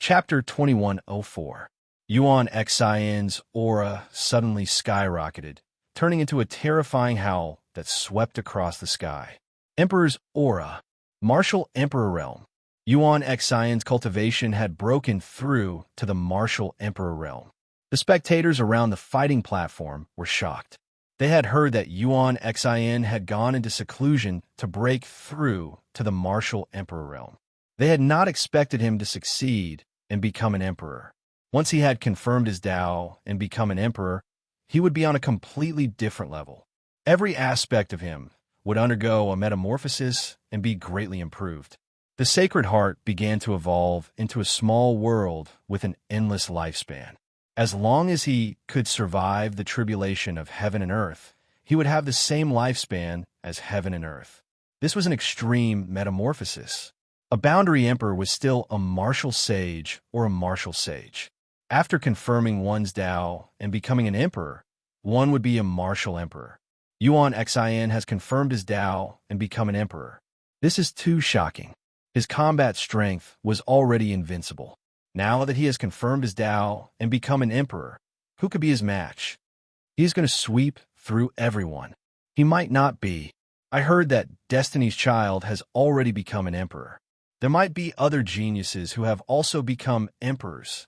Chapter 2104. Yuan Xian's aura suddenly skyrocketed, turning into a terrifying howl that swept across the sky. Emperor's aura. Martial Emperor realm. Yuan Xian's cultivation had broken through to the Martial Emperor realm. The spectators around the fighting platform were shocked. They had heard that Yuan Xian had gone into seclusion to break through to the Martial Emperor realm. They had not expected him to succeed and become an emperor. Once he had confirmed his Tao and become an emperor, he would be on a completely different level. Every aspect of him would undergo a metamorphosis and be greatly improved. The Sacred Heart began to evolve into a small world with an endless lifespan. As long as he could survive the tribulation of heaven and earth, he would have the same lifespan as heaven and earth. This was an extreme metamorphosis. A boundary emperor was still a martial sage or a martial sage. After confirming one's Tao and becoming an emperor, one would be a martial emperor. Yuan Xian has confirmed his Tao and become an emperor. This is too shocking. His combat strength was already invincible. Now that he has confirmed his Tao and become an emperor, who could be his match? He is going to sweep through everyone. He might not be. I heard that Destiny's Child has already become an emperor. There might be other geniuses who have also become emperors.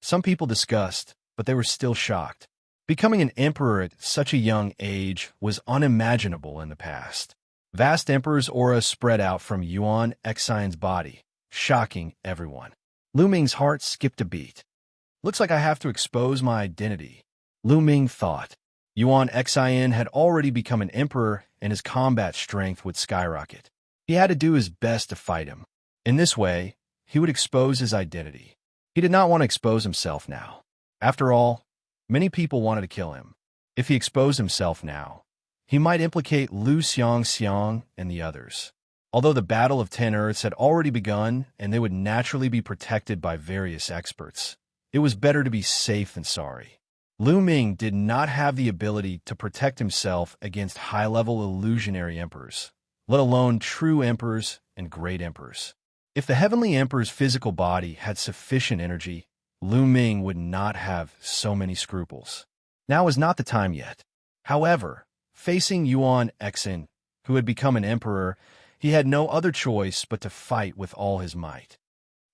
Some people discussed, but they were still shocked. Becoming an emperor at such a young age was unimaginable in the past. Vast emperor's aura spread out from Yuan Xian's body, shocking everyone. Lu Ming's heart skipped a beat. Looks like I have to expose my identity, Lu Ming thought. Yuan Xian had already become an emperor and his combat strength would skyrocket. He had to do his best to fight him. In this way, he would expose his identity. He did not want to expose himself now. After all, many people wanted to kill him. If he exposed himself now, he might implicate Lu Xianxia and the others. Although the Battle of 10 Earths had already begun and they would naturally be protected by various experts, it was better to be safe than sorry. Lu Ming did not have the ability to protect himself against high-level illusionary emperors, let alone true emperors and great emperors. If the Heavenly Emperor's physical body had sufficient energy, Lu Ming would not have so many scruples. Now is not the time yet. However, facing Yuan Xian, who had become an emperor, he had no other choice but to fight with all his might.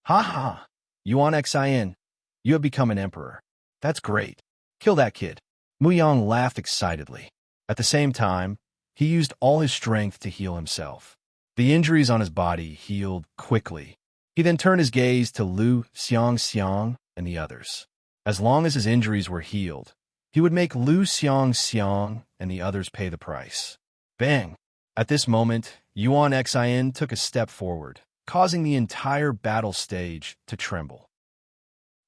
Ha ha! Yuan Xian, you have become an emperor. That's great. Kill that kid. Mu Yang laughed excitedly. At the same time, he used all his strength to heal himself. The injuries on his body healed quickly. He then turned his gaze to Lu Xianxia and the others. As long as his injuries were healed, he would make Lu Xianxia and the others pay the price. Bang! At this moment, Yuan Xian took a step forward, causing the entire battle stage to tremble.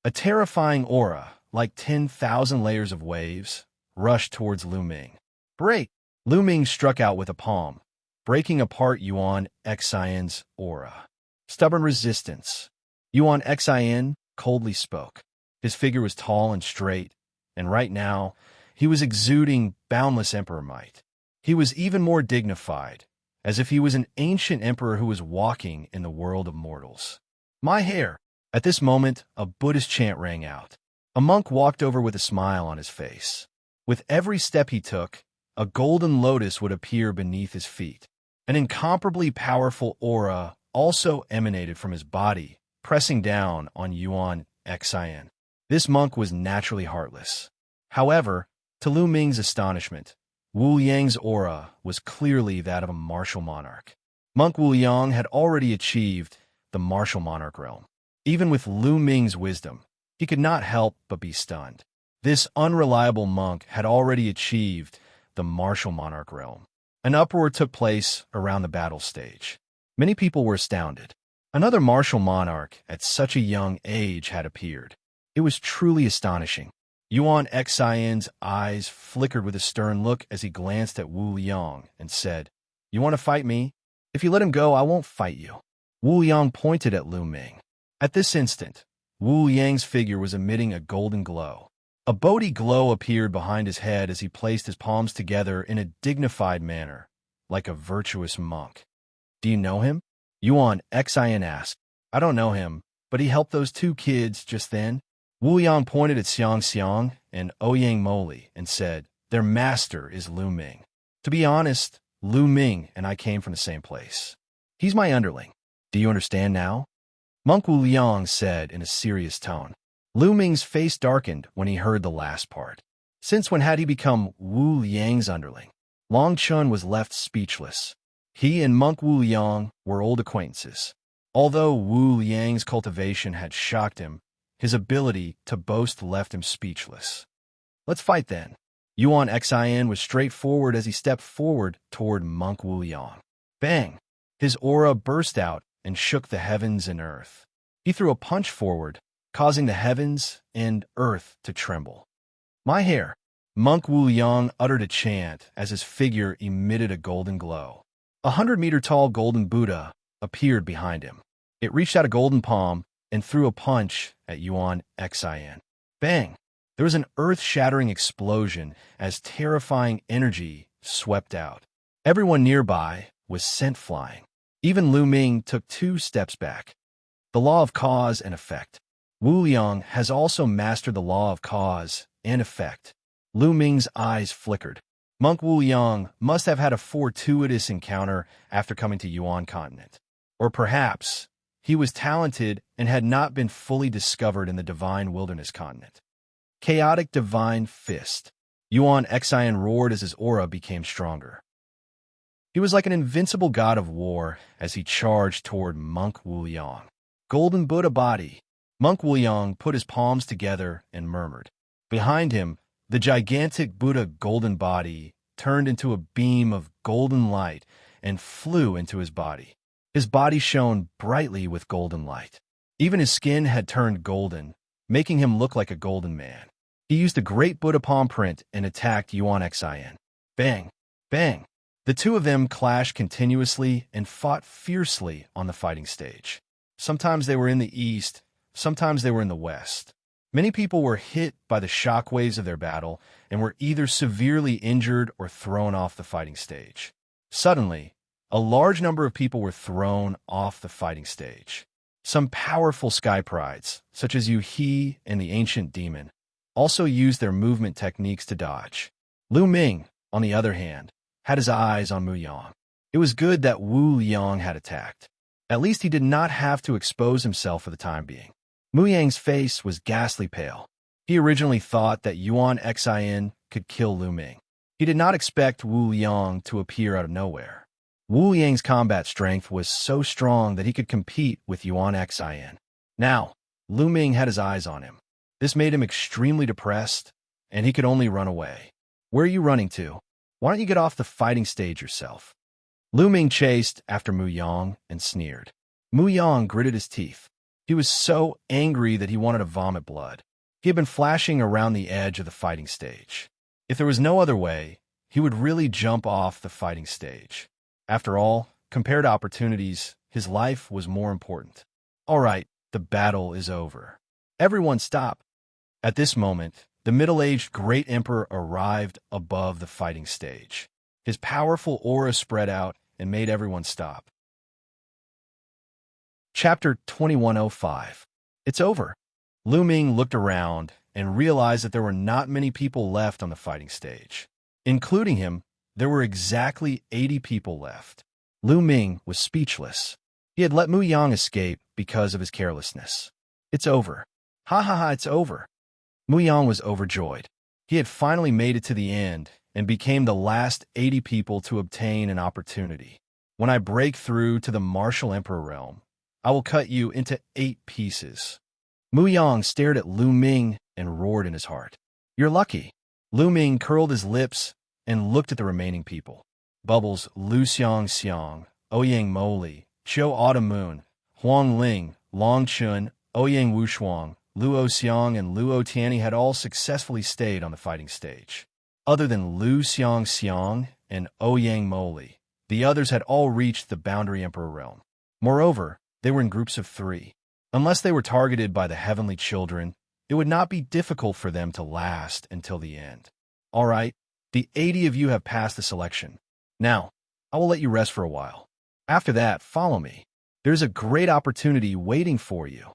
A terrifying aura, like 10,000 layers of waves, rushed towards Lu Ming. Break! Lu Ming struck out with a palm, breaking apart Yuan Xian's aura. Stubborn resistance. Yuan Xian coldly spoke. His figure was tall and straight, and right now, he was exuding boundless emperor might. He was even more dignified, as if he was an ancient emperor who was walking in the world of mortals. My hair! At this moment, a Buddhist chant rang out. A monk walked over with a smile on his face. With every step he took, a golden lotus would appear beneath his feet. An incomparably powerful aura also emanated from his body, pressing down on Yuan Xian. This monk was naturally heartless. However, to Lu Ming's astonishment, Wu Yang's aura was clearly that of a martial monarch. Monk Wu Yang had already achieved the martial monarch realm. Even with Lu Ming's wisdom, he could not help but be stunned. This unreliable monk had already achieved the martial monarch realm. An uproar took place around the battle stage. Many people were astounded. Another martial monarch at such a young age had appeared. It was truly astonishing. Yuan Xian's eyes flickered with a stern look as he glanced at Wu Yang and said, "You want to fight me? If you let him go, I won't fight you." Wu Yang pointed at Lu Ming. At this instant, Wu Yang's figure was emitting a golden glow. A Bodhi glow appeared behind his head as he placed his palms together in a dignified manner, like a virtuous monk. "Do you know him?" Yuan Xian asked. "I don't know him, but he helped those two kids just then. Wu Yang pointed at Xianxia and Ouyang Moli and said, "Their master is Lu Ming. To be honest, Lu Ming and I came from the same place. He's my underling. Do you understand now?" Monk Wu Liang said in a serious tone. Lu Ming's face darkened when he heard the last part. Since when had he become Wu Liang's underling? Long Chun was left speechless. He and Monk Wu Liang were old acquaintances. Although Wu Liang's cultivation had shocked him, his ability to boast left him speechless. "Let's fight then." Yuan Xin was straightforward as he stepped forward toward Monk Wu Liang. Bang! His aura burst out and shook the heavens and earth. He threw a punch forward, causing the heavens and earth to tremble. "My hair!" Monk Wu Liang uttered a chant as his figure emitted a golden glow. 100-meter-tall golden Buddha appeared behind him. It reached out a golden palm and threw a punch at Yuan Xin. Bang! There was an earth-shattering explosion as terrifying energy swept out. Everyone nearby was sent flying. Even Lu Ming took 2 steps back. The law of cause and effect. Wu Liang has also mastered the law of cause and effect. Lu Ming's eyes flickered. Monk Wu Liang must have had a fortuitous encounter after coming to Yuan continent. Or perhaps he was talented and had not been fully discovered in the divine wilderness continent. Chaotic divine fist. Yuan Xin roared as his aura became stronger. He was like an invincible god of war as he charged toward Monk Wu Liang. Golden Buddha body. Monk Wu Liang put his palms together and murmured. Behind him, the gigantic Buddha golden body turned into a beam of golden light and flew into his body. His body shone brightly with golden light. Even his skin had turned golden, making him look like a golden man. He used a great Buddha palm print and attacked Yuan Xin. Bang! Bang! The two of them clashed continuously and fought fiercely on the fighting stage. Sometimes they were in the east, sometimes they were in the west. Many people were hit by the shockwaves of their battle and were either severely injured or thrown off the fighting stage. Suddenly, a large number of people were thrown off the fighting stage. Some powerful sky prides, such as Yu He and the Ancient Demon, also used their movement techniques to dodge. Lu Ming, on the other hand, had his eyes on Mu Yang. It was good that Wu Liang had attacked. At least he did not have to expose himself for the time being. Mu Yang's face was ghastly pale. He originally thought that Yuan Xin could kill Lu Ming. He did not expect Wu Liang to appear out of nowhere. Wu Yang's combat strength was so strong that he could compete with Yuan Xin. Now, Lu Ming had his eyes on him. This made him extremely depressed, and he could only run away. "Where are you running to? Why don't you get off the fighting stage yourself?" Lu Ming chased after Mu Yang and sneered. Mu Yang gritted his teeth. He was so angry that he wanted to vomit blood. He had been flashing around the edge of the fighting stage. If there was no other way, he would really jump off the fighting stage. After all, compared to opportunities, his life was more important. All right, the battle is over. Everyone stop. At this moment, the middle-aged great emperor arrived above the fighting stage. His powerful aura spread out and made everyone stop. Chapter 2105. It's over. Lu Ming looked around and realized that there were not many people left on the fighting stage. Including him, there were exactly 80 people left. Lu Ming was speechless. He had let Mu Yang escape because of his carelessness. It's over. Ha ha ha, it's over. Mu Yang was overjoyed. He had finally made it to the end and became the last 80 people to obtain an opportunity. When I break through to the martial emperor realm, I will cut you into 8 pieces. Mu Yang stared at Lu Ming and roared in his heart. You're lucky. Lu Ming curled his lips and looked at the remaining people. Bubbles Lu Xianxia, Ouyang Moli, Zhou Autumn Moon, Huang Ling, Long Chun, Ouyang Wushuang, Luo Xiang, and Luo Tianyi had all successfully stayed on the fighting stage. Other than Lu Xianxia and Ouyang Moli, the others had all reached the Boundary Emperor realm. Moreover, they were in groups of 3. Unless they were targeted by the Heavenly Children, it would not be difficult for them to last until the end. All right, the 80 of you have passed the selection. Now, I will let you rest for a while. After that, follow me. There's a great opportunity waiting for you.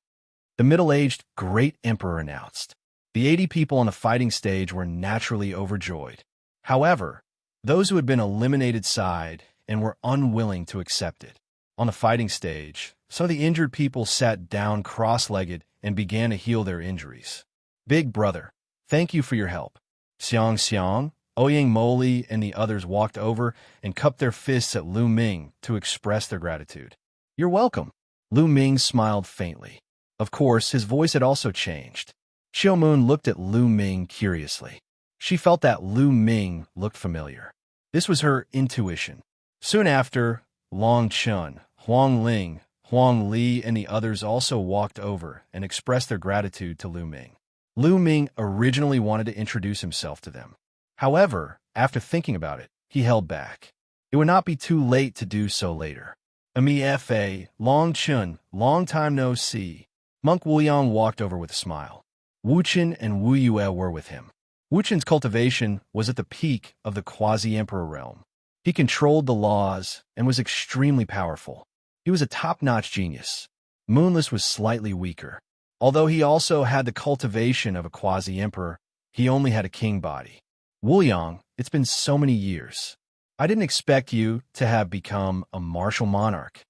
the middle-aged great emperor announced. The 80 people on the fighting stage were naturally overjoyed. However, those who had been eliminated sighed and were unwilling to accept it. On the fighting stage, some of the injured people sat down cross-legged and began to heal their injuries. Big brother, thank you for your help. Xianxia, Ouyang Moli, and the others walked over and cupped their fists at Lu Ming to express their gratitude. You're welcome. Lu Ming smiled faintly. Of course, his voice had also changed. Xiao Moon looked at Lu Ming curiously. She felt that Lu Ming looked familiar. This was her intuition. Soon after, Long Chun, Huang Ling, Huang Li, and the others also walked over and expressed their gratitude to Lu Ming. Lu Ming originally wanted to introduce himself to them. However, after thinking about it, he held back. It would not be too late to do so later. Fa, Long Chun, long time no see. Monk Wuyang walked over with a smile. Wuchen and Wu Yue were with him. Wuchen's cultivation was at the peak of the quasi-emperor realm. He controlled the laws and was extremely powerful. He was a top-notch genius. Moonless was slightly weaker. Although he also had the cultivation of a quasi-emperor, he only had a king body. Wuyang, it's been so many years. I didn't expect you to have become a martial monarch.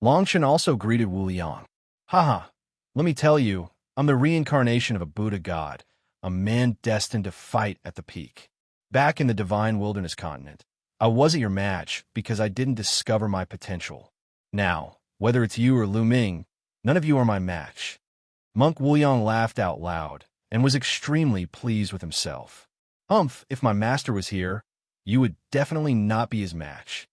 Longshan also greeted Wuyang. Haha, let me tell you, I'm the reincarnation of a Buddha god, a man destined to fight at the peak. Back in the divine wilderness continent, I wasn't your match because I didn't discover my potential. Now, whether it's you or Lu Ming, none of you are my match. Monk Wuyang laughed out loud and was extremely pleased with himself. If my master was here, you would definitely not be his match.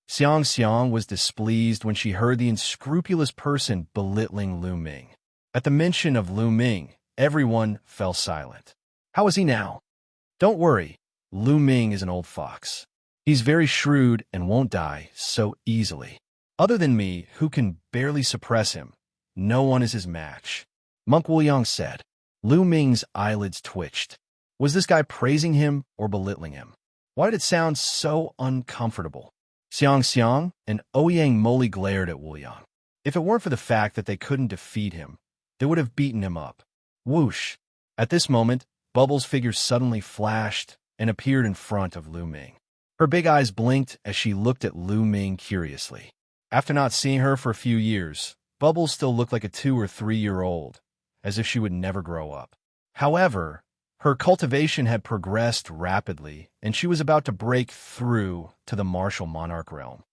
Xianxia was displeased when she heard the unscrupulous person belittling Lu Ming. At the mention of Lu Ming, everyone fell silent. How is he now? Don't worry, Lu Ming is an old fox. He's very shrewd and won't die so easily. Other than me, who can barely suppress him, no one is his match. Monk Wuyang said. Lu Ming's eyelids twitched. Was this guy praising him or belittling him? Why did it sound so uncomfortable? Xianxia and Ouyang Moli glared at Wuyang. If it weren't for the fact that they couldn't defeat him, they would have beaten him up. Whoosh! At this moment, Bubbles' figure suddenly flashed and appeared in front of Lu Ming. Her big eyes blinked as she looked at Lu Ming curiously. After not seeing her for a few years, Bubbles still looked like a 2- or 3-year-old, as if she would never grow up. However, her cultivation had progressed rapidly, and she was about to break through to the martial monarch realm.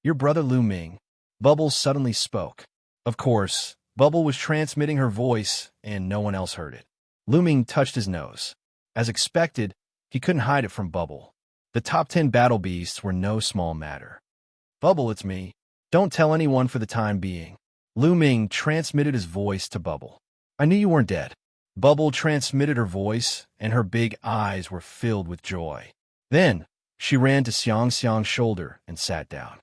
Your brother Lu Ming, Bubbles suddenly spoke. Of course, Bubble was transmitting her voice, and no one else heard it. Lu Ming touched his nose. As expected, he couldn't hide it from Bubble. The top 10 battle beasts were no small matter. Bubble, it's me. Don't tell anyone for the time being. Lu Ming transmitted his voice to Bubble. I knew you weren't dead. Bubble transmitted her voice, and her big eyes were filled with joy. Then, she ran to Xianxia's shoulder and sat down.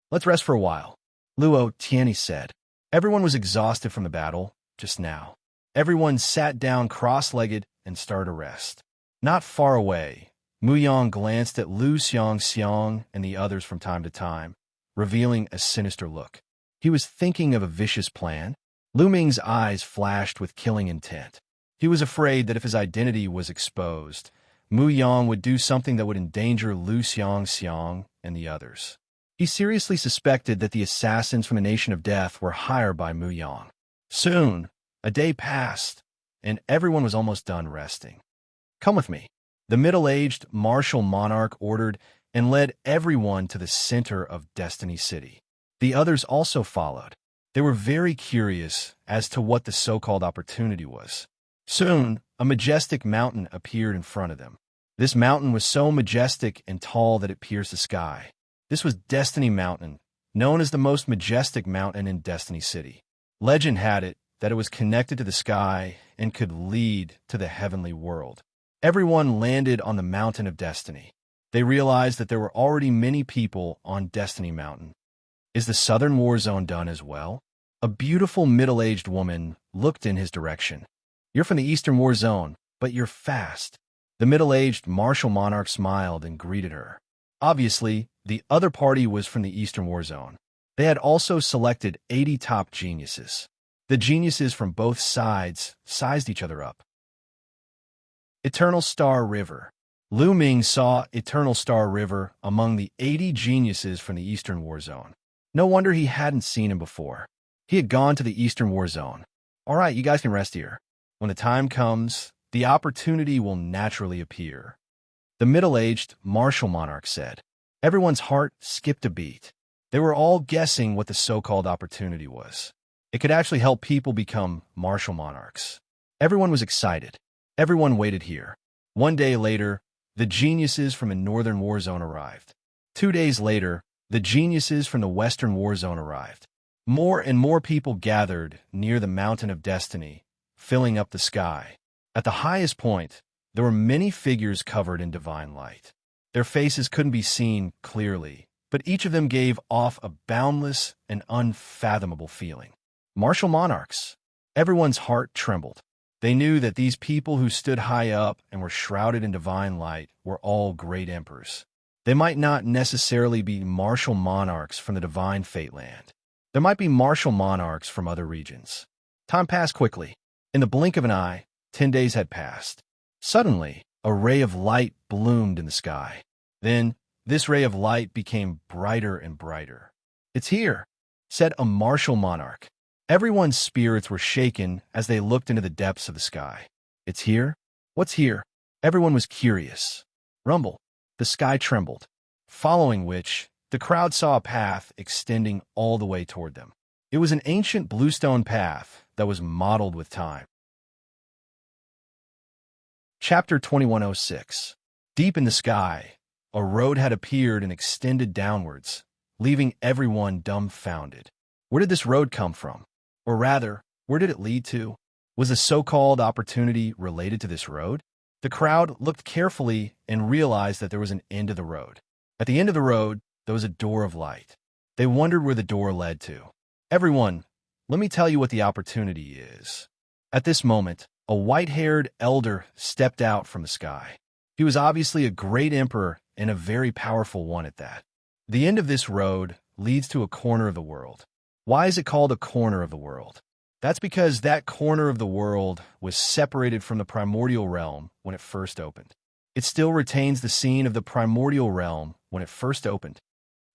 Let's rest for a while, Luo Tianyi said. Everyone was exhausted from the battle, just now. Everyone sat down cross-legged and started to rest. Not far away, Muyang glanced at Lu Xianxia and the others from time to time, revealing a sinister look. He was thinking of a vicious plan. Lu Ming's eyes flashed with killing intent. He was afraid that if his identity was exposed, Muyang would do something that would endanger Lu Xianxia and the others. He seriously suspected that the assassins from the Nation of Death were hired by Muyang. Soon, a day passed, and everyone was almost done resting. Come with me. The middle-aged martial monarch ordered and led everyone to the center of Destiny City. The others also followed. They were very curious as to what the so-called opportunity was. Soon, a majestic mountain appeared in front of them. This mountain was so majestic and tall that it pierced the sky. This was Destiny Mountain, known as the most majestic mountain in Destiny City. Legend had it that it was connected to the sky and could lead to the heavenly world. Everyone landed on the Mountain of Destiny. They realized that there were already many people on Destiny Mountain. Is the Southern War Zone done as well? A beautiful middle-aged woman looked in his direction. You're from the Eastern War Zone, but you're fast. The middle-aged martial monarch smiled and greeted her. Obviously, the other party was from the Eastern War Zone. They had also selected 80 top geniuses. The geniuses from both sides sized each other up. Eternal Star River. Lu Ming saw Eternal Star River among the 80 geniuses from the Eastern War Zone. No wonder he hadn't seen him before. He had gone to the Eastern War Zone. All right, you guys can rest here. When the time comes, the opportunity will naturally appear. The middle-aged martial monarch said. Everyone's heart skipped a beat. They were all guessing what the so-called opportunity was. It could actually help people become martial monarchs. Everyone was excited. Everyone waited here. 1 day later, the geniuses from the Northern War Zone arrived. 2 days later, the geniuses from the Western War Zone arrived. More and more people gathered near the Mountain of Destiny, filling up the sky. At the highest point, there were many figures covered in divine light. Their faces couldn't be seen clearly, but each of them gave off a boundless and unfathomable feeling. Martial monarchs. Everyone's heart trembled. They knew that these people who stood high up and were shrouded in divine light were all great emperors. They might not necessarily be martial monarchs from the divine fate land. There might be martial monarchs from other regions. Time passed quickly. In the blink of an eye, 10 days had passed. Suddenly, a ray of light bloomed in the sky. Then, this ray of light became brighter and brighter. "It's here," said a martial monarch. Everyone's spirits were shaken as they looked into the depths of the sky. "It's here? What's here?" Everyone was curious. Rumble. The sky trembled, following which, the crowd saw a path extending all the way toward them. It was an ancient bluestone path that was mottled with time. Chapter 2106. Deep in the sky, a road had appeared and extended downwards, leaving everyone dumbfounded. Where did this road come from? Or rather, where did it lead to? Was the so-called opportunity related to this road? The crowd looked carefully and realized that there was an end to the road. At the end of the road, there was a door of light. They wondered where the door led to. "Everyone, let me tell you what the opportunity is." At this moment, a white-haired elder stepped out from the sky. He was obviously a great emperor and a very powerful one at that. The end of this road leads to a corner of the world. Why is it called a corner of the world? That's because that corner of the world was separated from the primordial realm when it first opened. It still retains the scene of the primordial realm when it first opened.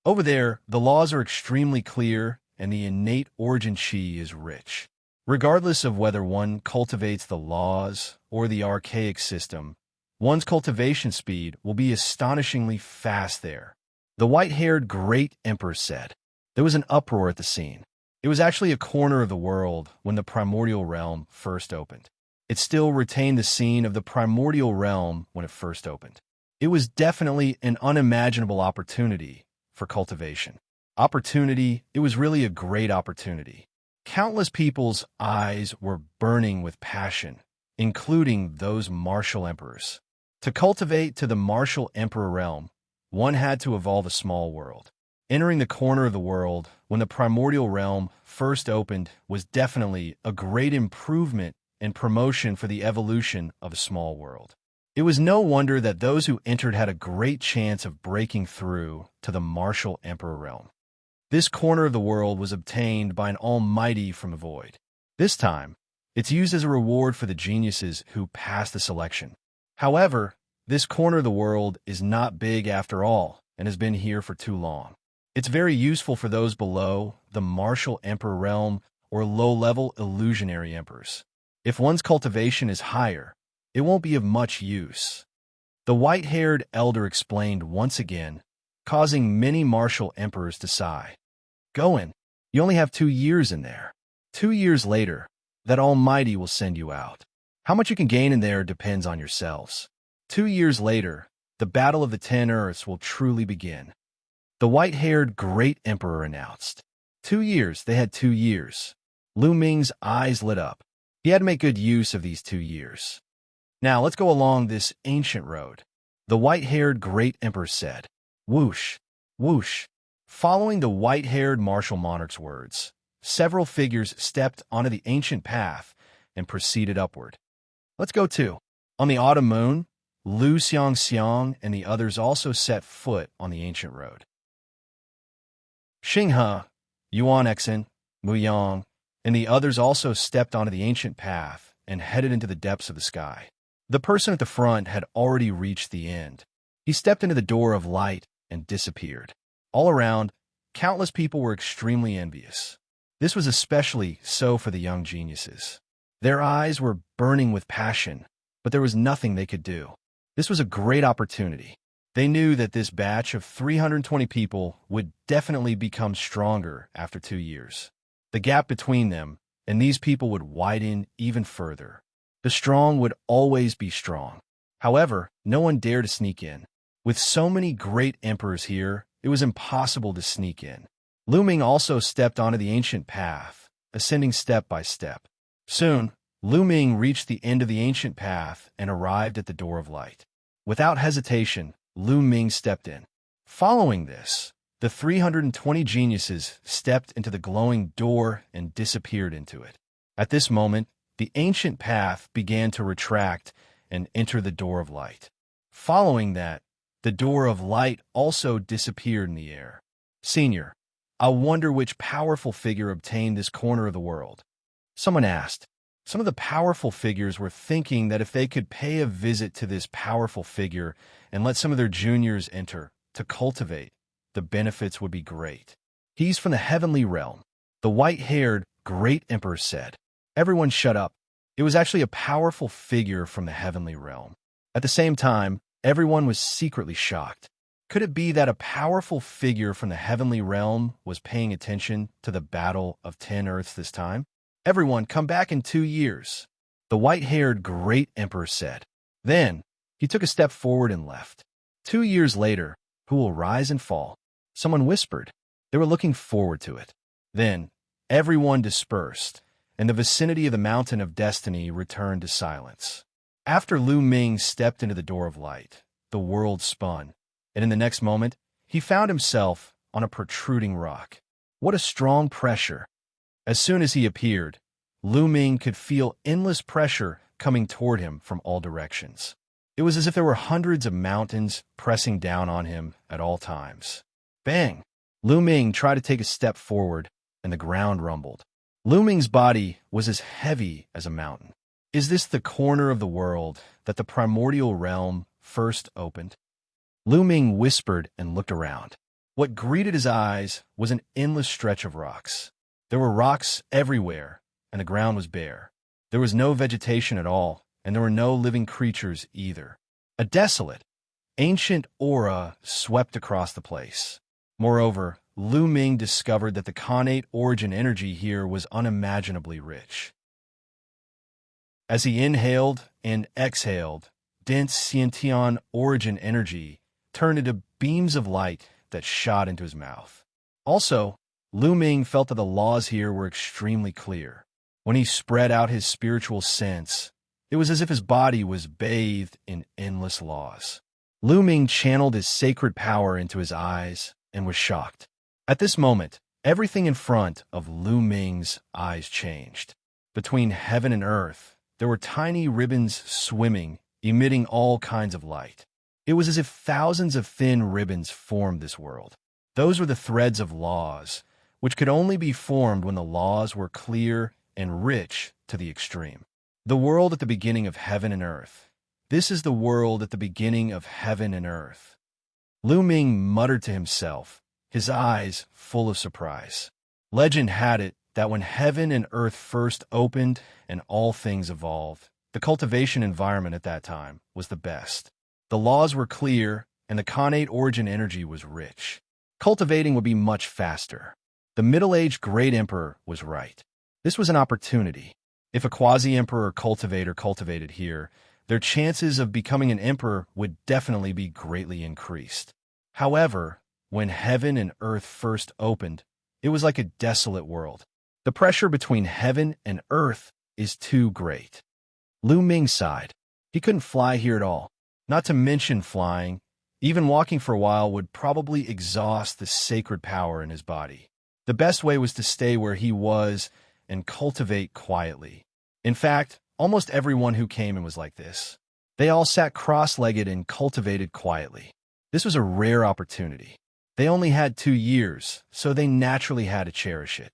Over there, the laws are extremely clear and the innate origin chi is rich. Regardless of whether one cultivates the laws or the archaic system, one's cultivation speed will be astonishingly fast there. The white-haired great emperor said. There was an uproar at the scene. It was actually a corner of the world when the primordial realm first opened. It still retained the scene of the primordial realm when it first opened. It was definitely an unimaginable opportunity for cultivation. Opportunity, it was really a great opportunity. Countless people's eyes were burning with passion, including those martial emperors. To cultivate to the martial emperor realm, one had to evolve a small world. Entering the corner of the world when the primordial realm first opened was definitely a great improvement and promotion for the evolution of a small world. It was no wonder that those who entered had a great chance of breaking through to the martial emperor realm. This corner of the world was obtained by an almighty from the void. This time, it's used as a reward for the geniuses who passed the selection. However, this corner of the world is not big after all and has been here for too long. It's very useful for those below the martial emperor realm or low-level illusionary emperors. If one's cultivation is higher, it won't be of much use. The white-haired elder explained once again, causing many martial emperors to sigh. Go in. You only have 2 years in there. 2 years later, that almighty will send you out. How much you can gain in there depends on yourselves. 2 years later, the battle of the 10 Earths will truly begin. The white-haired great emperor announced. 2 years, they had 2 years. Lu Ming's eyes lit up. He had to make good use of these 2 years. Now, let's go along this ancient road. The white-haired great emperor said. Whoosh, whoosh. Following the white-haired martial monarch's words, several figures stepped onto the ancient path and proceeded upward. Let's go too. On the autumn moon, Lu Xianxia and the others also set foot on the ancient road. Xinghe, Yuan Exin, Muyang, and the others also stepped onto the ancient path and headed into the depths of the sky. The person at the front had already reached the end. He stepped into the door of light and disappeared. All around, countless people were extremely envious. This was especially so for the young geniuses. Their eyes were burning with passion, but there was nothing they could do. This was a great opportunity. They knew that this batch of 320 people would definitely become stronger after 2 years. The gap between them and these people would widen even further. The strong would always be strong. However, no one dared to sneak in. With so many great emperors here, it was impossible to sneak in. Lu Ming also stepped onto the ancient path, ascending step by step. Soon, Lu Ming reached the end of the ancient path and arrived at the door of light. Without hesitation, Lu Ming stepped in. Following this, the 320 geniuses stepped into the glowing door and disappeared into it. At this moment, the ancient path began to retract and enter the door of light. Following that, the door of light also disappeared in the air. Senior, I wonder which powerful figure obtained this corner of the world. Someone asked. Some of the powerful figures were thinking that if they could pay a visit to this powerful figure and let some of their juniors enter to cultivate, the benefits would be great. He's from the heavenly realm, the white-haired great emperor said. Everyone shut up. It was actually a powerful figure from the heavenly realm. At the same time, everyone was secretly shocked. Could it be that a powerful figure from the heavenly realm was paying attention to the Battle of 10 Earths this time? Everyone, come back in 2 years, the white-haired great emperor said. Then, he took a step forward and left. 2 years later, who will rise and fall? Someone whispered. They were looking forward to it. Then, everyone dispersed, and the vicinity of the Mountain of Destiny returned to silence. After Lu Ming stepped into the door of light, the world spun, and in the next moment, he found himself on a protruding rock. What a strong pressure! As soon as he appeared, Lu Ming could feel endless pressure coming toward him from all directions. It was as if there were hundreds of mountains pressing down on him at all times. Bang! Lu Ming tried to take a step forward, and the ground rumbled. Lu Ming's body was as heavy as a mountain. Is this the corner of the world that the primordial realm first opened? Lu Ming whispered and looked around. What greeted his eyes was an endless stretch of rocks. There were rocks everywhere, and the ground was bare. There was no vegetation at all, and there were no living creatures either. A desolate, ancient aura swept across the place. Moreover, Lu Ming discovered that the connate origin energy here was unimaginably rich. As he inhaled and exhaled, dense Xianxia origin energy turned into beams of light that shot into his mouth. Also, Lu Ming felt that the laws here were extremely clear. When he spread out his spiritual sense, it was as if his body was bathed in endless laws. Lu Ming channeled his sacred power into his eyes and was shocked. At this moment, everything in front of Lu Ming's eyes changed. Between heaven and earth, there were tiny ribbons swimming, emitting all kinds of light. It was as if thousands of thin ribbons formed this world. Those were the threads of laws, which could only be formed when the laws were clear and rich to the extreme. The world at the beginning of heaven and earth. This is the world at the beginning of heaven and earth. Lu Ming muttered to himself, his eyes full of surprise. Legend had it that when heaven and earth first opened and all things evolved, the cultivation environment at that time was the best. The laws were clear, and the connate origin energy was rich. Cultivating would be much faster. The middle-aged great emperor was right. This was an opportunity. If a quasi-emperor or cultivator cultivated here, their chances of becoming an emperor would definitely be greatly increased. However, when heaven and earth first opened, it was like a desolate world. The pressure between heaven and earth is too great. Lu Ming sighed. He couldn't fly here at all. Not to mention flying, even walking for a while would probably exhaust the sacred power in his body. The best way was to stay where he was and cultivate quietly. In fact, almost everyone who came in was like this. They all sat cross-legged and cultivated quietly. This was a rare opportunity. They only had 2 years, so they naturally had to cherish it.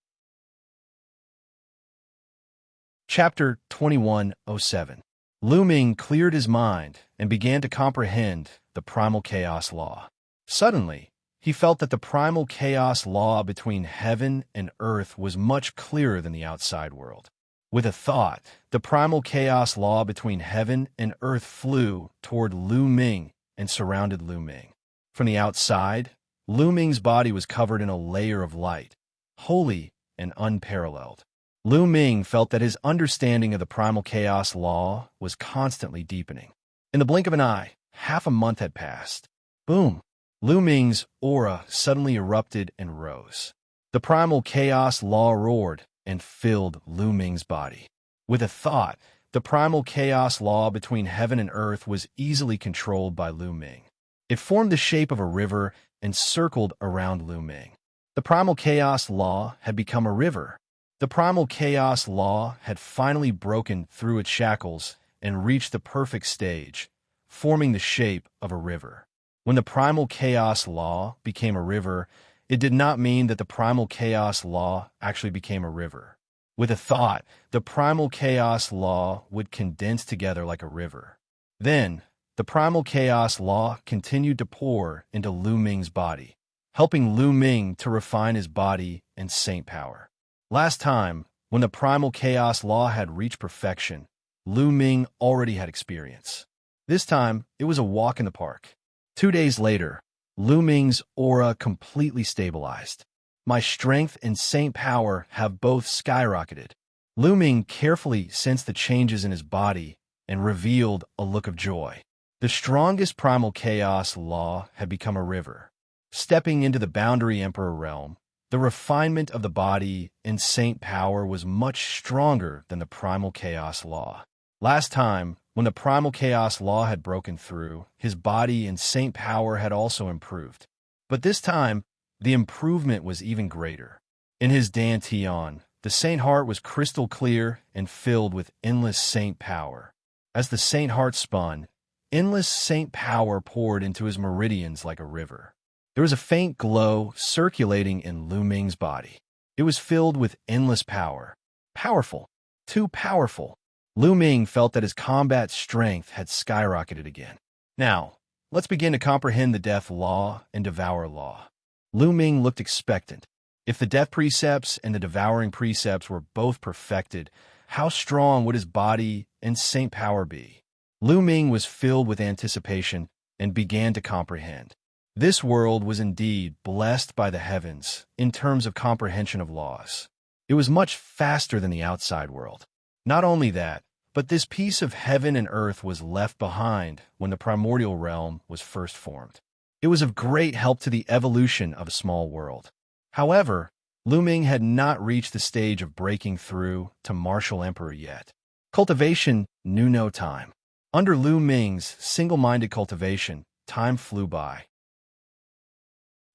Chapter 2107. Lu Ming cleared his mind and began to comprehend the primal chaos law. Suddenly, he felt that the primal chaos law between heaven and earth was much clearer than the outside world. With a thought, the primal chaos law between heaven and earth flew toward Lu Ming and surrounded Lu Ming. From the outside, Lu Ming's body was covered in a layer of light, holy and unparalleled. Lu Ming felt that his understanding of the primal chaos law was constantly deepening. In the blink of an eye, half a month had passed. Boom! Lu Ming's aura suddenly erupted and rose. The primal chaos law roared and filled Lu Ming's body. With a thought, the primal chaos law between heaven and earth was easily controlled by Lu Ming. It formed the shape of a river and circled around Lu Ming. The primal chaos law had become a river. The primal chaos law had finally broken through its shackles and reached the perfect stage, forming the shape of a river. When the primal chaos law became a river, it did not mean that the primal chaos law actually became a river. With a thought, the primal chaos law would condense together like a river. Then, the primal chaos law continued to pour into Lu Ming's body, helping Lu Ming to refine his body and saint power. Last time, when the primal chaos law had reached perfection, Lu Ming already had experience. This time, it was a walk in the park. 2 days later, Lu Ming's aura completely stabilized. My strength and saint power have both skyrocketed. Lu Ming carefully sensed the changes in his body and revealed a look of joy. The strongest primal chaos law had become a river. Stepping into the Boundary Emperor realm, the refinement of the body and saint power was much stronger than the primal chaos law. Last time, when the primal chaos law had broken through, his body and saint power had also improved. But this time, the improvement was even greater. In his dantian, the saint heart was crystal clear and filled with endless saint power. As the saint heart spun, endless saint power poured into his meridians like a river. There was a faint glow circulating in Lu Ming's body. It was filled with endless power. Powerful. Too powerful. Lu Ming felt that his combat strength had skyrocketed again. Now, let's begin to comprehend the death law and devour law. Lu Ming looked expectant. If the death precepts and the devouring precepts were both perfected, how strong would his body and saint power be? Lu Ming was filled with anticipation and began to comprehend. This world was indeed blessed by the heavens in terms of comprehension of laws. It was much faster than the outside world. Not only that, but this piece of heaven and earth was left behind when the primordial realm was first formed. It was of great help to the evolution of a small world. However, Lu Ming had not reached the stage of breaking through to martial emperor yet. Cultivation knew no time. Under Lu Ming's single-minded cultivation, time flew by.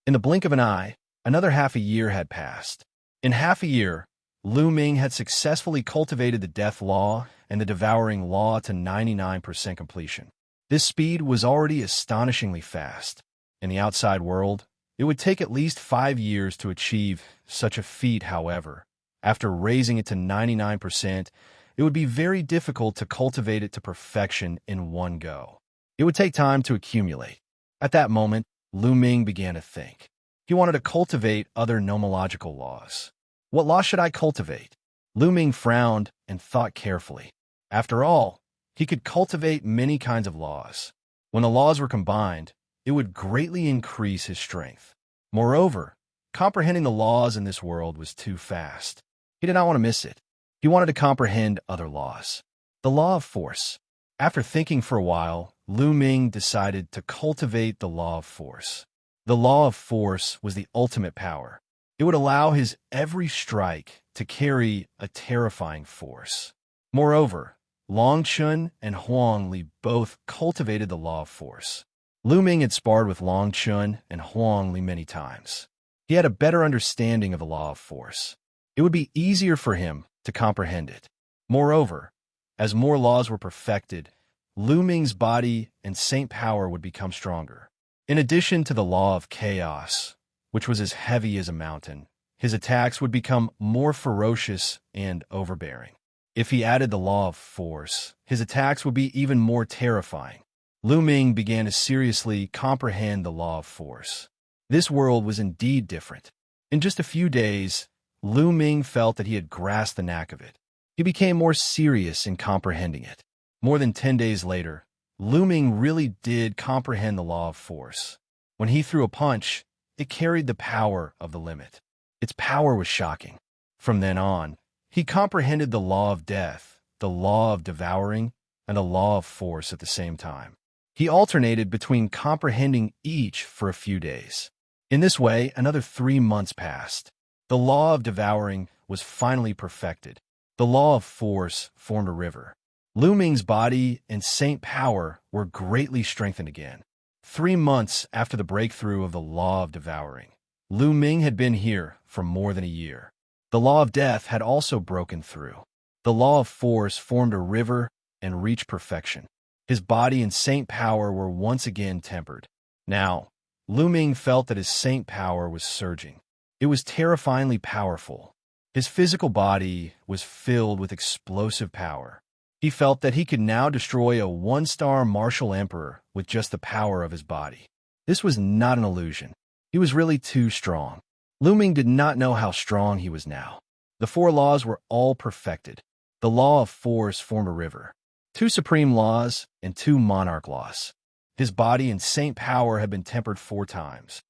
In the blink of an eye, another half a year had passed. In half a year, Lu Ming had successfully cultivated the death law and the devouring law to 99% completion. This speed was already astonishingly fast. In the outside world, it would take at least 5 years to achieve such a feat. However, after raising it to 99%, it would be very difficult to cultivate it to perfection in one go. It would take time to accumulate. At that moment, Lu Ming began to think. He wanted to cultivate other nomological laws. What law should I cultivate? Lu Ming frowned and thought carefully. After all, he could cultivate many kinds of laws. When the laws were combined, it would greatly increase his strength. Moreover, comprehending the laws in this world was too fast. He did not want to miss it. He wanted to comprehend other laws. The law of force. After thinking for a while, Lu Ming decided to cultivate the law of force. The law of force was the ultimate power. It would allow his every strike to carry a terrifying force. Moreover, Long Chun and Huang Li both cultivated the law of force. Lu Ming had sparred with Long Chun and Huang Li many times. He had a better understanding of the law of force. It would be easier for him to comprehend it. Moreover, as more laws were perfected, Lu Ming's body and saint power would become stronger. In addition to the law of chaos, which was as heavy as a mountain, his attacks would become more ferocious and overbearing. If he added the law of force, his attacks would be even more terrifying. Lu Ming began to seriously comprehend the law of force. This world was indeed different. In just a few days, Lu Ming felt that he had grasped the knack of it. He became more serious in comprehending it. More than 10 days later, Lu Ming really did comprehend the law of force. When he threw a punch, it carried the power of the limit. Its power was shocking. From then on, he comprehended the law of death, the law of devouring, and the law of force at the same time. He alternated between comprehending each for a few days. In this way, another 3 months passed. The law of devouring was finally perfected. The law of force formed a river. Lu Ming's body and saint power were greatly strengthened again. 3 months after the breakthrough of the law of devouring, Lu Ming had been here for more than a year. The law of death had also broken through. The law of force formed a river and reached perfection. His body and saint power were once again tempered. Now, Lu Ming felt that his saint power was surging. It was terrifyingly powerful. His physical body was filled with explosive power. He felt that he could now destroy a 1-star martial emperor with just the power of his body. This was not an illusion. He was really too strong. Lu Ming did not know how strong he was now. The 4 laws were all perfected. The law of force formed a river. 2 supreme laws and 2 monarch laws. His body and saint power had been tempered 4 times.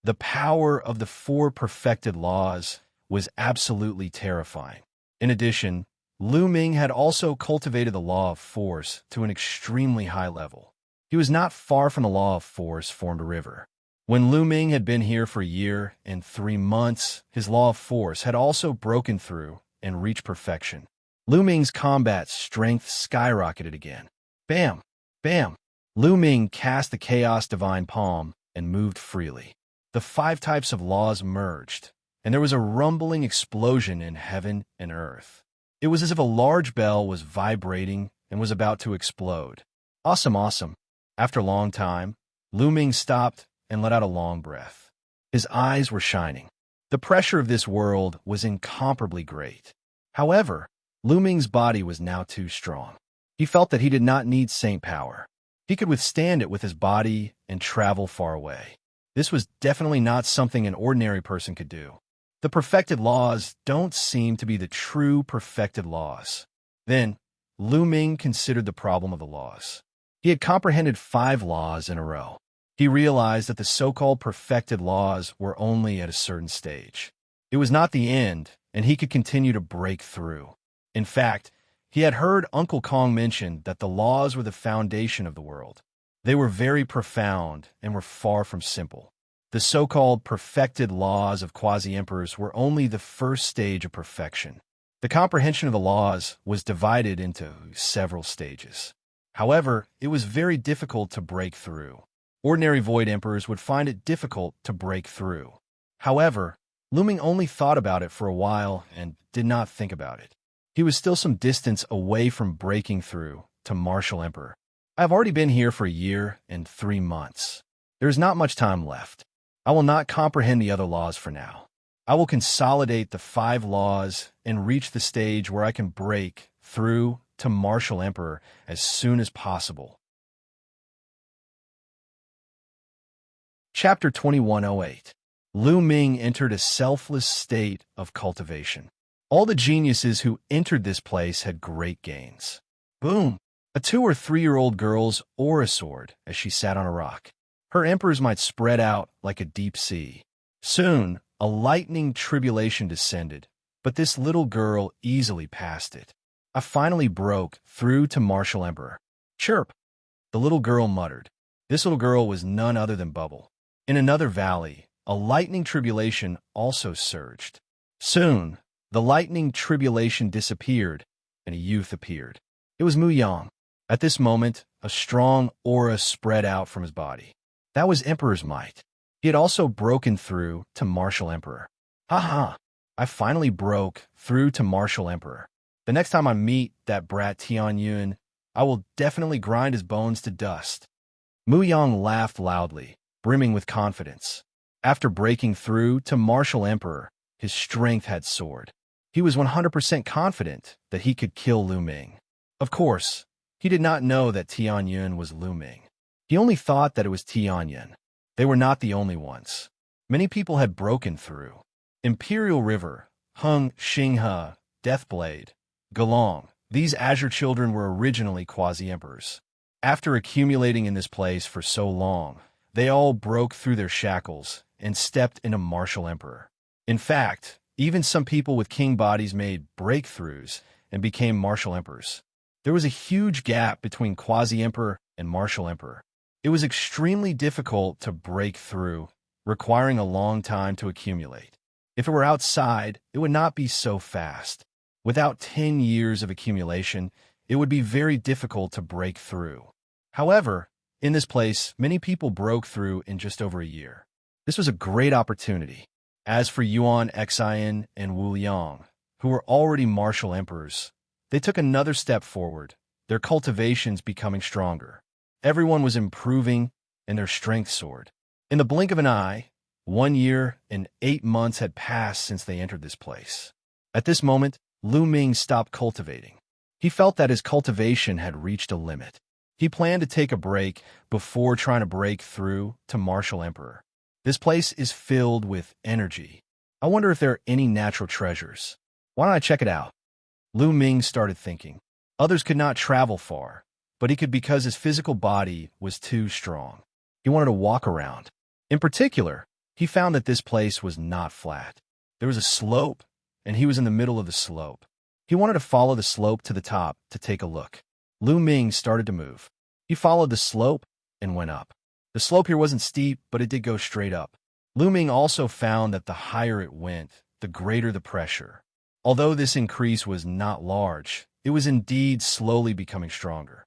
The power of the 4 perfected laws was absolutely terrifying. In addition, Lu Ming had also cultivated the law of force to an extremely high level. He was not far from the law of force formed a river. When Lu Ming had been here for a year and 3 months, his law of force had also broken through and reached perfection. Lu Ming's combat strength skyrocketed again. Bam! Bam! Lu Ming cast the Chaos Divine Palm and moved freely. The 5 types of laws merged, and there was a rumbling explosion in heaven and earth. It was as if a large bell was vibrating and was about to explode. Awesome, awesome. After a long time, Lu Ming stopped and let out a long breath. His eyes were shining. The pressure of this world was incomparably great. However, Lu Ming's body was now too strong. He felt that he did not need saint power. He could withstand it with his body and travel far away. This was definitely not something an ordinary person could do. The perfected laws don't seem to be the true perfected laws. Then, Lu Ming considered the problem of the laws. He had comprehended 5 laws in a row. He realized that the so-called perfected laws were only at a certain stage. It was not the end, and he could continue to break through. In fact, he had heard Uncle Kong mention that the laws were the foundation of the world. They were very profound and were far from simple. The so-called perfected laws of quasi-emperors were only the first stage of perfection. The comprehension of the laws was divided into several stages. However, it was very difficult to break through. Ordinary void emperors would find it difficult to break through. However, Lu Ming only thought about it for a while and did not think about it. He was still some distance away from breaking through to martial emperor. I have already been here for a year and 3 months. There is not much time left. I will not comprehend the other laws for now. I will consolidate the 5 laws and reach the stage where I can break through to martial emperor as soon as possible. Chapter 2108. Lu Ming entered a selfless state of cultivation. All the geniuses who entered this place had great gains. Boom! A 2- or 3-year-old girl's aura soared as she sat on a rock. Her emperors might spread out like a deep sea. Soon, a lightning tribulation descended, but this little girl easily passed it. I finally broke through to martial emperor. Chirp! The little girl muttered. This little girl was none other than Bubble. In another valley, a lightning tribulation also surged. Soon, the lightning tribulation disappeared, and a youth appeared. It was Mu Yang. At this moment, a strong aura spread out from his body. That was Emperor's might. He had also broken through to martial emperor. Ha! I finally broke through to martial emperor. The next time I meet that brat Tian Yun, I will definitely grind his bones to dust. Mu Yang laughed loudly, brimming with confidence. After breaking through to martial emperor, his strength had soared. He was 100% confident that he could kill Lu Ming. Of course, he did not know that Tianyun was Lu Ming. He only thought that it was Tianyun. They were not the only ones. Many people had broken through. Imperial River, Hung, Xinghua, Deathblade, Gelong. These Azure children were originally quasi-emperors. After accumulating in this place for so long, they all broke through their shackles and stepped into martial emperor. In fact, even some people with king bodies made breakthroughs and became martial emperors. There was a huge gap between quasi-emperor and martial emperor. It was extremely difficult to break through, requiring a long time to accumulate. If it were outside, it would not be so fast. Without 10 years of accumulation, it would be very difficult to break through. However, in this place, many people broke through in just over a year. This was a great opportunity. As for Yuan Xian and Wu Liang, who were already martial emperors, they took another step forward, their cultivations becoming stronger. Everyone was improving, and their strength soared. In the blink of an eye, 1 year and 8 months had passed since they entered this place. At this moment, Lu Ming stopped cultivating. He felt that his cultivation had reached a limit. He planned to take a break before trying to break through to martial emperor. This place is filled with energy. I wonder if there are any natural treasures. Why don't I check it out? Lu Ming started thinking. Others could not travel far, but he could because his physical body was too strong. He wanted to walk around. In particular, he found that this place was not flat. There was a slope, and he was in the middle of the slope. He wanted to follow the slope to the top to take a look. Lu Ming started to move. He followed the slope and went up. The slope here wasn't steep, but it did go straight up. Lu Ming also found that the higher it went, the greater the pressure. Although this increase was not large, it was indeed slowly becoming stronger.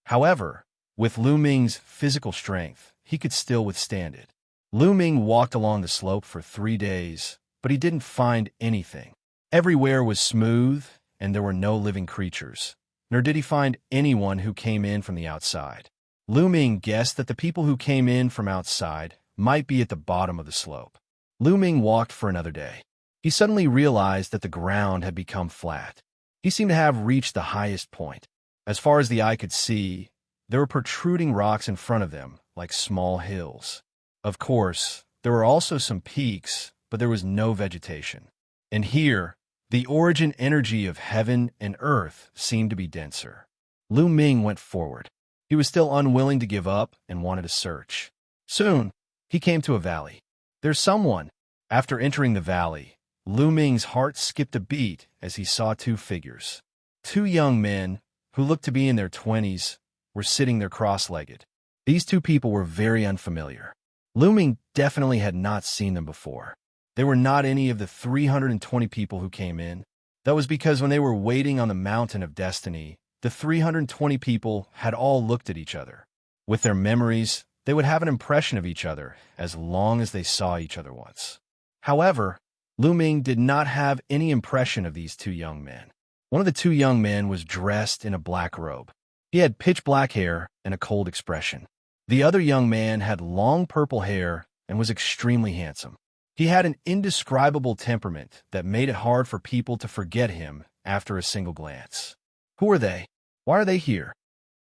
However, with Lu Ming's physical strength, he could still withstand it. Lu Ming walked along the slope for 3 days, but he didn't find anything. Everywhere was smooth, and there were no living creatures, nor did he find anyone who came in from the outside. Lu Ming guessed that the people who came in from outside might be at the bottom of the slope. Lu Ming walked for another day. He suddenly realized that the ground had become flat. He seemed to have reached the highest point. As far as the eye could see, there were protruding rocks in front of them, like small hills. Of course, there were also some peaks, but there was no vegetation. And here, the origin energy of heaven and earth seemed to be denser. Lu Ming went forward. He was still unwilling to give up and wanted to search. Soon, he came to a valley. There's someone. After entering the valley, Lu Ming's heart skipped a beat as he saw 2 figures. 2 young men, who looked to be in their 20s, were sitting there cross-legged. These 2 people were very unfamiliar. Lu Ming definitely had not seen them before. They were not any of the 320 people who came in. That was because when they were waiting on the Mountain of Destiny, the 320 people had all looked at each other. With their memories, they would have an impression of each other as long as they saw each other once. However, Lu Ming did not have any impression of these 2 young men. One of the 2 young men was dressed in a black robe. He had pitch black hair and a cold expression. The other young man had long purple hair and was extremely handsome. He had an indescribable temperament that made it hard for people to forget him after a single glance. Who are they? Why are they here?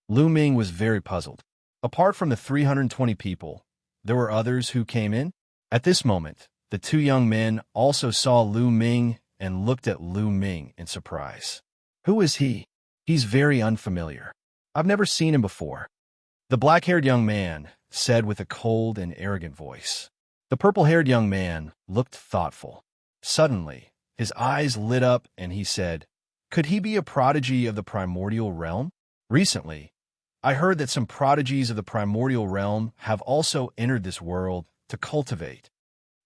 Lu Ming was very puzzled. Apart from the 320 people, there were others who came in. At this moment, the 2 young men also saw Lu Ming and looked at Lu Ming in surprise. Who is he? He's very unfamiliar. I've never seen him before. The black-haired young man said with a cold and arrogant voice. The purple-haired young man looked thoughtful. Suddenly, his eyes lit up and he said, "Could he be a prodigy of the primordial realm? Recently, I heard that some prodigies of the primordial realm have also entered this world to cultivate."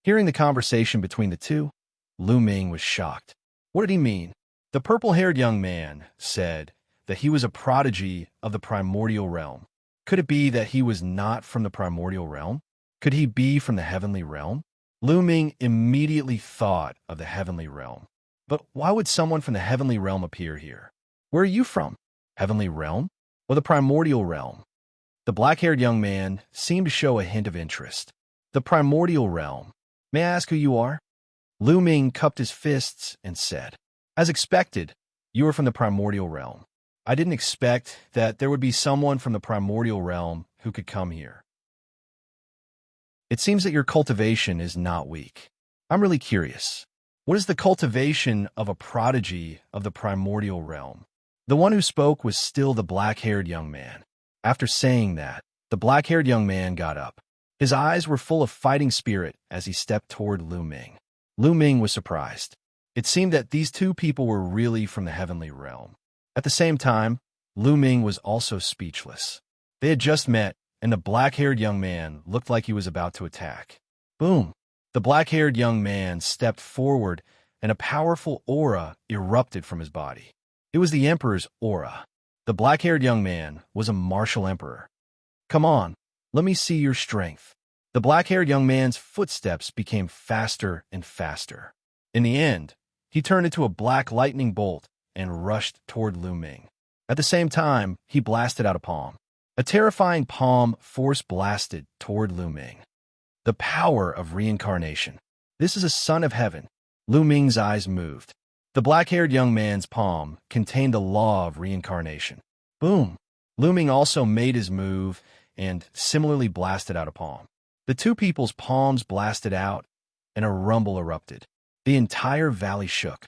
Hearing the conversation between the 2, Lu Ming was shocked. What did he mean? The purple-haired young man said that he was a prodigy of the primordial realm. Could it be that he was not from the primordial realm? Could he be from the heavenly realm? Lu Ming immediately thought of the heavenly realm. But why would someone from the heavenly realm appear here? Where are you from? Heavenly realm? Or the primordial realm? The black-haired young man seemed to show a hint of interest. The primordial realm. May I ask who you are? Lu Ming cupped his fists and said, "As expected, you are from the primordial realm. I didn't expect that there would be someone from the primordial realm who could come here. It seems that your cultivation is not weak. I'm really curious. What is the cultivation of a prodigy of the primordial realm?" The one who spoke was still the black-haired young man. After saying that, the black-haired young man got up. His eyes were full of fighting spirit as he stepped toward Lu Ming. Lu Ming was surprised. It seemed that these two people were really from the heavenly realm. At the same time, Lu Ming was also speechless. They had just met, and the black-haired young man looked like he was about to attack. Boom! The black-haired young man stepped forward, and a powerful aura erupted from his body. It was the Emperor's aura. The black-haired young man was a martial emperor. "Come on, let me see your strength." The black-haired young man's footsteps became faster and faster. In the end, he turned into a black lightning bolt and rushed toward Lu Ming. At the same time, he blasted out a palm. A terrifying palm force blasted toward Lu Ming. The power of reincarnation. This is a son of heaven. Lu Ming's eyes moved. The black-haired young man's palm contained the law of reincarnation. Boom! Lu Ming also made his move and similarly blasted out a palm. The two people's palms blasted out, and a rumble erupted. The entire valley shook.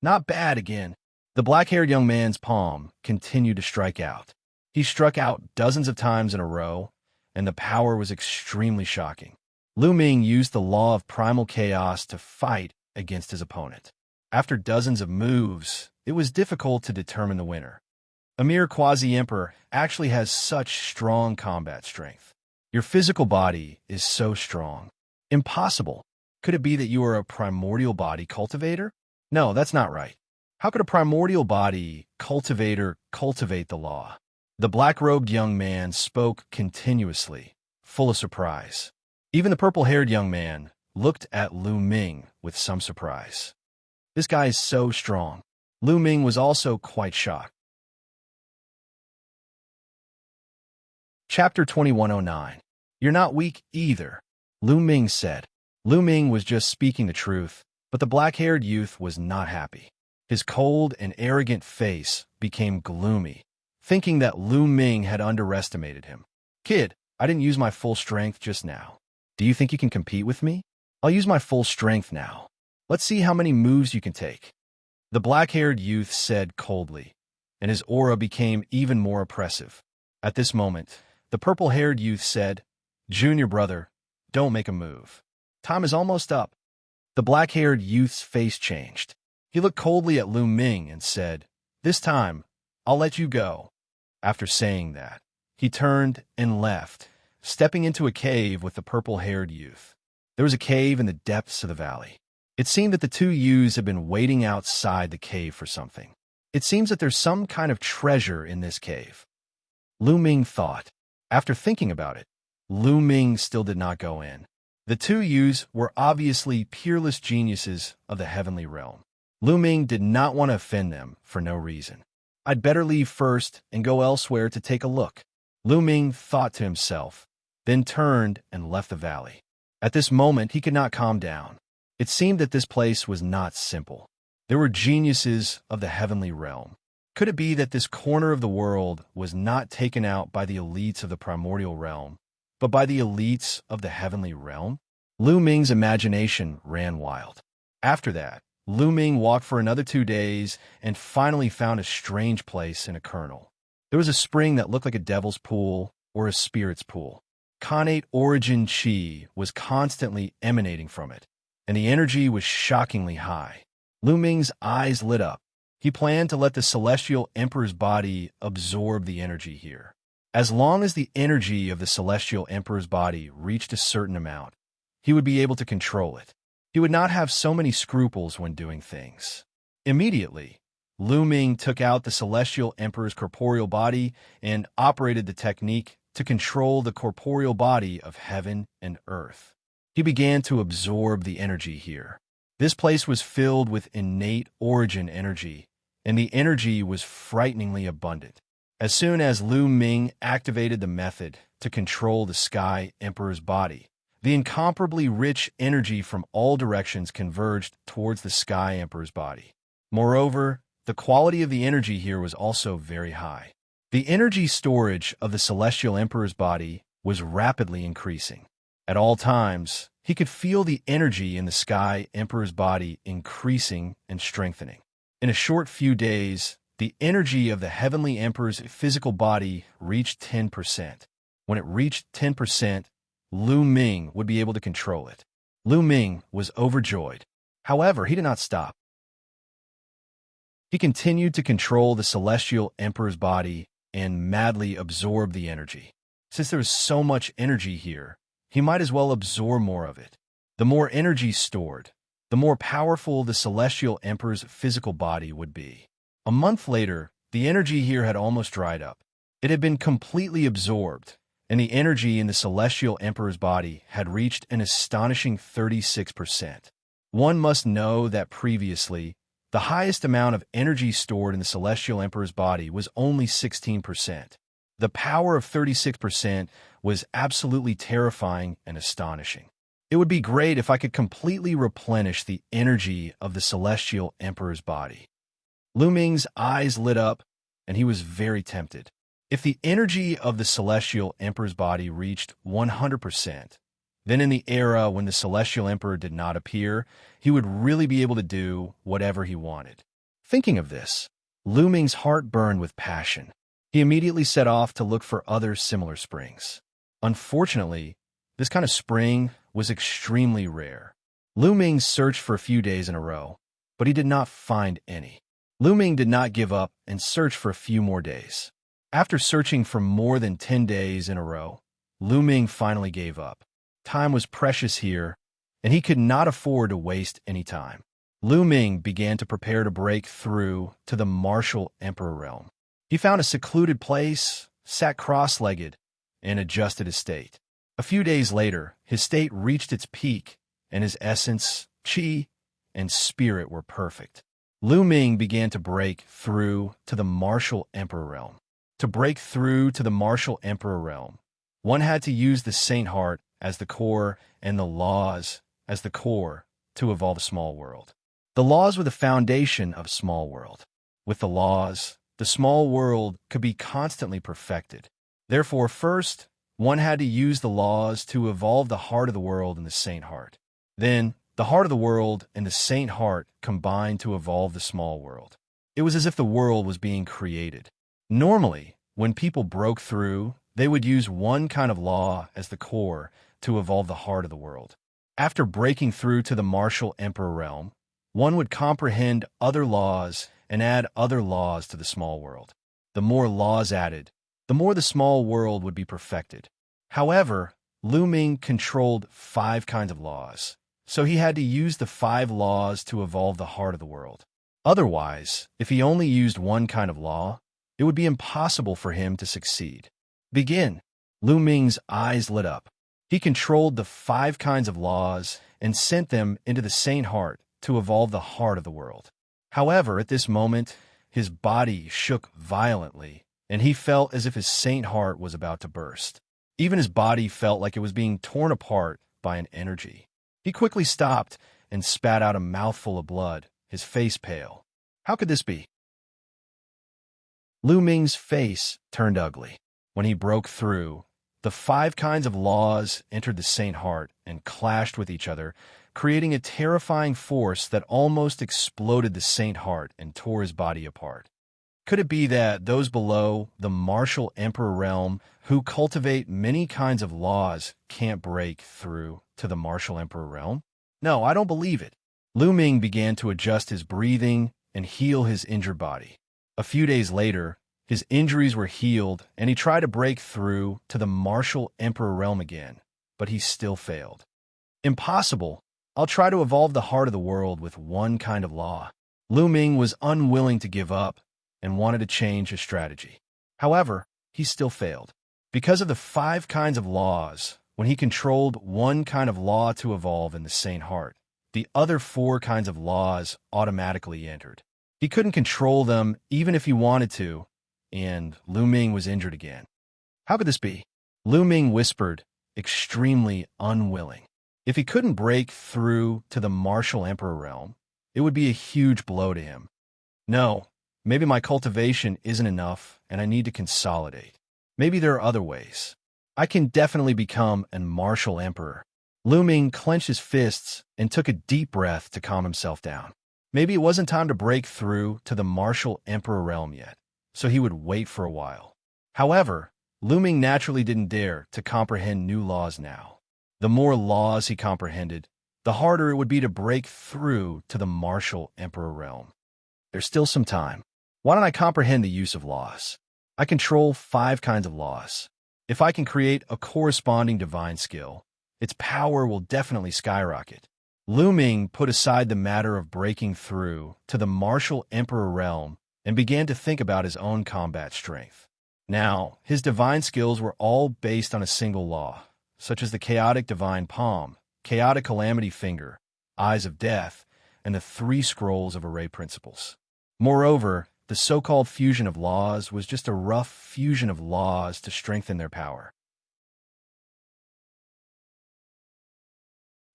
Not bad again. The black-haired young man's palm continued to strike out. He struck out dozens of times in a row, and the power was extremely shocking. Lu Ming used the law of primal chaos to fight against his opponent. After dozens of moves, it was difficult to determine the winner. A mere quasi-emperor actually has such strong combat strength. Your physical body is so strong. Impossible. Could it be that you are a primordial body cultivator? No, that's not right. How could a primordial body cultivator cultivate the law? The black-robed young man spoke continuously, full of surprise. Even the purple-haired young man looked at Lu Ming with some surprise. This guy is so strong. Lu Ming was also quite shocked. Chapter 2109. You're not weak either, Lu Ming said. Lu Ming was just speaking the truth, but the black-haired youth was not happy. His cold and arrogant face became gloomy, thinking that Lu Ming had underestimated him. "Kid, I didn't use my full strength just now. Do you think you can compete with me? I'll use my full strength now. Let's see how many moves you can take," the black-haired youth said coldly, and his aura became even more oppressive. At this moment, the purple-haired youth said, "Junior brother, don't make a move. Time is almost up." The black-haired youth's face changed. He looked coldly at Lu Ming and said, "This time, I'll let you go." After saying that, he turned and left, stepping into a cave with the purple-haired youth. There was a cave in the depths of the valley. It seemed that the two youths had been waiting outside the cave for something. It seems that there's some kind of treasure in this cave, Lu Ming thought. After thinking about it, Lu Ming still did not go in. The two youths were obviously peerless geniuses of the heavenly realm. Lu Ming did not want to offend them for no reason. "I'd better leave first and go elsewhere to take a look," Lu Ming thought to himself, then turned and left the valley. At this moment, he could not calm down. It seemed that this place was not simple. There were geniuses of the heavenly realm. Could it be that this corner of the world was not taken out by the elites of the primordial realm, but by the elites of the heavenly realm? Lu Ming's imagination ran wild. After that, Lu Ming walked for another 2 days and finally found a strange place in a kernel. There was a spring that looked like a devil's pool or a spirit's pool. Connate origin chi was constantly emanating from it, and the energy was shockingly high. Lu Ming's eyes lit up. He planned to let the celestial emperor's body absorb the energy here. As long as the energy of the celestial emperor's body reached a certain amount, he would be able to control it. He would not have so many scruples when doing things. Immediately, Lu Ming took out the celestial emperor's corporeal body and operated the technique to control the corporeal body of heaven and earth. He began to absorb the energy here. This place was filled with innate origin energy, and the energy was frighteningly abundant. As soon as Lu Ming activated the method to control the Sky Emperor's body, The incomparably rich energy from all directions converged towards the Sky Emperor's body. Moreover, the quality of the energy here was also very high. The energy storage of the Celestial Emperor's body was rapidly increasing. At all times, he could feel the energy in the Sky Emperor's body increasing and strengthening. In a short few days, the energy of the Heavenly Emperor's physical body reached 10%. When it reached 10%, Lu Ming would be able to control it. Lu Ming was overjoyed. However, he did not stop. He continued to control the Celestial Emperor's body and madly absorb the energy. Since there was so much energy here, he might as well absorb more of it. The more energy stored, the more powerful the Celestial Emperor's physical body would be. A month later, the energy here had almost dried up. It had been completely absorbed, and the energy in the Celestial Emperor's body had reached an astonishing 36%. One must know that previously, the highest amount of energy stored in the Celestial Emperor's body was only 16%. The power of 36% was absolutely terrifying and astonishing. It would be great if I could completely replenish the energy of the Celestial Emperor's body. Lu Ming's eyes lit up, and he was very tempted. If the energy of the Celestial Emperor's body reached 100%, then in the era when the Celestial Emperor did not appear, he would really be able to do whatever he wanted. Thinking of this, Lu Ming's heart burned with passion. He immediately set off to look for other similar springs. Unfortunately, this kind of spring was extremely rare. Lu Ming searched for a few days in a row, but he did not find any. Lu Ming did not give up and searched for a few more days. After searching for more than 10 days in a row, Lu Ming finally gave up. Time was precious here, and he could not afford to waste any time. Lu Ming began to prepare to break through to the Martial Emperor realm. He found a secluded place, sat cross-legged, and adjusted his state. A few days later, his state reached its peak, and his essence, qi, and spirit were perfect. Lu Ming began to break through to the Martial Emperor realm. To break through to the Martial Emperor realm, one had to use the Saint Heart as the core and the laws as the core to evolve a small world. The laws were the foundation of a small world. With the laws, the small world could be constantly perfected. Therefore, first, one had to use the laws to evolve the heart of the world and the Saint Heart. Then, the heart of the world and the Saint Heart combined to evolve the small world. It was as if the world was being created. Normally, when people broke through, they would use one kind of law as the core to evolve the heart of the world. After breaking through to the Martial Emperor realm, one would comprehend other laws and add other laws to the small world. The more laws added, the more the small world would be perfected. However, Lu Ming controlled 5 kinds of laws, so he had to use the 5 laws to evolve the heart of the world. Otherwise, if he only used one kind of law, it would be impossible for him to succeed. Begin. Lu Ming's eyes lit up. He controlled the 5 kinds of laws and sent them into the Saint Heart to evolve the heart of the world. However, at this moment, his body shook violently, and he felt as if his Saint Heart was about to burst. Even his body felt like it was being torn apart by an energy. He quickly stopped and spat out a mouthful of blood, his face pale. How could this be? Lu Ming's face turned ugly. When he broke through, the 5 kinds of laws entered the Saint Heart and clashed with each other, creating a terrifying force that almost exploded the Saint Heart and tore his body apart. Could it be that those below the Martial Emperor realm who cultivate many kinds of laws can't break through to the Martial Emperor realm? No, I don't believe it. Lu Ming began to adjust his breathing and heal his injured body. A few days later, his injuries were healed, and he tried to break through to the Martial Emperor realm again, but he still failed. Impossible. I'll try to evolve the heart of the world with one kind of law. Lu Ming was unwilling to give up and wanted to change his strategy. However, he still failed. Because of the 5 kinds of laws, when he controlled one kind of law to evolve in the Saint Heart, the other 4 kinds of laws automatically entered. He couldn't control them even if he wanted to, and Lu Ming was injured again. How could this be? Lu Ming whispered, extremely unwilling. If he couldn't break through to the martial emperor realm, it would be a huge blow to him. No, maybe my cultivation isn't enough and I need to consolidate. Maybe there are other ways. I can definitely become a martial emperor. Lu Ming clenched his fists and took a deep breath to calm himself down. Maybe it wasn't time to break through to the martial emperor realm yet, so he would wait for a while. However, Lu Ming naturally didn't dare to comprehend new laws now. The more laws he comprehended, the harder it would be to break through to the martial emperor realm. There's still some time. Why don't I comprehend the use of laws? I control 5 kinds of laws. If I can create a corresponding divine skill, its power will definitely skyrocket. Lu Ming put aside the matter of breaking through to the martial emperor realm and began to think about his own combat strength. Now, his divine skills were all based on a single law, such as the chaotic divine palm, chaotic calamity finger, eyes of death, and the 3 scrolls of array principles. Moreover, the so-called fusion of laws was just a rough fusion of laws to strengthen their power.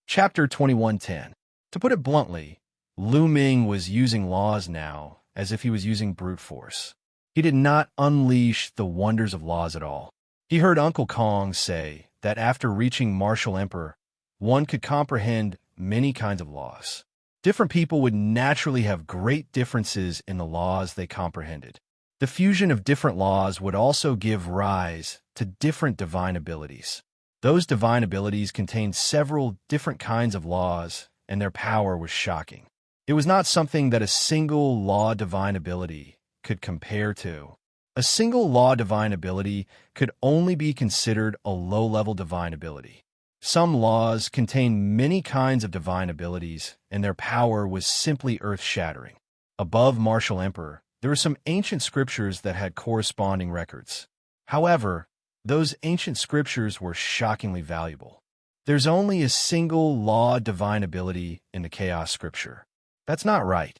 Chapter 21:10. To put it bluntly, Lu Ming was using laws now as if he was using brute force. He did not unleash the wonders of laws at all. He heard Uncle Kong say that after reaching martial emperor, one could comprehend many kinds of laws. Different people would naturally have great differences in the laws they comprehended. The fusion of different laws would also give rise to different divine abilities. Those divine abilities contained several different kinds of laws, and their power was shocking. It was not something that a single law divine ability could compare to. A single law divine ability could only be considered a low-level divine ability. Some laws contain many kinds of divine abilities, and their power was simply earth-shattering. Above martial emperor, there were some ancient scriptures that had corresponding records. However, those ancient scriptures were shockingly valuable. There's only a single law divine ability in the chaos scripture. That's not right.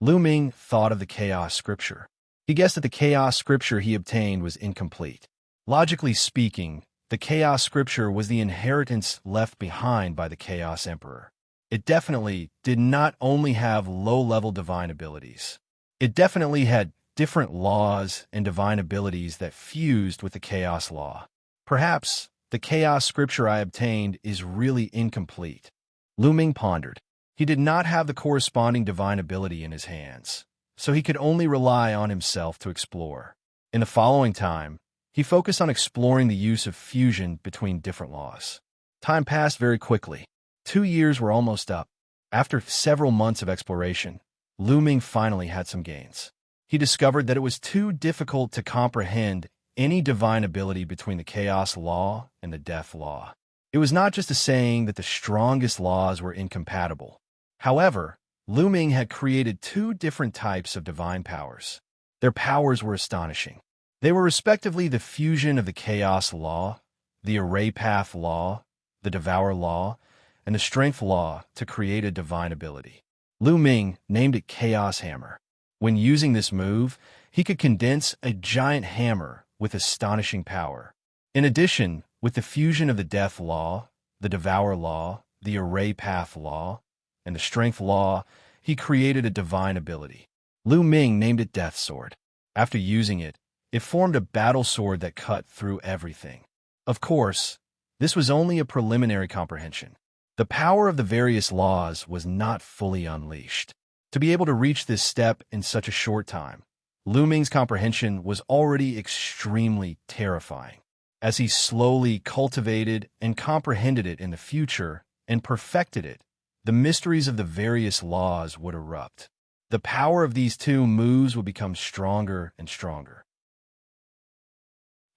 Lu Ming thought of the chaos scripture. He guessed that the chaos scripture he obtained was incomplete. Logically speaking, the chaos scripture was the inheritance left behind by the chaos emperor. It definitely did not only have low-level divine abilities. It definitely had different laws and divine abilities that fused with the chaos law. Perhaps the chaos scripture I obtained is really incomplete. Lu Ming pondered. He did not have the corresponding divine ability in his hands, so he could only rely on himself to explore. In the following time, he focused on exploring the use of fusion between different laws. Time passed very quickly. 2 years were almost up. After several months of exploration, Lu Ming finally had some gains. He discovered that it was too difficult to comprehend any divine ability between the chaos law and the death law. It was not just a saying that the strongest laws were incompatible. However, Lu Ming had created 2 different types of divine powers. Their powers were astonishing. They were respectively the fusion of the chaos law, the array path law, the devour law, and the strength law to create a divine ability. Lu Ming named it Chaos Hammer. When using this move, he could condense a giant hammer with astonishing power. In addition, with the fusion of the death law, the devour law, the array path law, and the strength law, he created a divine ability. Lu Ming named it Death Sword. After using it, it formed a battle sword that cut through everything. Of course, this was only a preliminary comprehension. The power of the various laws was not fully unleashed. To be able to reach this step in such a short time, Lu Ming's comprehension was already extremely terrifying. As he slowly cultivated and comprehended it in the future and perfected it, the mysteries of the various laws would erupt. The power of these 2 moves would become stronger and stronger.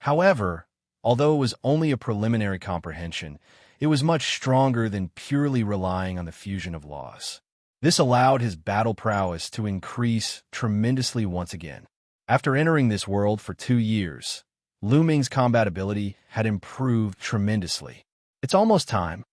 However, although it was only a preliminary comprehension, it was much stronger than purely relying on the fusion of laws. This allowed his battle prowess to increase tremendously once again. After entering this world for 2 years, Lu Ming's combat ability had improved tremendously. It's almost time.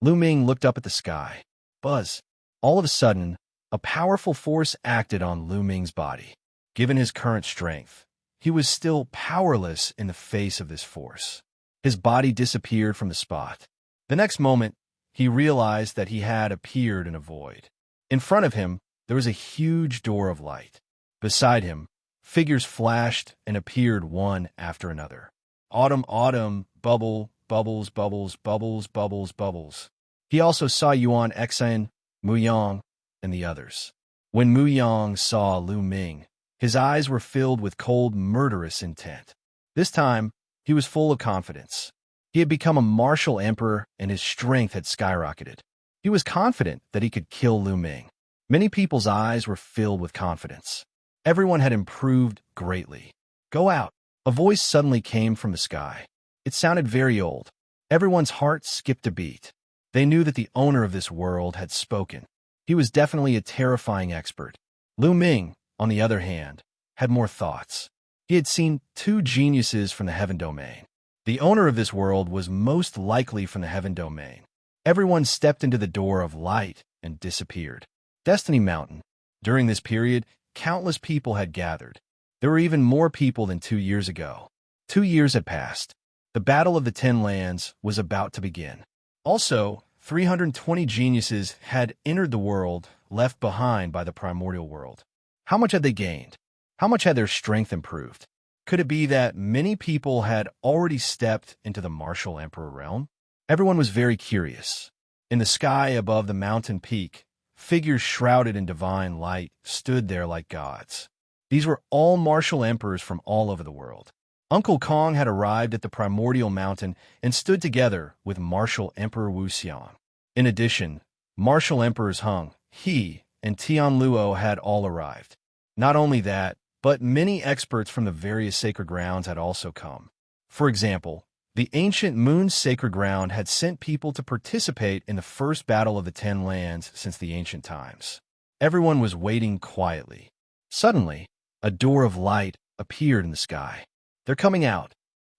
Lu Ming looked up at the sky. Buzz. All of a sudden, a powerful force acted on Lu Ming's body. Given his current strength, he was still powerless in the face of this force. His body disappeared from the spot. The next moment, he realized that he had appeared in a void. In front of him, there was a huge door of light. Beside him, figures flashed and appeared one after another. Autumn, autumn, bubble, bubbles, bubbles, bubbles, bubbles, bubbles. He also saw Yuan Xian, Mu Yang, and the others. When Mu Yang saw Lu Ming, his eyes were filled with cold, murderous intent. This time, he was full of confidence. He had become a martial emperor and his strength had skyrocketed. He was confident that he could kill Lu Ming. Many people's eyes were filled with confidence. Everyone had improved greatly. Go out. A voice suddenly came from the sky. It sounded very old. Everyone's heart skipped a beat. They knew that the owner of this world had spoken. He was definitely a terrifying expert. Lu Ming, on the other hand, had more thoughts. He had seen two geniuses from the Heaven Domain. The owner of this world was most likely from the Heaven Domain. Everyone stepped into the door of light and disappeared. Destiny Mountain. During this period, countless people had gathered. There were even more people than 2 years ago. 2 years had passed. The Battle of the Ten Lands was about to begin. Also, 320 geniuses had entered the world left behind by the primordial world. How much had they gained? How much had their strength improved? Could it be that many people had already stepped into the martial emperor realm? Everyone was very curious. In the sky above the mountain peak, figures shrouded in divine light stood there like gods. These were all martial emperors from all over the world. Uncle Kong had arrived at the primordial mountain and stood together with martial emperor Wuxia. In addition, martial emperors Hung, He, and Tianluo had all arrived. Not only that, but many experts from the various sacred grounds had also come. For example, the ancient Moon's sacred ground had sent people to participate in the first battle of the Ten Lands since the ancient times. Everyone was waiting quietly. Suddenly, a door of light appeared in the sky. They're coming out.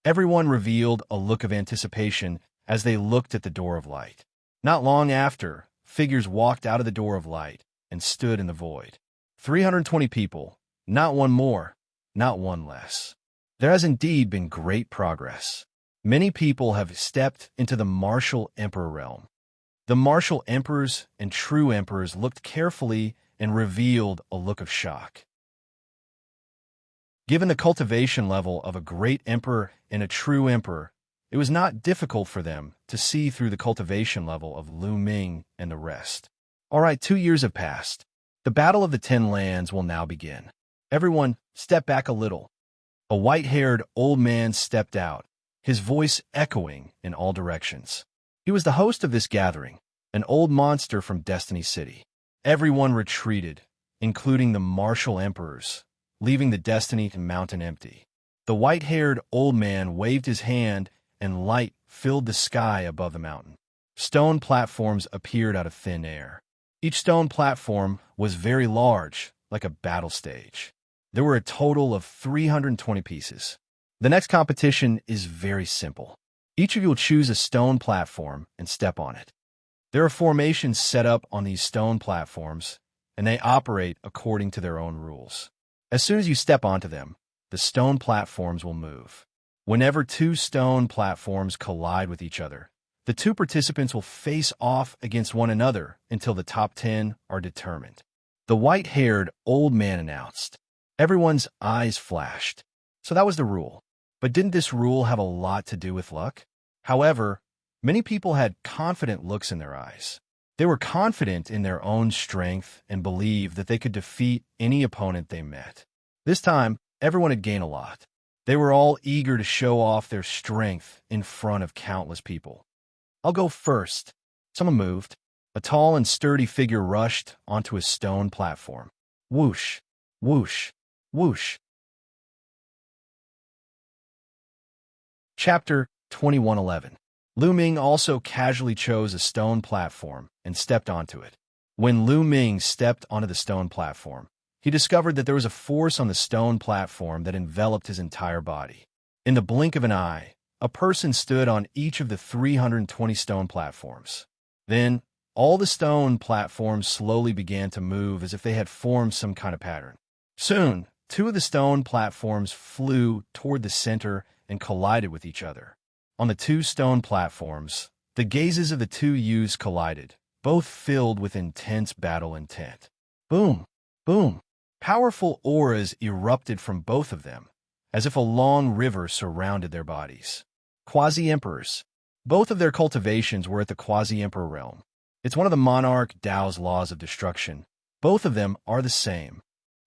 Everyone revealed a look of anticipation as they looked at the door of light. Not long after, figures walked out of the door of light and stood in the void. 320 people, not one more, not one less. There has indeed been great progress. Many people have stepped into the martial emperor realm. The martial emperors and true emperors looked carefully and revealed a look of shock. Given the cultivation level of a great emperor and a true emperor, it was not difficult for them to see through the cultivation level of Lu Ming and the rest. All right, 2 years have passed. The Battle of the Ten Lands will now begin. Everyone, step back a little. A white-haired old man stepped out, his voice echoing in all directions. He was the host of this gathering, an old monster from Destiny City. Everyone retreated, including the martial emperors, leaving the Destiny Mountain empty. The white-haired old man waved his hand and light filled the sky above the mountain. Stone platforms appeared out of thin air. Each stone platform was very large, like a battle stage. There were a total of 320 pieces. The next competition is very simple. Each of you will choose a stone platform and step on it. There are formations set up on these stone platforms, and they operate according to their own rules. As soon as you step onto them, the stone platforms will move. Whenever two stone platforms collide with each other, the two participants will face off against one another until the top 10 are determined. The white-haired old man announced. Everyone's eyes flashed. So that was the rule. But didn't this rule have a lot to do with luck? However, many people had confident looks in their eyes. They were confident in their own strength and believed that they could defeat any opponent they met. This time, everyone had gained a lot. They were all eager to show off their strength in front of countless people. I'll go first. Someone moved. A tall and sturdy figure rushed onto a stone platform. Whoosh, whoosh, whoosh. Chapter 2111. Lu Ming also casually chose a stone platform and stepped onto it. When Lu Ming stepped onto the stone platform, he discovered that there was a force on the stone platform that enveloped his entire body. In the blink of an eye, a person stood on each of the 320 stone platforms. Then, all the stone platforms slowly began to move as if they had formed some kind of pattern. Soon, two of the stone platforms flew toward the center and collided with each other. On the two stone platforms, the gazes of the two youths collided, both filled with intense battle intent. Boom! Boom! Powerful auras erupted from both of them, as if a long river surrounded their bodies. Quasi-emperors. Both of their cultivations were at the quasi-emperor realm. It's one of the monarch Tao's laws of destruction. Both of them are the same.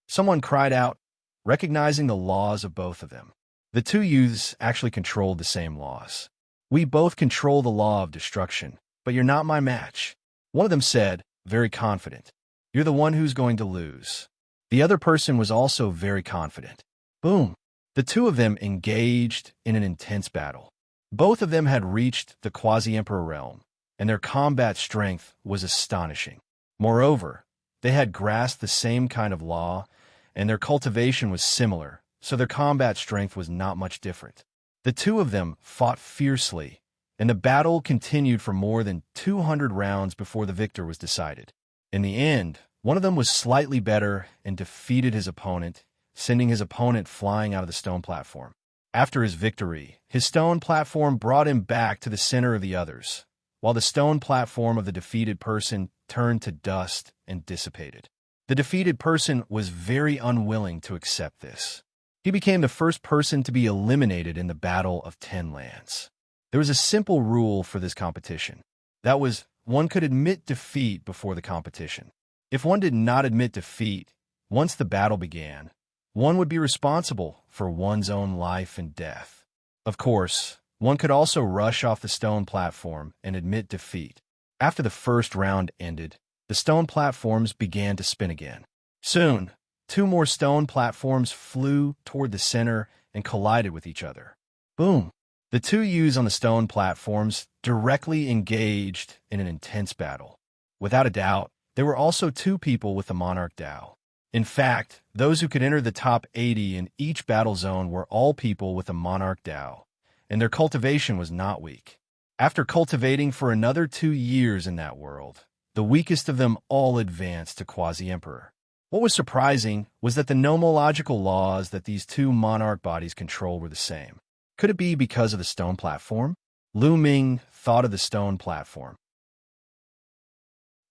Someone cried out, recognizing the laws of both of them. The two youths actually controlled the same laws. We both control the law of destruction, but you're not my match. One of them said, very confident. You're the one who's going to lose. The other person was also very confident. Boom! The two of them engaged in an intense battle. Both of them had reached the quasi-emperor realm, and their combat strength was astonishing. Moreover, they had grasped the same kind of law, and their cultivation was similar, so their combat strength was not much different. The two of them fought fiercely, and the battle continued for more than 200 rounds before the victor was decided. In the end, one of them was slightly better and defeated his opponent, sending his opponent flying out of the stone platform. After his victory, his stone platform brought him back to the center of the others, while the stone platform of the defeated person turned to dust and dissipated. The defeated person was very unwilling to accept this. He became the first person to be eliminated in the Battle of 10 Lands. There was a simple rule for this competition. That was, one could admit defeat before the competition. If one did not admit defeat, once the battle began, one would be responsible for one's own life and death. Of course, one could also rush off the stone platform and admit defeat. After the first round ended, the stone platforms began to spin again. Soon, two more stone platforms flew toward the center and collided with each other. Boom! The two youths on the stone platforms directly engaged in an intense battle. Without a doubt, there were also two people with the Monarch Tao. In fact, those who could enter the top 80 in each battle zone were all people with the Monarch Tao, and their cultivation was not weak. After cultivating for another 2 years in that world, the weakest of them all advanced to Quasi-Emperor. What was surprising was that the nomological laws that these two monarch bodies controlled were the same. Could it be because of the stone platform? Lu Ming thought of the stone platform.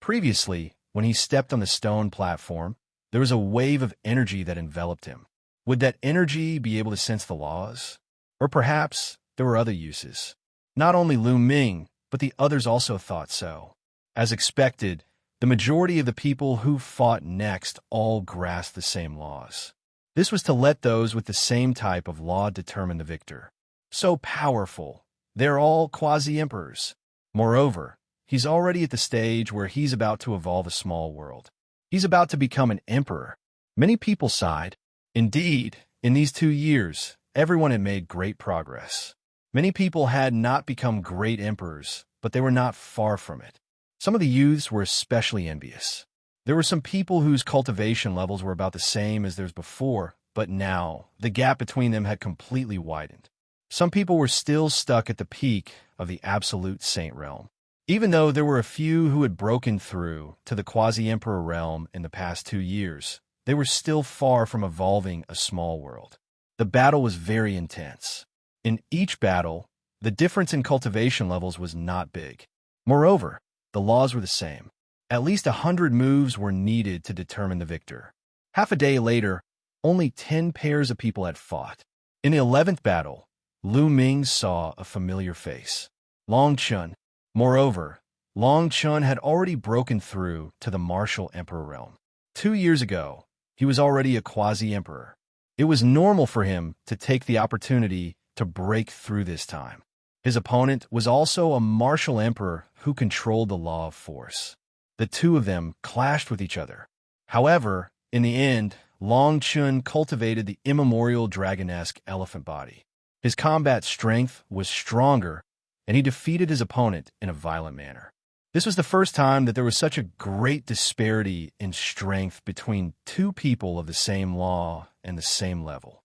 Previously, when he stepped on the stone platform, there was a wave of energy that enveloped him. Would that energy be able to sense the laws? Or perhaps there were other uses. Not only Lu Ming, but the others also thought so. As expected, the majority of the people who fought next all grasped the same laws. This was to let those with the same type of law determine the victor. So powerful, they're all quasi-emperors. Moreover, he's already at the stage where he's about to evolve a small world. He's about to become an emperor. Many people sighed. Indeed, in these 2 years, everyone had made great progress. Many people had not become great emperors, but they were not far from it. Some of the youths were especially envious. There were some people whose cultivation levels were about the same as theirs before, but now the gap between them had completely widened. Some people were still stuck at the peak of the absolute saint realm. Even though there were a few who had broken through to the quasi-emperor realm in the past 2 years, they were still far from evolving a small world. The battle was very intense. In each battle, the difference in cultivation levels was not big. Moreover, the laws were the same. At least 100 moves were needed to determine the victor. Half a day later, only 10 pairs of people had fought. In the 11th battle, Lu Ming saw a familiar face. Long Chun. Moreover, Long Chun had already broken through to the martial emperor realm. 2 years ago, he was already a quasi-emperor. It was normal for him to take the opportunity to break through this time. His opponent was also a martial emperor who controlled the law of force. The two of them clashed with each other. However, in the end, Long Chun cultivated the immemorial dragonesque elephant body. His combat strength was stronger, and he defeated his opponent in a violent manner. This was the first time that there was such a great disparity in strength between two people of the same law and the same level.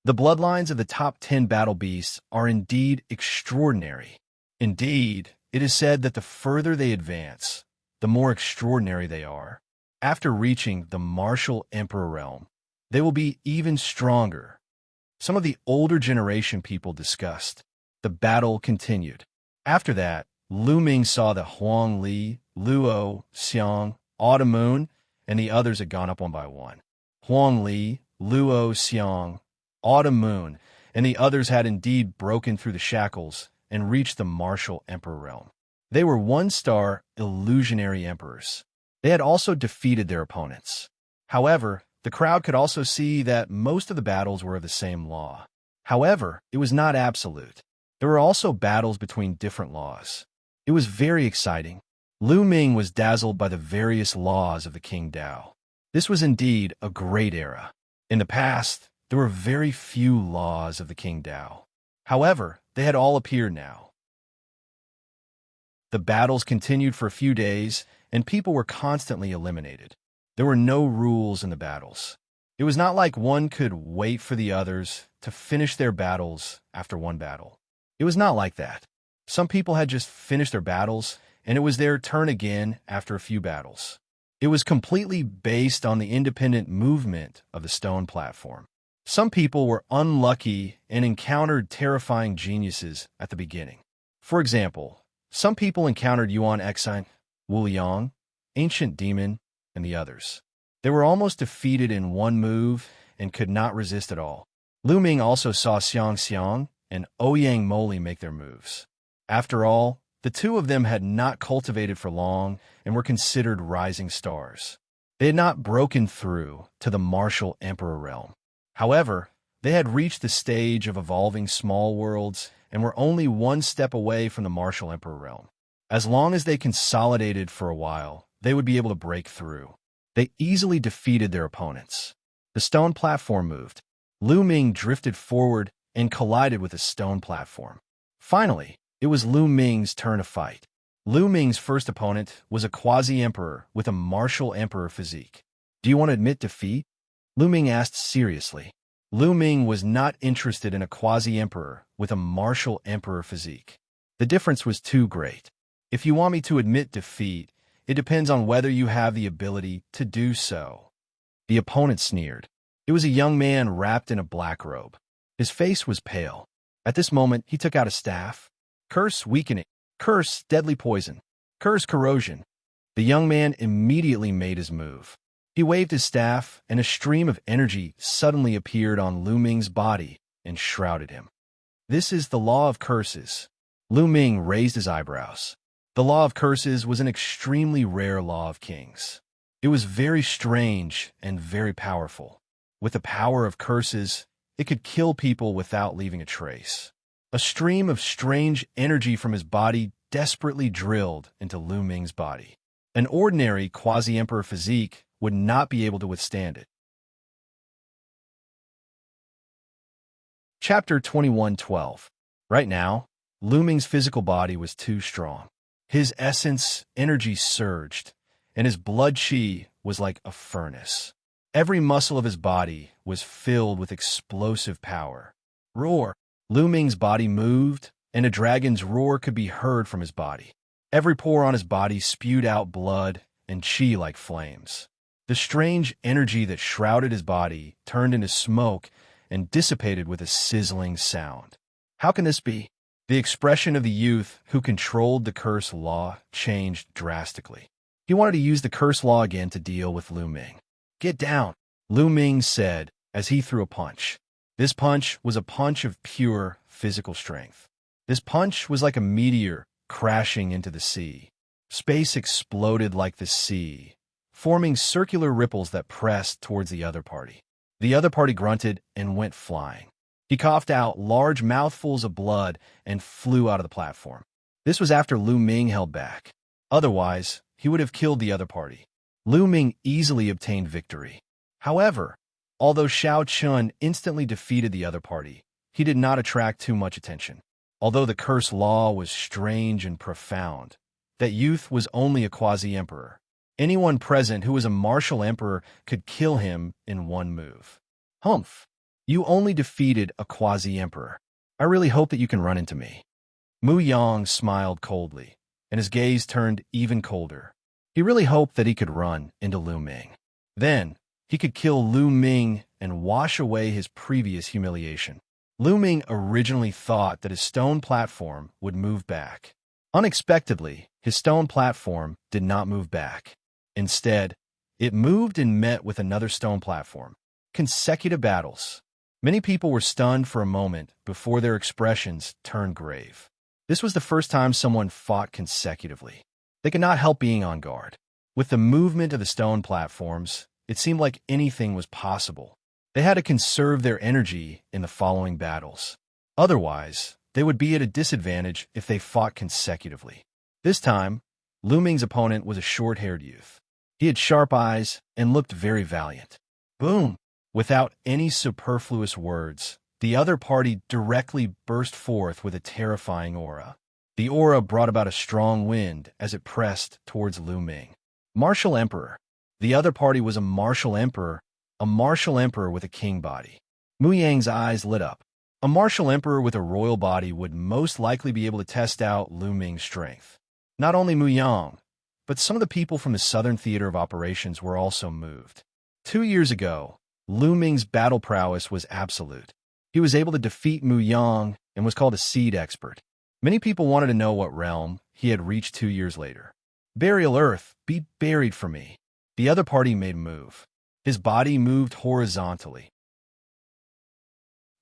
The bloodlines of the top 10 battle beasts are indeed extraordinary. Indeed, it is said that the further they advance, the more extraordinary they are. After reaching the martial emperor realm, they will be even stronger. Some of the older generation people discussed. The battle continued. After that, Lu Ming saw that Huang Li, Luo, Xiang, Autumn Moon, and the others had gone up one by one. Huang Li, Luo, Xiang, Autumn Moon, and the others had indeed broken through the shackles and reached the martial emperor realm. They were one-star illusionary emperors. They had also defeated their opponents. However, the crowd could also see that most of the battles were of the same law. However, it was not absolute. There were also battles between different laws. It was very exciting. Lu Ming was dazzled by the various laws of the King Dao. This was indeed a great era. In the past, there were very few laws of the King Dao. However, they had all appeared now. The battles continued for a few days, and people were constantly eliminated. There were no rules in the battles. It was not like one could wait for the others to finish their battles after one battle. It was not like that. Some people had just finished their battles, and it was their turn again after a few battles. It was completely based on the independent movement of the stone platform. Some people were unlucky and encountered terrifying geniuses at the beginning. For example, some people encountered Yuan Exine, Wu Yang, Ancient Demon, and the others. They were almost defeated in one move and could not resist at all. Lu Ming also saw Xianxia and Ouyang Moli make their moves. After all, the two of them had not cultivated for long and were considered rising stars. They had not broken through to the martial emperor realm. However, they had reached the stage of evolving small worlds and were only one step away from the martial emperor realm. As long as they consolidated for a while, they would be able to break through. They easily defeated their opponents. The stone platform moved. Lu Ming drifted forward and collided with a stone platform. Finally, it was Lu Ming's turn to fight. Lu Ming's first opponent was a quasi-emperor with a martial emperor physique. "Do you want to admit defeat?" Lu Ming asked seriously. Lu Ming was not interested in a quasi-emperor with a martial emperor physique. The difference was too great. "If you want me to admit defeat, it depends on whether you have the ability to do so." The opponent sneered. It was a young man wrapped in a black robe. His face was pale. At this moment, he took out a staff. "Curse weakening. Curse deadly poison. Curse corrosion." The young man immediately made his move. He waved his staff, and a stream of energy suddenly appeared on Lu Ming's body and shrouded him. "This is the law of curses." Lu Ming raised his eyebrows. The law of curses was an extremely rare law of kings. It was very strange and very powerful. With the power of curses, it could kill people without leaving a trace. A stream of strange energy from his body desperately drilled into Lu Ming's body. An ordinary quasi-emperor physique would not be able to withstand it. Chapter 21:12. Right now, Lu Ming's physical body was too strong. His essence energy surged, and his blood qi was like a furnace. Every muscle of his body was filled with explosive power. Roar! Lu Ming's body moved, and a dragon's roar could be heard from his body. Every pore on his body spewed out blood and qi like flames. The strange energy that shrouded his body turned into smoke and dissipated with a sizzling sound. How can this be? The expression of the youth who controlled the curse law changed drastically. He wanted to use the curse law again to deal with Lu Ming. "Get down," Lu Ming said as he threw a punch. This punch was a punch of pure physical strength. This punch was like a meteor crashing into the sea. Space exploded like the sea, forming circular ripples that pressed towards the other party. The other party grunted and went flying. He coughed out large mouthfuls of blood and flew out of the platform. This was after Lu Ming held back. Otherwise, he would have killed the other party. Lu Ming easily obtained victory. However, although Xiao Chun instantly defeated the other party, he did not attract too much attention. Although the curse law was strange and profound, that youth was only a quasi-emperor. Anyone present who was a martial emperor could kill him in one move. "Humph! You only defeated a quasi-emperor. I really hope that you can run into me." Mu Yang smiled coldly, and his gaze turned even colder. He really hoped that he could run into Lu Ming. Then, he could kill Lu Ming and wash away his previous humiliation. Lu Ming originally thought that his stone platform would move back. Unexpectedly, his stone platform did not move back. Instead, it moved and met with another stone platform. Consecutive battles. Many people were stunned for a moment before their expressions turned grave. This was the first time someone fought consecutively. They could not help being on guard. With the movement of the stone platforms, it seemed like anything was possible. They had to conserve their energy in the following battles. Otherwise, they would be at a disadvantage if they fought consecutively. This time, Lu Ming's opponent was a short-haired youth. He had sharp eyes and looked very valiant. Boom! Without any superfluous words, the other party directly burst forth with a terrifying aura. The aura brought about a strong wind as it pressed towards Lu Ming. Martial Emperor. The other party was a martial emperor with a king body. Mu Yang's eyes lit up. A martial emperor with a royal body would most likely be able to test out Lu Ming's strength. Not only Mu Yang, but some of the people from the Southern Theater of Operations were also moved. 2 years ago, Lu Ming's battle prowess was absolute. He was able to defeat Mu Yang and was called a seed expert. Many people wanted to know what realm he had reached 2 years later. Burial Earth, be buried for me. The other party made a move. His body moved horizontally.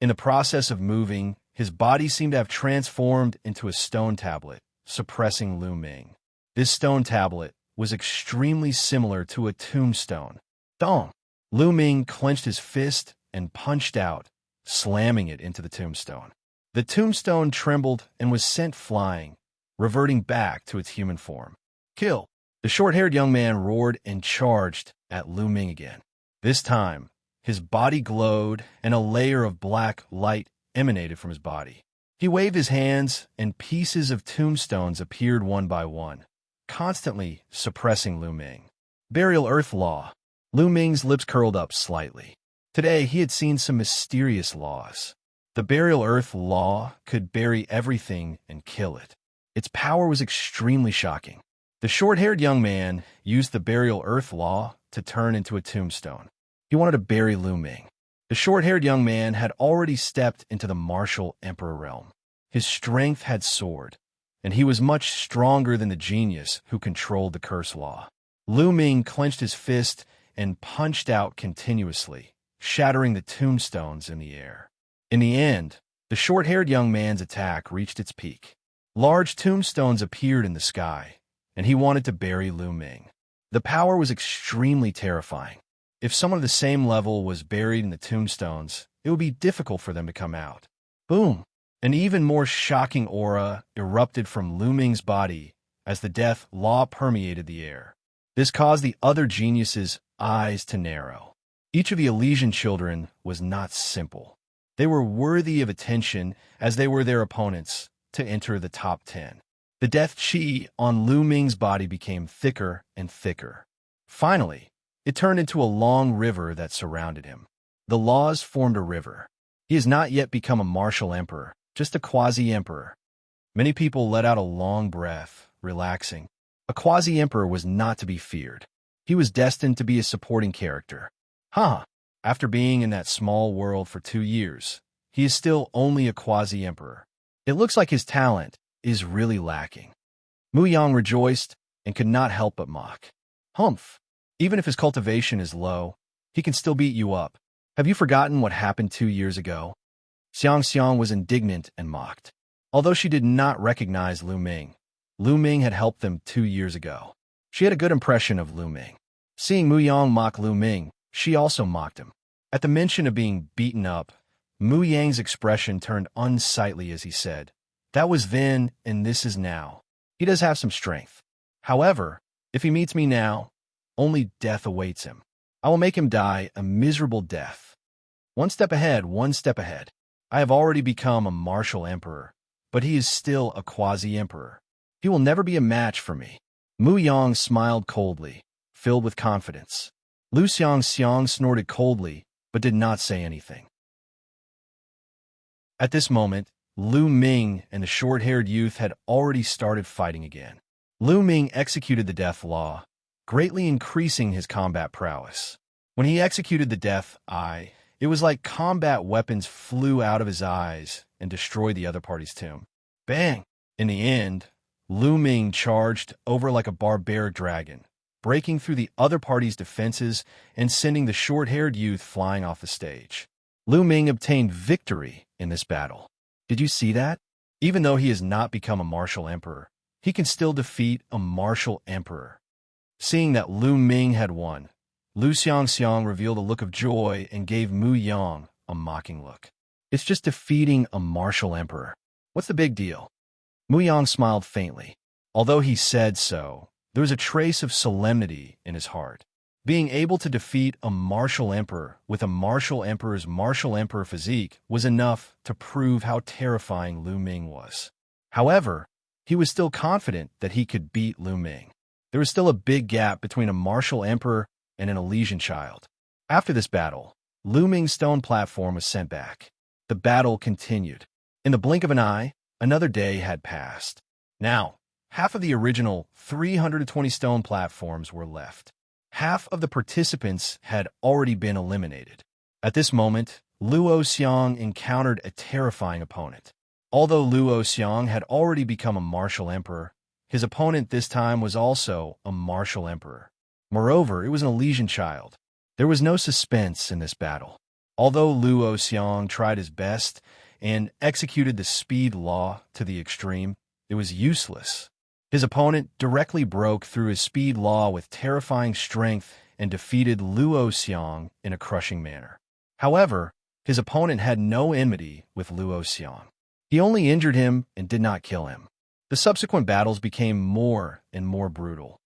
In the process of moving, his body seemed to have transformed into a stone tablet, suppressing Lu Ming. This stone tablet was extremely similar to a tombstone. Dong! Lu Ming clenched his fist and punched out, slamming it into the tombstone. The tombstone trembled and was sent flying, reverting back to its human form. Kill! The short-haired young man roared and charged at Lu Ming again. This time, his body glowed and a layer of black light emanated from his body. He waved his hands and pieces of tombstones appeared one by one, constantly suppressing Lu Ming. Burial Earth Law. Lu Ming's lips curled up slightly. Today, he had seen some mysterious laws. The Burial Earth Law could bury everything and kill it. Its power was extremely shocking. The short-haired young man used the Burial Earth Law to turn into a tombstone. He wanted to bury Lu Ming. The short-haired young man had already stepped into the martial emperor realm. His strength had soared, and he was much stronger than the genius who controlled the curse law. Lu Ming clenched his fist and punched out continuously, shattering the tombstones in the air. In the end, the short-haired young man's attack reached its peak. Large tombstones appeared in the sky, and he wanted to bury Lu Ming. The power was extremely terrifying. If someone of the same level was buried in the tombstones, it would be difficult for them to come out. Boom! An even more shocking aura erupted from Lu Ming's body as the death law permeated the air. This caused the other geniuses' eyes to narrow. Each of the Elysian children was not simple. They were worthy of attention as they were their opponents to enter the top 10. The death chi on Lu Ming's body became thicker and thicker. Finally, it turned into a long river that surrounded him. The laws formed a river. He has not yet become a martial emperor, just a quasi-emperor. Many people let out a long breath, relaxing. A quasi-emperor was not to be feared. He was destined to be a supporting character. After being in that small world for 2 years, he is still only a quasi-emperor. It looks like his talent is really lacking. Mu Yang rejoiced and could not help but mock. Humph! Even if his cultivation is low, he can still beat you up. Have you forgotten what happened 2 years ago? Xianxia was indignant and mocked. Although she did not recognize Lu Ming had helped them 2 years ago. She had a good impression of Lu Ming. Seeing Mu Yang mock Lu Ming, she also mocked him. At the mention of being beaten up, Mu Yang's expression turned unsightly as he said, "That was then, and this is now." He does have some strength. However, if he meets me now, only death awaits him. I will make him die a miserable death. One step ahead, one step ahead. I have already become a martial emperor, but he is still a quasi-emperor. He will never be a match for me. Mu Yang smiled coldly, filled with confidence. Lu Xianxia snorted coldly, but did not say anything. At this moment, Lu Ming and the short-haired youth had already started fighting again. Lu Ming executed the death law, greatly increasing his combat prowess. When he executed the death eye, It was like combat weapons flew out of his eyes and destroyed the other party's tomb. Bang! In the end, Lu Ming charged over like a barbaric dragon, breaking through the other party's defenses and sending the short-haired youth flying off the stage. Lu Ming obtained victory in this battle. Did you see that? Even though he has not become a martial emperor, he can still defeat a martial emperor. Seeing that Lu Ming had won, Lu Xianxia revealed a look of joy and gave Mu Yang a mocking look. It's just defeating a martial emperor. What's the big deal? Mu Yang smiled faintly. Although he said so, there was a trace of solemnity in his heart. Being able to defeat a martial emperor with a martial emperor's martial emperor physique was enough to prove how terrifying Lu Ming was. However, he was still confident that he could beat Lu Ming. There was still a big gap between a martial emperor and an Elysian child. After this battle, Lu Ming's stone platform was sent back. The battle continued. In the blink of an eye, another day had passed. Now, half of the original 320 stone platforms were left. Half of the participants had already been eliminated. At this moment, Luo Xiang encountered a terrifying opponent. Although Luo Xiang had already become a martial emperor, his opponent this time was also a martial emperor. Moreover, it was an Elysian child. There was no suspense in this battle. Although Luo Xiang tried his best and executed the speed law to the extreme, it was useless. His opponent directly broke through his speed law with terrifying strength and defeated Luo Xiang in a crushing manner. However, his opponent had no enmity with Luo Xiang. He only injured him and did not kill him. The subsequent battles became more and more brutal.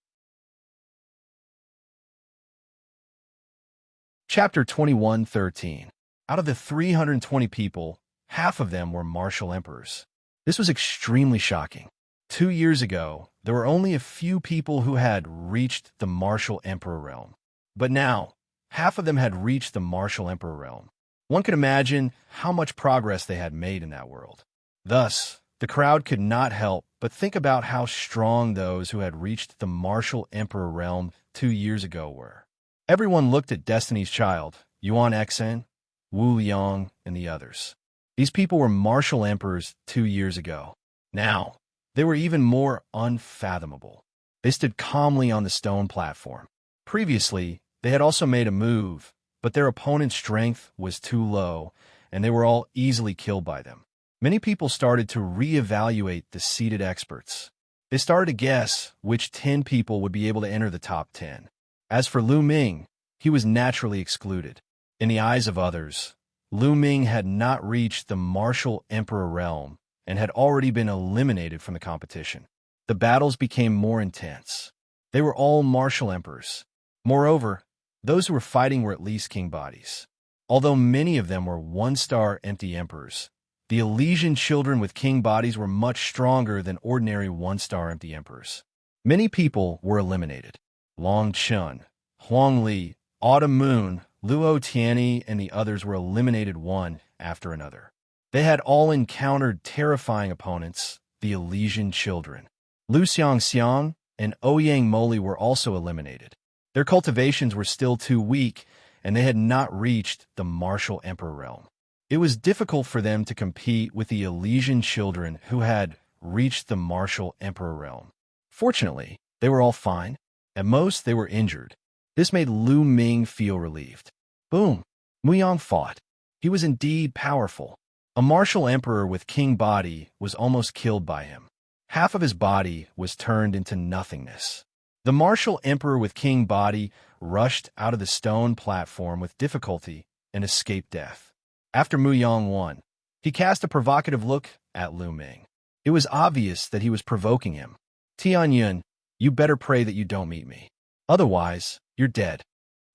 Chapter 21:13. Out of the 320 people, half of them were martial emperors. This was extremely shocking. 2 years ago, there were only a few people who had reached the martial emperor realm. But now, half of them had reached the martial emperor realm. One could imagine how much progress they had made in that world. Thus, the crowd could not help but think about how strong those who had reached the martial emperor realm 2 years ago were. Everyone looked at Destiny's Child, Yuan Xen, Wu Yang, and the others. These people were martial emperors 2 years ago. Now, they were even more unfathomable. They stood calmly on the stone platform. Previously, they had also made a move, but their opponent's strength was too low, and they were all easily killed by them. Many people started to reevaluate the seated experts. They started to guess which 10 people would be able to enter the top 10. As for Lu Ming, he was naturally excluded. In the eyes of others, Lu Ming had not reached the martial emperor realm and had already been eliminated from the competition. The battles became more intense. They were all martial emperors. Moreover, those who were fighting were at least king bodies. Although many of them were one-star empty emperors, the Elysian children with king bodies were much stronger than ordinary one-star empty emperors. Many people were eliminated. Long Chun, Huang Li, Autumn Moon, Luo Tianyi, and the others were eliminated one after another. They had all encountered terrifying opponents, the Elysian children. Lu Xianxia and Ouyang Moli were also eliminated. Their cultivations were still too weak, and they had not reached the martial emperor realm. It was difficult for them to compete with the Elysian children who had reached the martial emperor realm. Fortunately, they were all fine. At most, they were injured. This made Lu Ming feel relieved. Boom! Mu Yang fought. He was indeed powerful. A martial emperor with king body was almost killed by him. Half of his body was turned into nothingness. The martial emperor with king body rushed out of the stone platform with difficulty and escaped death. After Mu Yang won, he cast a provocative look at Lu Ming. It was obvious that he was provoking him. Tianyun, you better pray that you don't meet me. Otherwise, you're dead.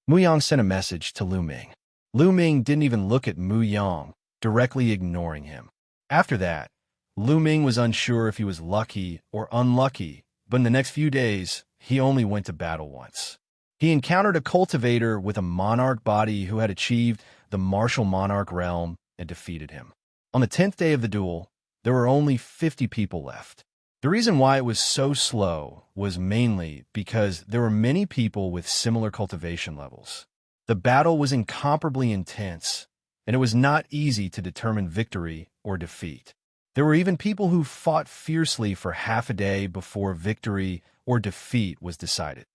Mu Yang sent a message to Lu Ming. Lu Ming didn't even look at Mu Yang, directly ignoring him. After that, Lu Ming was unsure if he was lucky or unlucky, but in the next few days, he only went to battle once. He encountered a cultivator with a monarch body who had achieved the martial monarch realm and defeated him. On the 10th day of the duel, there were only 50 people left. The reason why it was so slow was mainly because there were many people with similar cultivation levels. The battle was incomparably intense, and it was not easy to determine victory or defeat. There were even people who fought fiercely for half a day before victory or defeat was decided.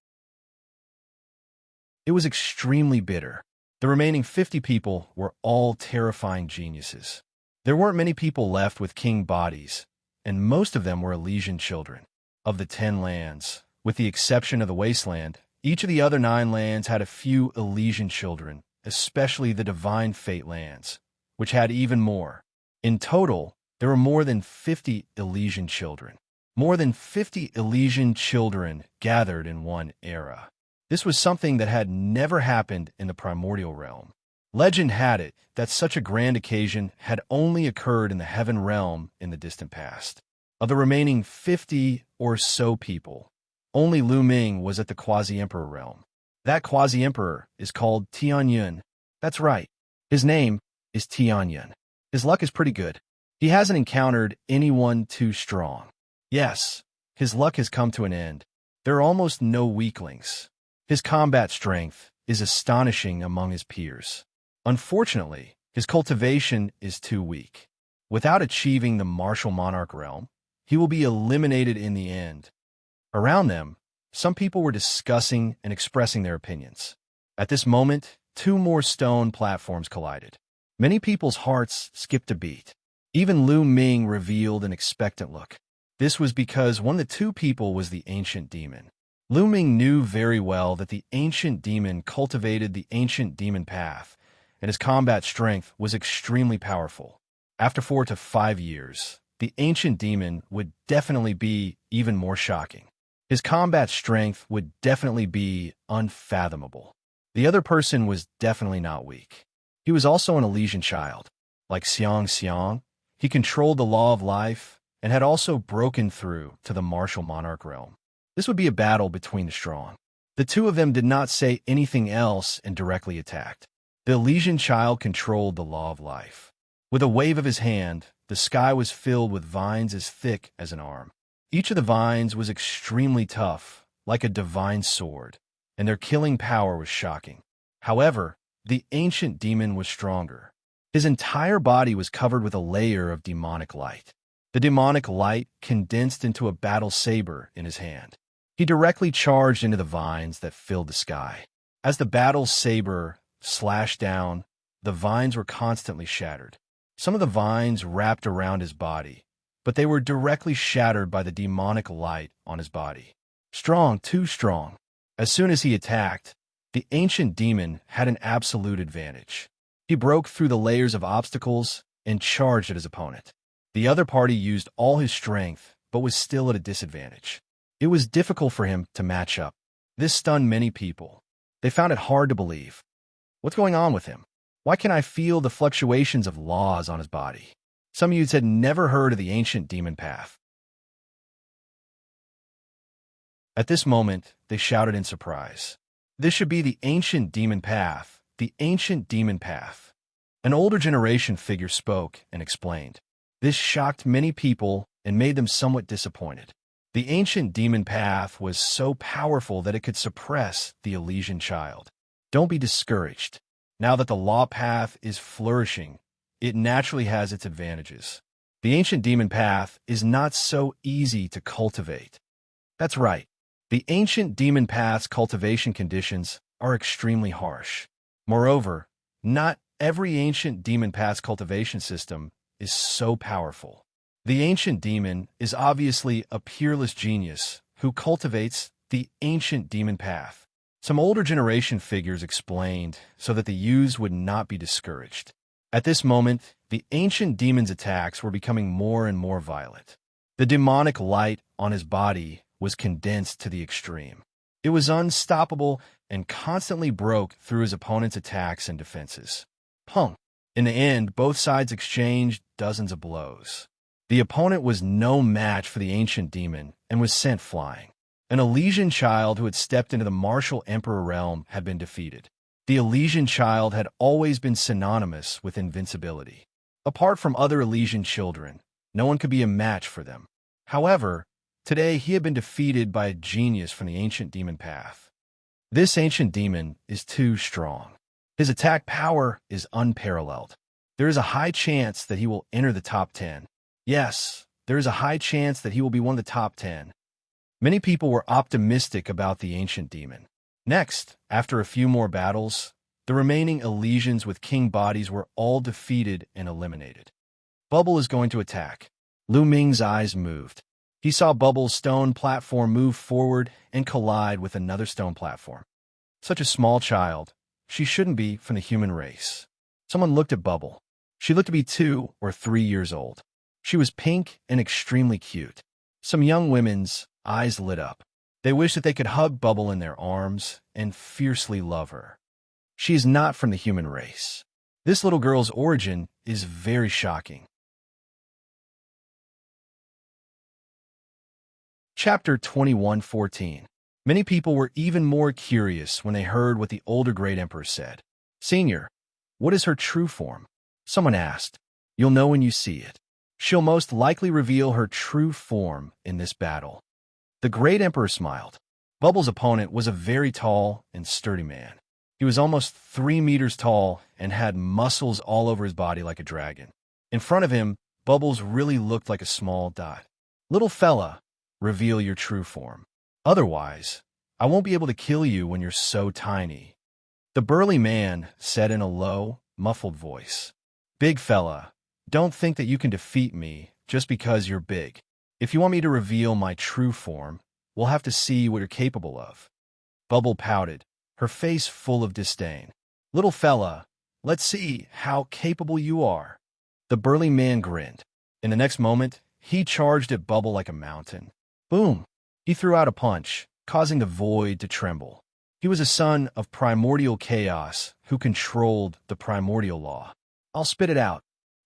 It was extremely bitter. The remaining 50 people were all terrifying geniuses. There weren't many people left with king bodies, and most of them were Elysian children. Of the 10 lands, with the exception of the Wasteland, each of the other 9 lands had a few Elysian children, especially the Divine Fate lands, which had even more. In total, there were more than 50 Elysian children. More than 50 Elysian children gathered in one era. This was something that had never happened in the primordial realm. Legend had it that such a grand occasion had only occurred in the heaven realm in the distant past. Of the remaining 50 or so people, only Lu Ming was at the Quasi-Emperor realm. That Quasi-Emperor is called Tianyun. That's right. His name is Tianyun. His luck is pretty good. He hasn't encountered anyone too strong. Yes, his luck has come to an end. There are almost no weaklings. His combat strength is astonishing among his peers. Unfortunately, his cultivation is too weak. Without achieving the martial monarch realm, he will be eliminated in the end. Around them, some people were discussing and expressing their opinions. At this moment, 2 more stone platforms collided. Many people's hearts skipped a beat. Even Lu Ming revealed an expectant look. This was because one of the 2 people was the ancient demon. Lu Ming knew very well that the ancient demon cultivated the ancient demon path, and his combat strength was extremely powerful. After 4 to 5 years, the ancient demon would definitely be even more shocking. His combat strength would definitely be unfathomable. The other person was definitely not weak. He was also an Elysian child. Like Xianxia, he controlled the law of life and had also broken through to the martial monarch realm. This would be a battle between the strong. The 2 of them did not say anything else and directly attacked. The Elysian child controlled the law of life. With a wave of his hand, the sky was filled with vines as thick as an arm. Each of the vines was extremely tough, like a divine sword, and their killing power was shocking. However, the ancient demon was stronger. His entire body was covered with a layer of demonic light. The demonic light condensed into a battle saber in his hand. He directly charged into the vines that filled the sky. As the battle saber slashed down, the vines were constantly shattered. Some of the vines wrapped around his body, but they were directly shattered by the demonic light on his body. Strong, too strong. As soon as he attacked, the ancient demon had an absolute advantage. He broke through the layers of obstacles and charged at his opponent. The other party used all his strength, but was still at a disadvantage. It was difficult for him to match up. This stunned many people. They found it hard to believe. What's going on with him? Why can I feel the fluctuations of laws on his body? Some youths had never heard of the ancient demon path. At this moment, they shouted in surprise. This should be the ancient demon path, the ancient demon path. An older generation figure spoke and explained. This shocked many people and made them somewhat disappointed. The ancient demon path was so powerful that it could suppress the Elysian child. Don't be discouraged. Now that the law path is flourishing, it naturally has its advantages. The ancient demon path is not so easy to cultivate. That's right. The ancient demon path's cultivation conditions are extremely harsh. Moreover, not every ancient demon path's cultivation system is so powerful. The ancient demon is obviously a peerless genius who cultivates the ancient demon path. Some older generation figures explained so that the youths would not be discouraged. At this moment, the ancient demon's attacks were becoming more and more violent. The demonic light on his body was condensed to the extreme. It was unstoppable and constantly broke through his opponent's attacks and defenses. Punk. In the end, both sides exchanged dozens of blows. The opponent was no match for the ancient demon and was sent flying. An Elysian child who had stepped into the martial emperor realm had been defeated. The Elysian child had always been synonymous with invincibility. Apart from other Elysian children, no one could be a match for them. However, today he had been defeated by a genius from the ancient demon path. This ancient demon is too strong. His attack power is unparalleled. There is a high chance that he will enter the top 10. Yes, there is a high chance that he will be one of the top 10. Many people were optimistic about the ancient demon. Next, after a few more battles, the remaining Elysians with king bodies were all defeated and eliminated. Bubble is going to attack. Lu Ming's eyes moved. He saw Bubble's stone platform move forward and collide with another stone platform. Such a small child. She shouldn't be from the human race. Someone looked at Bubble. She looked to be 2 or 3 years old. She was pink and extremely cute. Some young women's eyes lit up. They wished that they could hug Bubble in their arms and fiercely love her. She is not from the human race. This little girl's origin is very shocking. Chapter 21:14. Many people were even more curious when they heard what the older great emperor said. Senior, what is her true form? Someone asked. You'll know when you see it. She'll most likely reveal her true form in this battle. The great emperor smiled. Bubble's opponent was a very tall and sturdy man. He was almost 3 meters tall and had muscles all over his body like a dragon. In front of him, Bubbles really looked like a small dot. Little fella, reveal your true form. Otherwise, I won't be able to kill you when you're so tiny. The burly man said in a low, muffled voice. Big fella, don't think that you can defeat me just because you're big. If you want me to reveal my true form, we'll have to see what you're capable of. Bubble pouted, her face full of disdain. Little fella, let's see how capable you are. The burly man grinned. In the next moment, he charged at Bubble like a mountain. Boom! He threw out a punch, causing the void to tremble. He was a son of primordial chaos who controlled the primordial law. I'll spit it out,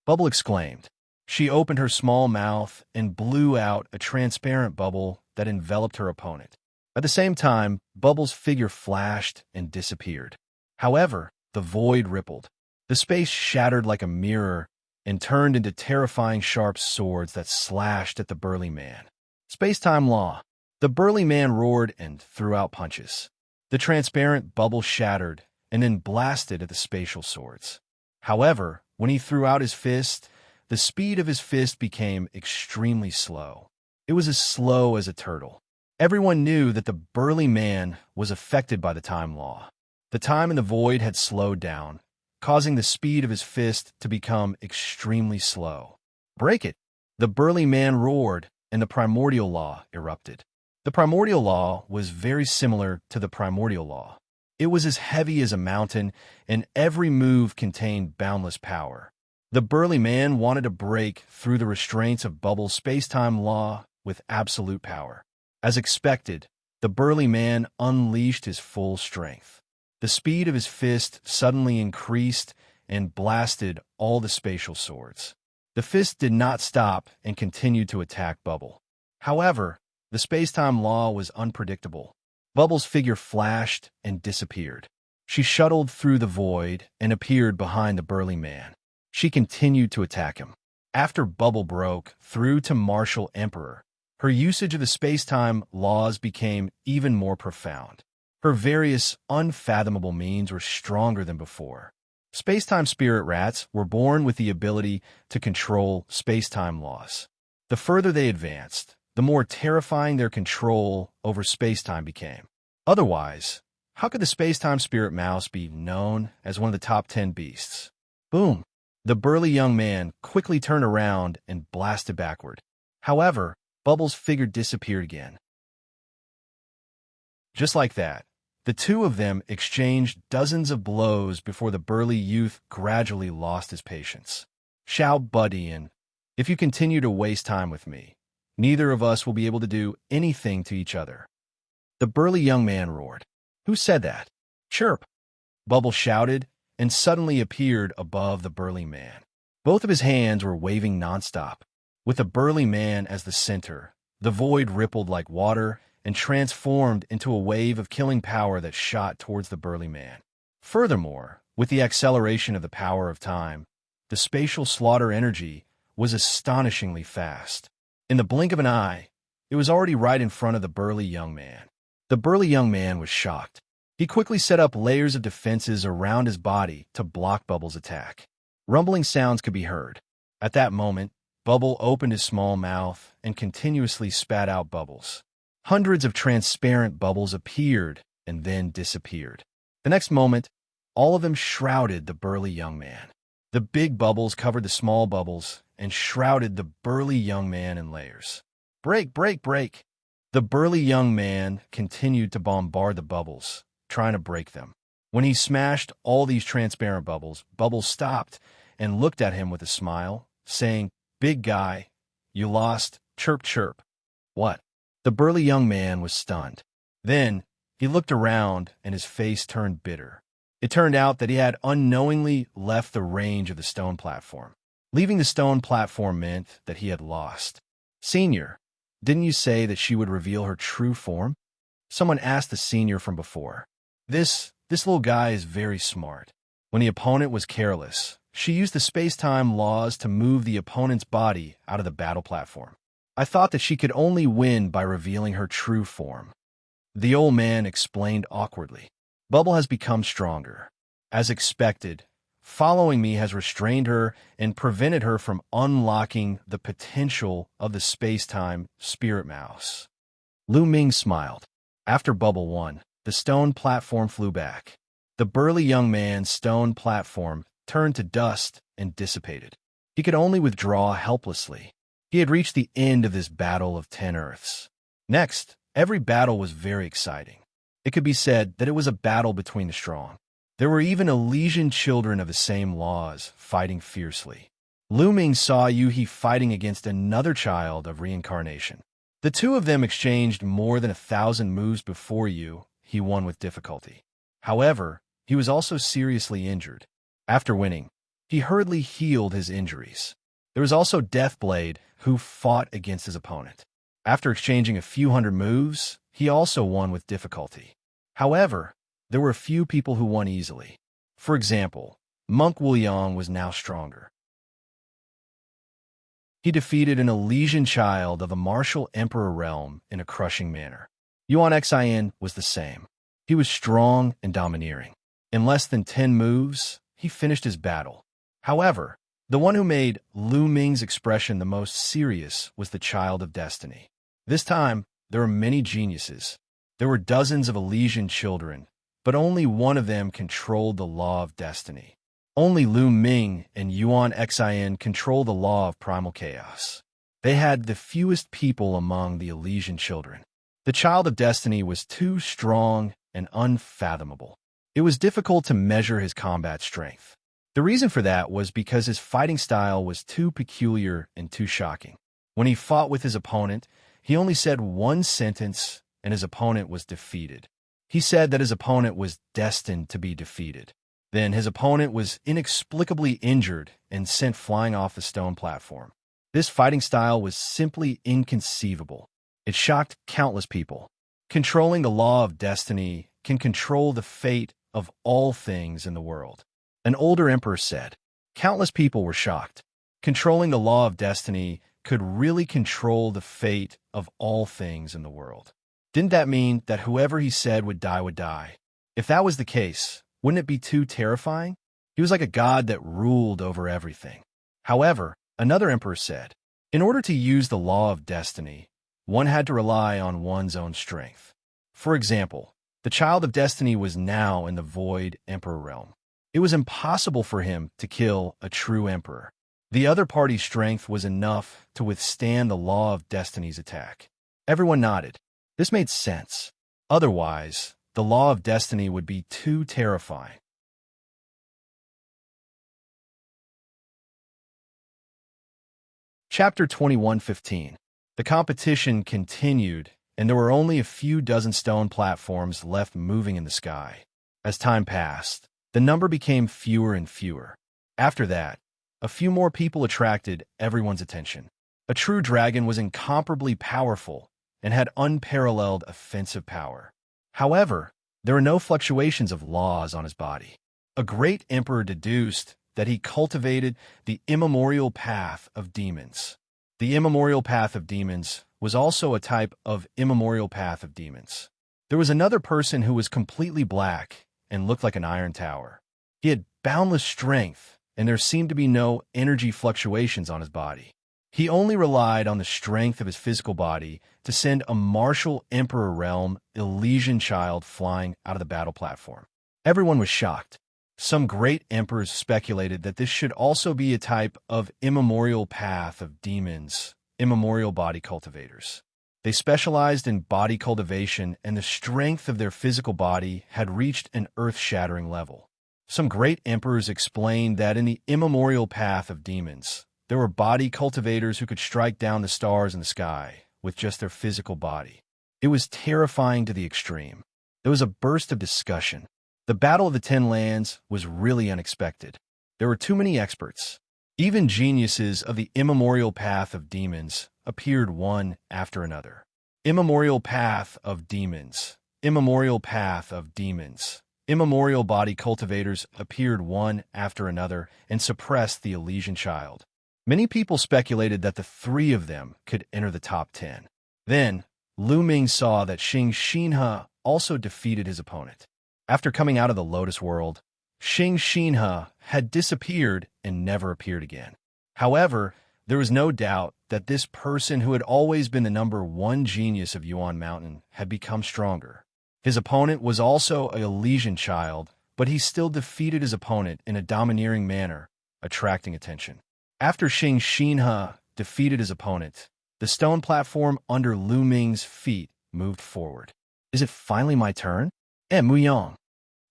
Bubble exclaimed. She opened her small mouth and blew out a transparent bubble that enveloped her opponent. At the same time, Bubble's figure flashed and disappeared. However, the void rippled. The space shattered like a mirror and turned into terrifying sharp swords that slashed at the burly man. Space-time law. The burly man roared and threw out punches. The transparent bubble shattered and then blasted at the spatial swords. However, when he threw out his fist, the speed of his fist became extremely slow. It was as slow as a turtle. Everyone knew that the burly man was affected by the time law. The time in the void had slowed down, causing the speed of his fist to become extremely slow. Break it! The burly man roared, and the primordial law erupted. The primordial law was very similar to the primordial law. It was as heavy as a mountain, and every move contained boundless power. The burly man wanted to break through the restraints of Bubble's space-time law with absolute power. As expected, the burly man unleashed his full strength. The speed of his fist suddenly increased and blasted all the spatial swords. The fist did not stop and continued to attack Bubble. However, the space-time law was unpredictable. Bubble's figure flashed and disappeared. She shuttled through the void and appeared behind the burly man. She continued to attack him. After Bubble broke through to Martial Emperor, her usage of the space-time laws became even more profound. Her various unfathomable means were stronger than before. Space-time spirit rats were born with the ability to control space-time laws. The further they advanced, the more terrifying their control over space-time became. Otherwise, how could the space-time spirit mouse be known as one of the top 10 beasts? Boom! The burly young man quickly turned around and blasted backward. However, Bubble's figure disappeared again. Just like that, the two of them exchanged dozens of blows before the burly youth gradually lost his patience. Xiao Budian, if you continue to waste time with me, neither of us will be able to do anything to each other. The burly young man roared. Who said that? Chirp! Bubble shouted and suddenly appeared above the burly man. Both of his hands were waving nonstop. With the burly man as the center, the void rippled like water and transformed into a wave of killing power that shot towards the burly man. Furthermore, with the acceleration of the power of time, the spatial slaughter energy was astonishingly fast. In the blink of an eye, it was already right in front of the burly young man. The burly young man was shocked. He quickly set up layers of defenses around his body to block Bubble's attack. Rumbling sounds could be heard. At that moment, Bubble opened his small mouth and continuously spat out bubbles. Hundreds of transparent bubbles appeared and then disappeared. The next moment, all of them shrouded the burly young man. The big bubbles covered the small bubbles and shrouded the burly young man in layers. Break, break, break! The burly young man continued to bombard the bubbles, trying to break them. When he smashed all these transparent bubbles, Bubbles stopped and looked at him with a smile, saying, "Big guy, you lost, chirp chirp." What? The burly young man was stunned. Then he looked around and his face turned bitter. It turned out that he had unknowingly left the range of the stone platform. Leaving the stone platform meant that he had lost. "Senior, didn't you say that she would reveal her true form?" Someone asked the senior from before. This little guy is very smart. When the opponent was careless, she used the space-time laws to move the opponent's body out of the battle platform. I thought that she could only win by revealing her true form. The old man explained awkwardly. Bubble has become stronger. As expected, following me has restrained her and prevented her from unlocking the potential of the space-time spirit mouse. Lu Ming smiled. After Bubble won, the stone platform flew back. The burly young man's stone platform turned to dust and dissipated. He could only withdraw helplessly. He had reached the end of this battle of 10 Earths. Next, every battle was very exciting. It could be said that it was a battle between the strong. There were even Elysian children of the same laws fighting fiercely. Lu Ming saw Yuhi fighting against another child of reincarnation. The two of them exchanged more than 1,000 moves before he won with difficulty. However, he was also seriously injured. After winning, he hurriedly healed his injuries. There was also Deathblade, who fought against his opponent. After exchanging a few hundred moves, he also won with difficulty. However, there were a few people who won easily. For example, Monk Wuliang was now stronger. He defeated an Elysian child of the martial emperor realm in a crushing manner. Yuan Xian was the same. He was strong and domineering. In less than 10 moves, he finished his battle. However, the one who made Lu Ming's expression the most serious was the Child of Destiny. This time, there were many geniuses. There were dozens of Elysian children, but only one of them controlled the law of destiny. Only Lu Ming and Yuan Xian controlled the law of primal chaos. They had the fewest people among the Elysian children. The Child of Destiny was too strong and unfathomable. It was difficult to measure his combat strength. The reason for that was because his fighting style was too peculiar and too shocking. When he fought with his opponent, he only said one sentence and his opponent was defeated. He said that his opponent was destined to be defeated. Then his opponent was inexplicably injured and sent flying off the stone platform. This fighting style was simply inconceivable. It shocked countless people. Controlling the law of destiny can control the fate of all things in the world. An older emperor said. Countless people were shocked. Controlling the law of destiny could really control the fate of all things in the world. Didn't that mean that whoever he said would die would die? If that was the case, wouldn't it be too terrifying? He was like a god that ruled over everything. However, another emperor said, in order to use the law of destiny, one had to rely on one's own strength. For example, the Child of Destiny was now in the Void Emperor realm. It was impossible for him to kill a true emperor. The other party's strength was enough to withstand the law of destiny's attack. Everyone nodded. This made sense. Otherwise, the law of destiny would be too terrifying. Chapter 21:15. The competition continued, and there were only a few dozen stone platforms left moving in the sky. As time passed, the number became fewer and fewer. After that, a few more people attracted everyone's attention. A true dragon was incomparably powerful and had unparalleled offensive power. However, there were no fluctuations of laws on his body. A great emperor deduced that he cultivated the immemorial path of demons. The immemorial path of demons was also a type of immemorial path of demons. There was another person who was completely black and looked like an iron tower. He had boundless strength, and there seemed to be no energy fluctuations on his body. He only relied on the strength of his physical body to send a martial Emperor realm Elysian child flying out of the battle platform. Everyone was shocked. Some great emperors speculated that this should also be a type of immemorial path of demons, immemorial body cultivators. They specialized in body cultivation, and the strength of their physical body had reached an earth-shattering level. Some great emperors explained that in the immemorial path of demons, there were body cultivators who could strike down the stars in the sky with just their physical body. It was terrifying to the extreme. There was a burst of discussion. The Battle of the Ten Lands was really unexpected. There were too many experts. Even geniuses of the immemorial path of demons appeared one after another. Immemorial path of demons. Immemorial path of demons. Immemorial body cultivators appeared one after another and suppressed the Elysian child. Many people speculated that the three of them could enter the top 10. Then, Lu Ming saw that Xianxia also defeated his opponent. After coming out of the Lotus World, Xianxia had disappeared and never appeared again. However, there was no doubt that this person who had always been the #1 genius of Yuan Mountain had become stronger. His opponent was also an Elysian child, but he still defeated his opponent in a domineering manner, attracting attention. After Xianxia defeated his opponent, the stone platform under Lu Ming's feet moved forward. Is it finally my turn? Muyang.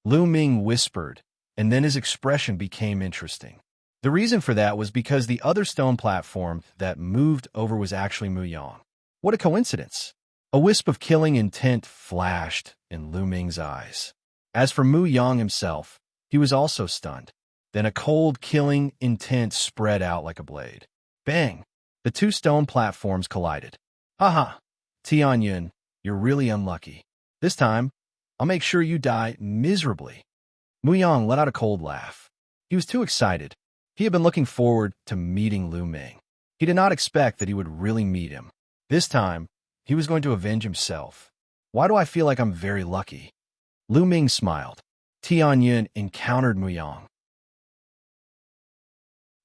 Lu Ming whispered, and then his expression became interesting. The reason for that was because the other stone platform that moved over was actually Muyang. What a coincidence! A wisp of killing intent flashed in Lu Ming's eyes. As for Muyang himself, he was also stunned. Then a cold, killing intent spread out like a blade. Bang! The two stone platforms collided. Haha! Tianyun, you're really unlucky. This time, I'll make sure you die miserably. Muyang let out a cold laugh. He was too excited. He had been looking forward to meeting Lu Ming. He did not expect that he would really meet him. This time, he was going to avenge himself. Why do I feel like I'm very lucky? Lu Ming smiled. Tianyun encountered Muyang.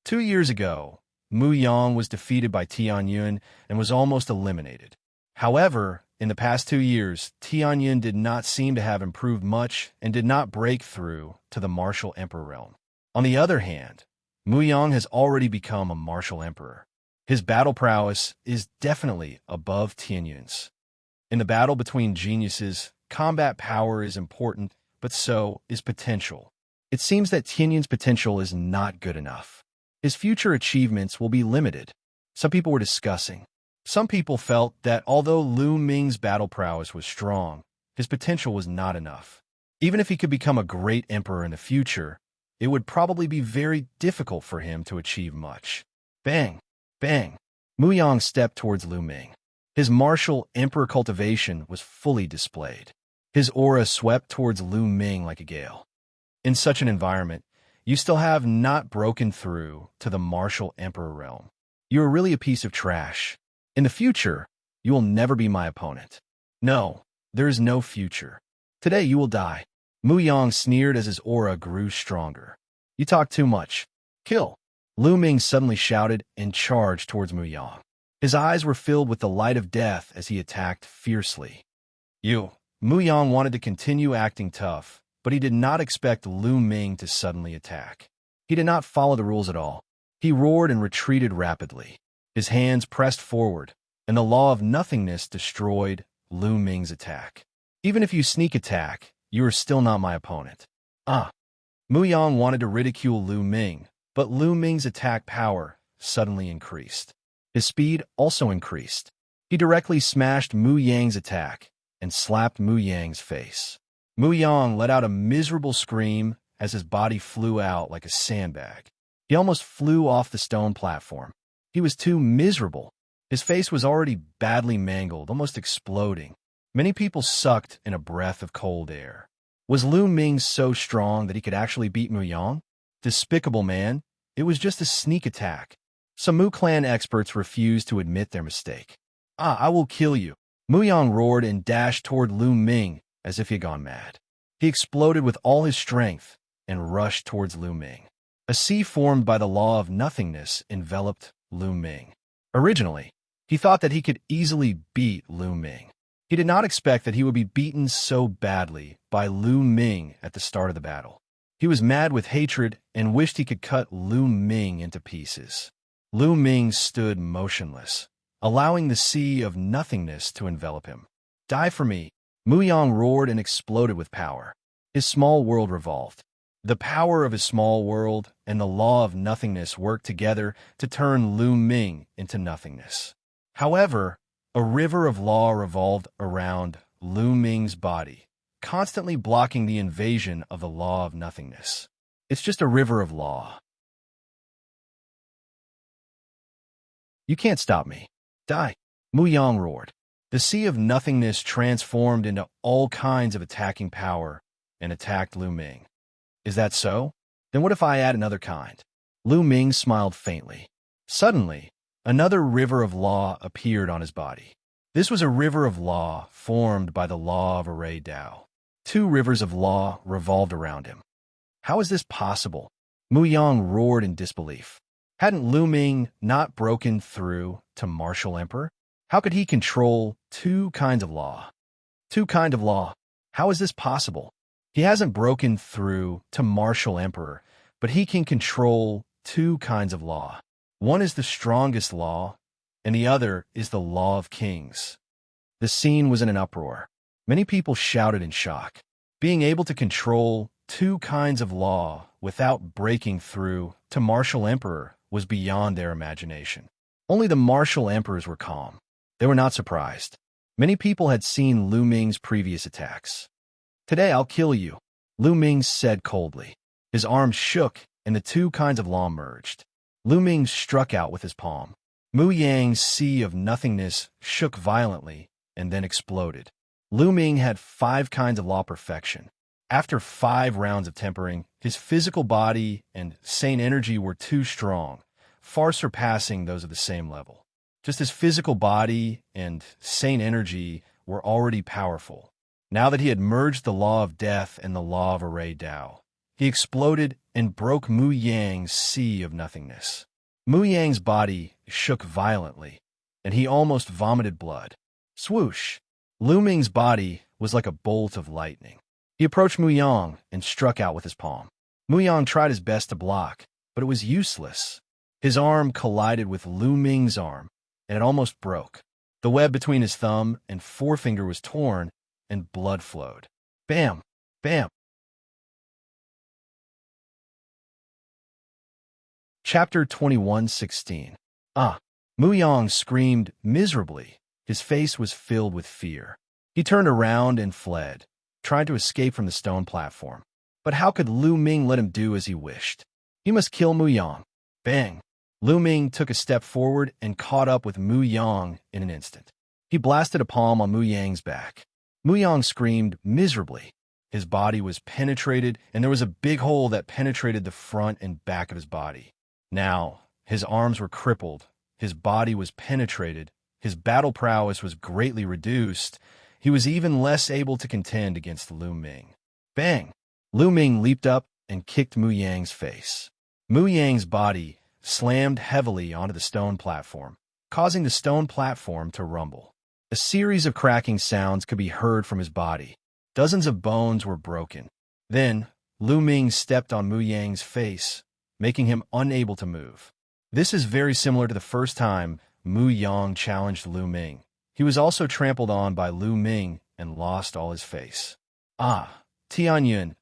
2 years ago, Muyang was defeated by Tianyun and was almost eliminated. However, in the past 2 years, Tianyun did not seem to have improved much and did not break through to the martial emperor realm. On the other hand, Muyang has already become a martial emperor. His battle prowess is definitely above Tianyun's. In the battle between geniuses, combat power is important, but so is potential. It seems that Tianyun's potential is not good enough. His future achievements will be limited. Some people were discussing. Some people felt that although Lu Ming's battle prowess was strong, his potential was not enough. Even if he could become a great emperor in the future, it would probably be very difficult for him to achieve much. Bang! Bang! Muyang stepped towards Lu Ming. His martial emperor cultivation was fully displayed. His aura swept towards Lu Ming like a gale. In such an environment, you still have not broken through to the martial emperor realm. You are really a piece of trash. In the future, you will never be my opponent. No, there is no future. Today you will die. Muyang sneered as his aura grew stronger. You talk too much. Kill! Lu Ming suddenly shouted and charged towards Muyang. His eyes were filled with the light of death as he attacked fiercely. Muyang wanted to continue acting tough, but he did not expect Lu Ming to suddenly attack. He did not follow the rules at all. He roared and retreated rapidly. His hands pressed forward, and the law of nothingness destroyed Lu Ming's attack. Even if you sneak attack, you are still not my opponent. Muyang wanted to ridicule Lu Ming, but Lu Ming's attack power suddenly increased. His speed also increased. He directly smashed Muyang's attack and slapped Muyang's face. Muyang let out a miserable scream as his body flew out like a sandbag. He almost flew off the stone platform. He was too miserable. His face was already badly mangled, almost exploding. Many people sucked in a breath of cold air. Was Lu Ming so strong that he could actually beat Muyang? Despicable man, it was just a sneak attack. Some Mu clan experts refused to admit their mistake. I will kill you. Muyang roared and dashed toward Lu Ming, as if he had gone mad. He exploded with all his strength and rushed towards Lu Ming. A sea formed by the law of nothingness enveloped Lu Ming. Originally, he thought that he could easily beat Lu Ming. He did not expect that he would be beaten so badly by Lu Ming at the start of the battle. He was mad with hatred and wished he could cut Lu Ming into pieces. Lu Ming stood motionless, allowing the sea of nothingness to envelop him. "Die for me!" Mu Yang roared and exploded with power. His small world revolved. The power of his small world and the law of nothingness worked together to turn Lu Ming into nothingness. However, a river of law revolved around Lu Ming's body, constantly blocking the invasion of the law of nothingness. It's just a river of law. "You can't stop me. Die!" Mu Yang roared. The sea of nothingness transformed into all kinds of attacking power and attacked Lu Ming. "Is that so? Then what if I add another kind?" Lu Ming smiled faintly. Suddenly, another river of law appeared on his body. This was a river of law formed by the law of array Dao. 2 rivers of law revolved around him. How is this possible? Mu Yang roared in disbelief. Hadn't Lu Ming not broken through to Martial Emperor? How could he control 2 kinds of law? 2 kinds of law? How is this possible? He hasn't broken through to Martial Emperor, but he can control 2 kinds of law. One is the strongest law, and the other is the law of kings. The scene was in an uproar. Many people shouted in shock. Being able to control 2 kinds of law without breaking through to Martial Emperor was beyond their imagination. Only the Martial Emperors were calm. They were not surprised. Many people had seen Lu Ming's previous attacks. "Today I'll kill you," Lu Ming said coldly. His arms shook, and the 2 kinds of law merged. Lu Ming struck out with his palm. Mu Yang's sea of nothingness shook violently and then exploded. Lu Ming had 5 kinds of law perfection. After 5 rounds of tempering, his physical body and sane energy were too strong, far surpassing those of the same level. Just his physical body and sane energy were already powerful. Now that he had merged the law of death and the law of array Dao, he exploded and broke Mu Yang's sea of nothingness. Mu Yang's body shook violently, and he almost vomited blood. Swoosh! Lu Ming's body was like a bolt of lightning. He approached Mu Yang and struck out with his palm. Mu Yang tried his best to block, but it was useless. His arm collided with Lu Ming's arm, and it almost broke. The web between his thumb and forefinger was torn, and blood flowed. Bam! Bam! Chapter 21:16. Mu Yang screamed miserably. His face was filled with fear. He turned around and fled, trying to escape from the stone platform. But how could Lu Ming let him do as he wished? He must kill Mu Yang. Bang! Lu Ming took a step forward and caught up with Mu Yang in an instant. He blasted a palm on Mu Yang's back. Mu Yang screamed miserably. His body was penetrated, and there was a big hole that penetrated the front and back of his body. Now, his arms were crippled, his body was penetrated, his battle prowess was greatly reduced. He was even less able to contend against Lu Ming. Bang! Lu Ming leaped up and kicked Mu Yang's face. Mu Yang's body slammed heavily onto the stone platform, causing the stone platform to rumble. A series of cracking sounds could be heard from his body. Dozens of bones were broken. Then, Lu Ming stepped on Mu Yang's face, making him unable to move. This is very similar to the first time Mu Yang challenged Lu Ming. He was also trampled on by Lu Ming and lost all his face. Tianyun,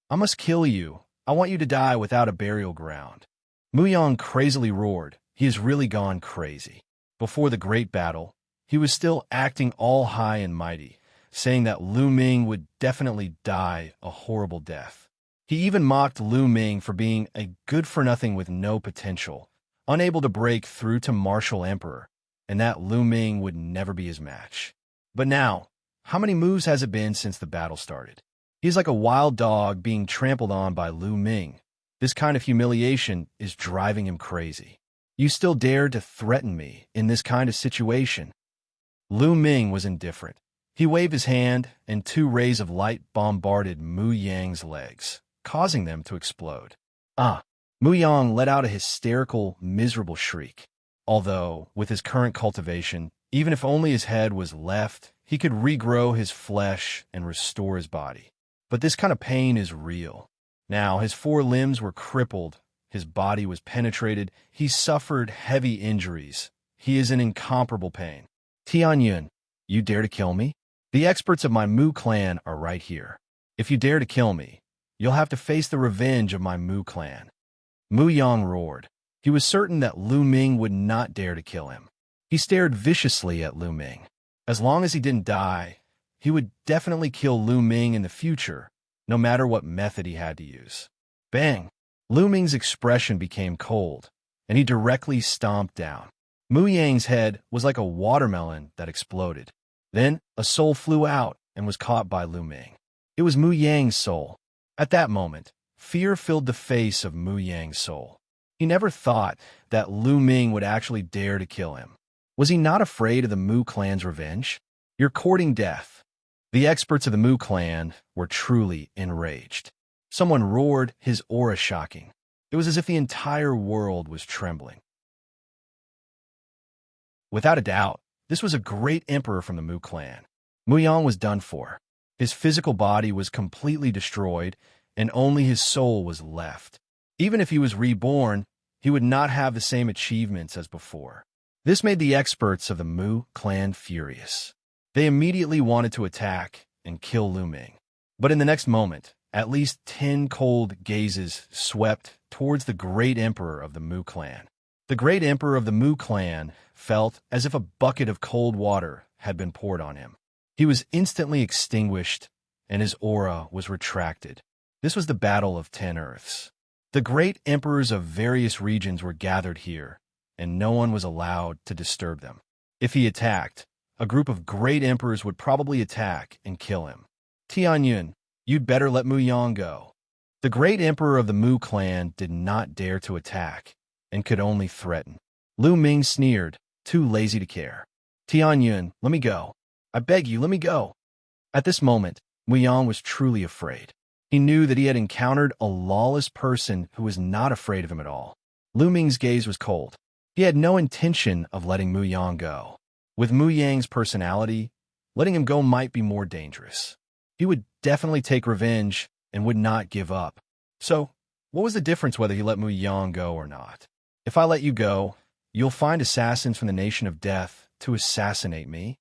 I must kill you. I want you to die without a burial ground. Mu Yang crazily roared. He has really gone crazy. Before the great battle, he was still acting all high and mighty, saying that Lu Ming would definitely die a horrible death. He even mocked Lu Ming for being a good-for-nothing with no potential, unable to break through to Martial Emperor, and that Lu Ming would never be his match. But now, how many moves has it been since the battle started? He's like a wild dog being trampled on by Lu Ming. This kind of humiliation is driving him crazy. You still dare to threaten me in this kind of situation? Lu Ming was indifferent. He waved his hand, and 2 rays of light bombarded Mu Yang's legs, causing them to explode. Ah! Mu Yang let out a hysterical, miserable shriek. Although, with his current cultivation, even if only his head was left, he could regrow his flesh and restore his body. But this kind of pain is real. Now, his 4 limbs were crippled, his body was penetrated, he suffered heavy injuries. He is in incomparable pain. Tianyun, you dare to kill me? The experts of my Mu clan are right here. If you dare to kill me, you'll have to face the revenge of my Mu clan. Mu Yang roared. He was certain that Lu Ming would not dare to kill him. He stared viciously at Lu Ming. As long as he didn't die, he would definitely kill Lu Ming in the future, no matter what method he had to use. Bang! Lu Ming's expression became cold, and he directly stomped down. Mu Yang's head was like a watermelon that exploded. Then, a soul flew out and was caught by Lu Ming. It was Mu Yang's soul. At that moment, fear filled the face of Mu Yang's soul. He never thought that Lu Ming would actually dare to kill him. Was he not afraid of the Mu clan's revenge? You're courting death. The experts of the Mu clan were truly enraged. Someone roared, his aura shocking. It was as if the entire world was trembling. Without a doubt, this was a great emperor from the Mu clan. Mu Yang was done for. His physical body was completely destroyed, and only his soul was left. Even if he was reborn, he would not have the same achievements as before. This made the experts of the Mu clan furious. They immediately wanted to attack and kill Lu Ming. But in the next moment, at least 10 cold gazes swept towards the great emperor of the Mu clan. The great emperor of the Mu clan felt as if a bucket of cold water had been poured on him. He was instantly extinguished, and his aura was retracted. This was the Battle of 10 Earths. The great emperors of various regions were gathered here, and no one was allowed to disturb them. If he attacked, a group of great emperors would probably attack and kill him. Tianyun, you'd better let Mu Yang go. The great emperor of the Mu clan did not dare to attack, and could only threaten. Lu Ming sneered, too lazy to care. Tianyun, let me go. I beg you, let me go. At this moment, Mu Yang was truly afraid. He knew that he had encountered a lawless person who was not afraid of him at all. Lu Ming's gaze was cold. He had no intention of letting Mu Yang go. With Mu Yang's personality, letting him go might be more dangerous. He would definitely take revenge and would not give up. So, what was the difference whether he let Mu Yang go or not? If I let you go, you'll find assassins from the nation of death to assassinate me.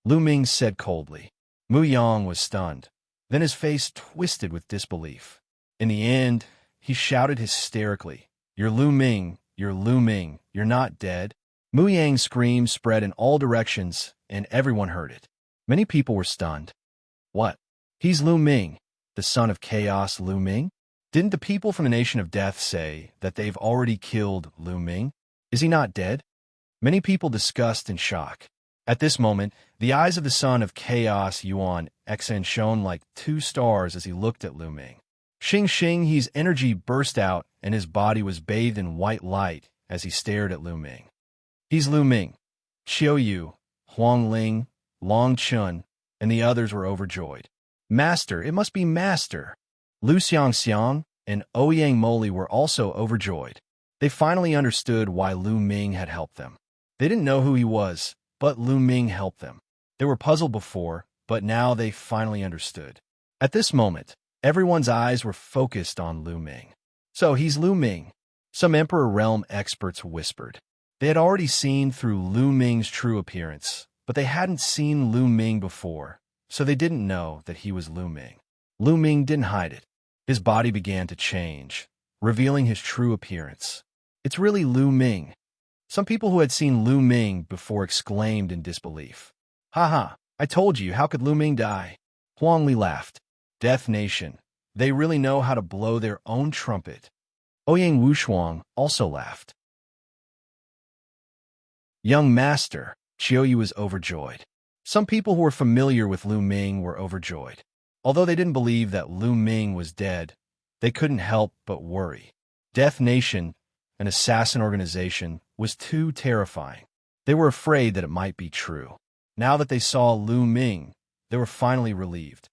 Lu Ming said coldly. Mu Yang was stunned. Then his face twisted with disbelief. In the end, he shouted hysterically, You're Lu Ming, you're Lu Ming, you're not dead. Mu Yang's scream spread in all directions, and everyone heard it. Many people were stunned. What? He's Lu Ming, the son of Chaos Lu Ming? Didn't the people from the Nation of Death say that they've already killed Lu Ming? Is he not dead? Many people discussed in shock. At this moment, the eyes of the son of Chaos Yuan Xen shone like 2 stars as he looked at Lu Ming. Xing, his energy burst out, and his body was bathed in white light as he stared at Lu Ming. He's Lu Ming. Qiu Yu, Huang Ling, Long Chun, and the others were overjoyed. Master, it must be Master. Lu Xianxia and Ouyang Moli were also overjoyed. They finally understood why Lu Ming had helped them. They didn't know who he was, but Lu Ming helped them. They were puzzled before, but now they finally understood. At this moment, everyone's eyes were focused on Lu Ming. So he's Lu Ming. Some Emperor Realm experts whispered. They had already seen through Lu Ming's true appearance, but they hadn't seen Lu Ming before, so they didn't know that he was Lu Ming. Lu Ming didn't hide it. His body began to change, revealing his true appearance. It's really Lu Ming. Some people who had seen Lu Ming before exclaimed in disbelief. Haha, I told you, how could Lu Ming die? Huang Li laughed. Death Nation. They really know how to blow their own trumpet. Ouyang Wushuang also laughed. Young Master, Qiu Yu was overjoyed. Some people who were familiar with Lu Ming were overjoyed. Although they didn't believe that Lu Ming was dead, they couldn't help but worry. Death Nation, an assassin organization, was too terrifying. They were afraid that it might be true. Now that they saw Lu Ming, they were finally relieved.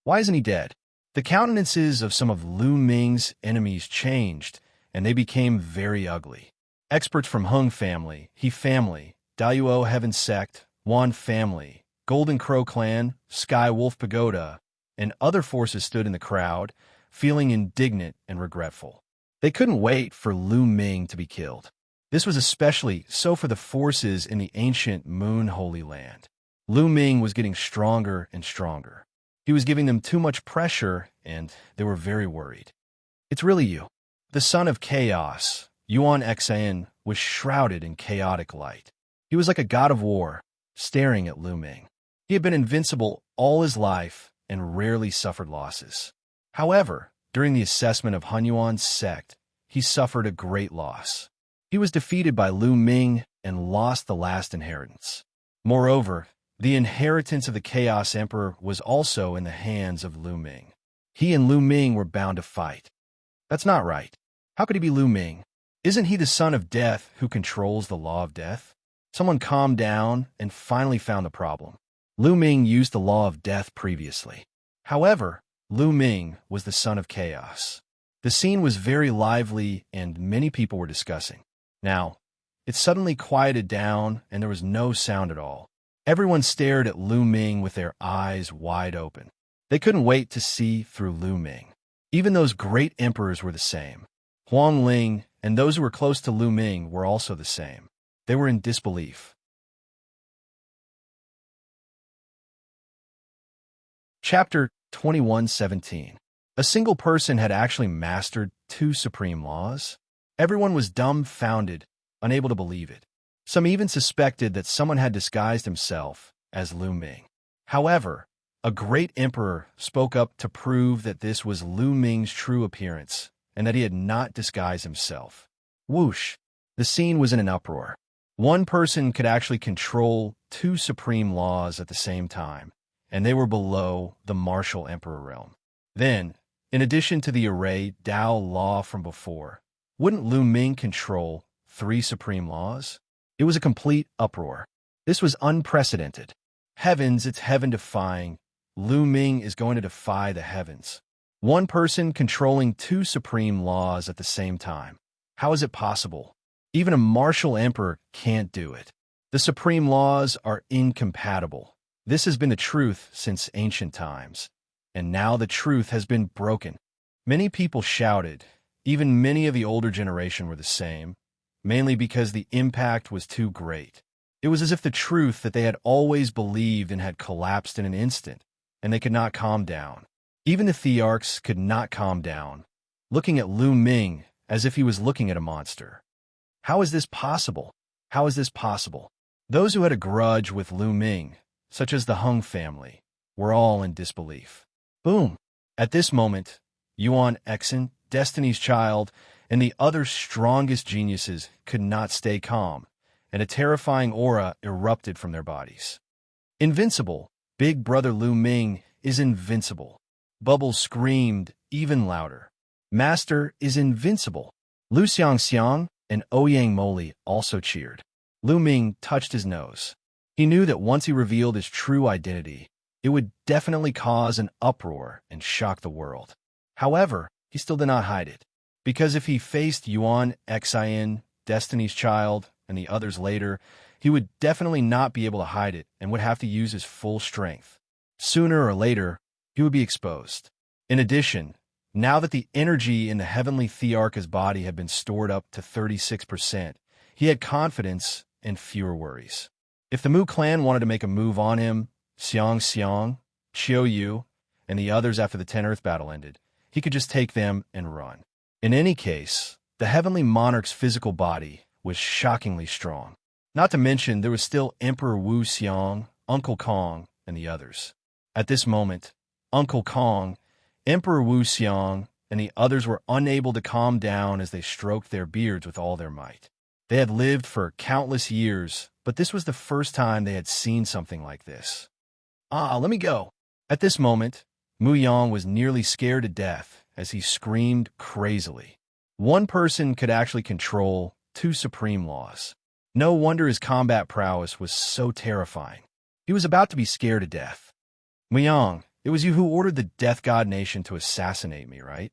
Why isn't he dead? The countenances of some of Lu Ming's enemies changed, and they became very ugly. Experts from Hung family, He family, Dayuo Heaven sect, Wan family, Golden Crow clan, Sky Wolf Pagoda, and other forces stood in the crowd, feeling indignant and regretful. They couldn't wait for Lu Ming to be killed. This was especially so for the forces in the ancient Moon Holy Land. Lu Ming was getting stronger and stronger. He was giving them too much pressure, and they were very worried. It's really you. The son of chaos, Yuan Xian, was shrouded in chaotic light. He was like a god of war, staring at Lu Ming. He had been invincible all his life and rarely suffered losses. However, during the assessment of Hunyuan's sect, he suffered a great loss. He was defeated by Lu Ming and lost the last inheritance. Moreover, the inheritance of the Chaos Emperor was also in the hands of Lu Ming. He and Lu Ming were bound to fight. That's not right. How could he be Lu Ming? Isn't he the son of death who controls the law of death? Someone calmed down and finally found the problem. Lu Ming used the law of death previously. However, Lu Ming was the son of chaos. The scene was very lively and many people were discussing. Now, it suddenly quieted down and there was no sound at all. Everyone stared at Lu Ming with their eyes wide open. They couldn't wait to see through Lu Ming. Even those great emperors were the same. Huang Ling and those who were close to Lu Ming were also the same. They were in disbelief. Chapter 21:17. A single person had actually mastered 2 supreme laws? Everyone was dumbfounded, unable to believe it. Some even suspected that someone had disguised himself as Lu Ming. However, a great emperor spoke up to prove that this was Lu Ming's true appearance and that he had not disguised himself. Whoosh! The scene was in an uproar. One person could actually control 2 supreme laws at the same time, and they were below the martial emperor realm. Then, in addition to the array Dao law from before, wouldn't Lu Ming control 3 supreme laws? It was a complete uproar. This was unprecedented. Heavens, it's heaven-defying. Lu Ming is going to defy the heavens. One person controlling 2 supreme laws at the same time. How is it possible? Even a martial emperor can't do it. The supreme laws are incompatible. This has been the truth since ancient times, and now the truth has been broken. Many people shouted. Even many of the older generation were the same, mainly because the impact was too great. It was as if the truth that they had always believed in had collapsed in an instant, and they could not calm down. Even the thearchs could not calm down, looking at Lu Ming as if he was looking at a monster. How is this possible? How is this possible? Those who had a grudge with Lu Ming, such as the Hung family, were all in disbelief. Boom! At this moment, Yuan Xian, Destiny's child, and the other strongest geniuses could not stay calm, and a terrifying aura erupted from their bodies. Invincible! Big Brother Lu Ming is invincible. Bubbles screamed even louder. Master is invincible. Lu Xianxia and Ouyang Moli also cheered. Lu Ming touched his nose. He knew that once he revealed his true identity, it would definitely cause an uproar and shock the world. However, he still did not hide it, because if he faced Yuan Xian, Destiny's child, and the others later, he would definitely not be able to hide it and would have to use his full strength. Sooner or later, he would be exposed. In addition, now that the energy in the heavenly thearch's body had been stored up to 36%, he had confidence and fewer worries. If the Mu clan wanted to make a move on him, Xianxia, Qiu Yu, and the others after the 10 Earth battle ended, he could just take them and run. In any case, the heavenly monarch's physical body was shockingly strong. Not to mention, there was still Emperor Wu Xiang, Uncle Kong, and the others. At this moment, Uncle Kong, Emperor Wu Xiang, and the others were unable to calm down as they stroked their beards with all their might. They had lived for countless years, but this was the first time they had seen something like this. Let me go. At this moment, Mu Yang was nearly scared to death as he screamed crazily. One person could actually control 2 supreme laws. No wonder his combat prowess was so terrifying. He was about to be scared to death. Muyang, it was you who ordered the Death God Nation to assassinate me, right?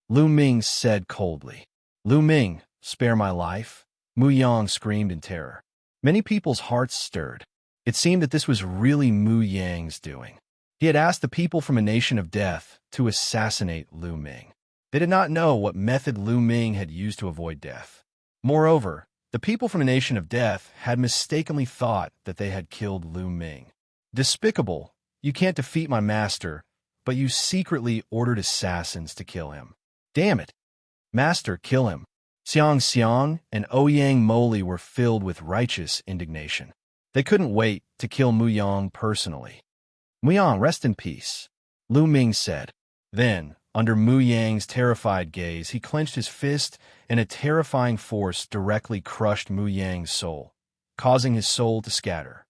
Lu Ming said coldly. Lu Ming, spare my life? Muyang screamed in terror. Many people's hearts stirred. It seemed that this was really Muyang's doing. He had asked the people from a nation of death to assassinate Lu Ming. They did not know what method Lu Ming had used to avoid death. Moreover, the people from a nation of death had mistakenly thought that they had killed Lu Ming. Despicable, you can't defeat my master, but you secretly ordered assassins to kill him. Damn it! Master, kill him. Xianxia and Ouyang Moli were filled with righteous indignation. They couldn't wait to kill Muyang personally. Muyang, rest in peace, Lu Ming said. Then, under Muyang's terrified gaze, he clenched his fist, and a terrifying force directly crushed Muyang's soul, causing his soul to scatter.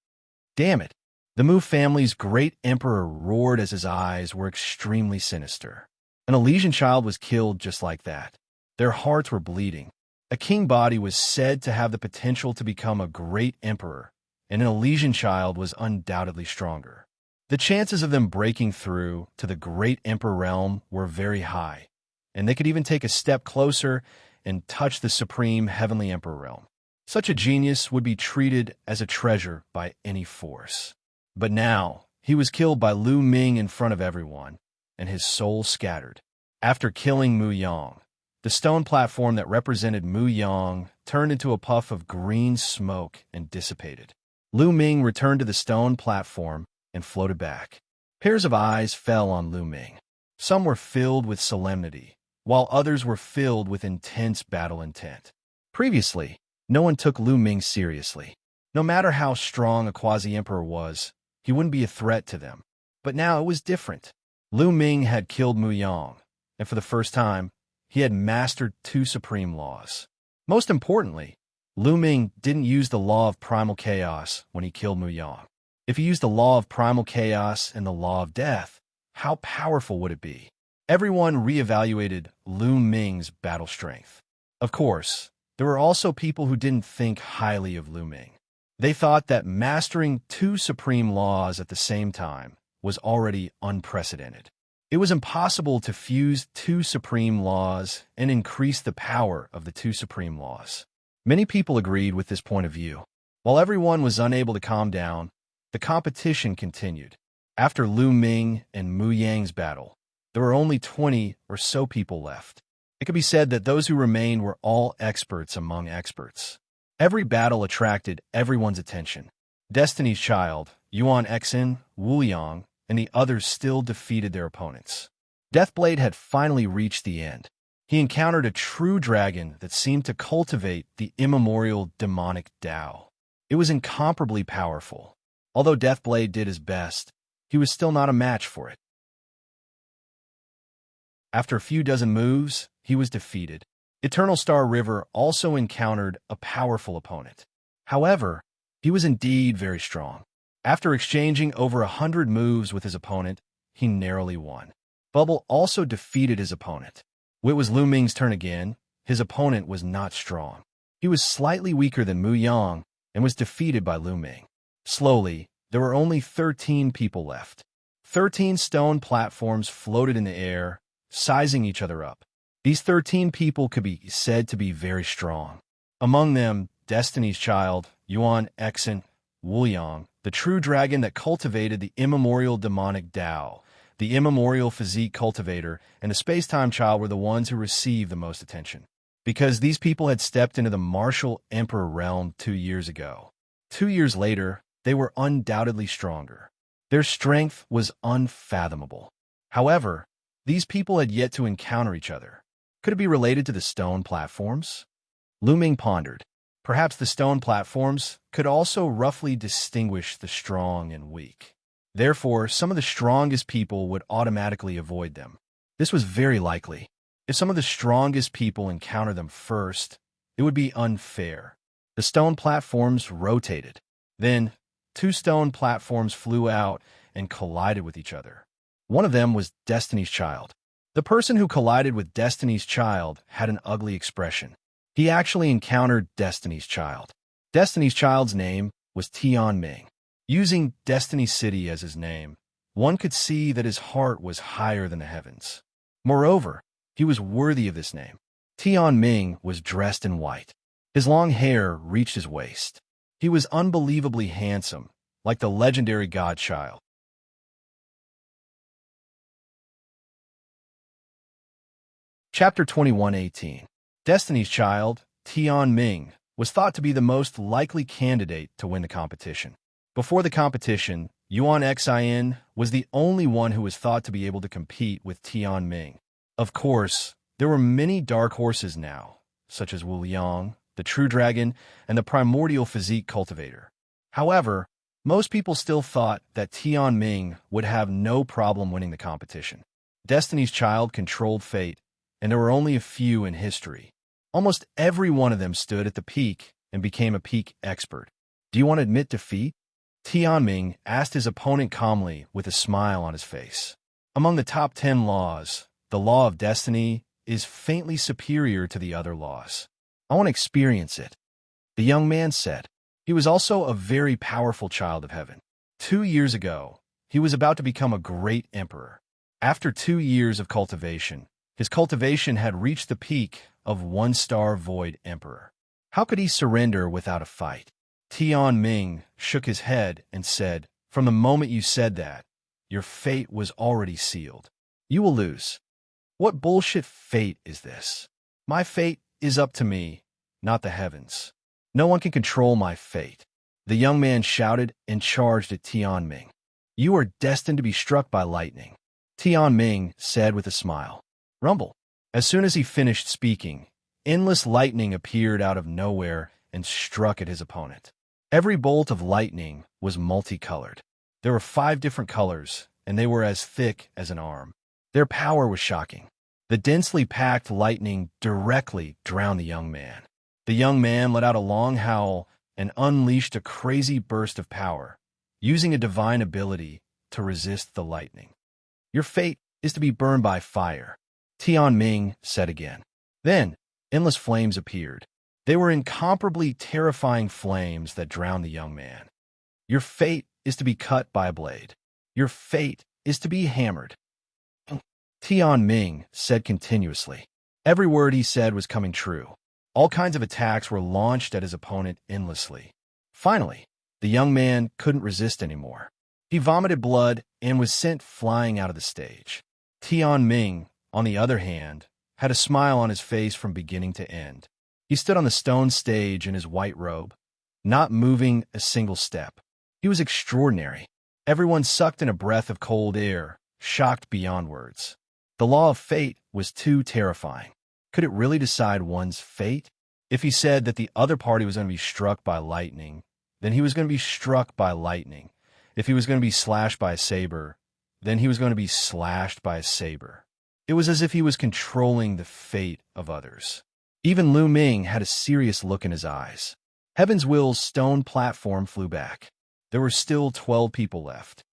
Damn it! The Mu family's great emperor roared as his eyes were extremely sinister. An Elysian child was killed just like that. Their hearts were bleeding. A king body was said to have the potential to become a great emperor, and an Elysian child was undoubtedly stronger. The chances of them breaking through to the great emperor realm were very high, and they could even take a step closer and touch the supreme heavenly emperor realm. Such a genius would be treated as a treasure by any force. But now, he was killed by Lu Ming in front of everyone, and his soul scattered. After killing Muyang, the stone platform that represented Muyang turned into a puff of green smoke and dissipated. Lu Ming returned to the stone platform and floated back. Pairs of eyes fell on Lu Ming. Some were filled with solemnity, while others were filled with intense battle intent. Previously, no one took Lu Ming seriously. No matter how strong a quasi-emperor was, he wouldn't be a threat to them. But now it was different. Lu Ming had killed Muyang, and for the first time, he had mastered two supreme laws. Most importantly, Lu Ming didn't use the law of primal chaos when he killed Muyang. If he used the law of primal chaos and the law of death, how powerful would it be? Everyone reevaluated Lu Ming's battle strength. Of course, there were also people who didn't think highly of Lu Ming. They thought that mastering two supreme laws at the same time was already unprecedented. It was impossible to fuse two supreme laws and increase the power of the two supreme laws. Many people agreed with this point of view. While everyone was unable to calm down, the competition continued. After Lu Ming and Muyang's battle, there were only 20 or so people left. It could be said that those who remained were all experts among experts. Every battle attracted everyone's attention. Destiny's Child, Yuan Exin, Wu Yang, and the others still defeated their opponents. Deathblade had finally reached the end. He encountered a true dragon that seemed to cultivate the immemorial demonic Tao. It was incomparably powerful. Although Deathblade did his best, he was still not a match for it. After a few dozen moves, he was defeated. Eternal Star River also encountered a powerful opponent. However, he was indeed very strong. After exchanging over 100 moves with his opponent, he narrowly won. Bubble also defeated his opponent. When it was Lu Ming's turn again, his opponent was not strong. He was slightly weaker than Muyang and was defeated by Lu Ming. Slowly, there were only 13 people left. 13 stone platforms floated in the air, sizing each other up. These 13 people could be said to be very strong. Among them, Destiny's Child, Yuan Exin, Wu Yang, the true dragon that cultivated the immemorial demonic Tao, the immemorial physique cultivator, and the space-time child were the ones who received the most attention. Because these people had stepped into the martial emperor realm 2 years ago. 2 years later, they were undoubtedly stronger. Their strength was unfathomable. However, these people had yet to encounter each other. Could it be related to the stone platforms? Lu Ming pondered. Perhaps the stone platforms could also roughly distinguish the strong and weak. Therefore, some of the strongest people would automatically avoid them. This was very likely. If some of the strongest people encounter them first, it would be unfair. The stone platforms rotated. Then, 2 stone platforms flew out and collided with each other. One of them was Destiny's Child. The person who collided with Destiny's Child had an ugly expression. He actually encountered Destiny's Child. Destiny's Child's name was Tian Ming. Using Destiny City as his name, one could see that his heart was higher than the heavens. Moreover, he was worthy of this name. Tianming was dressed in white. His long hair reached his waist. He was unbelievably handsome, like the legendary godchild. Chapter 21:18. Destiny's Child, Tianming, was thought to be the most likely candidate to win the competition. Before the competition, Yuan Xin was the only one who was thought to be able to compete with Tianming. Of course, there were many dark horses now, such as Wu Yang, the True Dragon, and the primordial physique cultivator. However, most people still thought that Tianming would have no problem winning the competition. Destiny's Child controlled fate, and there were only a few in history. Almost every one of them stood at the peak and became a peak expert. Do you want to admit defeat? Tianming asked his opponent calmly with a smile on his face. Among the top 10 laws, the law of destiny is faintly superior to the other laws. I want to experience it, the young man said. He was also a very powerful child of heaven. 2 years ago, he was about to become a great emperor. After 2 years of cultivation, his cultivation had reached the peak of 1-star void emperor. How could he surrender without a fight? Tianming shook his head and said, "From the moment you said that, your fate was already sealed. You will lose." What bullshit fate is this? My fate is up to me, not the heavens. No one can control my fate. The young man shouted and charged at Tianming. You are destined to be struck by lightning, Tianming said with a smile. Rumble. As soon as he finished speaking, endless lightning appeared out of nowhere and struck at his opponent. Every bolt of lightning was multicolored. There were 5 different colors, and they were as thick as an arm. Their power was shocking. The densely packed lightning directly drowned the young man. The young man let out a long howl and unleashed a crazy burst of power, using a divine ability to resist the lightning. Your fate is to be burned by fire, Tianming said again. Then, endless flames appeared. They were incomparably terrifying flames that drowned the young man. Your fate is to be cut by a blade. Your fate is to be hammered, Tianming said continuously. Every word he said was coming true. All kinds of attacks were launched at his opponent endlessly. Finally, the young man couldn't resist anymore. He vomited blood and was sent flying out of the stage. Tianming, on the other hand, had a smile on his face from beginning to end. He stood on the stone stage in his white robe, not moving a single step. He was extraordinary. Everyone sucked in a breath of cold air, shocked beyond words. The law of fate was too terrifying. Could it really decide one's fate? If he said that the other party was going to be struck by lightning, then he was going to be struck by lightning. If he was going to be slashed by a saber, then he was going to be slashed by a saber. It was as if he was controlling the fate of others. Even Lu Ming had a serious look in his eyes. Heaven's Will's stone platform flew back. There were still 12 people left.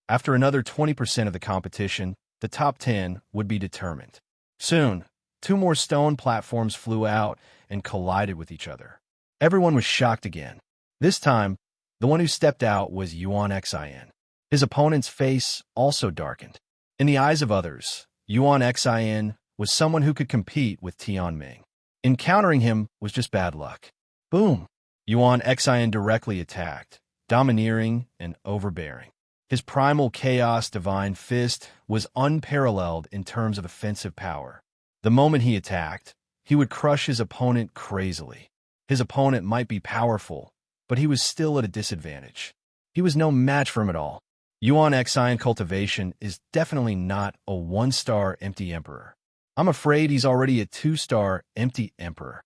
After another 20% of the competition, the top 10 would be determined. Soon, 2 more stone platforms flew out and collided with each other. Everyone was shocked again. This time, the one who stepped out was Yuan Xin. His opponent's face also darkened. In the eyes of others, Yuan Xin was someone who could compete with Tianming. Encountering him was just bad luck. Boom! Yuan Xin directly attacked, domineering and overbearing. His primal chaos divine fist was unparalleled in terms of offensive power. The moment he attacked, he would crush his opponent crazily. His opponent might be powerful, but he was still at a disadvantage. He was no match for him at all. Yuan Xin Cultivation is definitely not a 1-star empty emperor. I'm afraid he's already a 2-star empty emperor.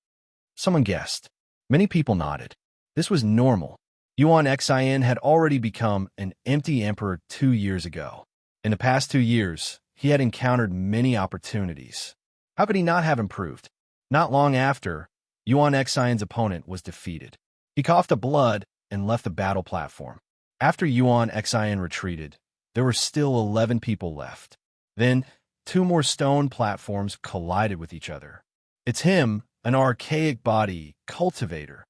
Someone guessed. Many people nodded. This was normal. Yuan Xin had already become an empty emperor 2 years ago. In the past 2 years, he had encountered many opportunities. How could he not have improved? Not long after, Yuan Xion's opponent was defeated. He coughed up blood and left the battle platform. After Yuan Xian retreated, there were still 11 people left. Then, 2 more stone platforms collided with each other. It's him, an archaic body cultivator.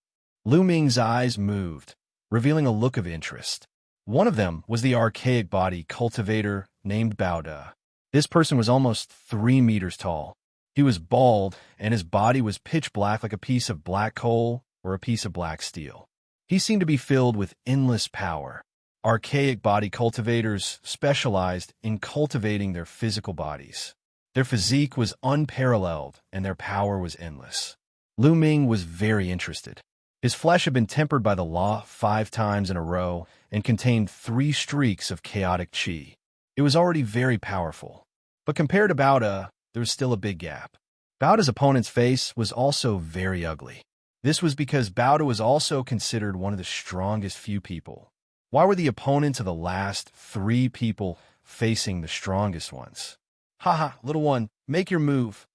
Lu Ming's eyes moved, revealing a look of interest. One of them was the archaic body cultivator named Bao De. This person was almost 3 meters tall. He was bald, and his body was pitch black like a piece of black coal or a piece of black steel. He seemed to be filled with endless power. Archaic body cultivators specialized in cultivating their physical bodies. Their physique was unparalleled, and their power was endless. Lu Ming was very interested. His flesh had been tempered by the law 5 times in a row and contained 3 streaks of chaotic qi. It was already very powerful. But compared to Bao De, there was still a big gap. Bao De's opponent's face was also very ugly. This was because Bao De was also considered one of the strongest few people. Why were the opponents of the last 3 people facing the strongest ones? Haha, little one, make your move.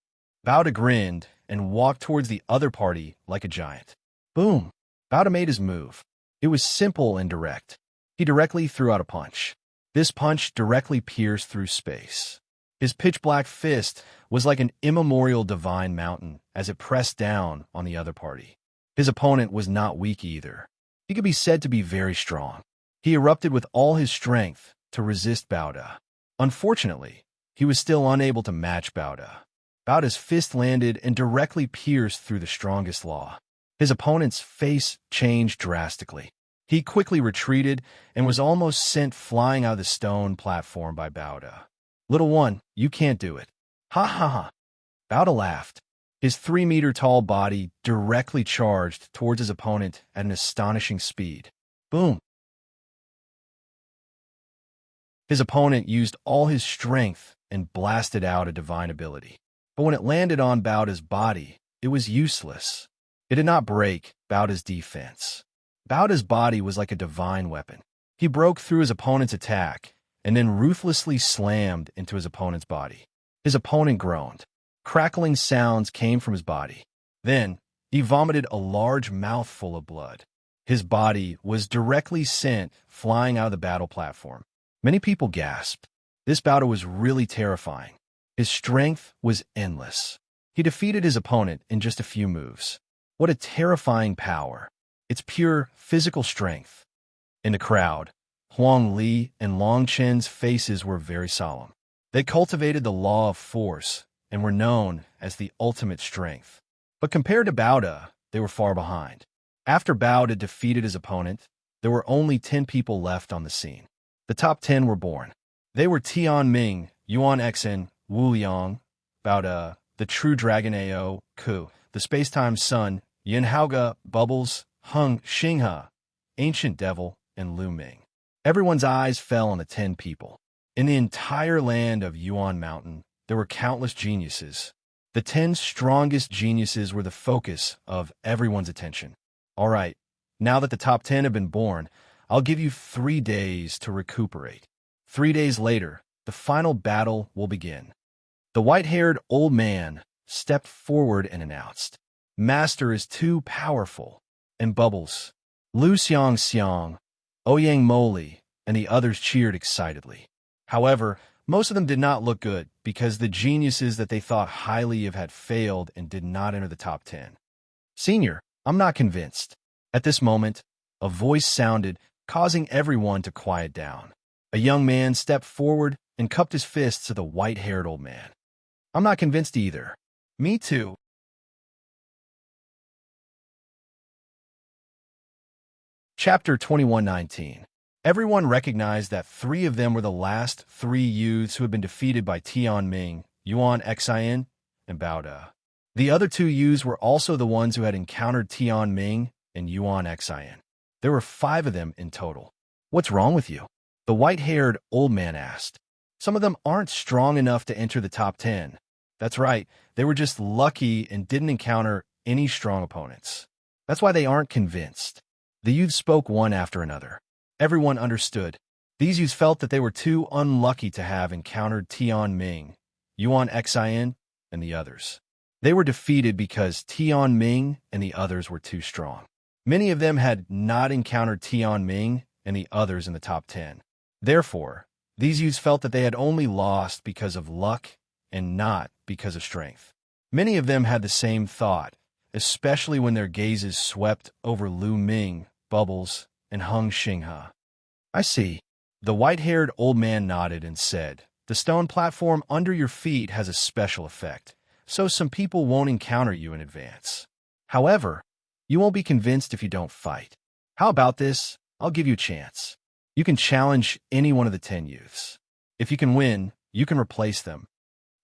Bao De grinned and walked towards the other party like a giant. Boom! Bao De made his move. It was simple and direct. He directly threw out a punch. This punch directly pierced through space. His pitch-black fist was like an immemorial divine mountain as it pressed down on the other party. His opponent was not weak either. He could be said to be very strong. He erupted with all his strength to resist Bao De. Unfortunately, he was still unable to match Bao De. Bao De's fist landed and directly pierced through the strongest law. His opponent's face changed drastically. He quickly retreated and was almost sent flying out of the stone platform by Bao De. Little one, you can't do it. Ha ha ha. Bao De laughed. His 3-meter-tall body directly charged towards his opponent at an astonishing speed. Boom. His opponent used all his strength and blasted out a divine ability. But when it landed on Bao De's body, it was useless. It did not break Bao De's defense. Bao De's body was like a divine weapon. He broke through his opponent's attack and then ruthlessly slammed into his opponent's body. His opponent groaned. Crackling sounds came from his body. Then, he vomited a large mouthful of blood. His body was directly sent flying out of the battle platform. Many people gasped. This Bao De was really terrifying. His strength was endless. He defeated his opponent in just a few moves. What a terrifying power. It's pure physical strength. In the crowd, Huang Li and Long Chen's faces were very solemn. They cultivated the law of force and were known as the ultimate strength. But compared to Bao De, they were far behind. After Bao De defeated his opponent, there were only 10 people left on the scene. The top 10 were born. They were Tian Ming, Yuan Xen, Wu Yang, Bao De, the True Dragon Ao, Ku, the Space-Time Sun, Yin Haoge, Bubbles, Hung Xinghe, Ancient Devil, and Lu Ming. Everyone's eyes fell on the 10 people. In the entire land of Yuan Mountain, there were countless geniuses. The 10 strongest geniuses were the focus of everyone's attention. All right, now that the top 10 have been born, I'll give you 3 days to recuperate. 3 days later, the final battle will begin. The white-haired old man stepped forward and announced, "Master is too powerful." And Bubbles, Lu Xianxia, Ouyang Moli, and the others cheered excitedly. However, most of them did not look good because the geniuses that they thought highly of had failed and did not enter the top 10. Senior, I'm not convinced. At this moment, a voice sounded, causing everyone to quiet down. A young man stepped forward and cupped his fists to the white-haired old man. I'm not convinced either. Me too. Chapter 2119. Everyone recognized that 3 of them were the last 3 youths who had been defeated by Tian Ming, Yuan Xen, and Bao De. The other 2 youths were also the ones who had encountered Tian Ming and Yuan Xen. There were 5 of them in total. What's wrong with you? The white-haired old man asked. Some of them aren't strong enough to enter the top 10. That's right, they were just lucky and didn't encounter any strong opponents. That's why they aren't convinced. The youths spoke one after another. Everyone understood. These youths felt that they were too unlucky to have encountered Tian Ming, Yuan Xen, and the others. They were defeated because Tian Ming and the others were too strong. Many of them had not encountered Tian Ming and the others in the top 10. Therefore, these youths felt that they had only lost because of luck and not because of strength. Many of them had the same thought, especially when their gazes swept over Lu Ming, Bubbles, and Hung Xinghe. I see. The white-haired old man nodded and said, "The stone platform under your feet has a special effect, so some people won't encounter you in advance. However, you won't be convinced if you don't fight. How about this? I'll give you a chance. You can challenge any one of the 10 youths. If you can win, you can replace them."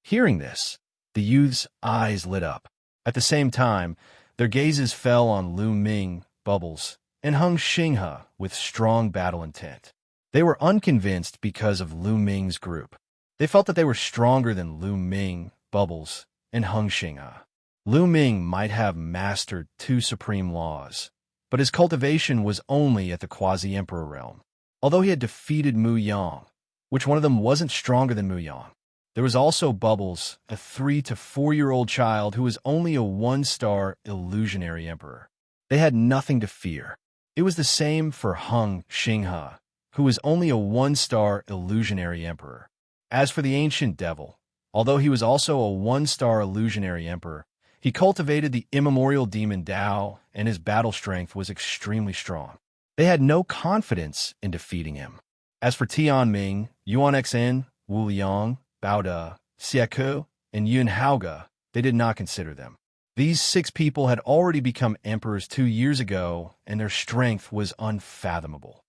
Hearing this, the youths' eyes lit up. At the same time, their gazes fell on Lu Ming, Bubbles, and Hung Xinghe with strong battle intent. They were unconvinced because of Lu Ming's group. They felt that they were stronger than Lu Ming, Bubbles, and Hung Xinghe. Lu Ming might have mastered 2 supreme laws, but his cultivation was only at the quasi-emperor realm. Although he had defeated Mu Yang, which one of them wasn't stronger than Mu Yang. There was also Bubbles, a 3 to 4-year-old child who was only a 1-star illusionary emperor. They had nothing to fear. It was the same for Hung Xinghe, who was only a 1-star illusionary emperor. As for the ancient devil, although he was also a 1-star illusionary emperor, he cultivated the immemorial demon Dao, and his battle strength was extremely strong. They had no confidence in defeating him. As for Tianming, Yuan Xn, Wu Liang, Bao De, Xie, and Yun Haoge, they did not consider them. These 6 people had already become emperors 2 years ago, and their strength was unfathomable.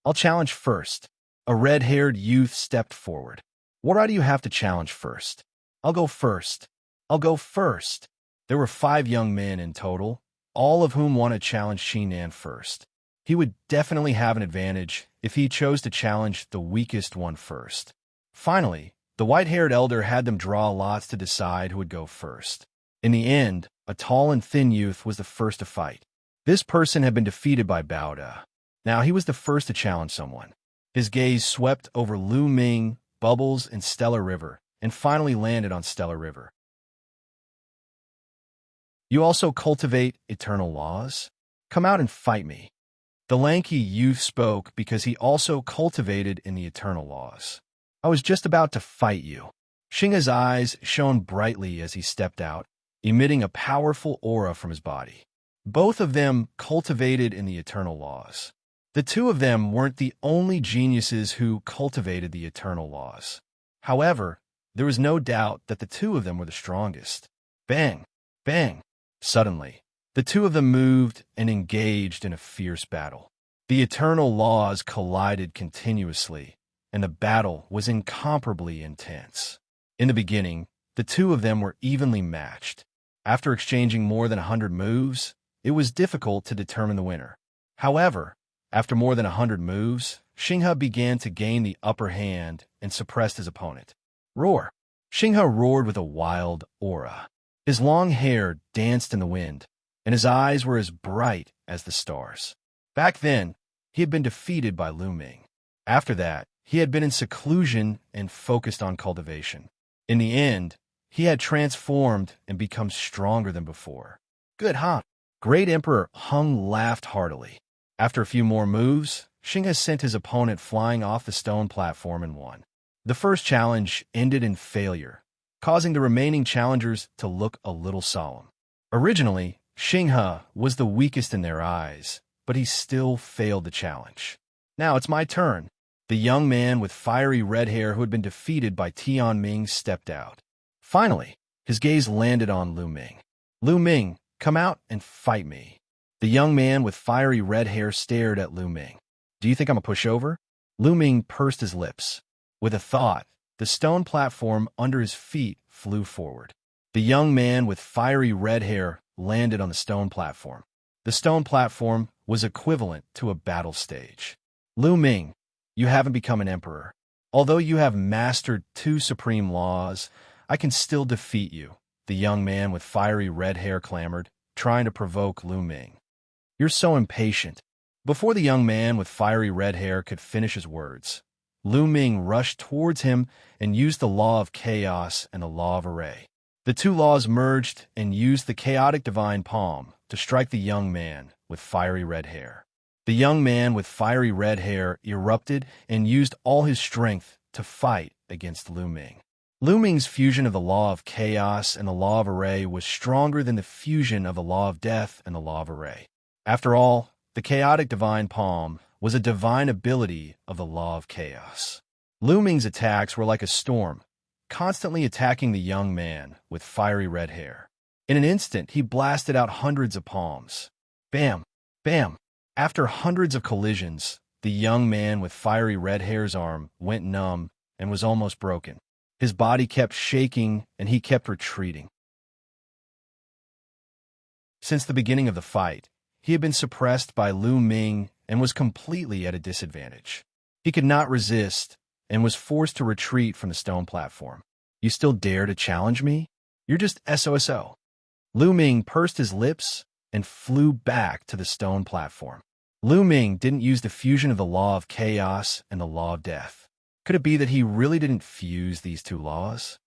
"I'll challenge first." A red-haired youth stepped forward. "What right do you have to challenge first?" "I'll go first." "I'll go first." There were 5 young men in total, all of whom wanted to challenge Xinan first. He would definitely have an advantage if he chose to challenge the weakest one first. Finally, the white-haired elder had them draw lots to decide who would go first. In the end, a tall and thin youth was the first to fight. This person had been defeated by Bao De. Now he was the first to challenge someone. His gaze swept over Lu Ming, Bubbles, and Stellar River, and finally landed on Stellar River. "You also cultivate eternal laws? Come out and fight me." The lanky youth spoke because he also cultivated in the eternal laws. "I was just about to fight you." Xinghe's eyes shone brightly as he stepped out, emitting a powerful aura from his body. Both of them cultivated in the eternal laws. The 2 of them weren't the only geniuses who cultivated the eternal laws. However, there was no doubt that the 2 of them were the strongest. Bang! Bang! Suddenly, the 2 of them moved and engaged in a fierce battle. The eternal laws collided continuously, and the battle was incomparably intense. In the beginning, the 2 of them were evenly matched. After exchanging more than 100 moves, it was difficult to determine the winner. However, after more than 100 moves, Xinghe began to gain the upper hand and suppressed his opponent. Roar! Xinghe roared with a wild aura. His long hair danced in the wind, and his eyes were as bright as the stars. Back then, he had been defeated by Lu Ming. After that, he had been in seclusion and focused on cultivation. In the end, he had transformed and become stronger than before. "Good, huh?" Great Emperor Hung laughed heartily. After a few more moves, Xinghe sent his opponent flying off the stone platform and won. The first challenge ended in failure, causing the remaining challengers to look a little solemn. Originally, Xinghe was the weakest in their eyes, but he still failed the challenge. "Now it's my turn." The young man with fiery red hair who had been defeated by Tianming stepped out. Finally, his gaze landed on Lu Ming. "Lu Ming, come out and fight me." The young man with fiery red hair stared at Lu Ming. "Do you think I'm a pushover?" Lu Ming pursed his lips. With a thought, the stone platform under his feet flew forward. The young man with fiery red hair landed on the stone platform. The stone platform was equivalent to a battle stage. "Lu Ming, you haven't become an emperor. Although you have mastered 2 supreme laws, I can still defeat you," the young man with fiery red hair clamored, trying to provoke Lu Ming. "You're so impatient." Before the young man with fiery red hair could finish his words, Lu Ming rushed towards him and used the law of chaos and the law of array. The 2 laws merged and used the chaotic divine palm to strike the young man with fiery red hair. The young man with fiery red hair erupted and used all his strength to fight against Lu Ming. Lu Ming's fusion of the law of chaos and the law of array was stronger than the fusion of the law of death and the law of array. After all, the chaotic divine palm was a divine ability of the law of chaos. Lu Ming's attacks were like a storm, constantly attacking the young man with fiery red hair. In an instant, he blasted out hundreds of palms. Bam! Bam! After hundreds of collisions, the young man with fiery red hair's arm went numb and was almost broken. His body kept shaking and he kept retreating. Since the beginning of the fight, he had been suppressed by Lu Ming and was completely at a disadvantage. He could not resist and was forced to retreat from the stone platform. You still dare to challenge me? You're just SOSO. Lu Ming pursed his lips and flew back to the stone platform. Lu Ming didn't use the fusion of the law of chaos and the law of death. Could it be that he really didn't fuse these two laws?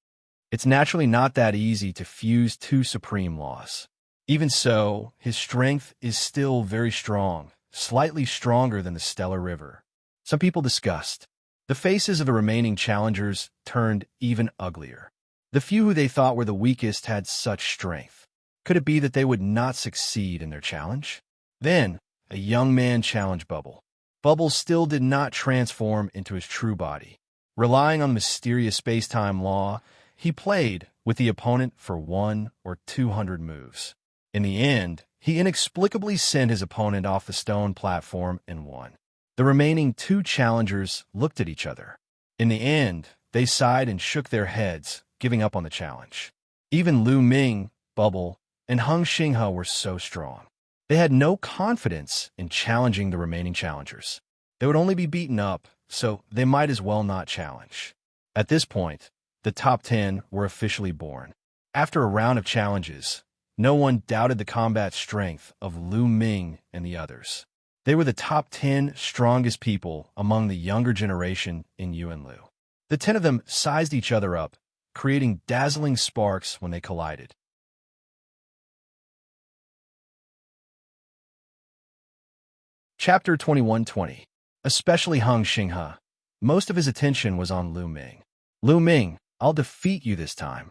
It's naturally not that easy to fuse two supreme laws. Even so, his strength is still very strong, slightly stronger than the Stellar River. Some people discussed. The faces of the remaining challengers turned even uglier. The few who they thought were the weakest had such strength. Could it be that they would not succeed in their challenge? Then, a young man challenged Bubble. Bubble still did not transform into his true body. Relying on mysterious space-time law, he played with the opponent for 1 or 200 moves. In the end, he inexplicably sent his opponent off the stone platform and won. The remaining two challengers looked at each other. In the end, they sighed and shook their heads, giving up on the challenge. Even Lu Ming, Bubble, and Xianxia were so strong. They had no confidence in challenging the remaining challengers. They would only be beaten up, so they might as well not challenge. At this point, the top 10 were officially born. After a round of challenges, no one doubted the combat strength of Lu Ming and the others. They were the top 10 strongest people among the younger generation in Yuanlu. The 10 of them sized each other up, creating dazzling sparks when they collided. Chapter 2120. Especially Xianxia. Most of his attention was on Lu Ming. Lu Ming, I'll defeat you this time.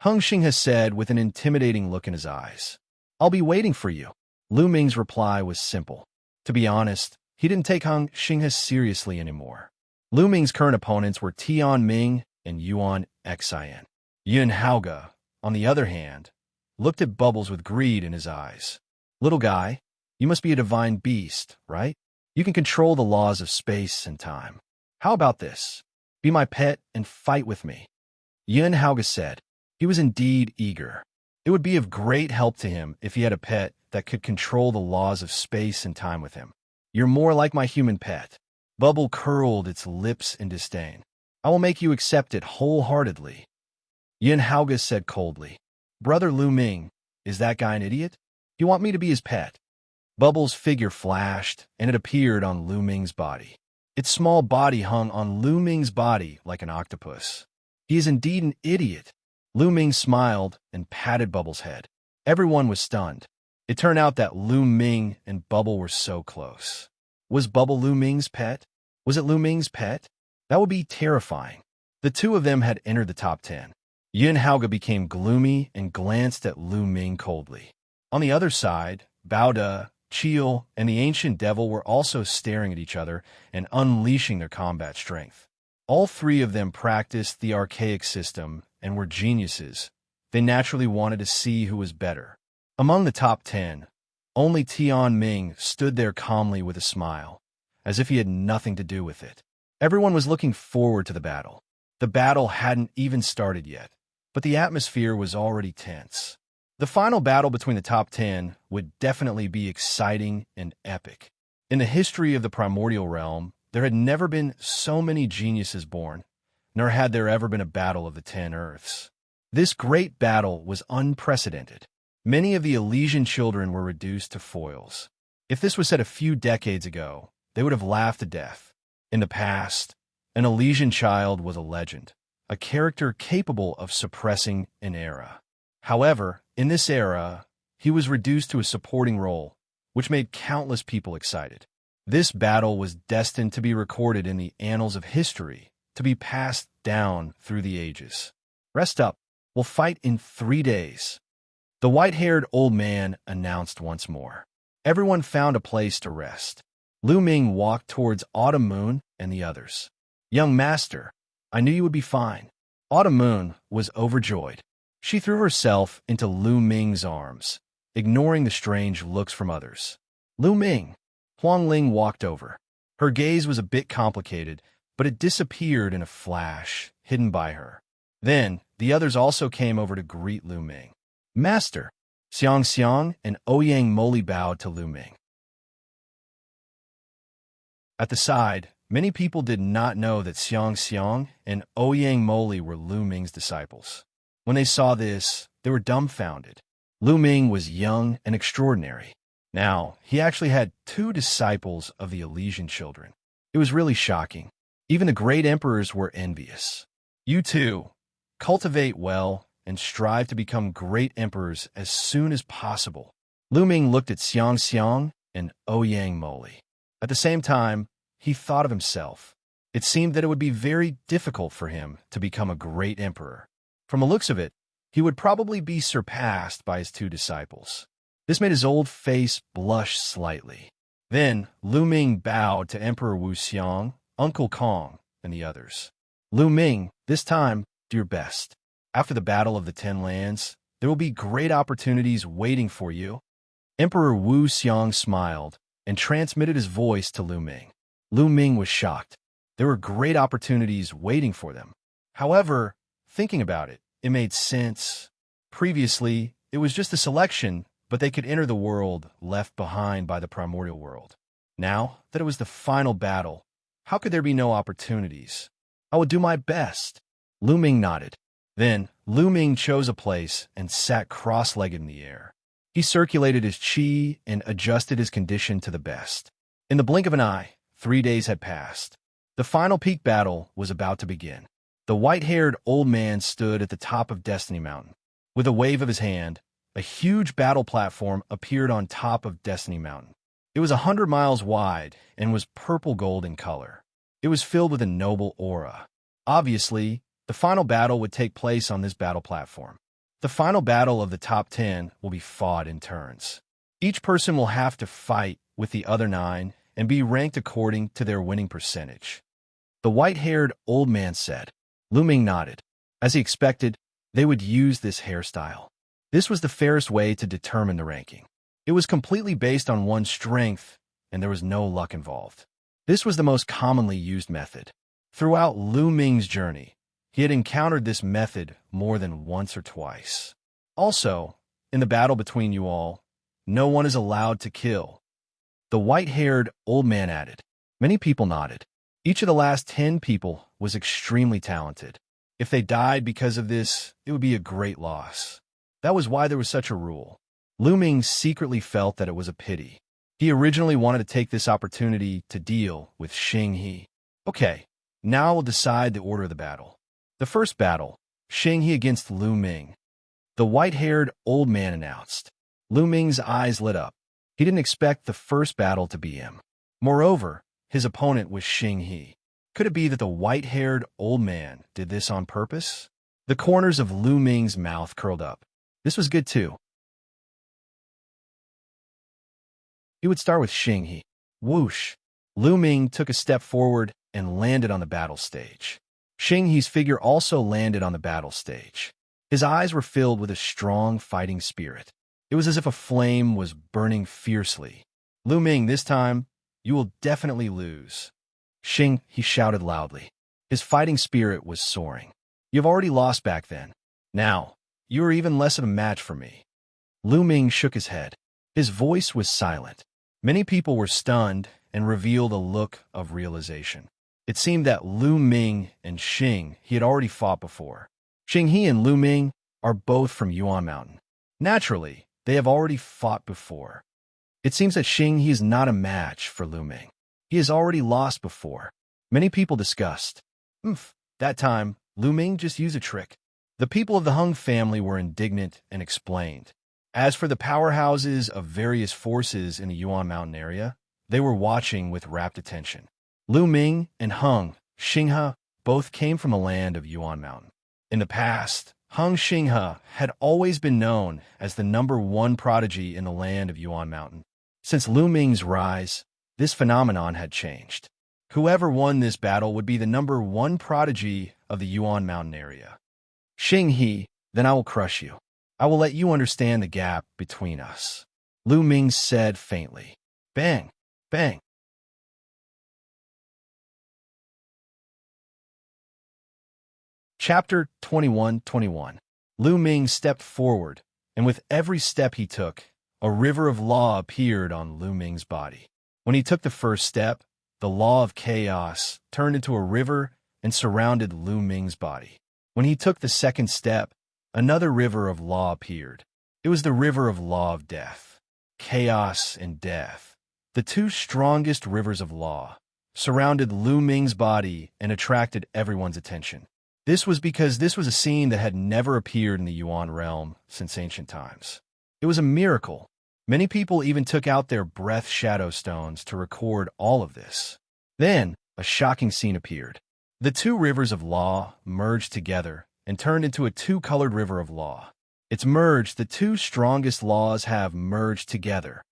Xianxia said with an intimidating look in his eyes. I'll be waiting for you. Lu Ming's reply was simple. To be honest, he didn't take Xianxia seriously anymore. Lu Ming's current opponents were Tian Ming and Yuan Xian. Xianxia, on the other hand, looked at Bubbles with greed in his eyes. Little guy, you must be a divine beast, right? You can control the laws of space and time. How about this? Be my pet and fight with me. Xianxia said. He was indeed eager. It would be of great help to him if he had a pet that could control the laws of space and time with him. You're more like my human pet. Bubble curled its lips in disdain. I will make you accept it wholeheartedly. Xianxia said coldly. Brother Lu Ming, is that guy an idiot? You want me to be his pet? Bubbles' figure flashed, and it appeared on Lu Ming's body. Its small body hung on Lu Ming's body like an octopus. He is indeed an idiot. Lu Ming smiled and patted Bubbles' head. Everyone was stunned. It turned out that Lu Ming and Bubble were so close. Was Bubble Lu Ming's pet? Was it Lu Ming's pet? That would be terrifying. The two of them had entered the top 10. Xianxia became gloomy and glanced at Lu Ming coldly. On the other side, Baoda, Chiel, and the Ancient Devil were also staring at each other and unleashing their combat strength. All three of them practiced the archaic system and were geniuses. They naturally wanted to see who was better. Among the top 10, only Tian Ming stood there calmly with a smile, as if he had nothing to do with it. Everyone was looking forward to the battle. The battle hadn't even started yet, but the atmosphere was already tense. The final battle between the top 10 would definitely be exciting and epic. In the history of the primordial realm, there had never been so many geniuses born, nor had there ever been a battle of the 10 Earths. This great battle was unprecedented. Many of the Elysian children were reduced to foils. If this was said a few decades ago, they would have laughed to death. In the past, an Elysian child was a legend, a character capable of suppressing an era. However, in this era, he was reduced to a supporting role, which made countless people excited. This battle was destined to be recorded in the annals of history, to be passed down through the ages. Rest up. We'll fight in 3 days. The white-haired old man announced once more. Everyone found a place to rest. Lu Ming walked towards Autumn Moon and the others. Young master, I knew you would be fine. Autumn Moon was overjoyed. She threw herself into Lu Ming's arms, ignoring the strange looks from others. Lu Ming. Huang Ling walked over. Her gaze was a bit complicated, but it disappeared in a flash, hidden by her. Then, the others also came over to greet Lu Ming. Master, Xianxia and Ouyang Moli bowed to Lu Ming. At the side, many people did not know that Xianxia and Ouyang Moli were Lu Ming's disciples. When they saw this, they were dumbfounded. Lu Ming was young and extraordinary. Now, he actually had 2 disciples of the Elysian children. It was really shocking. Even the great emperors were envious. You too, cultivate well and strive to become great emperors as soon as possible. Lu Ming looked at Xianxia and Ouyang Moli. At the same time, he thought of himself. It seemed that it would be very difficult for him to become a great emperor. From the looks of it, he would probably be surpassed by his 2 disciples. This made his old face blush slightly. Then, Lu Ming bowed to Emperor Wuxia, Uncle Kong, and the others. Lu Ming, this time, do your best. After the Battle of the 10 Lands, there will be great opportunities waiting for you. Emperor Wuxia smiled and transmitted his voice to Lu Ming. Lu Ming was shocked. There were great opportunities waiting for them. However, thinking about it, it made sense. Previously, it was just a selection, but they could enter the world left behind by the primordial world. Now that it was the final battle, how could there be no opportunities? I would do my best. Lu Ming nodded. Then, Lu Ming chose a place and sat cross-legged in the air. He circulated his qi and adjusted his condition to the best. In the blink of an eye, 3 days had passed. The final peak battle was about to begin. The white-haired old man stood at the top of Destiny Mountain. With a wave of his hand, a huge battle platform appeared on top of Destiny Mountain. It was 100 miles wide and was purple-gold in color. It was filled with a noble aura. Obviously, the final battle would take place on this battle platform. The final battle of the top 10 will be fought in turns. Each person will have to fight with the other 9 and be ranked according to their winning percentage. The white-haired old man said. Lu Ming nodded. As he expected, they would use this hairstyle. This was the fairest way to determine the ranking. It was completely based on one's strength, and there was no luck involved. This was the most commonly used method. Throughout Lu Ming's journey, he had encountered this method more than once or twice. Also, in the battle between you all, no one is allowed to kill. The white-haired old man added. Many people nodded. Each of the last 10 people was extremely talented. If they died because of this, it would be a great loss. That was why there was such a rule. Lu Ming secretly felt that it was a pity. He originally wanted to take this opportunity to deal with Xianxia. Okay, now we'll decide the order of the battle. The first battle, Xianxia against Lu Ming. The white-haired old man announced. Lu Ming's eyes lit up. He didn't expect the first battle to be him. Moreover, his opponent was Xianxia. Could it be that the white-haired old man did this on purpose? The corners of Lu Ming's mouth curled up. This was good too. He would start with Xianxia. Whoosh! Lu Ming took a step forward and landed on the battle stage. Xianxia's figure also landed on the battle stage. His eyes were filled with a strong fighting spirit. It was as if a flame was burning fiercely. Lu Ming, this time, you will definitely lose. Xing, he shouted loudly. His fighting spirit was soaring. You've already lost back then. Now, you are even less of a match for me. Lu Ming shook his head. His voice was silent. Many people were stunned and revealed a look of realization. It seemed that Lu Ming and Xing he had already fought before. Xianxia and Lu Ming are both from Yuan Mountain. Naturally, they have already fought before. It seems that Xianxia is not a match for Lu Ming. He has already lost before. Many people discussed. That time, Lu Ming just used a trick. The people of the Hung family were indignant and explained. As for the powerhouses of various forces in the Yuan Mountain area, they were watching with rapt attention. Lu Ming and Hung, Xinghe, both came from the land of Yuan Mountain. In the past, Xianxia had always been known as the #1 prodigy in the land of Yuan Mountain. Since Lu Ming's rise, this phenomenon had changed. Whoever won this battle would be the #1 prodigy of the Yuan Mountain area. Xinghe, then I will crush you. I will let you understand the gap between us. Lu Ming said faintly. Bang! Bang! Chapter 21:21. Lu Ming stepped forward, and with every step he took, a river of law appeared on Lu Ming's body. When he took the first step, the law of chaos turned into a river and surrounded Lu Ming's body. When he took the second step, another river of law appeared. It was the river of law of death. Chaos and death, the two strongest rivers of law, surrounded Lu Ming's body and attracted everyone's attention. This was because this was a scene that had never appeared in the Yuan realm since ancient times. It was a miracle. Many people even took out their breath shadow stones to record all of this. Then, a shocking scene appeared. The two rivers of law merged together and turned into a two-colored river of law. It's merged. The two strongest laws have merged together.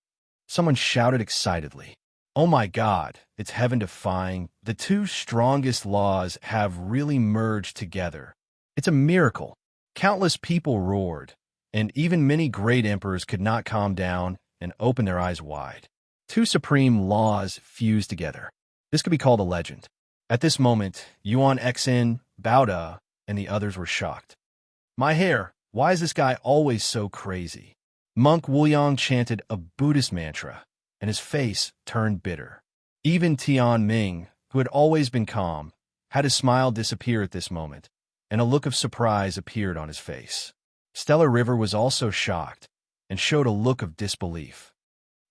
Someone shouted excitedly. Oh my God, it's heaven-defying. The two strongest laws have really merged together. It's a miracle. Countless people roared, and even many great emperors could not calm down and open their eyes wide. Two supreme laws fused together. This could be called a legend. At this moment, Yuan Xn, Baoda, and the others were shocked. My hair, why is this guy always so crazy? Monk Wuyang chanted a Buddhist mantra, and his face turned bitter. Even Tian Ming, who had always been calm, had his smile disappear at this moment, and a look of surprise appeared on his face. Stellar River was also shocked and showed a look of disbelief.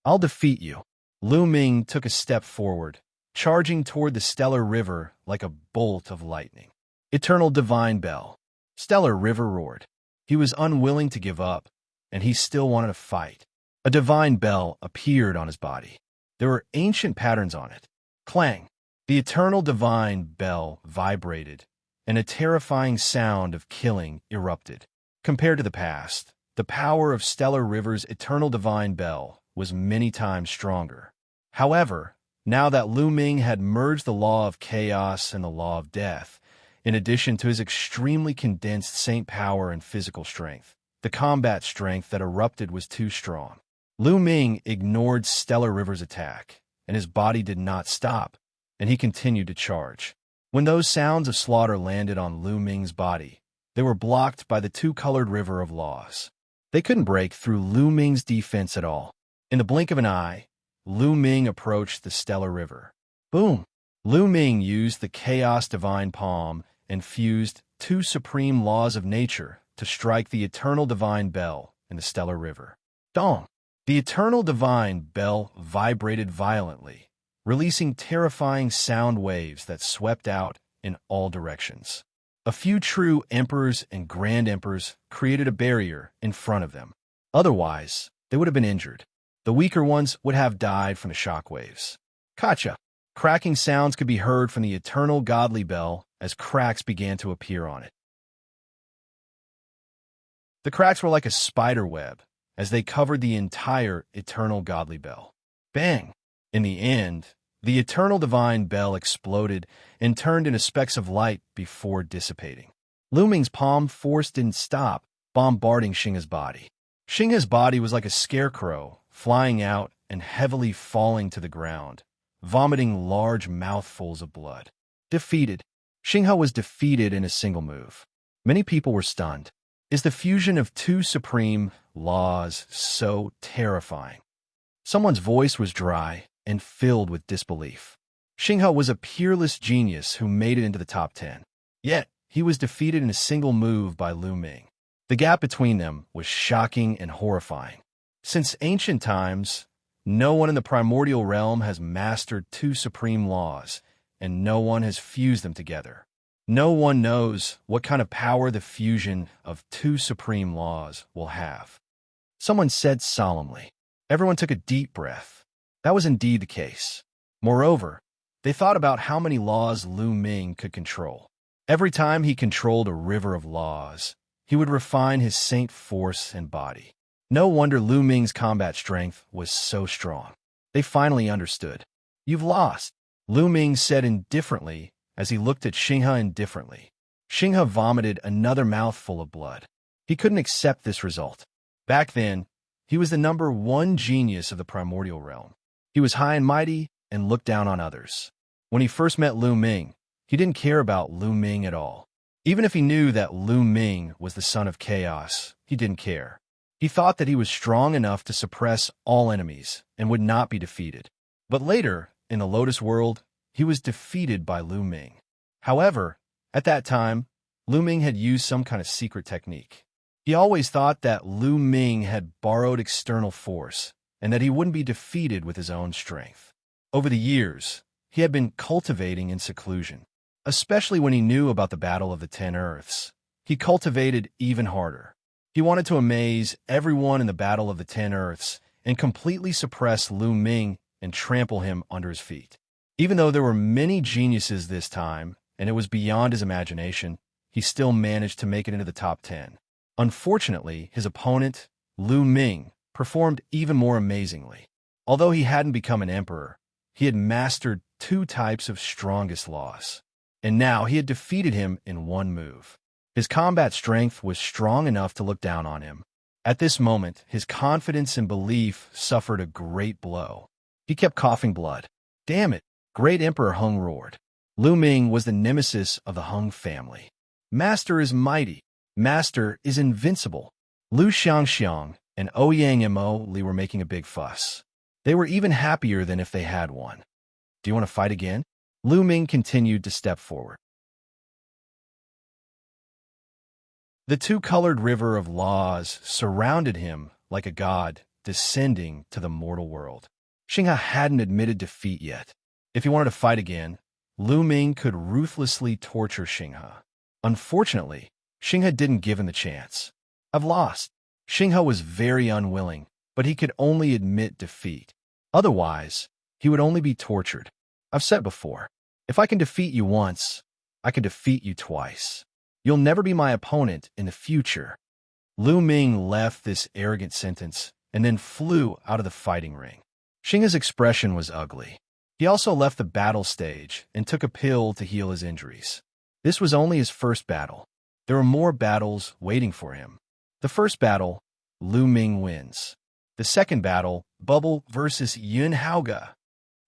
I'll defeat you. Lu Ming took a step forward, charging toward the Stellar River like a bolt of lightning. Eternal Divine Bell. Stellar River roared. He was unwilling to give up, and he still wanted to fight. A divine bell appeared on his body. There were ancient patterns on it. Clang! The eternal divine bell vibrated, and a terrifying sound of killing erupted. Compared to the past, the power of Stellar River's eternal divine bell was many times stronger. However, now that Lu Ming had merged the law of chaos and the law of death, in addition to his extremely condensed saint power and physical strength, the combat strength that erupted was too strong. Lu Ming ignored Stellar River's attack, and his body did not stop, and he continued to charge. When those sounds of slaughter landed on Lu Ming's body, they were blocked by the two-colored river of laws. They couldn't break through Lu Ming's defense at all. In the blink of an eye, Lu Ming approached the Stellar River. Boom! Lu Ming used the Chaos Divine Palm and fused two supreme laws of nature to strike the eternal divine bell in the Stellar River. Dong! The eternal divine bell vibrated violently, releasing terrifying sound waves that swept out in all directions. A few true emperors and grand emperors created a barrier in front of them. Otherwise, they would have been injured. The weaker ones would have died from the shock waves. Kacha! Cracking sounds could be heard from the eternal godly bell as cracks began to appear on it. The cracks were like a spider web, as they covered the entire eternal godly bell. Bang! In the end, the eternal divine bell exploded and turned into specks of light before dissipating. Lu Ming's palm force didn't stop, bombarding Xinghe's body. Xinghe's body was like a scarecrow, flying out and heavily falling to the ground, vomiting large mouthfuls of blood. Defeated. Xinghe was defeated in a single move. Many people were stunned. Is the fusion of two supreme laws so terrifying? Someone's voice was dry and filled with disbelief. Xinghe was a peerless genius who made it into the top 10. Yet, he was defeated in a single move by Lu Ming. The gap between them was shocking and horrifying. Since ancient times, no one in the primordial realm has mastered two supreme laws, and no one has fused them together. No one knows what kind of power the fusion of two supreme laws will have. Someone said solemnly. Everyone took a deep breath. That was indeed the case. Moreover, they thought about how many laws Lu Ming could control. Every time he controlled a river of laws, he would refine his saint force and body. No wonder Lu Ming's combat strength was so strong. They finally understood. You've lost, Lu Ming said indifferently as he looked at Xianxia indifferently. Xianxia vomited another mouthful of blood. He couldn't accept this result. Back then, he was the #1 genius of the primordial realm. He was high and mighty and looked down on others. When he first met Lu Ming, he didn't care about Lu Ming at all. Even if he knew that Lu Ming was the son of chaos, he didn't care. He thought that he was strong enough to suppress all enemies and would not be defeated. But later, in the Lotus World, he was defeated by Lu Ming. However, at that time, Lu Ming had used some kind of secret technique. He always thought that Lu Ming had borrowed external force and that he wouldn't be defeated with his own strength. Over the years, he had been cultivating in seclusion. Especially when he knew about the Battle of the 10 Earths, he cultivated even harder. He wanted to amaze everyone in the Battle of the 10 Earths and completely suppress Lu Ming and trample him under his feet. Even though there were many geniuses this time, and it was beyond his imagination, he still managed to make it into the top 10. Unfortunately, his opponent, Lu Ming, performed even more amazingly. Although he hadn't become an emperor, he had mastered 2 types of strongest laws. And now he had defeated him in one move. His combat strength was strong enough to look down on him. At this moment, his confidence and belief suffered a great blow. He kept coughing blood. Damn it, Great Emperor Hung roared. Lu Ming was the nemesis of the Hung family. Master is mighty. Master is invincible. Lu Xianxia and Ouyang Mo Li were making a big fuss. They were even happier than if they had won. Do you want to fight again? Lu Ming continued to step forward. The 2-colored river of laws surrounded him like a god descending to the mortal world. Xianxia hadn't admitted defeat yet. If he wanted to fight again, Lu Ming could ruthlessly torture Xianxia. Unfortunately, Xianxia didn't give him the chance. I've lost. Xianxia was very unwilling, but he could only admit defeat. Otherwise, he would only be tortured. I've said before, if I can defeat you once, I can defeat you twice. You'll never be my opponent in the future. Lu Ming left this arrogant sentence and then flew out of the fighting ring. Xianxia's expression was ugly. He also left the battle stage and took a pill to heal his injuries. This was only his first battle. There were more battles waiting for him. The first battle, Lu Ming wins. The second battle, Bubble versus Yunhauge.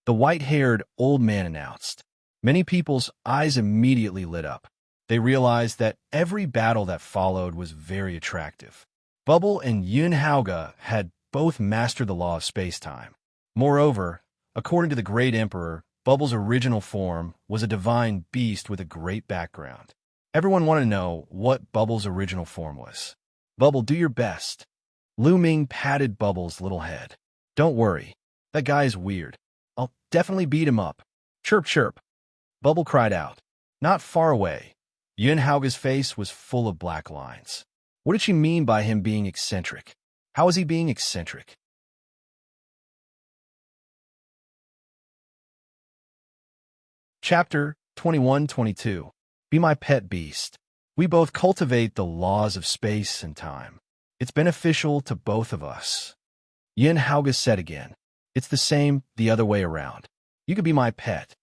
The white-haired old man announced. Many people's eyes immediately lit up. They realized that every battle that followed was very attractive. Bubble and Yunhauge had both mastered the law of space-time. Moreover, according to the Great Emperor, Bubble's original form was a divine beast with a great background. Everyone wanted to know what Bubble's original form was. Bubble, do your best. Lu Ming patted Bubble's little head. Don't worry, that guy is weird. I'll definitely beat him up. Chirp, chirp. Bubble cried out. Not far away, Yunhauge's face was full of black lines. What did she mean by him being eccentric? How is he being eccentric? Chapter 21-22. Be my pet beast. We both cultivate the laws of space and time. It's beneficial to both of us. Yunhauge said again. It's the same the other way around. You could be my pet.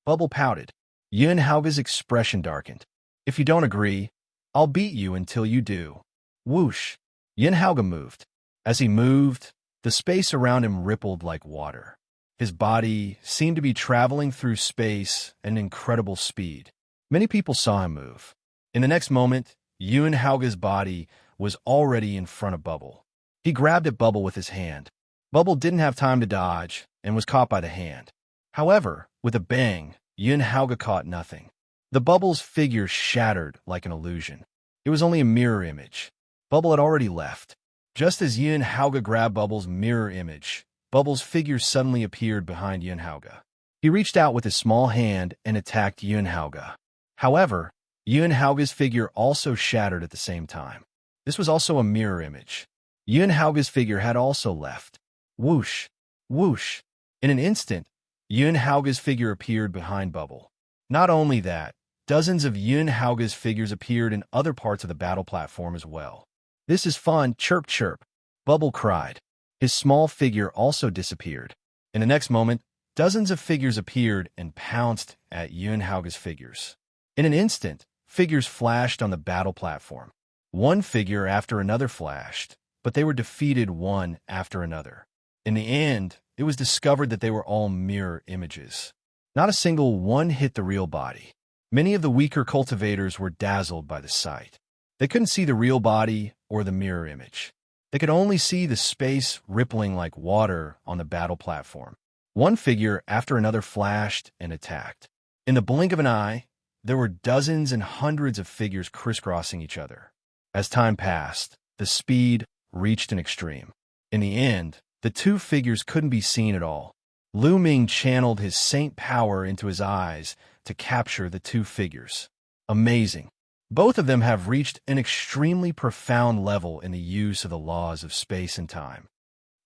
Bubble pouted. Yunhauge's expression darkened. If you don't agree, I'll beat you until you do. Whoosh. Yunhauge moved. As he moved, the space around him rippled like water. His body seemed to be traveling through space at an incredible speed. Many people saw him move. In the next moment, Yunhauge's body was already in front of Bubble. He grabbed at Bubble with his hand. Bubble didn't have time to dodge and was caught by the hand. However, with a bang, Yunhauge caught nothing. The Bubble's figure shattered like an illusion. It was only a mirror image. Bubble had already left. Just as Yunhauge grabbed Bubble's mirror image, Bubble's figure suddenly appeared behind Yunhauge. He reached out with his small hand and attacked Yunhauge. However, Yunhauge's figure also shattered at the same time. This was also a mirror image. Yunhauge's figure had also left. Whoosh! Whoosh! In an instant, Yunhauge's figure appeared behind Bubble. Not only that, dozens of Yun Haoge's figures appeared in other parts of the battle platform as well. "This is fun, chirp chirp," Bubble cried. His small figure also disappeared. In the next moment, dozens of figures appeared and pounced at Yun Haoge's figures. In an instant, figures flashed on the battle platform. One figure after another flashed, but they were defeated one after another. In the end, it was discovered that they were all mirror images. Not a single one hit the real body. Many of the weaker cultivators were dazzled by the sight. They couldn't see the real body or the mirror image. They could only see the space rippling like water on the battle platform. One figure after another flashed and attacked. In the blink of an eye, there were dozens and hundreds of figures crisscrossing each other. As time passed, the speed reached an extreme. In the end, the two figures couldn't be seen at all. Lu Ming channeled his saint power into his eyes to capture the two figures. Amazing. Both of them have reached an extremely profound level in the use of the laws of space and time.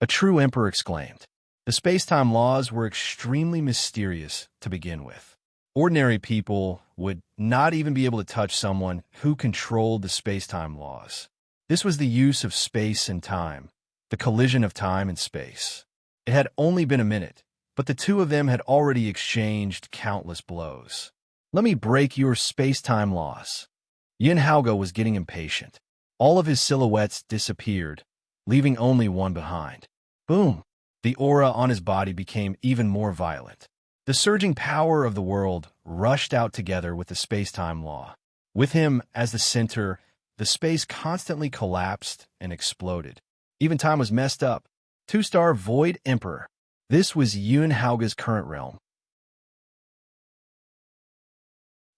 A true emperor exclaimed. The space-time laws were extremely mysterious to begin with. Ordinary people would not even be able to touch someone who controlled the space-time laws. This was the use of space and time, the collision of time and space. It had only been a minute, but the two of them had already exchanged countless blows. "Let me break your space-time laws." Yun Haoge was getting impatient. All of his silhouettes disappeared, leaving only one behind. Boom! The aura on his body became even more violent. The surging power of the world rushed out together with the space-time law. With him as the center, the space constantly collapsed and exploded. Even time was messed up. Two-star Void Emperor. This was Yun Haoge's current realm.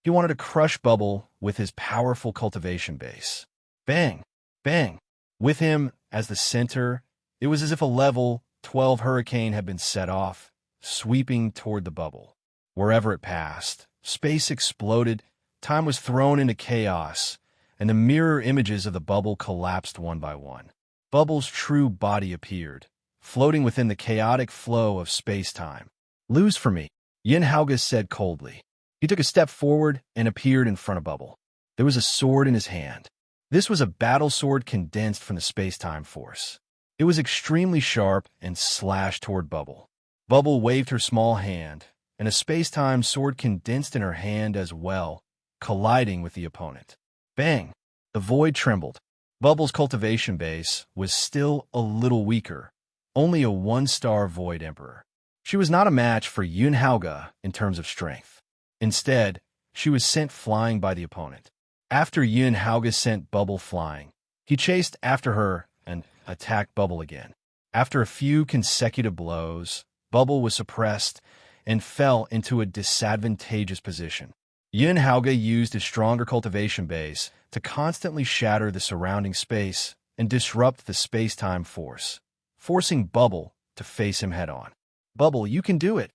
He wanted to crush Bubble with his powerful cultivation base. Bang! Bang! With him as the center, it was as if a level 12 hurricane had been set off, sweeping toward the Bubble. Wherever it passed, space exploded, time was thrown into chaos, and the mirror images of the Bubble collapsed one by one. Bubble's true body appeared, floating within the chaotic flow of space-time. "Lose for me," Yun Haoge said coldly. He took a step forward and appeared in front of Bubble. There was a sword in his hand. This was a battle sword condensed from the space-time force. It was extremely sharp and slashed toward Bubble. Bubble waved her small hand, and a space-time sword condensed in her hand as well, colliding with the opponent. Bang! The void trembled. Bubble's cultivation base was still a little weaker, only a one-star Void Emperor. She was not a match for Yun Haoge in terms of strength. Instead, she was sent flying by the opponent. After Yun Haoge sent Bubble flying, he chased after her and attacked Bubble again. After a few consecutive blows, Bubble was suppressed and fell into a disadvantageous position. Yun Haoge used his stronger cultivation base to constantly shatter the surrounding space and disrupt the space-time force, forcing Bubble to face him head-on. "Bubble, you can do it!"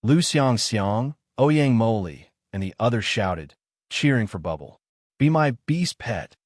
Lu Xianxia, Ouyang Moli, and the others shouted, cheering for Bubble. "Be my beast pet."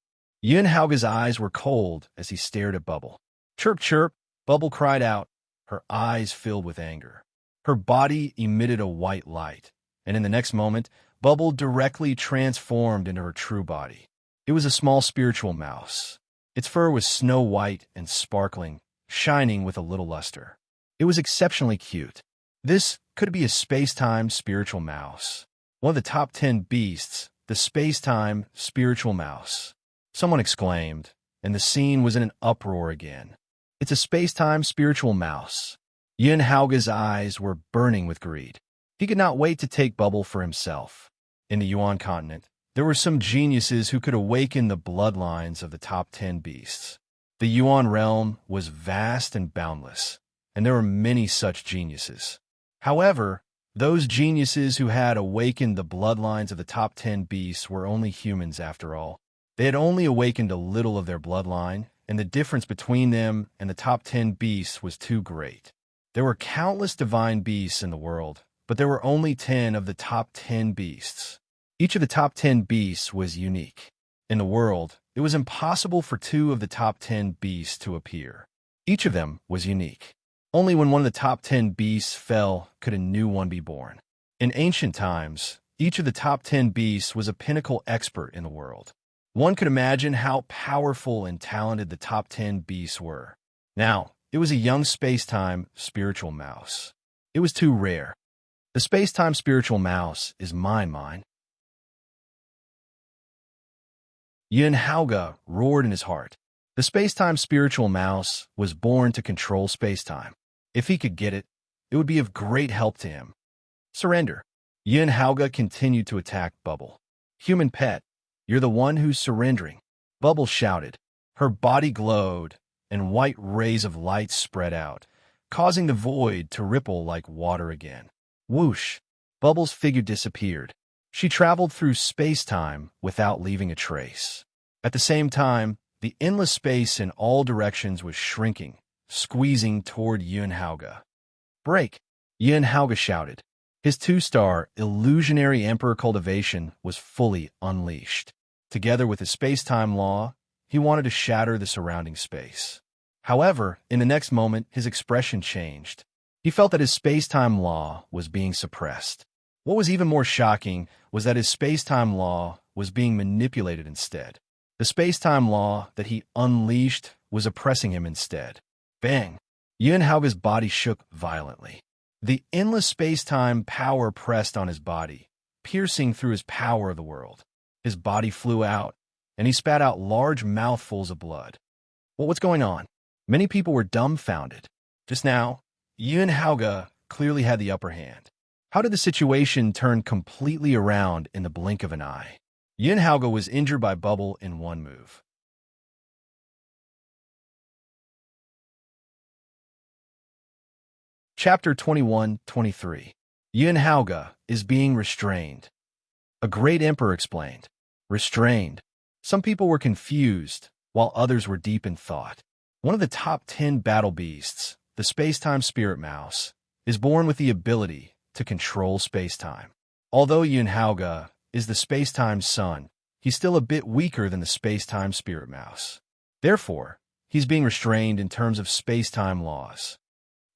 Yun Haoge's eyes were cold as he stared at Bubble. "Chirp, chirp," Bubble cried out, her eyes filled with anger. Her body emitted a white light, and in the next moment, Bubble directly transformed into her true body. It was a small spiritual mouse. Its fur was snow white and sparkling, shining with a little luster. It was exceptionally cute. This could be a space-time spiritual mouse. One of the top 10 beasts, the space-time spiritual mouse. Someone exclaimed, and the scene was in an uproar again. "It's a space-time spiritual mouse." Yun Haoge's eyes were burning with greed. He could not wait to take Bubble for himself. In the Yuan continent, there were some geniuses who could awaken the bloodlines of the top 10 beasts. The Yuan realm was vast and boundless, and there were many such geniuses. However, those geniuses who had awakened the bloodlines of the top 10 beasts were only humans after all. They had only awakened a little of their bloodline, and the difference between them and the top 10 beasts was too great. There were countless divine beasts in the world, but there were only 10 of the top 10 beasts. Each of the top 10 beasts was unique. In the world, it was impossible for 2 of the top 10 beasts to appear. Each of them was unique. Only when one of the top 10 beasts fell could a new one be born. In ancient times, Each of the top 10 beasts was a pinnacle expert in the world. One could imagine how powerful and talented the top 10 beasts were. Now, it was a young space-time spiritual mouse. It was too rare. The space-time spiritual mouse is mine. Xianxia roared in his heart. The space-time spiritual mouse was born to control space-time. If he could get it, it would be of great help to him. Surrender. Xianxia continued to attack Bubble. Human pet, you're the one who's surrendering. Bubble shouted. Her body glowed, and white rays of light spread out, causing the void to ripple like water again. Whoosh! Bubble's figure disappeared. She traveled through space-time without leaving a trace. At the same time, the endless space in all directions was shrinking, squeezing toward Xianxia. Break! Xianxia shouted. His two-star, illusionary Emperor Cultivation was fully unleashed. Together with his space-time law, he wanted to shatter the surrounding space. However, in the next moment, his expression changed. He felt that his space-time law was being suppressed. What was even more shocking was that his space-time law was being manipulated instead. The space-time law that he unleashed was oppressing him instead. Bang! Xianxia's body shook violently. The endless space-time power pressed on his body, piercing through his power of the world. His body flew out, and he spat out large mouthfuls of blood. Well, what's going on? Many people were dumbfounded. Just now, Xianxia clearly had the upper hand. How did the situation turn completely around in the blink of an eye? Xianxia was injured by Bubble in one move. Chapter 21-23. Xianxia is being restrained. A great emperor explained. Restrained. Some people were confused, while others were deep in thought. One of the top 10 battle beasts, the space-time spirit mouse, is born with the ability to control space-time. Although Xianxia is the space-time son, he's still a bit weaker than the space-time spirit mouse. Therefore, he's being restrained in terms of space-time laws.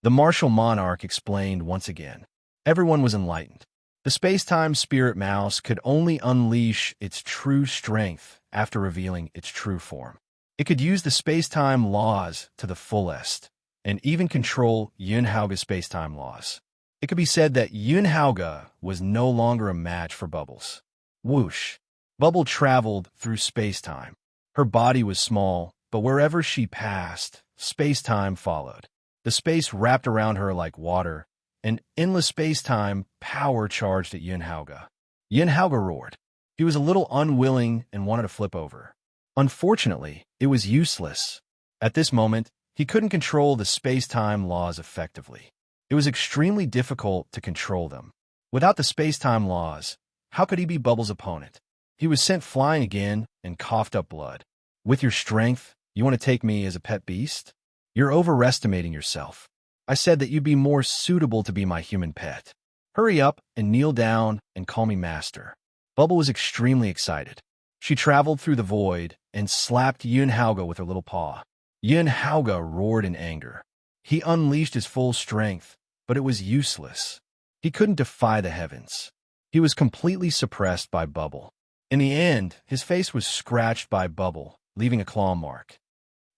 The martial monarch explained once again. Everyone was enlightened. The space-time spirit mouse could only unleash its true strength after revealing its true form. It could use the space-time laws to the fullest, and even control Xianxia's space-time laws. It could be said that Xianxia was no longer a match for Bubbles. Whoosh! Bubble traveled through space-time. Her body was small, but wherever she passed, space-time followed. The space wrapped around her like water, and endless space-time power charged at Xianxia. Xianxia roared. He was a little unwilling and wanted to flip over. Unfortunately, it was useless. At this moment, he couldn't control the space-time laws effectively. It was extremely difficult to control them. Without the space-time laws, how could he be Bubbles' opponent? He was sent flying again and coughed up blood. With your strength, you want to take me as a pet beast? You're overestimating yourself. I said that you'd be more suitable to be my human pet. Hurry up and kneel down and call me master. Bubble was extremely excited. She traveled through the void and slapped Xianxia with her little paw. Xianxia roared in anger. He unleashed his full strength, but it was useless. He couldn't defy the heavens. He was completely suppressed by Bubble. In the end, his face was scratched by Bubble, leaving a claw mark.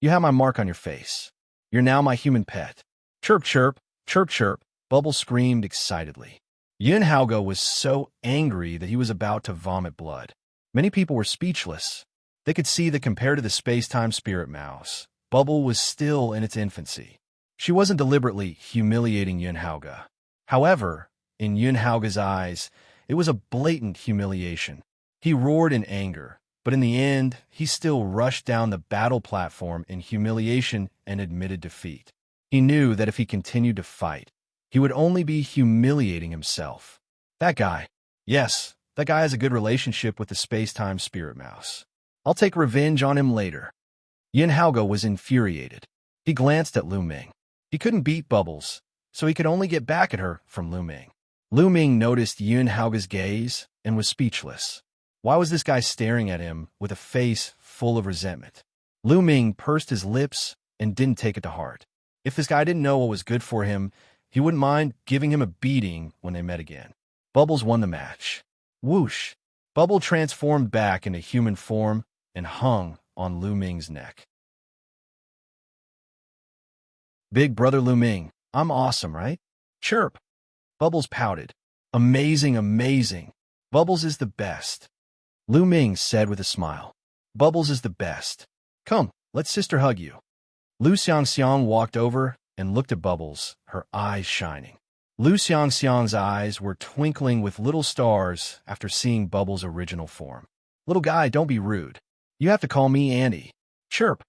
You have my mark on your face. You're now my human pet. Chirp, chirp, chirp, chirp, Bubble screamed excitedly. Xianxia was so angry that he was about to vomit blood. Many people were speechless. They could see that compared to the space-time spirit mouse, Bubble was still in its infancy. She wasn't deliberately humiliating Xianxia. However, in Xianxia's eyes, it was a blatant humiliation. He roared in anger, but in the end, he still rushed down the battle platform in humiliation and admitted defeat. He knew that if he continued to fight, he would only be humiliating himself. That guy. Yes, that guy has a good relationship with the space-time spirit mouse. I'll take revenge on him later. Xianxia was infuriated. He glanced at Lu Ming. He couldn't beat Bubbles, so he could only get back at her from Lu Ming. Lu Ming noticed Xianxia's gaze and was speechless. Why was this guy staring at him with a face full of resentment? Lu Ming pursed his lips and didn't take it to heart. If this guy didn't know what was good for him, he wouldn't mind giving him a beating when they met again. Bubbles won the match. Whoosh! Bubble transformed back into human form and hung on Lu Ming's neck. Big brother Lu Ming, I'm awesome, right? Chirp! Bubbles pouted. Amazing, amazing. Bubbles is the best. Lu Ming said with a smile. Bubbles is the best. Come, let's sister hug you. Lu Xianxia walked over and looked at Bubbles, her eyes shining. Lu Xianxia's eyes were twinkling with little stars after seeing Bubbles' original form. Little guy, don't be rude. You have to call me Andy. Chirp.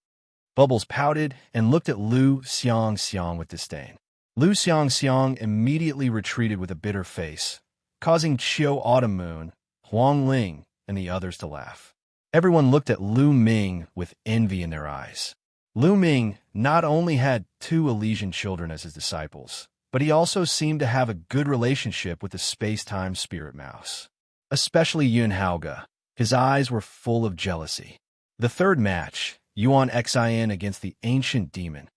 Bubbles pouted and looked at Lu Xianxia with disdain. Lu Xianxia immediately retreated with a bitter face, causing Qiu Autumn Moon, Huang Ling, and the others to laugh. Everyone looked at Lu Ming with envy in their eyes. Lu Ming not only had 2 Elysian children as his disciples, but he also seemed to have a good relationship with the space-time spirit mouse. Especially Yun Haoge. His eyes were full of jealousy. The third match, Yuan Xin against the ancient demon.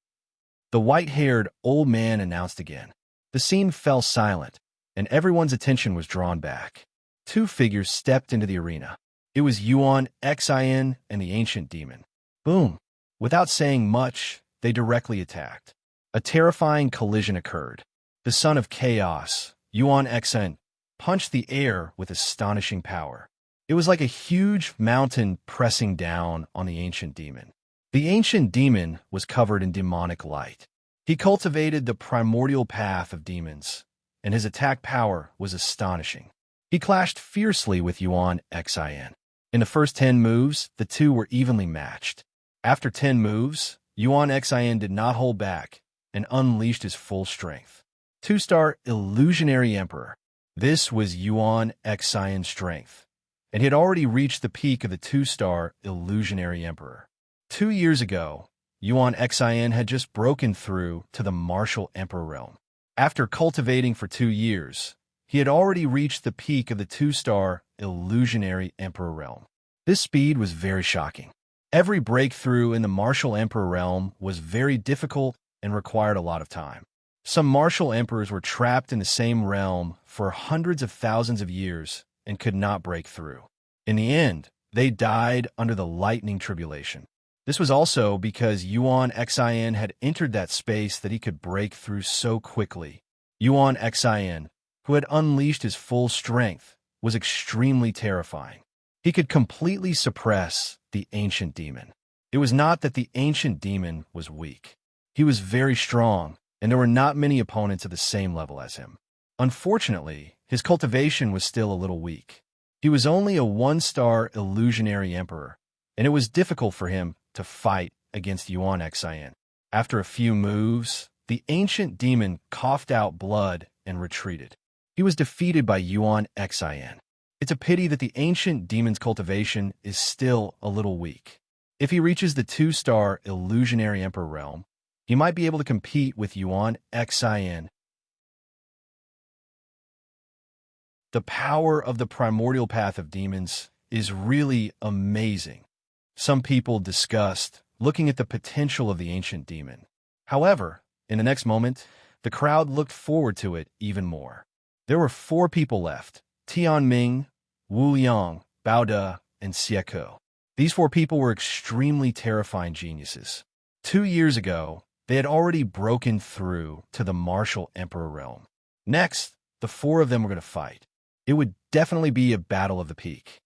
The white-haired old man announced again. The scene fell silent, and everyone's attention was drawn back. 2 figures stepped into the arena. It was Yuan Xin and the ancient demon. Boom! Without saying much, they directly attacked. A terrifying collision occurred. The son of chaos, Yuan Xin, punched the air with astonishing power. It was like a huge mountain pressing down on the ancient demon. The ancient demon was covered in demonic light. He cultivated the primordial path of demons, and his attack power was astonishing. He clashed fiercely with Yuan Xin. In the first 10 moves, the 2 were evenly matched. After 10 moves, Yuan Xin did not hold back and unleashed his full strength. 2-star Illusionary Emperor. This was Yuan Xion's strength, and he had already reached the peak of the 2-star Illusionary Emperor. 2 years ago, Yuan Xin had just broken through to the Martial Emperor realm. After cultivating for 2 years, he had already reached the peak of the 2-star Illusionary Emperor realm. This speed was very shocking. Every breakthrough in the Martial Emperor realm was very difficult and required a lot of time. Some Martial Emperors were trapped in the same realm for hundreds of thousands of years and could not break through. In the end, they died under the lightning tribulation. This was also because Yuan Xin had entered that space that he could break through so quickly. Yuan Xin, who had unleashed his full strength, was extremely terrifying. He could completely suppress the ancient demon. It was not that the ancient demon was weak. He was very strong, and there were not many opponents at the same level as him. Unfortunately, his cultivation was still a little weak. He was only a 1-star Illusionary Emperor, and it was difficult for him to fight against Yuan Xin. After a few moves, the ancient demon coughed out blood and retreated. He was defeated by Yuan Xin. It's a pity that the ancient demon's cultivation is still a little weak. If he reaches the 2-star Illusionary Emperor realm, he might be able to compete with Yuan Xin. The power of the primordial path of demons is really amazing. Some people discussed looking at the potential of the ancient demon. However, in the next moment, the crowd looked forward to it even more. There were 4 people left: Tianming, Wu Yang, Bao De, and Xie. These 4 people were extremely terrifying geniuses. 2 years ago, they had already broken through to the Martial Emperor realm. Next, the 4 of them were going to fight. It would definitely be a battle of the peak.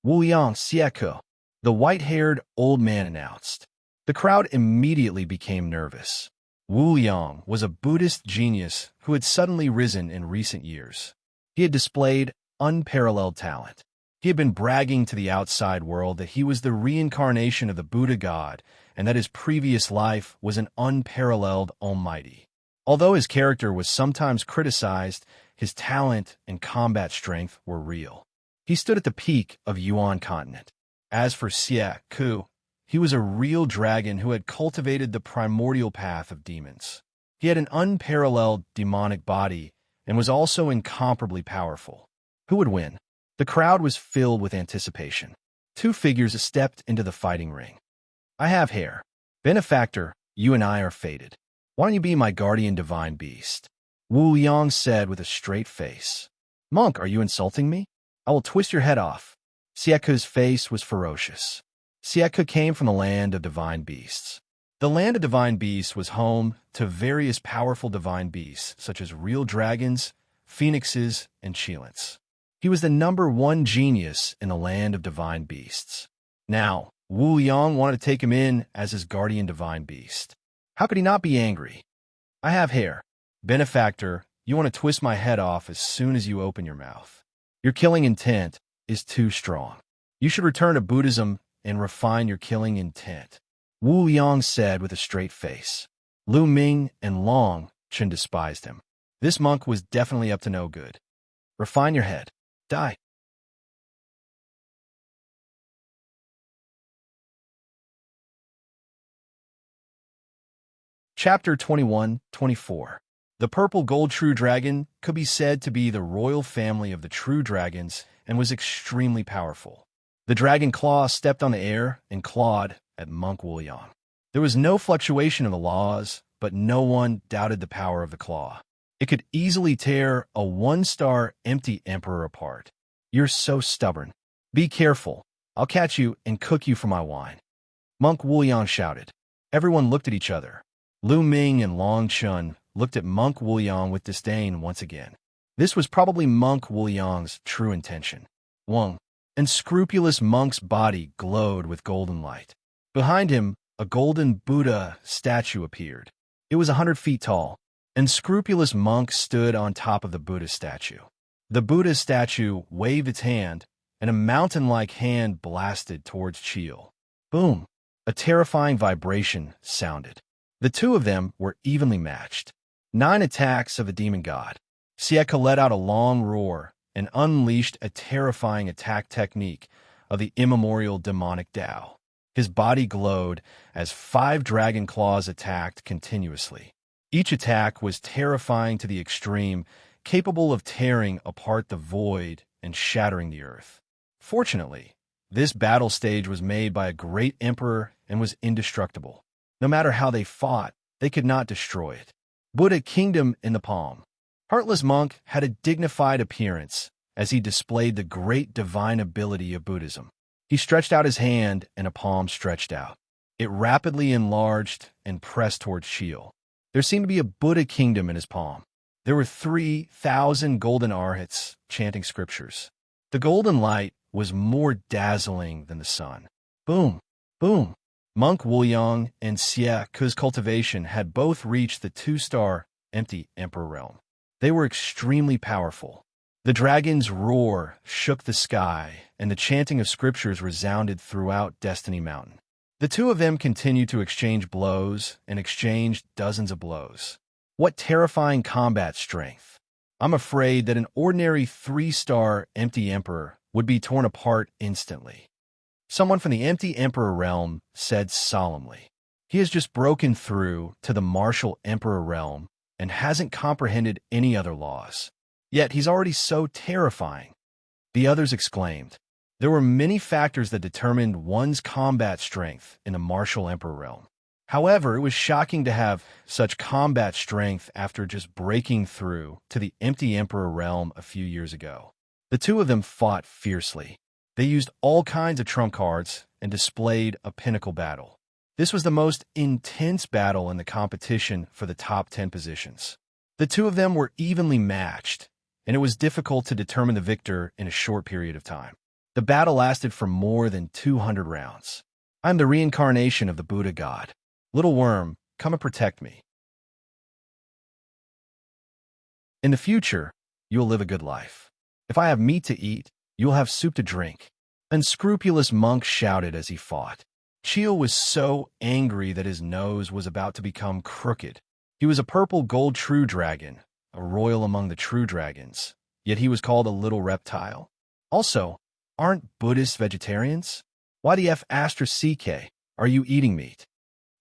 Wu Yang, Xie, the white-haired old man announced. The crowd immediately became nervous. Wu Yang was a Buddhist genius who had suddenly risen in recent years. He had displayed unparalleled talent. He had been bragging to the outside world that he was the reincarnation of the Buddha God and that his previous life was an unparalleled almighty. Although his character was sometimes criticized, his talent and combat strength were real. He stood at the peak of Yuan continent. As for Xie Ku, he was a real dragon who had cultivated the primordial path of demons. He had an unparalleled demonic body and was also incomparably powerful. Who would win? The crowd was filled with anticipation. 2 figures stepped into the fighting ring. I have hair. Benefactor, you and I are fated. Why don't you be my guardian divine beast? Wu Yang said with a straight face. Monk, are you insulting me? I will twist your head off. Xianxia's face was ferocious. Xianxia came from the land of divine beasts. The land of divine beasts was home to various powerful divine beasts, such as real dragons, phoenixes, and cheilants. He was the #1 genius in the land of divine beasts. Now, Wu Yang wanted to take him in as his guardian divine beast. How could he not be angry? I have hair. Benefactor, you want to twist my head off as soon as you open your mouth. Your killing intent is too strong. You should return to Buddhism and refine your killing intent, Wu Yang said with a straight face. Lu Ming and Long Chen despised him. This monk was definitely up to no good. Refine your head. Die. Chapter 21-24. The purple gold true dragon could be said to be the royal family of the true dragons and was extremely powerful. The dragon claw stepped on the air and clawed at Monk Wuliang. There was no fluctuation of the laws, but no one doubted the power of the claw. It could easily tear a 1-star empty emperor apart. You're so stubborn. Be careful. I'll catch you and cook you for my wine. Monk Wuliang shouted. Everyone looked at each other. Lu Ming and Long Chun looked at Monk Wuliang with disdain once again. This was probably Monk Wuliang's true intention. Wang. Unscrupulous monk's body glowed with golden light. Behind him, a golden Buddha statue appeared. It was 100 feet tall. Unscrupulous monk stood on top of the Buddha statue. The Buddha statue waved its hand, and a mountain-like hand blasted towards Chil. Boom! A terrifying vibration sounded. The two of them were evenly matched. 9 attacks of the demon god. Xianxia let out a long roar and unleashed a terrifying attack technique of the immemorial demonic Tao. His body glowed as 5 dragon claws attacked continuously. Each attack was terrifying to the extreme, capable of tearing apart the void and shattering the earth. Fortunately, this battle stage was made by a great emperor and was indestructible. No matter how they fought, they could not destroy it. Buddha Kingdom in the palm. Heartless Monk had a dignified appearance as he displayed the great divine ability of Buddhism. He stretched out his hand and a palm stretched out. It rapidly enlarged and pressed towards Chil. There seemed to be a Buddha Kingdom in his palm. There were 3,000 golden arhats chanting scriptures. The golden light was more dazzling than the sun. Boom! Boom! Monk Wuliang and Xianxia's cultivation had both reached the 2-star empty emperor realm. They were extremely powerful. The dragon's roar shook the sky, and the chanting of scriptures resounded throughout Destiny Mountain. The two of them continued to exchange blows and exchanged dozens of blows. What terrifying combat strength! I'm afraid that an ordinary 3-star empty emperor would be torn apart instantly. Someone from the empty emperor realm said solemnly. He has just broken through to the martial emperor realm and hasn't comprehended any other laws. Yet he's already so terrifying. The others exclaimed. There were many factors that determined one's combat strength in the martial emperor realm. However, it was shocking to have such combat strength after just breaking through to the empty emperor realm a few years ago. The two of them fought fiercely. They used all kinds of trump cards and displayed a pinnacle battle. This was the most intense battle in the competition for the top 10 positions. The two of them were evenly matched, and it was difficult to determine the victor in a short period of time. The battle lasted for more than 200 rounds. I'm the reincarnation of the Buddha God. Little worm, come and protect me. In the future, you will live a good life. If I have meat to eat, you will have soup to drink. Unscrupulous monk shouted as he fought. Chil was so angry that his nose was about to become crooked. He was a purple gold true dragon, a royal among the true dragons, yet he was called a little reptile. Also, aren't Buddhists vegetarians? Why the F CK are you eating meat?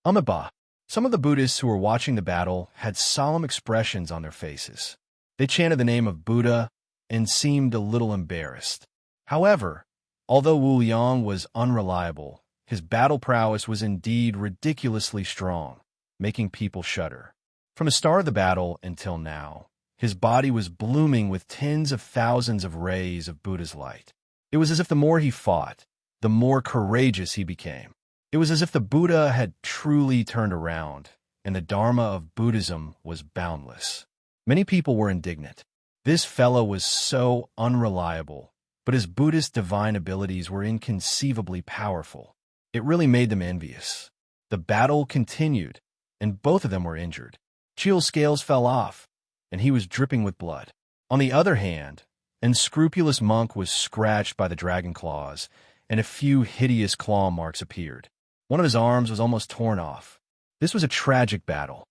Umaba. Some of the Buddhists who were watching the battle had solemn expressions on their faces. They chanted the name of Buddha and seemed a little embarrassed. However, although Wu Yang was unreliable, his battle prowess was indeed ridiculously strong, making people shudder. From the start of the battle until now, His body was blooming with tens of thousands of rays of Buddha's light. It was as if the more he fought, the more courageous he became. It was as if the Buddha had truly turned around, and the Dharma of Buddhism was boundless. Many people were indignant. This fellow was so unreliable, but his Buddhist divine abilities were inconceivably powerful. It really made them envious. The battle continued, and both of them were injured. Chiel's scales fell off, and he was dripping with blood. On the other hand, Unscrupulous Monk was scratched by the dragon claws, and a few hideous claw marks appeared. One of his arms was almost torn off. This was a tragic battle.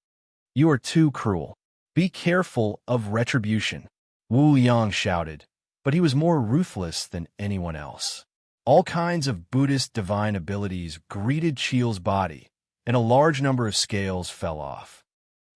"You are too cruel. Be careful of retribution," Wu Yang shouted, but he was more ruthless than anyone else. All kinds of Buddhist divine abilities greeted Chiel's body, and a large number of scales fell off.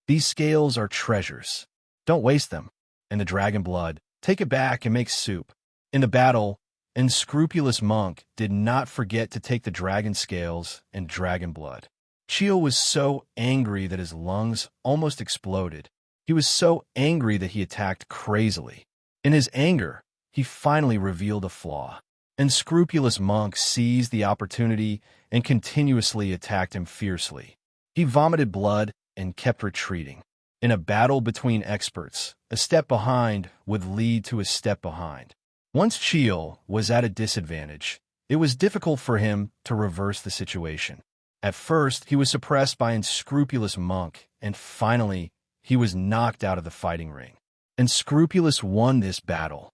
"These scales are treasures. Don't waste them. And the dragon blood, take it back and make soup." In the battle, Unscrupulous Monk did not forget to take the dragon scales and dragon blood. Chiel was so angry that his lungs almost exploded. He was so angry that he attacked crazily. In his anger, he finally revealed a flaw. Unscrupulous Monk seized the opportunity and continuously attacked him fiercely. He vomited blood and kept retreating. In a battle between experts, a step behind would lead to a step behind. Once Chiel was at a disadvantage, it was difficult for him to reverse the situation. At first, he was suppressed by Unscrupulous Monk, and finally, he was knocked out of the fighting ring. Unscrupulous won this battle.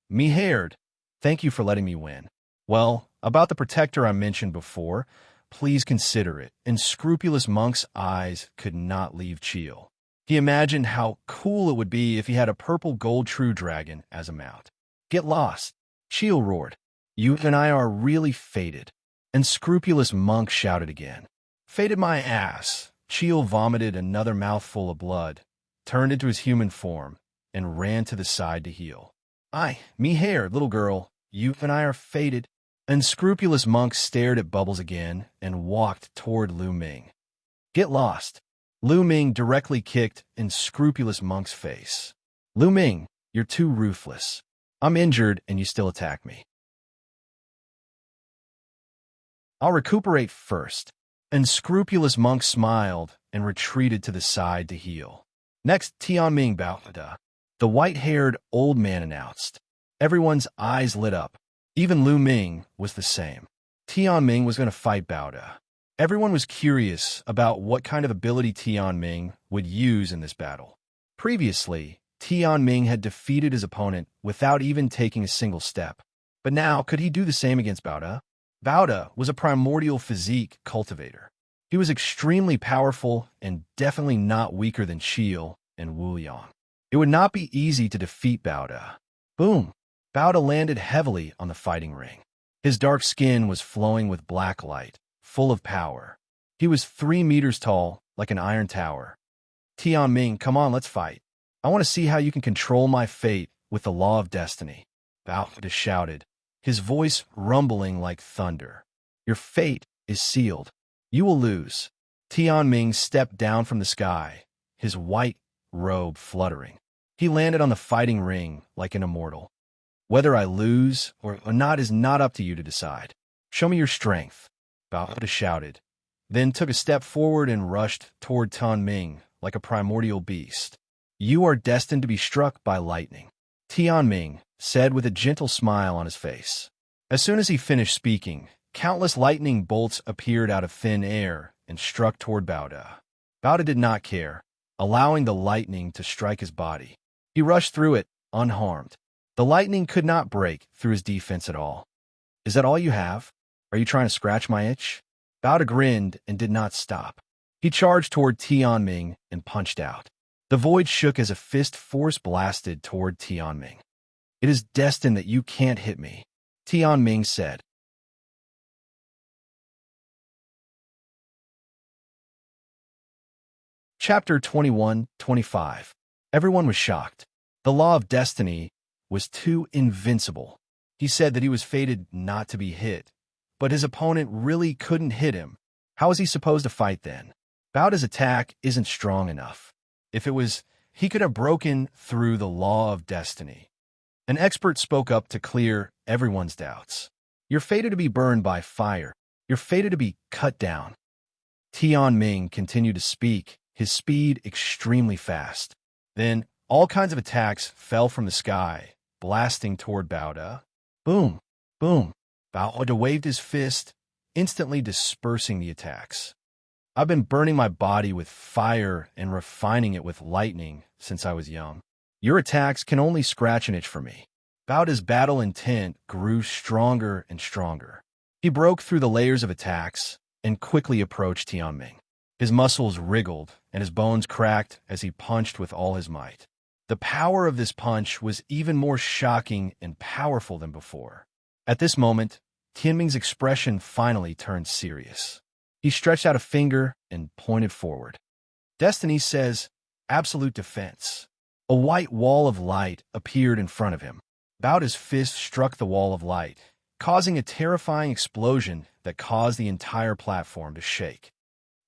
Me haired. Thank you for letting me win. Well, about the protector I mentioned before, please consider it. Unscrupulous Monk's eyes could not leave Chiel. He imagined how cool it would be if he had a purple gold true dragon as a mount. "Get lost," Chiel roared. "You and I are really fated." Unscrupulous Monk shouted again. "Fated my ass." Chiel vomited another mouthful of blood, turned into his human form, and ran to the side to heal. Me hair, little girl. You and I are fated." Unscrupulous Monk stared at Bubbles again and walked toward Lu Ming. "Get lost." Lu Ming directly kicked Unscrupulous Monk's face. "Lu Ming, you're too ruthless. I'm injured and you still attack me." "I'll recuperate first." Unscrupulous Monk smiled and retreated to the side to heal. "Next, Tianming Baoda," the white-haired old man announced. Everyone's eyes lit up. Even Lu Ming was the same. Tianming was going to fight Baoda. Everyone was curious about what kind of ability Tianming would use in this battle. Previously, Tianming had defeated his opponent without even taking a single step. But now, could he do the same against Baoda? Baoda was a primordial physique cultivator. He was extremely powerful and definitely not weaker than Chiel and Wu Yang. It would not be easy to defeat Baoda. Boom! Baoda landed heavily on the fighting ring. His dark skin was flowing with black light, full of power. He was 3 meters tall, like an iron tower. "Tianming, come on, let's fight. I want to see how you can control my fate with the law of destiny." Baoda shouted, his voice rumbling like thunder. "Your fate is sealed. You will lose." Tianming stepped down from the sky, his white robe fluttering. He landed on the fighting ring like an immortal. "Whether I lose or not is not up to you to decide. Show me your strength," Baoda shouted, then took a step forward and rushed toward Tianming like a primordial beast. "You are destined to be struck by lightning," Tianming said with a gentle smile on his face. As soon as he finished speaking, countless lightning bolts appeared out of thin air and struck toward Baoda. Baoda did not care, allowing the lightning to strike his body. He rushed through it, unharmed. The lightning could not break through his defense at all. "Is that all you have? Are you trying to scratch my itch?" Baoda grinned and did not stop. He charged toward Tianming and punched out. The void shook as a fist force blasted toward Tianming. "It is destined that you can't hit me," Tianming said. Chapter 21-25. Everyone was shocked. The law of destiny was too invincible. He said that he was fated not to be hit, but his opponent really couldn't hit him. How was he supposed to fight then? Baoda's attack isn't strong enough. If it was he could have broken through the law of destiny. An expert spoke up to clear everyone's doubts. You're fated to be burned by fire. You're fated to be cut down. Tianming continued to speak, his speed extremely fast. Then, all kinds of attacks fell from the sky, blasting toward Baoda. Boom! Boom! Baoda waved his fist, instantly dispersing the attacks. I've been burning my body with fire and refining it with lightning since I was young. Your attacks can only scratch an itch for me. Baoda's battle intent grew stronger and stronger. He broke through the layers of attacks and quickly approached Tianming. His muscles wriggled and his bones cracked as he punched with all his might. The power of this punch was even more shocking and powerful than before. At this moment, Tianming's expression finally turned serious. He stretched out a finger and pointed forward. Destiny says, absolute defense. A white wall of light appeared in front of him. Baoda's fist struck the wall of light, causing a terrifying explosion that caused the entire platform to shake.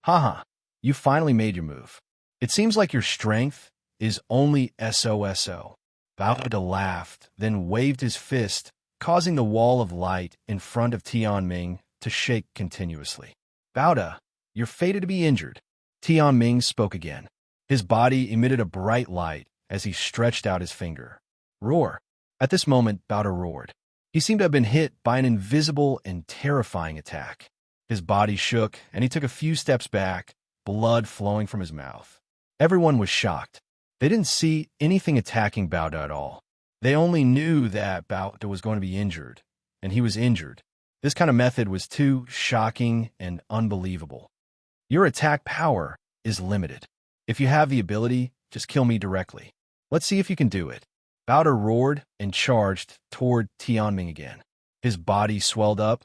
Haha, you finally made your move. It seems like your strength is only SOSO. Baoda laughed, then waved his fist, causing the wall of light in front of Tianming to shake continuously. Baoda, you're fated to be injured. Tianming spoke again. His body emitted a bright light as he stretched out his finger. Roar. At this moment, Baoda roared. He seemed to have been hit by an invisible and terrifying attack. His body shook, and he took a few steps back, blood flowing from his mouth. Everyone was shocked. They didn't see anything attacking Baoda at all. They only knew that Baoda was going to be injured, and he was injured. This kind of method was too shocking and unbelievable. Your attack power is limited. If you have the ability, just kill me directly. Let's see if you can do it. Baoda roared and charged toward Tianming again. His body swelled up,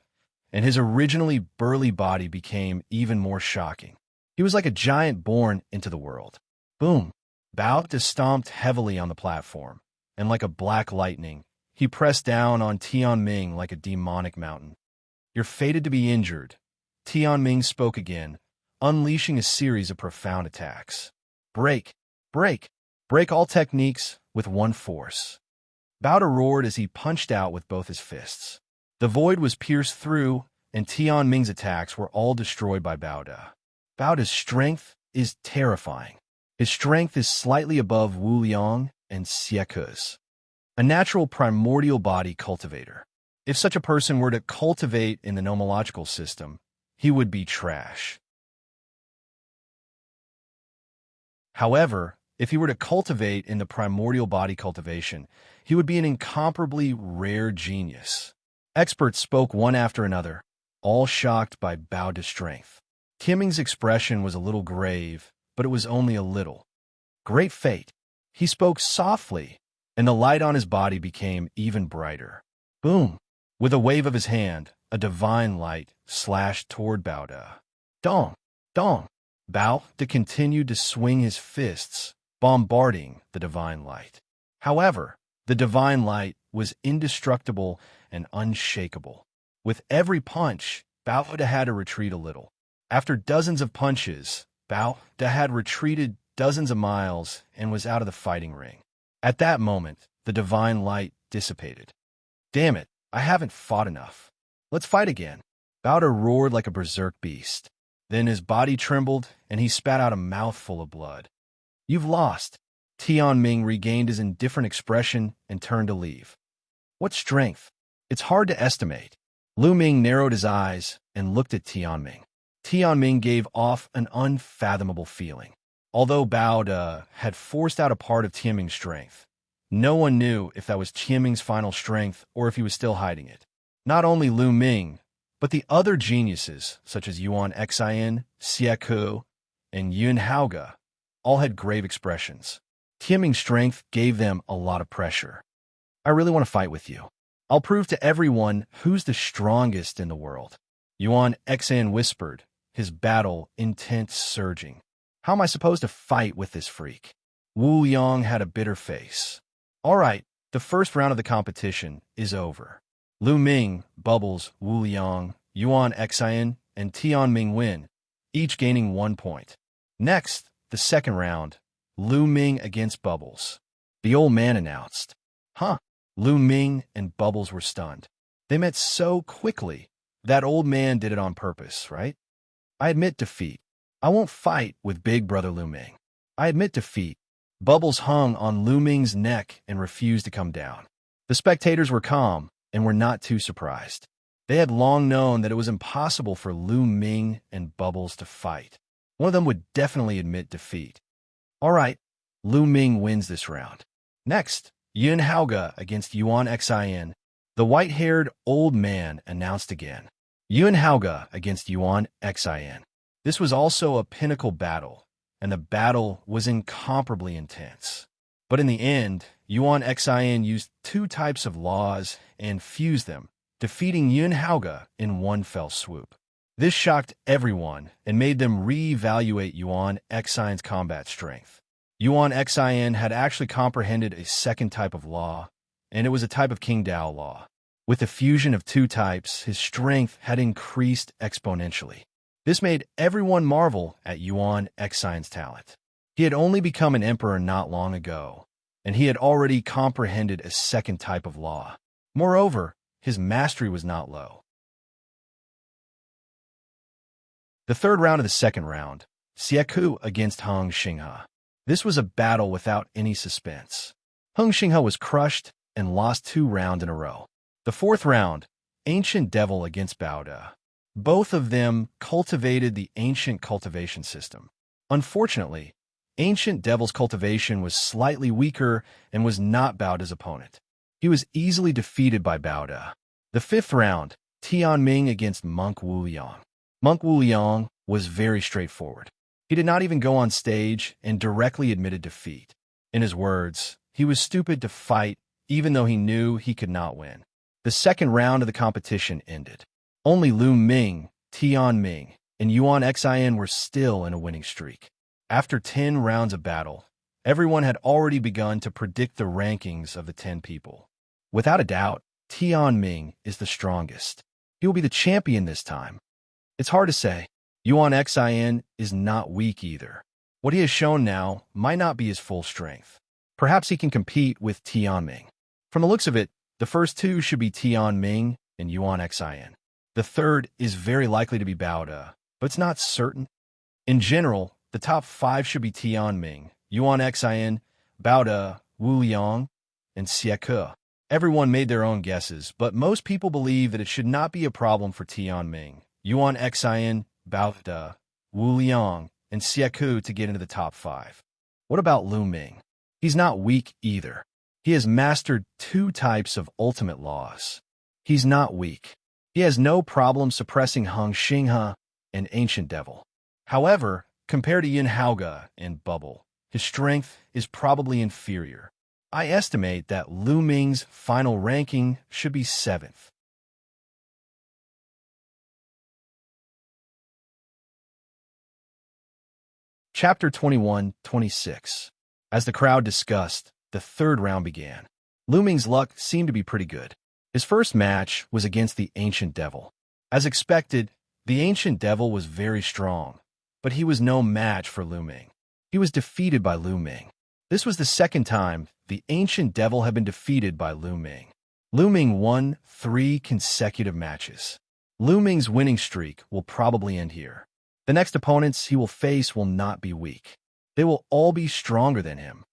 and his originally burly body became even more shocking. He was like a giant born into the world. Boom! Baoda stomped heavily on the platform, and like a black lightning, he pressed down on Tianming like a demonic mountain. You're fated to be injured. Tianming spoke again, unleashing a series of profound attacks. Break! Break! Break all techniques with one force. Baoda roared as he punched out with both his fists. The void was pierced through, and Tianming's attacks were all destroyed by Baoda. Baoda's strength is terrifying. His strength is slightly above Wuliang and Xiaxia's, a natural primordial body cultivator. If such a person were to cultivate in the nomological system, he would be trash. However, if he were to cultivate in the primordial body cultivation, he would be an incomparably rare genius. Experts spoke one after another, all shocked by Baoda's strength. Tianming's expression was a little grave, but it was only a little. Great fate. He spoke softly, and the light on his body became even brighter. Boom! With a wave of his hand, a divine light slashed toward Baoda. Dong! Dong! Baoda continued to swing his fists, bombarding the divine light. However, the divine light was indestructible and unshakable. With every punch, Baoda had to retreat a little. After dozens of punches, Baoda had retreated dozens of miles and was out of the fighting ring. At that moment, the divine light dissipated. Damn it, I haven't fought enough. Let's fight again. Baoda roared like a berserk beast. Then his body trembled, and he spat out a mouthful of blood. You've lost. Tianming regained his indifferent expression and turned to leave. What strength? It's hard to estimate. Lu Ming narrowed his eyes and looked at Tianming. Tianming gave off an unfathomable feeling. Although Baoda had forced out a part of Tianming's strength, no one knew if that was Tianming's final strength or if he was still hiding it. Not only Lu Ming, but the other geniuses, such as Yuan Xian, Xiaku, and Yun Haoge, all had grave expressions. Tianming's strength gave them a lot of pressure. I really want to fight with you. I'll prove to everyone who's the strongest in the world. Yuan Xian whispered, his battle intent surging. How am I supposed to fight with this freak? Wu Yang had a bitter face. All right, the first round of the competition is over. Lu Ming, Bubbles, Wu Yang, Yuan Xian, and Tianming win, each gaining 1 point. Next, the second round, Lu Ming against Bubbles. The old man announced. Huh. Lu Ming and Bubbles were stunned. They met so quickly. That old man did it on purpose, right? I admit defeat. I won't fight with big brother Lu Ming. I admit defeat. Bubbles hung on Lu Ming's neck and refused to come down. The spectators were calm and were not too surprised. They had long known that it was impossible for Lu Ming and Bubbles to fight. One of them would definitely admit defeat. All right, Lu Ming wins this round. Next, Yun Haoge against Yuan Xin. The white-haired old man announced again. Yun Haoge against Yuan Xin. This was also a pinnacle battle, and the battle was incomparably intense. But in the end, Yuan Xin used two types of laws and fused them, defeating Yun Haoge in one fell swoop. This shocked everyone and made them re-evaluate Yuan Xin's combat strength. Yuan Xin had actually comprehended a second type of law, and it was a type of King Dao law. With the fusion of two types, his strength had increased exponentially. This made everyone marvel at Yuan Xin's talent. He had only become an emperor not long ago, and he had already comprehended a second type of law. Moreover, his mastery was not low. The third round of the second round, Xianxia against Heng Xinghe. This was a battle without any suspense. Heng Xinghe was crushed and lost 2 rounds in a row. The fourth round, Ancient Devil against Bao De. Both of them cultivated the ancient cultivation system. Unfortunately, Ancient Devil's cultivation was slightly weaker and was not Bao De's opponent. He was easily defeated by Bao De. The fifth round, Tianming against Monk Wuliang. Monk Wuliang was very straightforward. He did not even go on stage and directly admitted defeat. In his words, he was stupid to fight even though he knew he could not win. The second round of the competition ended. Only Lu Ming, Tianming, and Yuan Xin were still in a winning streak. After 10 rounds of battle, everyone had already begun to predict the rankings of the 10 people. Without a doubt, Tianming is the strongest. He will be the champion this time. It's hard to say. Yuan Xin is not weak either. What he has shown now might not be his full strength. Perhaps he can compete with Tianming. From the looks of it, the first 2 should be Tianming and Yuan Xin. The third is very likely to be Bao De, but it's not certain. In general, the top 5 should be Tianming, Yuan Xin, Bao De, Wuliang, and Xianxia. Everyone made their own guesses, but most people believe that it should not be a problem for Tianming, Yuan Xin, Bao De, Wuliang, and Xianxia to get into the top 5. What about Lu Ming? He's not weak either. He has mastered 2 types of ultimate laws. He's not weak. He has no problem suppressing Heng Xinghe and Ancient Devil. However, compared to Yun Haoge and Bubble, his strength is probably inferior. I estimate that Lu Ming's final ranking should be 7th. Chapter 21-26. As the crowd discussed, the third round began. Lu Ming's luck seemed to be pretty good. His first match was against the Ancient Devil. As expected, the Ancient Devil was very strong, but he was no match for Lu Ming. He was defeated by Lu Ming. This was the second time the Ancient Devil had been defeated by Lu Ming. Lu Ming won 3 consecutive matches. Lu Ming's winning streak will probably end here. The next opponents he will face will not be weak. They will all be stronger than him.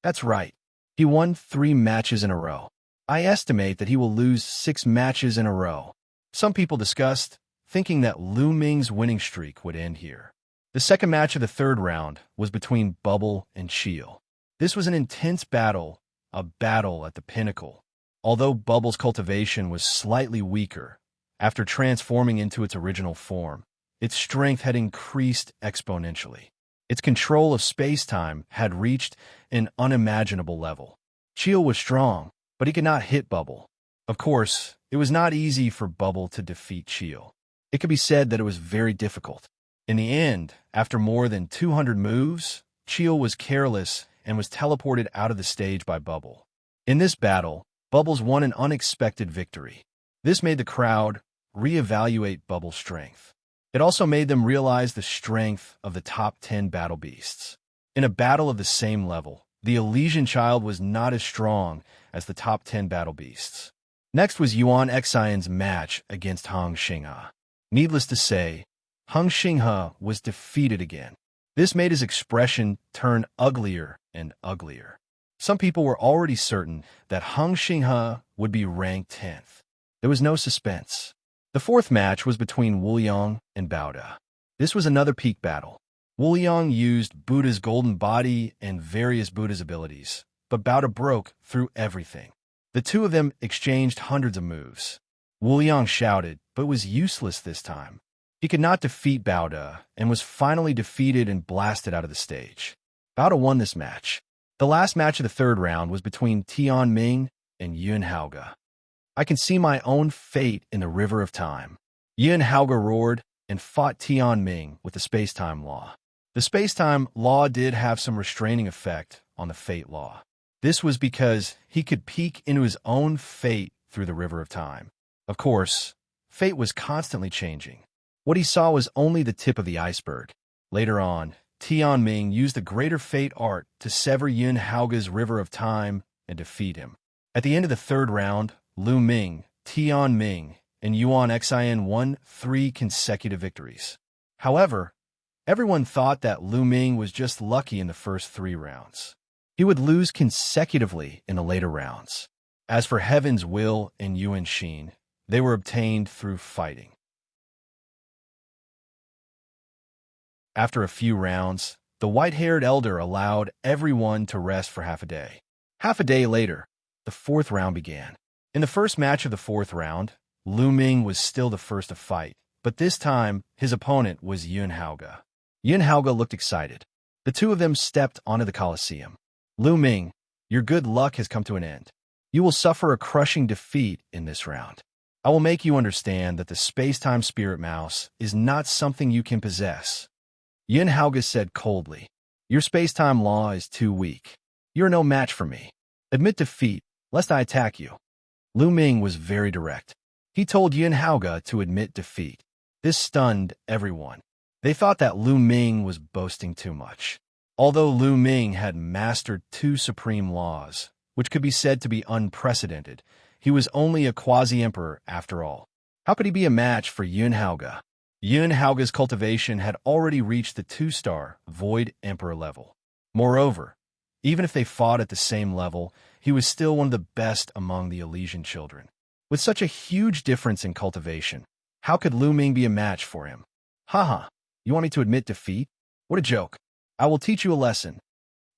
That's right. He won 3 matches in a row. I estimate that he will lose 6 matches in a row. Some people discussed, thinking that Lu Ming's winning streak would end here. The second match of the third round was between Bubble and Chiel. This was an intense battle, a battle at the pinnacle. Although Bubble's cultivation was slightly weaker, after transforming into its original form, its strength had increased exponentially. Its control of space-time had reached an unimaginable level. Chiel was strong, but he could not hit Bubble. Of course, it was not easy for Bubble to defeat Chiel. It could be said that it was very difficult. In the end, after more than 200 moves, Chiel was careless and was teleported out of the stage by Bubble. In this battle, Bubbles won an unexpected victory. This made the crowd reevaluate Bubble's strength. It also made them realize the strength of the top 10 battle beasts. In a battle of the same level, the Elysian Child was not as strong as the top 10 battle beasts. Next was Yuan Xian's match against Hang Xinghe. Needless to say, Hang Xinghe was defeated again. This made his expression turn uglier and uglier. Some people were already certain that Hang Xinghe would be ranked 10th. There was no suspense. The fourth match was between Wuliang and Baoda. This was another peak battle. Wuliang used Buddha's golden body and various Buddha's abilities, but Baoda broke through everything. The two of them exchanged hundreds of moves. Wuliang shouted, but was useless this time. He could not defeat Baoda and was finally defeated and blasted out of the stage. Baoda won this match. The last match of the third round was between Tian Ming and Yun Haoge. I can see my own fate in the river of time. Yun Haoge roared and fought Tian Ming with the space-time law. The space-time law did have some restraining effect on the fate law. This was because he could peek into his own fate through the river of time. Of course, fate was constantly changing. What he saw was only the tip of the iceberg. Later on, Tian Ming used the greater fate art to sever Yun Haoge's river of time and defeat him. At the end of the third round, Lu Ming, Tian Ming, and Yuan Xian won 3 consecutive victories. However, everyone thought that Lu Ming was just lucky in the first 3 rounds. He would lose consecutively in the later rounds. As for Heaven's Will and Yuan Xin, they were obtained through fighting. After a few rounds, the white-haired elder allowed everyone to rest for half a day. Half a day later, the fourth round began. In the first match of the fourth round, Lu Ming was still the first to fight, but this time his opponent was Yun Haoge. Yun Haoge looked excited. The two of them stepped onto the Colosseum. Lu Ming, your good luck has come to an end. You will suffer a crushing defeat in this round. I will make you understand that the space-time spirit mouse is not something you can possess. Yun Haoge said coldly, your space-time law is too weak. You are no match for me. Admit defeat, lest I attack you. Lu Ming was very direct. He told Yun Haoge to admit defeat. This stunned everyone. They thought that Lu Ming was boasting too much. Although Lu Ming had mastered 2 supreme laws, which could be said to be unprecedented, he was only a quasi-emperor after all. How could he be a match for Yun Haoge? Yun Haoge's cultivation had already reached the 2-star Void Emperor level. Moreover, even if they fought at the same level, he was still one of the best among the Elysian children. With such a huge difference in cultivation, how could Lu Ming be a match for him? Haha, you want me to admit defeat? What a joke. I will teach you a lesson.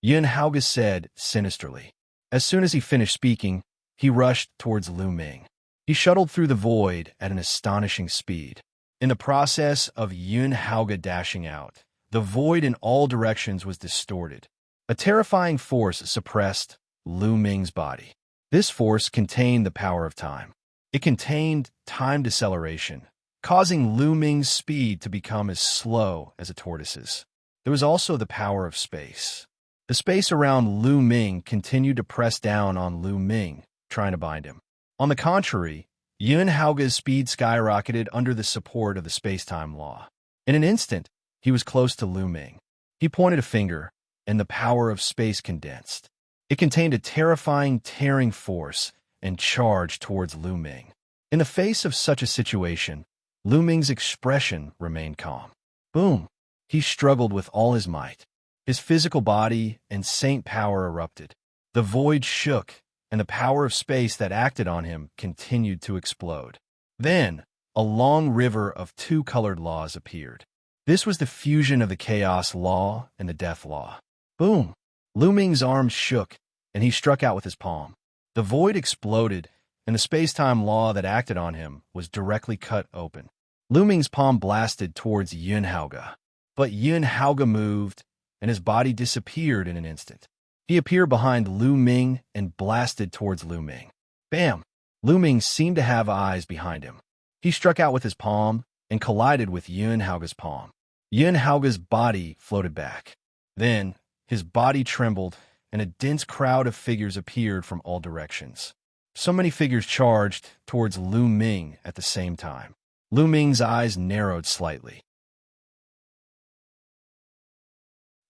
Yun Haoge said sinisterly. As soon as he finished speaking, he rushed towards Lu Ming. He shuttled through the void at an astonishing speed. In the process of Yun Haoge dashing out, the void in all directions was distorted. A terrifying force suppressed Lu Ming's body. This force contained the power of time. It contained time deceleration, causing Lu Ming's speed to become as slow as a tortoise's. There was also the power of space. The space around Lu Ming continued to press down on Lu Ming, trying to bind him. On the contrary, Yun Haoge's speed skyrocketed under the support of the space-time law. In an instant, he was close to Lu Ming. He pointed a finger, and the power of space condensed. It contained a terrifying, tearing force and charged towards Lu Ming. In the face of such a situation, Lu Ming's expression remained calm. Boom! He struggled with all his might. His physical body and saint power erupted. The void shook, and the power of space that acted on him continued to explode. Then, a long river of 2-colored laws appeared. This was the fusion of the chaos law and the death law. Boom! Lu Ming's arms shook, and he struck out with his palm. The void exploded, and the space-time law that acted on him was directly cut open. Lu Ming's palm blasted towards Yun Haoge. But Yun Haoge moved, and his body disappeared in an instant. He appeared behind Lu Ming and blasted towards Lu Ming. Bam! Lu Ming seemed to have eyes behind him. He struck out with his palm and collided with Yun Haoge's palm. Yun Haoge's body floated back. Then, his body trembled, and a dense crowd of figures appeared from all directions. So many figures charged towards Lu Ming at the same time. Lu Ming's eyes narrowed slightly.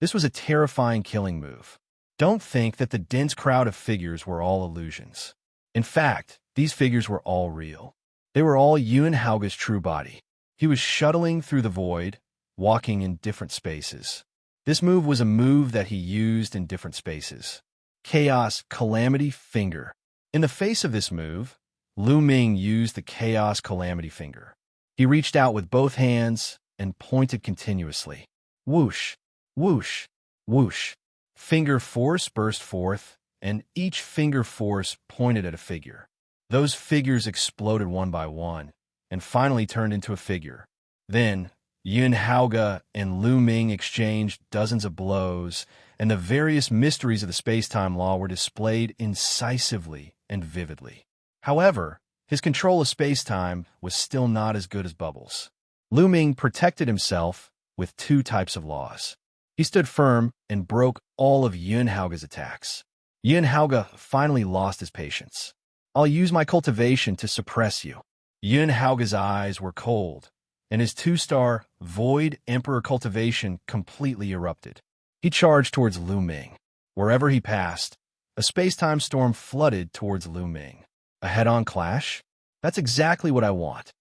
This was a terrifying killing move. Don't think that the dense crowd of figures were all illusions. In fact, these figures were all real. They were all Yuan Haoge's true body. He was shuttling through the void, walking in different spaces. This move was a move that he used in different spaces. Chaos Calamity Finger. In the face of this move, Lu Ming used the Chaos Calamity Finger. He reached out with both hands and pointed continuously. Whoosh, whoosh, whoosh. Finger force burst forth, and each finger force pointed at a figure. Those figures exploded one by one, and finally turned into a figure. Then, Yuan Haoge and Lu Ming exchanged dozens of blows, and the various mysteries of the space-time law were displayed incisively and vividly. However, his control of space-time was still not as good as Bubbles. Lu Ming protected himself with two types of laws. He stood firm and broke all of Yuan Haoge's attacks. Yuan Haoge finally lost his patience. I'll use my cultivation to suppress you. Yuan Haoge's eyes were cold, and his 2-star Void Emperor cultivation completely erupted. He charged towards Lu Ming. Wherever he passed, a space-time storm flooded towards Lu Ming. A head-on clash? That's exactly what I want.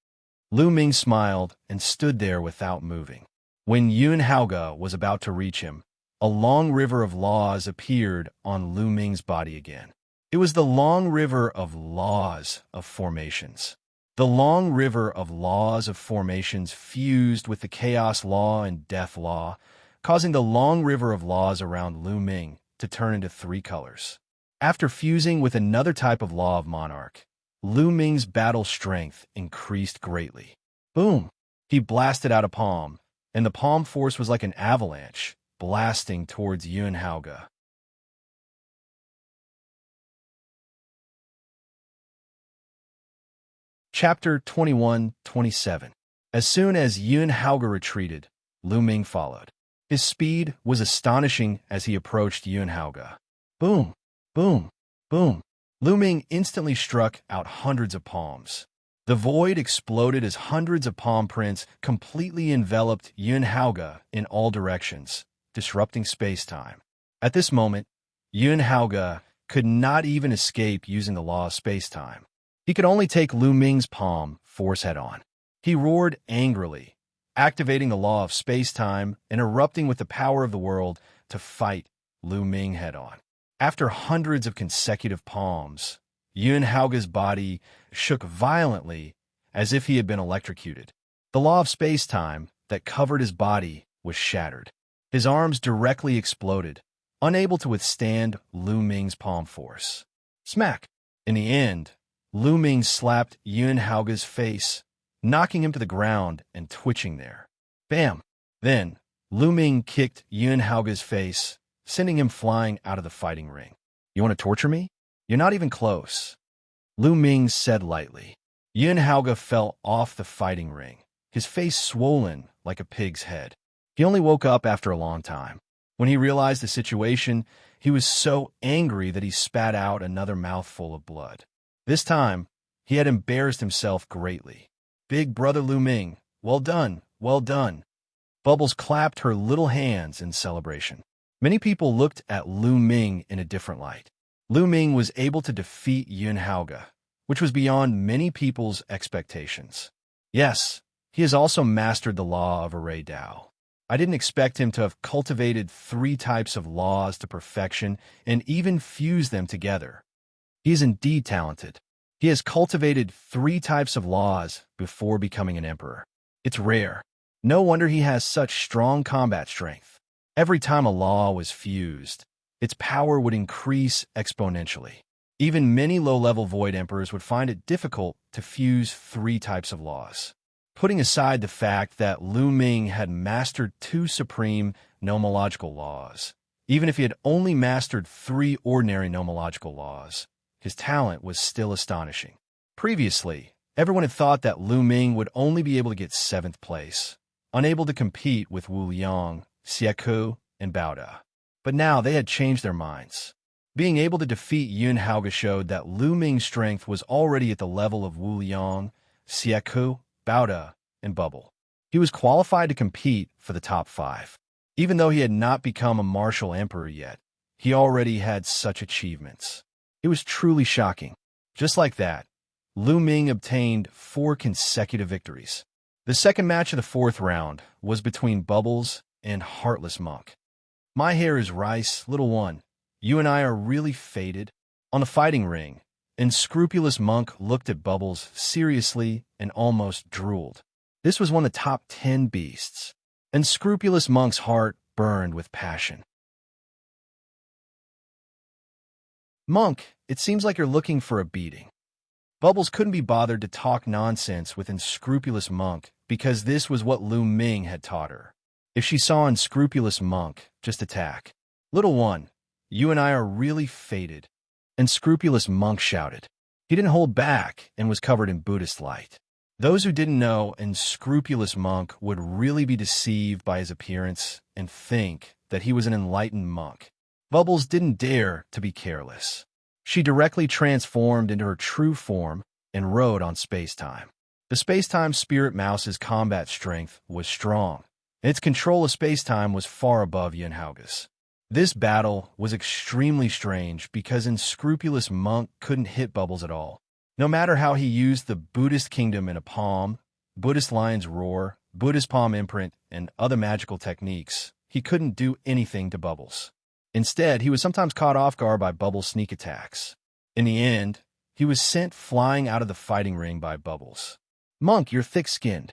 Lu Ming smiled and stood there without moving. When Yuan Haoge was about to reach him, a long river of laws appeared on Lu Ming's body again. It was the long river of laws of formations. The long river of laws of formations fused with the chaos law and death law, causing the long river of laws around Lu Ming to turn into 3 colors. After fusing with another type of law of monarch, Lu Ming's battle strength increased greatly. Boom! He blasted out a palm, and the palm force was like an avalanche, blasting towards Yuan Haoge. Chapter 21-27. As soon as Yuan Haoge retreated, Lu Ming followed. His speed was astonishing as he approached Yuan Haoge. Boom! Boom! Boom! Lu Ming instantly struck out hundreds of palms. The void exploded as hundreds of palm prints completely enveloped Yuan Haoge in all directions, disrupting space-time. At this moment, Yuan Haoge could not even escape using the law of space-time. He could only take Lu Ming's palm force head-on. He roared angrily, activating the law of space-time and erupting with the power of the world to fight Lu Ming head-on. After hundreds of consecutive palms, Yuan Haoge's body shook violently as if he had been electrocuted. The law of space-time that covered his body was shattered. His arms directly exploded, unable to withstand Lu Ming's palm force. Smack! In the end, Lu Ming slapped Yuan Haoge's face, knocking him to the ground and twitching there. Bam! Then, Lu Ming kicked Yuan Haoge's face, sending him flying out of the fighting ring. You want to torture me? You're not even close. Lu Ming said lightly. Yuan Haoge fell off the fighting ring, his face swollen like a pig's head. He only woke up after a long time. When he realized the situation, he was so angry that he spat out another mouthful of blood. This time, he had embarrassed himself greatly. Big brother Lu Ming, well done, well done. Bubbles clapped her little hands in celebration. Many people looked at Lu Ming in a different light. Lu Ming was able to defeat Yuan Haoge, which was beyond many people's expectations. Yes, he has also mastered the law of array Dao. I didn't expect him to have cultivated 3 types of laws to perfection and even fused them together. He is indeed talented. He has cultivated 3 types of laws before becoming an emperor. It's rare. No wonder he has such strong combat strength. Every time a law was fused, its power would increase exponentially. Even many low-level void emperors would find it difficult to fuse 3 types of laws. Putting aside the fact that Lu Ming had mastered 2 supreme nomological laws, even if he had only mastered 3 ordinary nomological laws, his talent was still astonishing. Previously, everyone had thought that Lu Ming would only be able to get 7th place, unable to compete with Wu Liang, Xiaku, and Baoda. But now they had changed their minds. Being able to defeat Yuan Haoge showed that Lu Ming's strength was already at the level of Wu Liang, Xiaku, Baoda, and Bubble. He was qualified to compete for the top 5. Even though he had not become a martial emperor yet, he already had such achievements. It was truly shocking. Just like that, Lu Ming obtained 4 consecutive victories. The second match of the 4th round was between Bubbles and Heartless Monk. "My hair is rice, little one. You and I are really fated." On the fighting ring, Unscrupulous Monk looked at Bubbles seriously and almost drooled. This was one of the top 10 beasts. Unscrupulous Monk's heart burned with passion. "Monk, it seems like you're looking for a beating." Bubbles couldn't be bothered to talk nonsense with Unscrupulous Monk because this was what Lu Ming had taught her. If she saw Unscrupulous Monk, just attack. "Little one, you and I are really fated," Unscrupulous Monk shouted. He didn't hold back and was covered in Buddhist light. Those who didn't know Unscrupulous Monk would really be deceived by his appearance and think that he was an enlightened monk. Bubbles didn't dare to be careless. She directly transformed into her true form and rode on space-time. The space-time spirit mouse's combat strength was strong, and its control of space-time was far above Xianxia's. This battle was extremely strange because Unscrupulous Monk couldn't hit Bubbles at all. No matter how he used the Buddhist Kingdom in a palm, Buddhist Lion's Roar, Buddhist Palm Imprint, and other magical techniques, he couldn't do anything to Bubbles. Instead, he was sometimes caught off guard by Bubbles' sneak attacks. In the end, he was sent flying out of the fighting ring by Bubbles. "Monk, you're thick-skinned."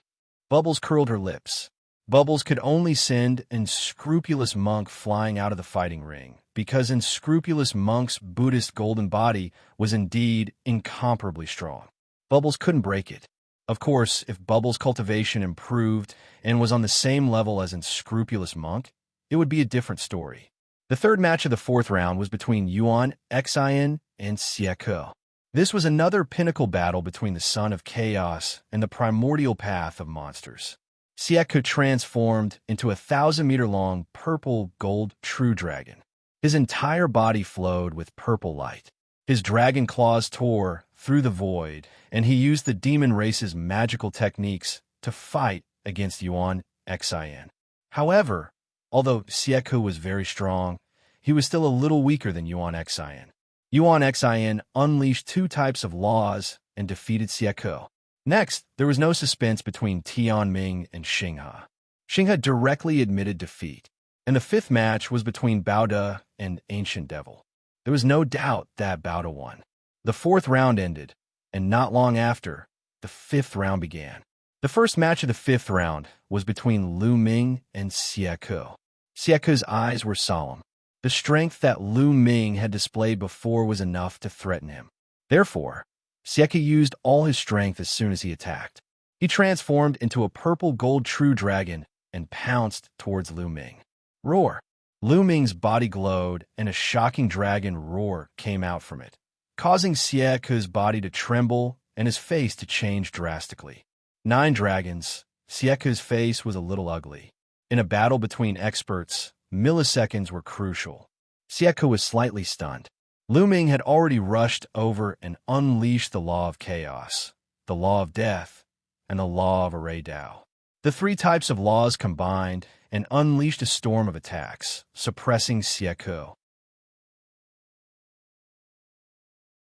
Bubbles curled her lips. Bubbles could only send Unscrupulous Monk flying out of the fighting ring because Unscrupulous Monk's Buddhist golden body was indeed incomparably strong. Bubbles couldn't break it. Of course, if Bubbles' cultivation improved and was on the same level as Unscrupulous Monk, it would be a different story. The third match of the 4th round was between Xianxia and Xianxia. This was another pinnacle battle between the Son of Chaos and the primordial path of monsters. Xianxia transformed into a 1,000-meter-long purple-gold true dragon. His entire body flowed with purple light. His dragon claws tore through the void, and he used the demon race's magical techniques to fight against Xianxia. However, although Xianxia was very strong, he was still a little weaker than Xianxia. Xianxia unleashed 2 types of laws and defeated Xianxia. Next, there was no suspense between Tianming and Xinghua. Xinghua directly admitted defeat, and the 5th match was between Baoda and Ancient Devil. There was no doubt that Baoda won. The 4th round ended, and not long after, the 5th round began. The first match of the 5th round was between Lu Ming and Xianxia. Xianxia's eyes were solemn. The strength that Lu Ming had displayed before was enough to threaten him. Therefore, Xianxia used all his strength as soon as he attacked. He transformed into a purple-gold true dragon and pounced towards Lu Ming. Roar! Lu Ming's body glowed, and a shocking dragon roar came out from it, causing Xianxia's body to tremble and his face to change drastically. 9 dragons, Xianxia's face was a little ugly. In a battle between experts, milliseconds were crucial. Xianxia was slightly stunned. Lu Ming had already rushed over and unleashed the law of chaos, the law of death, and the law of array Dao. The 3 types of laws combined and unleashed a storm of attacks, suppressing Xianxia.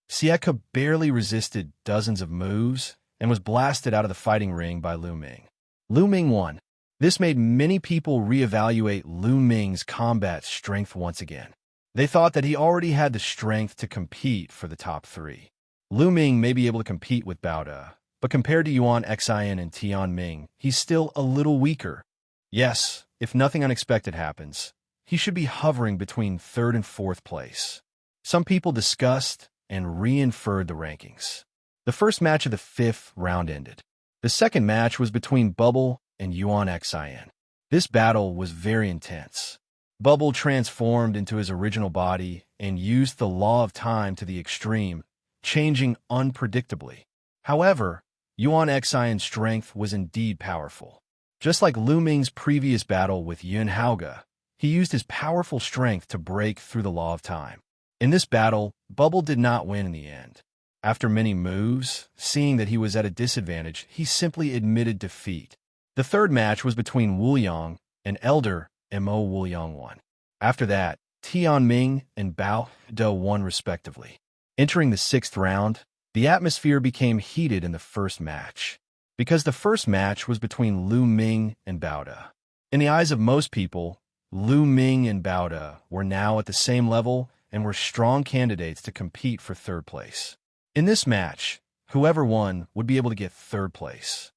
Xianxia barely resisted dozens of moves and was blasted out of the fighting ring by Lu Ming. Lu Ming won. This made many people reevaluate Lu Ming's combat strength once again. They thought that he already had the strength to compete for the top 3. Lu Ming may be able to compete with Baoda, but compared to Xianxia and Tianming, he's still a little weaker. Yes, if nothing unexpected happens, he should be hovering between 3rd and 4th place. Some people discussed and re-inferred the rankings. The first match of the 5th round ended. The second match was between Bubble and Xianxia. This battle was very intense. Bubble transformed into his original body and used the law of time to the extreme, changing unpredictably. However, Xianxia's strength was indeed powerful. Just like Lu Ming's previous battle with Xianxia, he used his powerful strength to break through the law of time. In this battle, Bubble did not win in the end. After many moves, seeing that he was at a disadvantage, he simply admitted defeat. The third match was between Wuliang, an elder, Mo Wuliang won. After that, Tian Ming and Bao De won respectively. Entering the sixth round, the atmosphere became heated in the first match, because the first match was between Lu Ming and Bao De. In the eyes of most people, Lu Ming and Bao De were now at the same level and were strong candidates to compete for third place. In this match, whoever won would be able to get third place.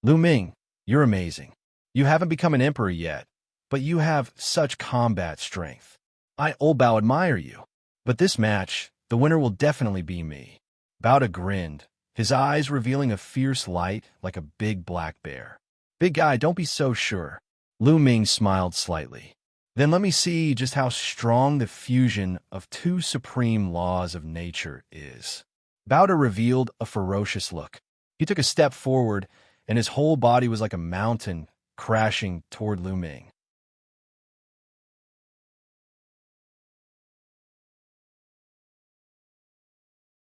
Lu Ming, you're amazing. You haven't become an emperor yet, but you have such combat strength. I, Old Bao, admire you. But this match, the winner will definitely be me. Bao De grinned, his eyes revealing a fierce light like a big black bear. Big guy, don't be so sure. Lu Ming smiled slightly. Then let me see just how strong the fusion of two supreme laws of nature is. Bao De revealed a ferocious look. He took a step forward, and his whole body was like a mountain crashing toward Lu Ming.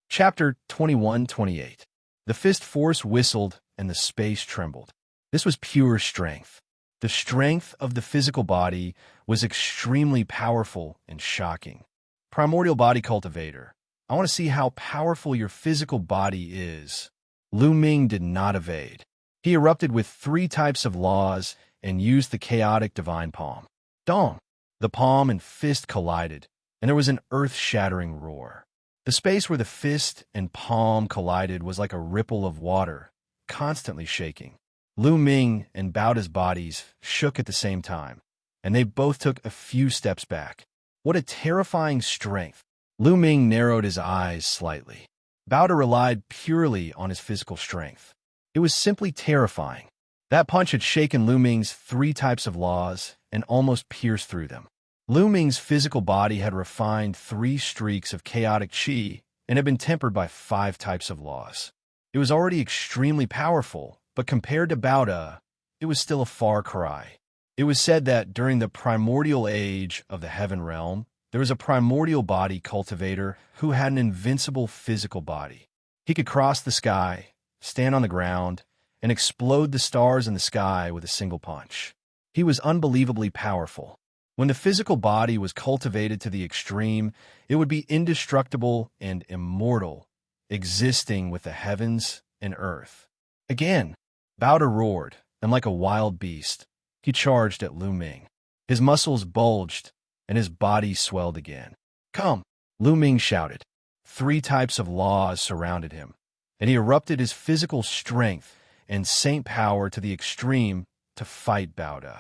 Chapter 21-28. The fist force whistled, and the space trembled. This was pure strength. The strength of the physical body was extremely powerful and shocking. Primordial Body Cultivator, I want to see how powerful your physical body is. Lu Ming did not evade. He erupted with 3 types of laws and used the chaotic divine palm. Dong! The palm and fist collided, and there was an earth-shattering roar. The space where the fist and palm collided was like a ripple of water, constantly shaking. Lu Ming and Bao De's bodies shook at the same time, and they both took a few steps back. What a terrifying strength! Lu Ming narrowed his eyes slightly. Bao De relied purely on his physical strength. It was simply terrifying. That punch had shaken Lu Ming's 3 types of laws and almost pierced through them. Lu Ming's physical body had refined 3 streaks of chaotic qi and had been tempered by 5 types of laws. It was already extremely powerful, but compared to Bao De, it was still a far cry. It was said that during the primordial age of the Heaven Realm, there was a primordial body cultivator who had an invincible physical body. He could cross the sky, stand on the ground, and explode the stars in the sky with a single punch. He was unbelievably powerful. When the physical body was cultivated to the extreme, it would be indestructible and immortal, existing with the heavens and earth. Again, Bao De roared, and like a wild beast, he charged at Lu Ming. His muscles bulged, and his body swelled again. Come! Lu Ming shouted. 3 types of laws surrounded him, and he erupted his physical strength and saint power to the extreme to fight Bao De.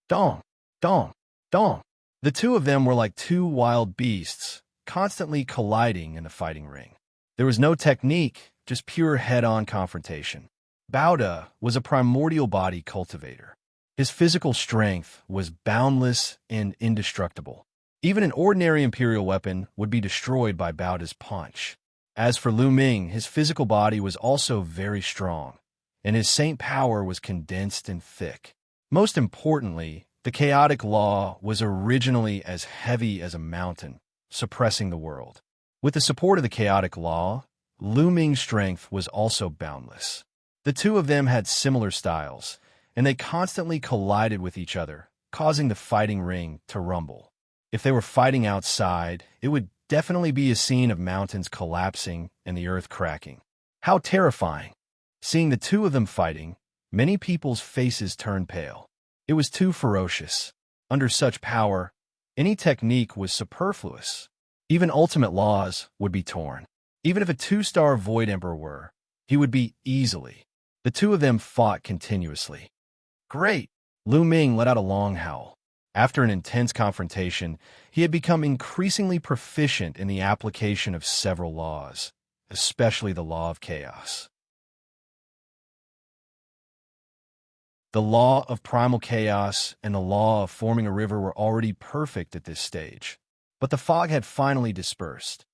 Dong! Dong! Dong! The 2 of them were like 2 wild beasts, constantly colliding in the fighting ring. There was no technique, just pure head-on confrontation. Bao De was a primordial body cultivator. His physical strength was boundless and indestructible. Even an ordinary imperial weapon would be destroyed by Bao De's punch. As for Lu Ming, his physical body was also very strong, and his saint power was condensed and thick. Most importantly, the chaotic law was originally as heavy as a mountain, suppressing the world. With the support of the chaotic law, Lu Ming's strength was also boundless. The 2 of them had similar styles, and they constantly collided with each other, causing the fighting ring to rumble. If they were fighting outside, it would definitely be a scene of mountains collapsing and the earth cracking. How terrifying! Seeing the 2 of them fighting, many people's faces turned pale. It was too ferocious. Under such power, any technique was superfluous. Even ultimate laws would be torn. Even if a 2-star Void Emperor were, he would be easily. The 2 of them fought continuously. Great! Lu Ming let out a long howl. After an intense confrontation, he had become increasingly proficient in the application of several laws, especially the law of chaos. The law of primal chaos and the law of forming a river were already perfect at this stage, but the fog had finally dispersed.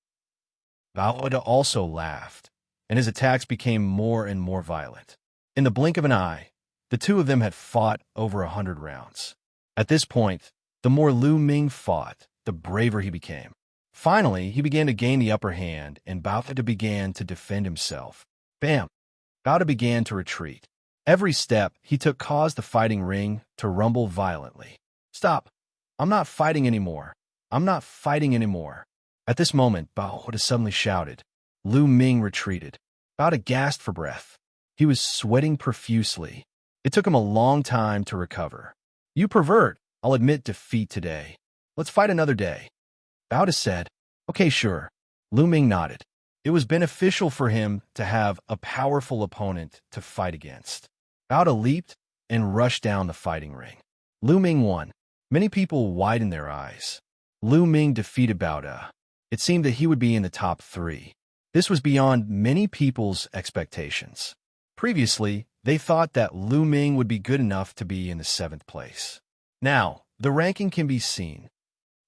Bao De also laughed, and his attacks became more and more violent. In the blink of an eye, the 2 of them had fought over 100 rounds. At this point, the more Lu Ming fought, the braver he became. Finally, he began to gain the upper hand, and Bao De began to defend himself. Bam! Bao De began to retreat. Every step he took caused the fighting ring to rumble violently. Stop. I'm not fighting anymore. I'm not fighting anymore. At this moment, Bao had suddenly shouted. Lu Ming retreated, Bao gasped for breath. He was sweating profusely. It took him a long time to recover. You pervert. I'll admit defeat today. Let's fight another day. Bao said, Okay, sure. Lu Ming nodded. It was beneficial for him to have a powerful opponent to fight against. Bao leaped and rushed down the fighting ring. Lu Ming won. Many people widened their eyes. Lu Ming defeated Bao. It seemed that he would be in the top 3. This was beyond many people's expectations. Previously, they thought that Lu Ming would be good enough to be in the 7th place. Now, the ranking can be seen.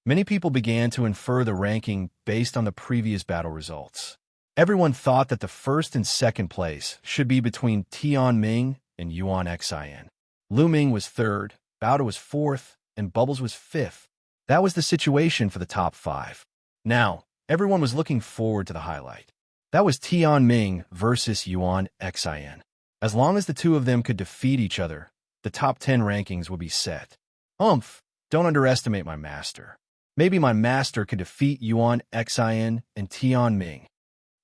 Many people began to infer the ranking based on the previous battle results. Everyone thought that the 1st and 2nd place should be between Tian Ming and Yuan Xin. Lu Ming was 3rd, Bao was 4th, and Bubbles was 5th. That was the situation for the top 5. Now, everyone was looking forward to the highlight. That was Tian Ming versus Yuan Xin. As long as the two of them could defeat each other, the top 10 rankings would be set. Don't underestimate my master. Maybe my master could defeat Yuan Xin and Tian Ming.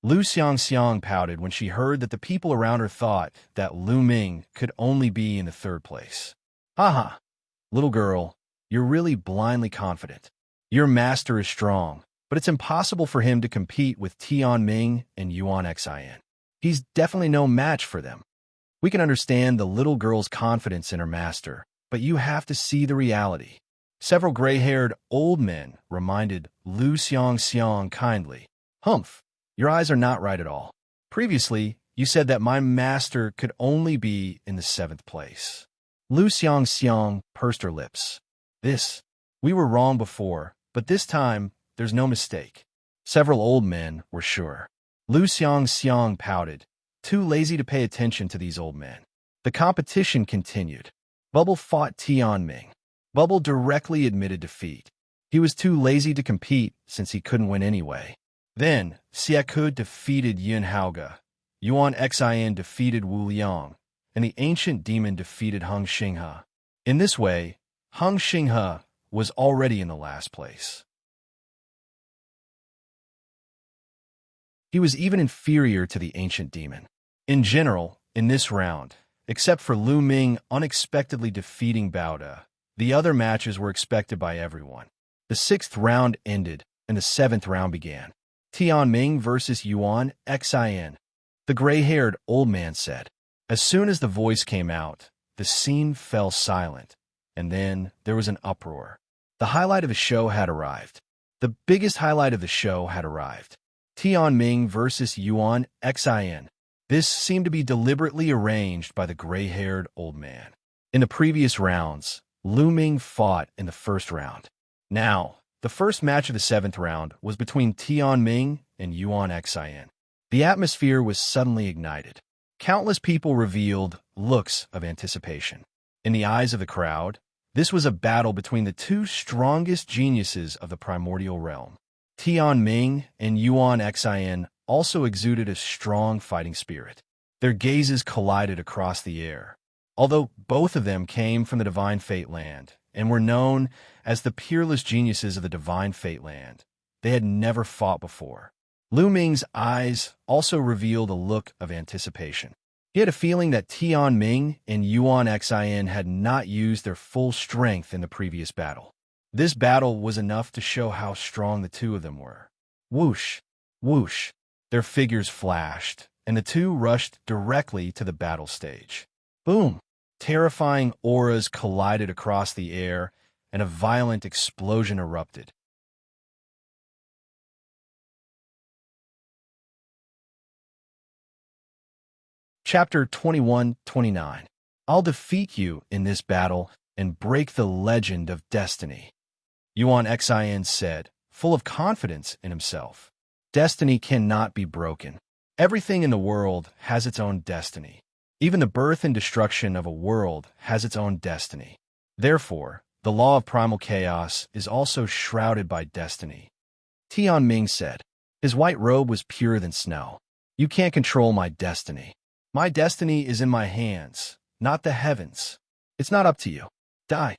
Lu Xianxia pouted when she heard that the people around her thought that Lu Ming could only be in the 3rd place. Haha, little girl, you're really blindly confident. Your master is strong, but it's impossible for him to compete with Tian Ming and Yuan Xin. He's definitely no match for them. We can understand the little girl's confidence in her master, but you have to see the reality. Several gray-haired old men reminded Lu Xianxia kindly. Your eyes are not right at all. Previously, you said that my master could only be in the 7th place. Lu Xianxia pursed her lips. We were wrong before, but this time, there's no mistake. Several old men were sure. Lu Xianxia pouted, too lazy to pay attention to these old men. The competition continued. Bubble fought Tian Ming. Bubble directly admitted defeat. He was too lazy to compete since he couldn't win anyway. Then, Xieku defeated Yin Haoge, Yuan Xin defeated Wu Liang, and the ancient demon defeated Heng Xinghe. In this way, Heng Xinghe was already in the last place. He was even inferior to the ancient demon. In general, in this round, except for Lu Ming unexpectedly defeating Bao, the other matches were expected by everyone. The 6th round ended, and the 7th round began. Tian Ming versus Yuan Xin. The gray-haired old man said. As soon as the voice came out, the scene fell silent, and then there was an uproar. The highlight of the show had arrived. The biggest highlight of the show had arrived. Tian Ming versus Yuan Xin. This seemed to be deliberately arranged by the gray-haired old man. In the previous rounds, Lu Ming fought in the 1st round. Now, the first match of the 7th round was between Tian Ming and Yuan Xin. The atmosphere was suddenly ignited. Countless people revealed looks of anticipation. In the eyes of the crowd, this was a battle between the two strongest geniuses of the primordial realm. Tian Ming and Yuan Xin also exuded a strong fighting spirit. Their gazes collided across the air. Although both of them came from the Divine Fate Land and were known as the peerless geniuses of the Divine Fate Land, they had never fought before. Lu Ming's eyes also revealed a look of anticipation. He had a feeling that Tian Ming and Yuan Xin had not used their full strength in the previous battle. This battle was enough to show how strong the two of them were. Whoosh, whoosh, their figures flashed, and the two rushed directly to the battle stage. Boom! Terrifying auras collided across the air, and a violent explosion erupted. Chapter 21-29. I'll defeat you in this battle and break the legend of destiny. Yuan Xin said, full of confidence in himself. Destiny cannot be broken. Everything in the world has its own destiny. Even the birth and destruction of a world has its own destiny. Therefore, the law of primal chaos is also shrouded by destiny. Tian Ming said. His white robe was purer than snow. You can't control my destiny. My destiny is in my hands, not the heavens. It's not up to you. Die.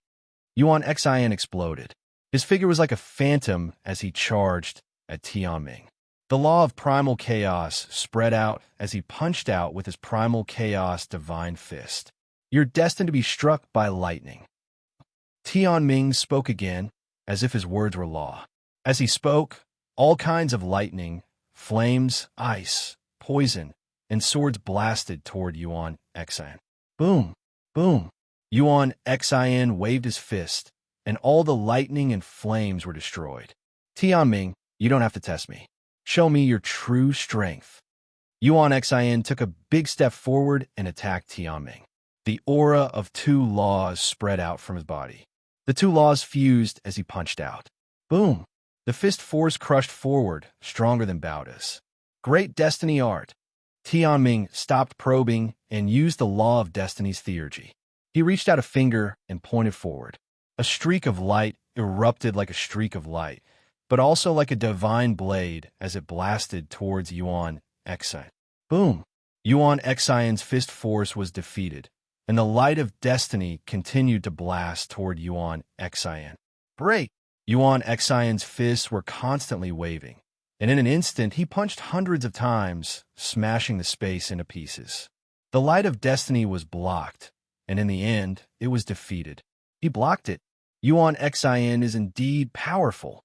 Yuan Xian exploded. His figure was like a phantom as he charged at Tianming. The law of primal chaos spread out as he punched out with his primal chaos divine fist. You're destined to be struck by lightning. Tianming spoke again, as if his words were law. As he spoke, all kinds of lightning, flames, ice, poison, and swords blasted toward Yuan Xian. Boom! Boom! Yuan Xian waved his fist, and all the lightning and flames were destroyed. Tianming, you don't have to test me. Show me your true strength. Yuan Xian took a big step forward and attacked Tianming. The aura of two laws spread out from his body. The two laws fused as he punched out. Boom! The fist force crushed forward, stronger than Baoda's. Great destiny art. Tianming stopped probing and used the law of destiny's theurgy. He reached out a finger and pointed forward. A streak of light erupted like a streak of light, but also like a divine blade as it blasted towards Yuan Xian. Boom! Yuan Xian's fist force was defeated, and the light of destiny continued to blast toward Yuan Xian. Break! Yuan Xian's fists were constantly waving, and in an instant he punched hundreds of times, smashing the space into pieces. The light of destiny was blocked, and in the end, it was defeated. He blocked it. Yuan Xian is indeed powerful.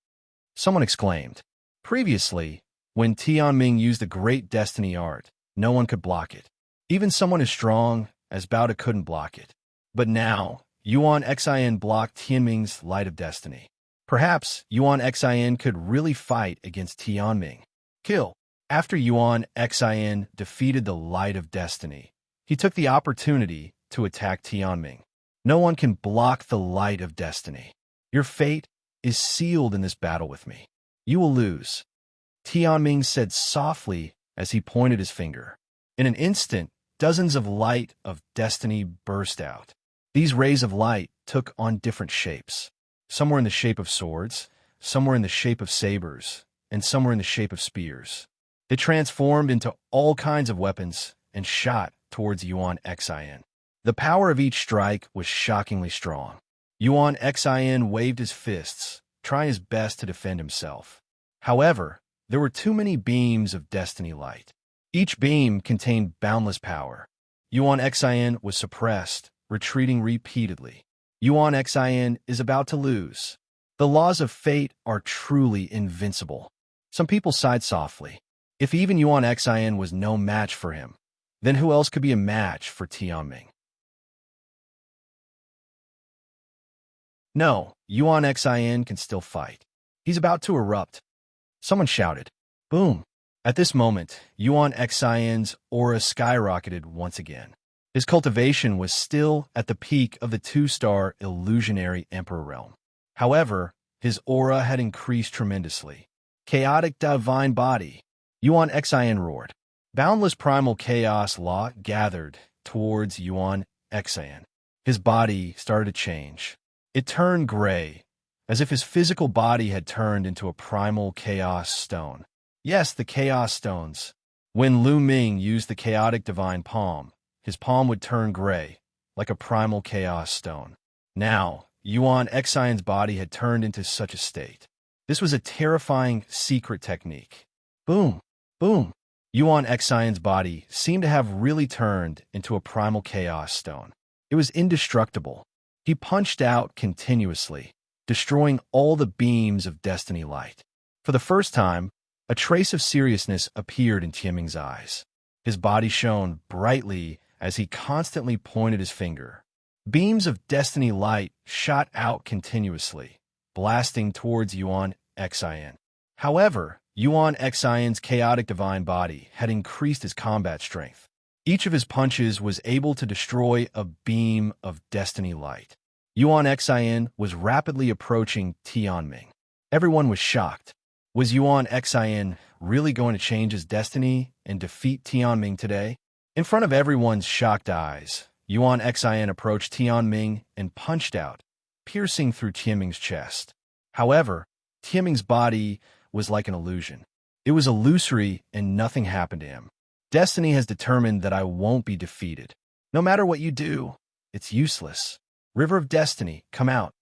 Someone exclaimed. Previously, when Tianming used the great destiny art, no one could block it. Even someone as strong as Baoda couldn't block it. But now, Yuan Xian blocked Tianming's light of destiny. Perhaps Yuan Xian could really fight against Tianming. Kill. After Yuan Xian defeated the light of destiny, he took the opportunity to attack Tianming. No one can block the light of destiny. Your fate is sealed in this battle with me. You will lose. Tianming said softly as he pointed his finger. In an instant, dozens of light of destiny burst out. These rays of light took on different shapes. Some were in the shape of swords, some were in the shape of sabers, and some were in the shape of spears. They transformed into all kinds of weapons and shot towards Yuan Xian. The power of each strike was shockingly strong. Yuan Xian waved his fists, trying his best to defend himself. However, there were too many beams of destiny light. Each beam contained boundless power. Yuan Xian was suppressed, retreating repeatedly. Yuan Xian is about to lose. The laws of fate are truly invincible. Some people sighed softly. If even Yuan Xian was no match for him, then who else could be a match for Tianming? No, Yuan Xian can still fight. He's about to erupt. Someone shouted. Boom! At this moment, Yuan Xian's aura skyrocketed once again. His cultivation was still at the peak of the two-star illusionary emperor realm. However, his aura had increased tremendously. Chaotic divine body. Yuan Xian roared. Boundless primal chaos law gathered towards Yuan Xian. His body started to change. It turned gray, as if his physical body had turned into a primal chaos stone. Yes, the chaos stones. When Lu Ming used the chaotic divine palm, his palm would turn gray, like a primal chaos stone. Now, Yuan Xian's body had turned into such a state. This was a terrifying secret technique. Boom! Boom! Yuan Xian's body seemed to have really turned into a primal chaos stone. It was indestructible. He punched out continuously, destroying all the beams of destiny light. For the first time, a trace of seriousness appeared in Tianming's eyes. His body shone brightly as he constantly pointed his finger. Beams of destiny light shot out continuously, blasting towards Yuan Xian. However, Yuan Xian's chaotic divine body had increased his combat strength. Each of his punches was able to destroy a beam of destiny light. Yuan Xian was rapidly approaching Tianming. Everyone was shocked. Was Yuan Xian really going to change his destiny and defeat Tianming today? In front of everyone's shocked eyes, Yuan Xian approached Tianming and punched out, piercing through Tianming's chest. However, Tianming's body was like an illusion. It was illusory and nothing happened to him. Destiny has determined that I won't be defeated. No matter what you do, it's useless. River of Destiny, come out.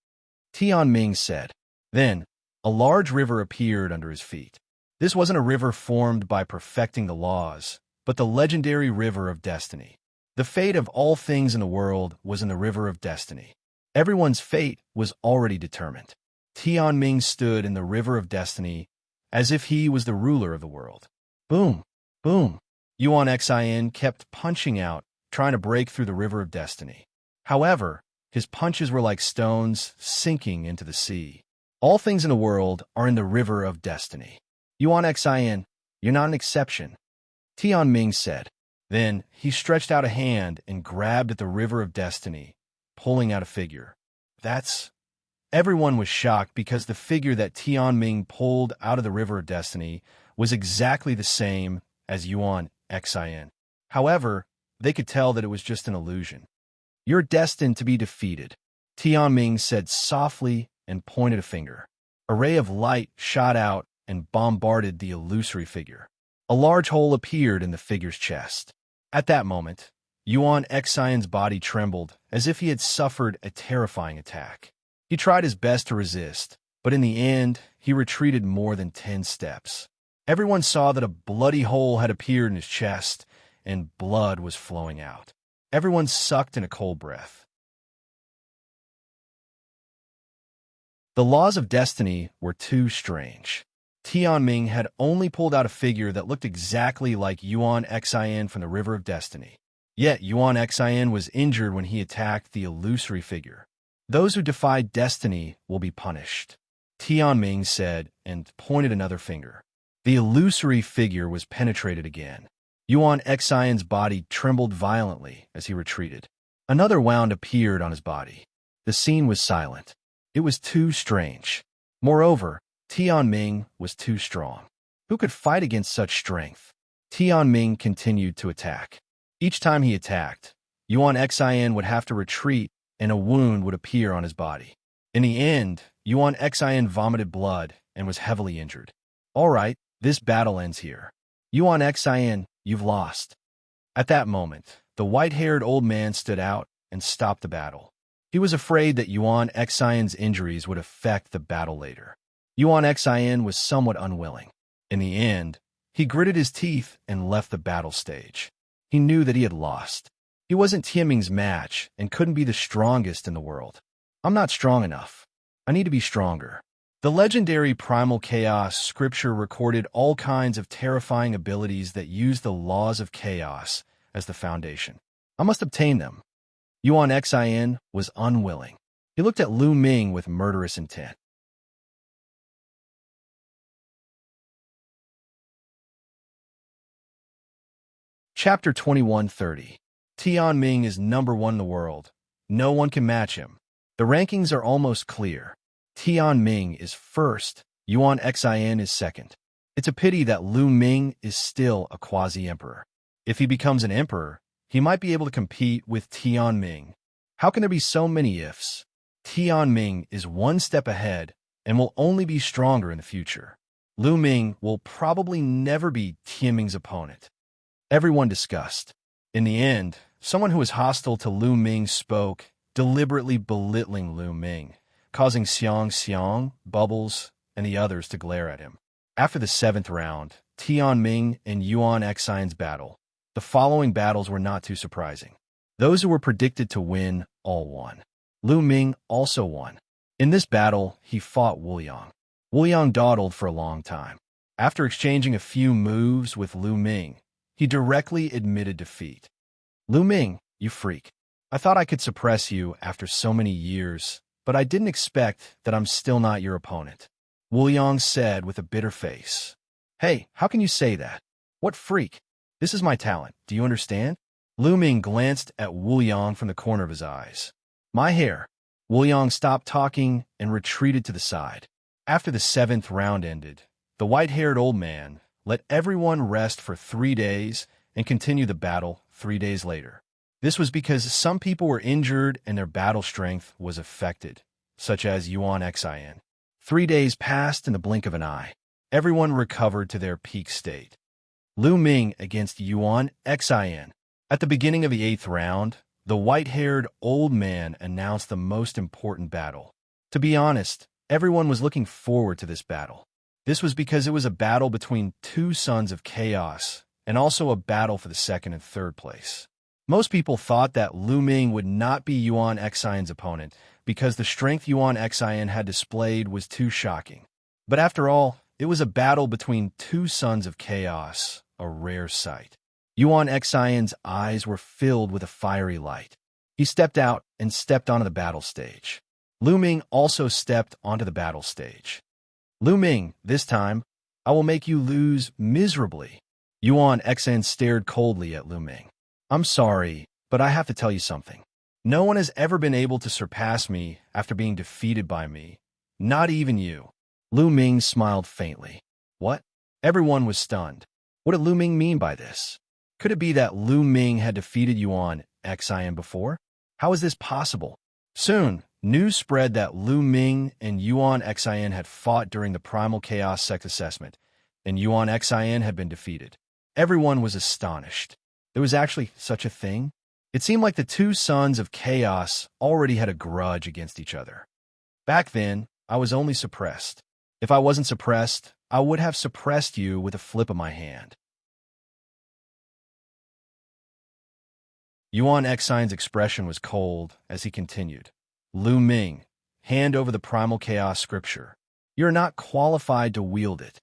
Tianming said. Then, a large river appeared under his feet. This wasn't a river formed by perfecting the laws, but the legendary River of Destiny. The fate of all things in the world was in the River of Destiny. Everyone's fate was already determined. Tianming stood in the River of Destiny as if he was the ruler of the world. Boom! Boom! Yuan Xin kept punching out, trying to break through the River of Destiny. However, his punches were like stones sinking into the sea. All things in the world are in the River of Destiny. Yuan Xin, you're not an exception, Tianming said. Then he stretched out a hand and grabbed at the River of Destiny, pulling out a figure. Everyone was shocked because the figure that Tianming pulled out of the River of Destiny was exactly the same as Yuan Xin. However, they could tell that it was just an illusion. You're destined to be defeated, Tianming said softly and pointed a finger. A ray of light shot out and bombarded the illusory figure. A large hole appeared in the figure's chest. At that moment, Yuan Xion's body trembled as if he had suffered a terrifying attack. He tried his best to resist, but in the end, he retreated more than 10 steps. Everyone saw that a bloody hole had appeared in his chest, and blood was flowing out. Everyone sucked in a cold breath. The laws of destiny were too strange. Tianming had only pulled out a figure that looked exactly like Yuan Xin from the River of Destiny. Yet Yuan Xin was injured when he attacked the illusory figure. Those who defy destiny will be punished, Tianming said and pointed another finger. The illusory figure was penetrated again. Yuan Xion's body trembled violently as he retreated. Another wound appeared on his body. The scene was silent. It was too strange. Moreover, Tianming was too strong. Who could fight against such strength? Tianming continued to attack. Each time he attacked, Yuan Xin would have to retreat and a wound would appear on his body. In the end, Yuan Xin vomited blood and was heavily injured. All right, this battle ends here. Yuan Xin, you've lost. At that moment, the white-haired old man stood out and stopped the battle. He was afraid that Yuan Xion's injuries would affect the battle later. Yuan Xin was somewhat unwilling. In the end, he gritted his teeth and left the battle stage. He knew that he had lost. He wasn't Tianming's match and couldn't be the strongest in the world. I'm not strong enough. I need to be stronger. The legendary Primal Chaos scripture recorded all kinds of terrifying abilities that use the laws of chaos as the foundation. I must obtain them. Yuan Xin was unwilling. He looked at Lu Ming with murderous intent. Chapter 2130. Tianming is #1 in the world. No one can match him. The rankings are almost clear. Tianming is first, Yuan Xin is second. It's a pity that Lu Ming is still a quasi-emperor. If he becomes an emperor, he might be able to compete with Tianming. How can there be so many ifs? Tianming is one step ahead and will only be stronger in the future. Lu Ming will probably never be Tianming's opponent. Everyone discussed. In the end, someone who was hostile to Lu Ming spoke, deliberately belittling Lu Ming, causing Xianxia, Bubbles, and the others to glare at him. After the 7th round, Tianming and Yuan Xion's battle, the following battles were not too surprising. Those who were predicted to win all won. Lu Ming also won. In this battle, he fought Wuliang. Wuliang dawdled for a long time. After exchanging a few moves with Lu Ming, he directly admitted defeat. Lu Ming, you freak. I thought I could suppress you after so many years, but I didn't expect that I'm still not your opponent. Wuliang said with a bitter face. Hey, how can you say that? What freak? This is my talent, do you understand? Lu Ming glanced at Wuliang from the corner of his eyes. My hair. Wuliang stopped talking and retreated to the side. After the 7th round ended, the white-haired old man let everyone rest for 3 days and continue the battle 3 days later. This was because some people were injured and their battle strength was affected, such as Yuan Xin. 3 days passed in the blink of an eye. Everyone recovered to their peak state. Lu Ming against Yuan Xin. At the beginning of the 8th round, the white-haired old man announced the most important battle. To be honest, everyone was looking forward to this battle. This was because it was a battle between two sons of chaos, and also a battle for the second and third place. Most people thought that Lu Ming would not be Yuan Xian's opponent because the strength Yuan Xian had displayed was too shocking. But after all, it was a battle between two sons of chaos, a rare sight. Yuan Xian's eyes were filled with a fiery light. He stepped out and stepped onto the battle stage. Lu Ming also stepped onto the battle stage. Lu Ming, this time, I will make you lose miserably. Yuan Xian stared coldly at Lu Ming. I'm sorry, but I have to tell you something. No one has ever been able to surpass me after being defeated by me. Not even you. Lu Ming smiled faintly. What? Everyone was stunned. What did Lu Ming mean by this? Could it be that Lu Ming had defeated Yuan Xian before? How is this possible? Soon, news spread that Lu Ming and Yuan Xian had fought during the Primal Chaos Sect assessment, and Yuan Xian had been defeated. Everyone was astonished. There was actually such a thing? It seemed like the two sons of chaos already had a grudge against each other. Back then, I was only suppressed. If I wasn't suppressed, I would have suppressed you with a flip of my hand. Yuan Xian's expression was cold as he continued. Lu Ming, hand over the Primal Chaos scripture. You're not qualified to wield it.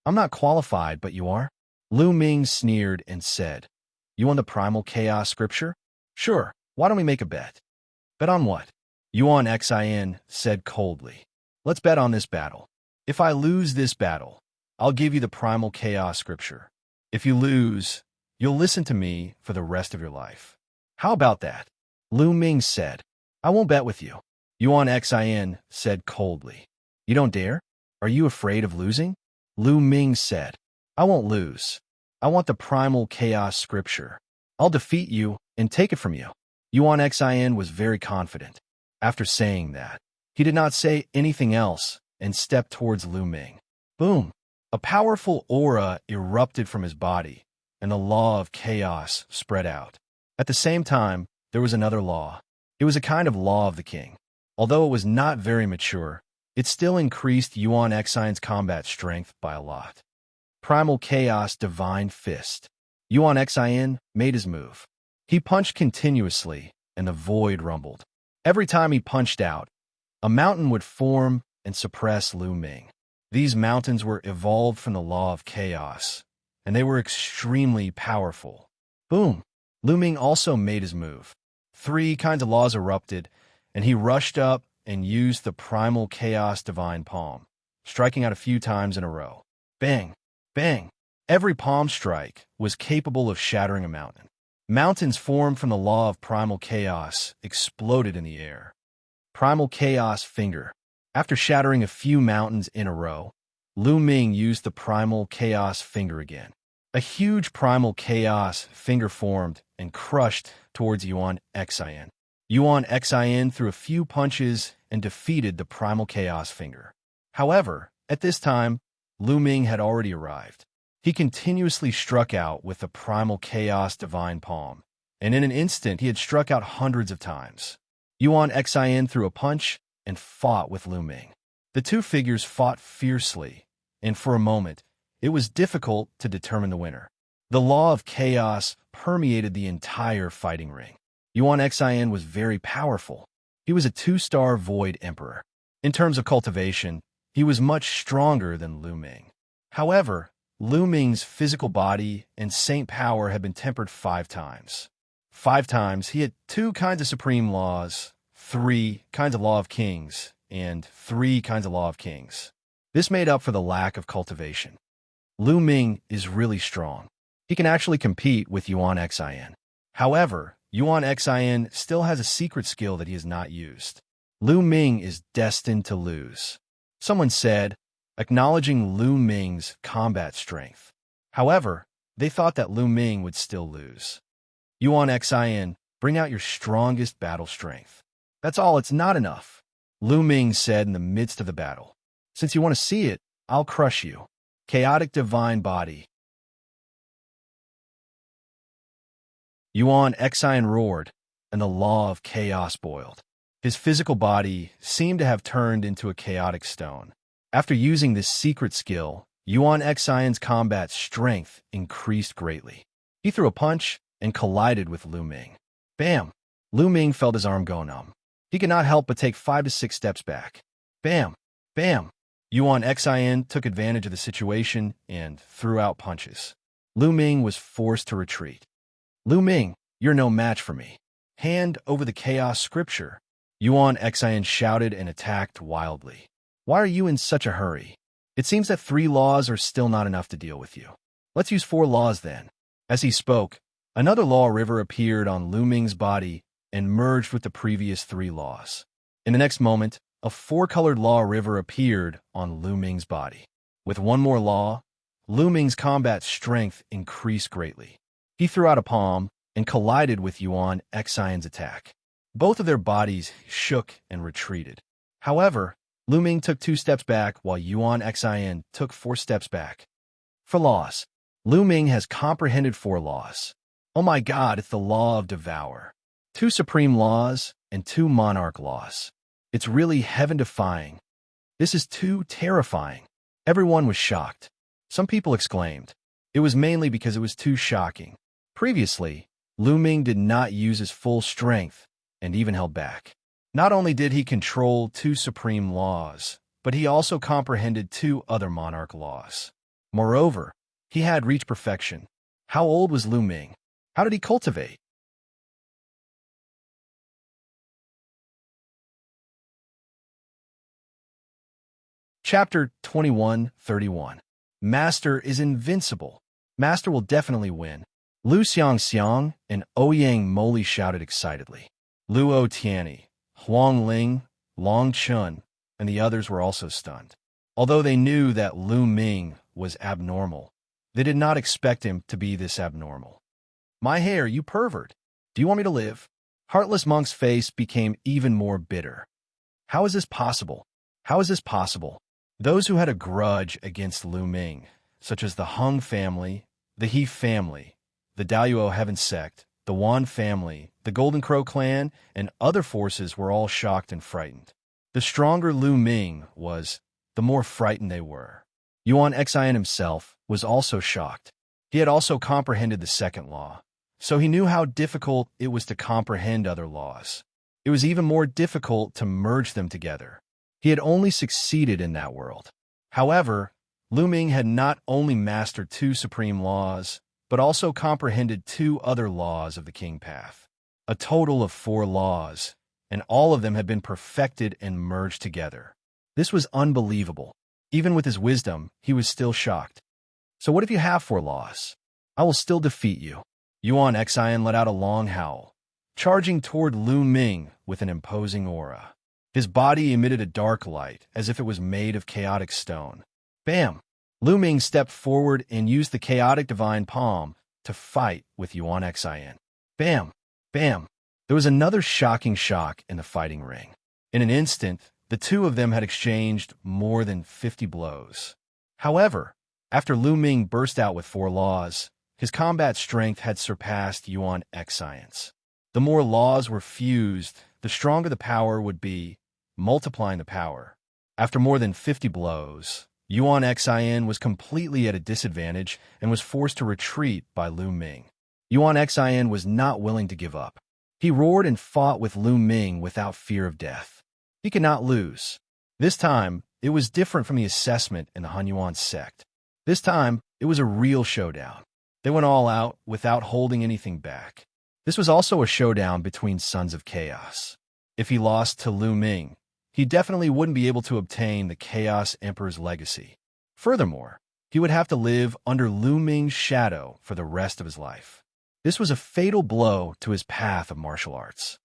I'm not qualified, but you are. Lu Ming sneered and said, You want the Primal Chaos scripture? Sure, why don't we make a bet? Bet on what? Yuan Xian said coldly. Let's bet on this battle. If I lose this battle, I'll give you the Primal Chaos scripture. If you lose, you'll listen to me for the rest of your life. How about that? Lu Ming said. I won't bet with you. Yuan Xian said coldly. You don't dare? Are you afraid of losing? Lu Ming said. I won't lose. I want the Primal Chaos scripture. I'll defeat you and take it from you. Yuan Xian was very confident. After saying that, he did not say anything else and stepped towards Lu Ming. Boom! A powerful aura erupted from his body, and the law of chaos spread out. At the same time, there was another law. It was a kind of law of the king. Although it was not very mature, it still increased Yuan Xian's combat strength by a lot. Primal Chaos Divine Fist. Yuan Xian made his move. He punched continuously, and the void rumbled. Every time he punched out, a mountain would form and suppress Lu Ming. These mountains were evolved from the law of chaos, and they were extremely powerful. Boom! Lu Ming also made his move. 3 kinds of laws erupted, and he rushed up and used the Primal Chaos Divine Palm, striking out a few times in a row. Bang! Bang! Every palm strike was capable of shattering a mountain. Mountains formed from the law of primal chaos exploded in the air. Primal Chaos Finger. After shattering a few mountains in a row, Lu Ming used the Primal Chaos Finger again. A huge Primal Chaos Finger formed and crushed towards Yuan Xian. Yuan Xian threw a few punches and defeated the Primal Chaos Finger. However, at this time, Lu Ming had already arrived. He continuously struck out with the Primal Chaos Divine Palm, and in an instant he had struck out hundreds of times. Yuan Xian threw a punch and fought with Lu Ming. The two figures fought fiercely, and for a moment, it was difficult to determine the winner. The law of chaos permeated the entire fighting ring. Yuan Xian was very powerful. He was a 2-star Void Emperor. In terms of cultivation, he was much stronger than Lu Ming. However, Lu Ming's physical body and saint power had been tempered 5 times. 5 times he had 2 kinds of supreme laws, 3 kinds of law of kings, and 3 kinds of law of kings. This made up for the lack of cultivation. Lu Ming is really strong. He can actually compete with Yuan Xian. However, Yuan Xian still has a secret skill that he has not used. Lu Ming is destined to lose. Someone said, acknowledging Lu Ming's combat strength. However, they thought that Lu Ming would still lose. Yuan Xian, bring out your strongest battle strength. That's all, it's not enough. Lu Ming said in the midst of the battle. Since you want to see it, I'll crush you. Chaotic Divine Body. Yuan Xian roared, and the law of chaos boiled. His physical body seemed to have turned into a chaotic stone. After using this secret skill, Yuan Xian's combat strength increased greatly. He threw a punch and collided with Lu Ming. Bam! Lu Ming felt his arm go numb. He could not help but take 5 to 6 steps back. Bam! Bam! Yuan Xian took advantage of the situation and threw out punches. Lu Ming was forced to retreat. Lu Ming, you're no match for me. Hand over the chaos scripture. Yuan Xian shouted and attacked wildly. Why are you in such a hurry? It seems that 3 laws are still not enough to deal with you. Let's use 4 laws then. As he spoke, another law river appeared on Lu Ming's body and merged with the previous 3 laws. In the next moment, a 4-colored law river appeared on Lu Ming's body. With one more law, Lu Ming's combat strength increased greatly. He threw out a palm and collided with Yuan Xian's attack. Both of their bodies shook and retreated. However, Lu Ming took 2 steps back while Yuan Xian took 4 steps back. For laws, Lu Ming has comprehended 4 laws. Oh my god, it's the law of devour. 2 supreme laws and 2 monarch laws. It's really heaven-defying. This is too terrifying. Everyone was shocked. Some people exclaimed. It was mainly because it was too shocking. Previously, Lu Ming did not use his full strength and even held back. Not only did he control 2 supreme laws, but he also comprehended 2 other monarch laws. Moreover, he had reached perfection. How old was Lu Ming? How did he cultivate? Chapter 21:31. Master is invincible. Master will definitely win. Lu Xianxia and Ouyang Moli shouted excitedly. Luo Tianyi, Huang Ling, Long Chun, and the others were also stunned. Although they knew that Lu Ming was abnormal, they did not expect him to be this abnormal. My hair, you pervert! Do you want me to live? Heartless Monk's face became even more bitter. How is this possible? How is this possible? Those who had a grudge against Lu Ming, such as the Hung family, the He family, the Daoyuo Heaven sect, the Wan family, the Golden Crow clan, and other forces were all shocked and frightened. The stronger Lu Ming was, the more frightened they were. Yuan Xian himself was also shocked. He had also comprehended the 2nd law, so he knew how difficult it was to comprehend other laws. It was even more difficult to merge them together. He had only succeeded in that world. However, Lu Ming had not only mastered 2 supreme laws, but also comprehended 2 other laws of the King Path. A total of 4 laws, and all of them had been perfected and merged together. This was unbelievable. Even with his wisdom, he was still shocked. So what if you have 4 laws? I will still defeat you. Yuan Xian let out a long howl, charging toward Lu Ming with an imposing aura. His body emitted a dark light, as if it was made of chaotic stone. Bam! Lu Ming stepped forward and used the chaotic divine palm to fight with Yuan Xian. Bam! Bam! There was another shocking shock in the fighting ring. In an instant, the 2 of them had exchanged more than 50 blows. However, after Lu Ming burst out with 4 laws, his combat strength had surpassed Yuan Xian's. The more laws were fused, the stronger the power would be, multiplying the power. After more than 50 blows, Yuan Xian was completely at a disadvantage and was forced to retreat by Lu Ming. Yuan Xian was not willing to give up. He roared and fought with Lu Ming without fear of death. He could not lose. This time, it was different from the assessment in the Hunyuan sect. This time, it was a real showdown. They went all out without holding anything back. This was also a showdown between Sons of Chaos. If he lost to Lu Ming, he definitely wouldn't be able to obtain the Chaos Emperor's legacy. Furthermore, he would have to live under Lu Ming's shadow for the rest of his life. This was a fatal blow to his path of martial arts.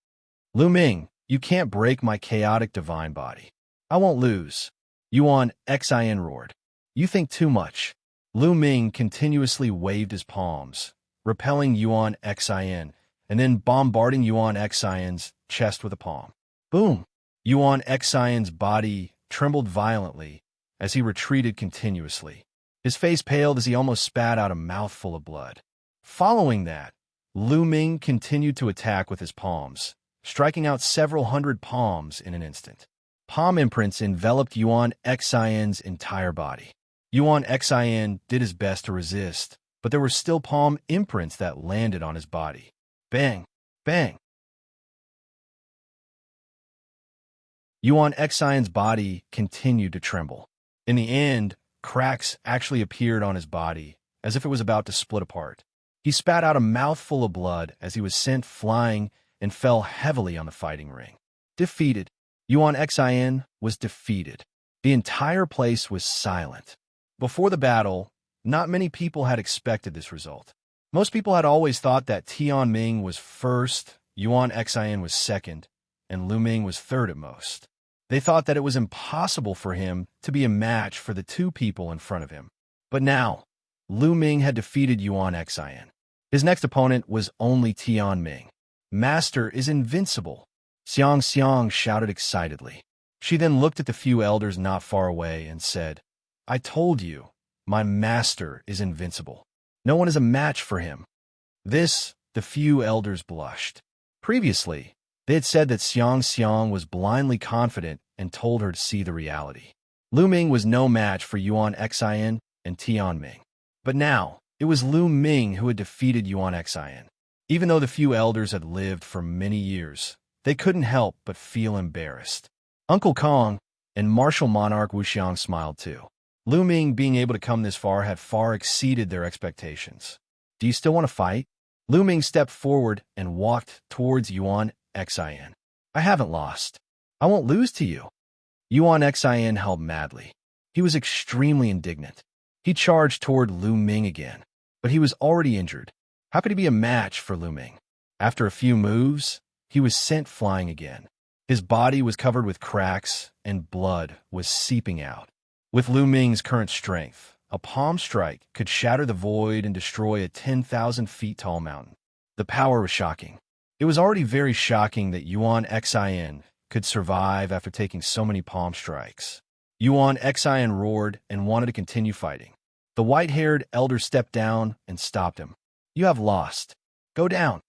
Lu Ming, you can't break my chaotic divine body. I won't lose. Yuan Xian roared. You think too much. Lu Ming continuously waved his palms, repelling Yuan Xian, and then bombarding Yuan Xian's chest with a palm. Boom! Yuan Xian's body trembled violently as he retreated continuously. His face paled as he almost spat out a mouthful of blood. Following that, Lu Ming continued to attack with his palms, striking out several hundred palms in an instant. Palm imprints enveloped Yuan Xian's entire body. Yuan Xian did his best to resist, but there were still palm imprints that landed on his body. Bang! Bang! Yuan Xian's body continued to tremble. In the end, cracks actually appeared on his body, as if it was about to split apart. He spat out a mouthful of blood as he was sent flying and fell heavily on the fighting ring. Defeated. Yuan Xian was defeated. The entire place was silent. Before the battle, not many people had expected this result. Most people had always thought that Tianming was first, Yuan Xian was second, and Lu Ming was third at most. They thought that it was impossible for him to be a match for the two people in front of him. But now, Lu Ming had defeated Yuan Xian. His next opponent was only Tianming. Master is invincible, Xianxia shouted excitedly. She then looked at the few elders not far away and said, I told you, my master is invincible. No one is a match for him. The few elders blushed. Previously, they had said that Xianxia was blindly confident and told her to see the reality. Lu Ming was no match for Yuan Xian and Tianming. But now, it was Lu Ming who had defeated Yuan Xian. Even though the few elders had lived for many years, they couldn't help but feel embarrassed. Uncle Kong and martial monarch Wuxia smiled too. Lu Ming being able to come this far had far exceeded their expectations. Do you still want to fight? Lu Ming stepped forward and walked towards Yuan Xian. I haven't lost. I won't lose to you. Yuan Xian held madly. He was extremely indignant. He charged toward Lu Ming again, but he was already injured. How could he be a match for Lu Ming? After a few moves, he was sent flying again. His body was covered with cracks, and blood was seeping out. With Lu Ming's current strength, a palm strike could shatter the void and destroy a 10,000 feet tall mountain. The power was shocking. It was already very shocking that Yuan Xian could survive after taking so many palm strikes. Yuan Xian roared and wanted to continue fighting. The white-haired elder stepped down and stopped him. You have lost. Go down.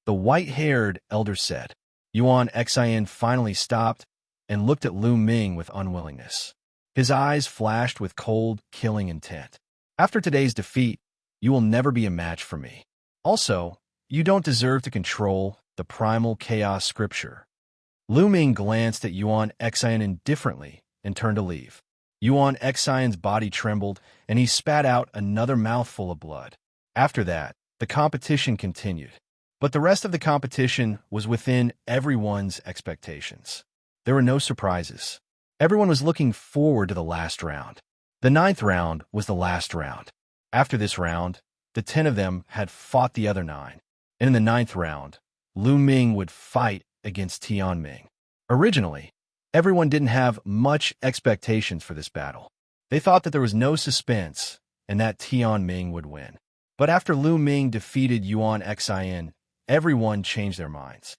The white-haired elder said. Yuan Xian finally stopped and looked at Lu Ming with unwillingness. His eyes flashed with cold, killing intent. After today's defeat, you will never be a match for me. Also, you don't deserve to control the primal chaos scripture. Lu Ming glanced at Yuan Xian indifferently and turned to leave. Yuan Xian's body trembled, and he spat out another mouthful of blood. After that, the competition continued. But the rest of the competition was within everyone's expectations. There were no surprises. Everyone was looking forward to the last round. The 9th round was the last round. After this round, the 10 of them had fought the other 9. And in the 9th round, Lu Ming would fight against Tianming. Originally, everyone didn't have much expectations for this battle. They thought that there was no suspense and that Tianming would win. But after Lu Ming defeated Yuan Xian, everyone changed their minds.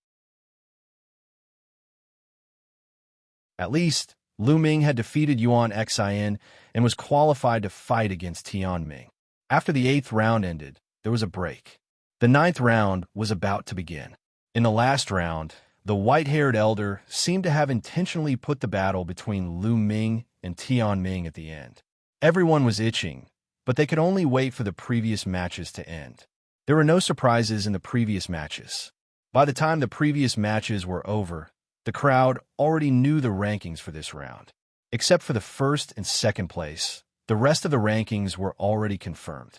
At least, Lu Ming had defeated Yuan Xian and was qualified to fight against Tianming. After the 8th round ended, there was a break. The 9th round was about to begin. In the last round, the white-haired elder seemed to have intentionally put the battle between Lu Ming and Tianming at the end. Everyone was itching, but they could only wait for the previous matches to end. There were no surprises in the previous matches. By the time the previous matches were over, the crowd already knew the rankings for this round. Except for the 1st and 2nd place, the rest of the rankings were already confirmed.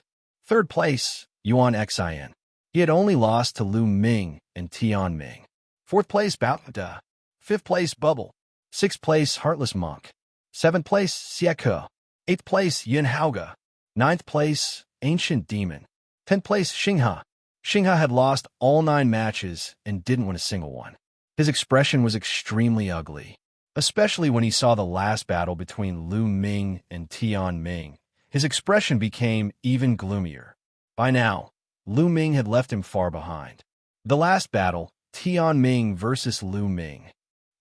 3rd place, Yuan Xian. He had only lost to Lu Ming and Tianming. 4th place, Bao Da. 5th place, Bubble. 6th place, Heartless Monk. 7th place, Xieke. 8th place, Yin Haoge. 9th place, Ancient Demon. 10th place, Xinghe. Xinghe had lost all 9 matches and didn't win a single one. His expression was extremely ugly, especially when he saw the last battle between Lu Ming and Tianming. His expression became even gloomier. By now, Lu Ming had left him far behind. The last battle, Tianming versus Lu Ming.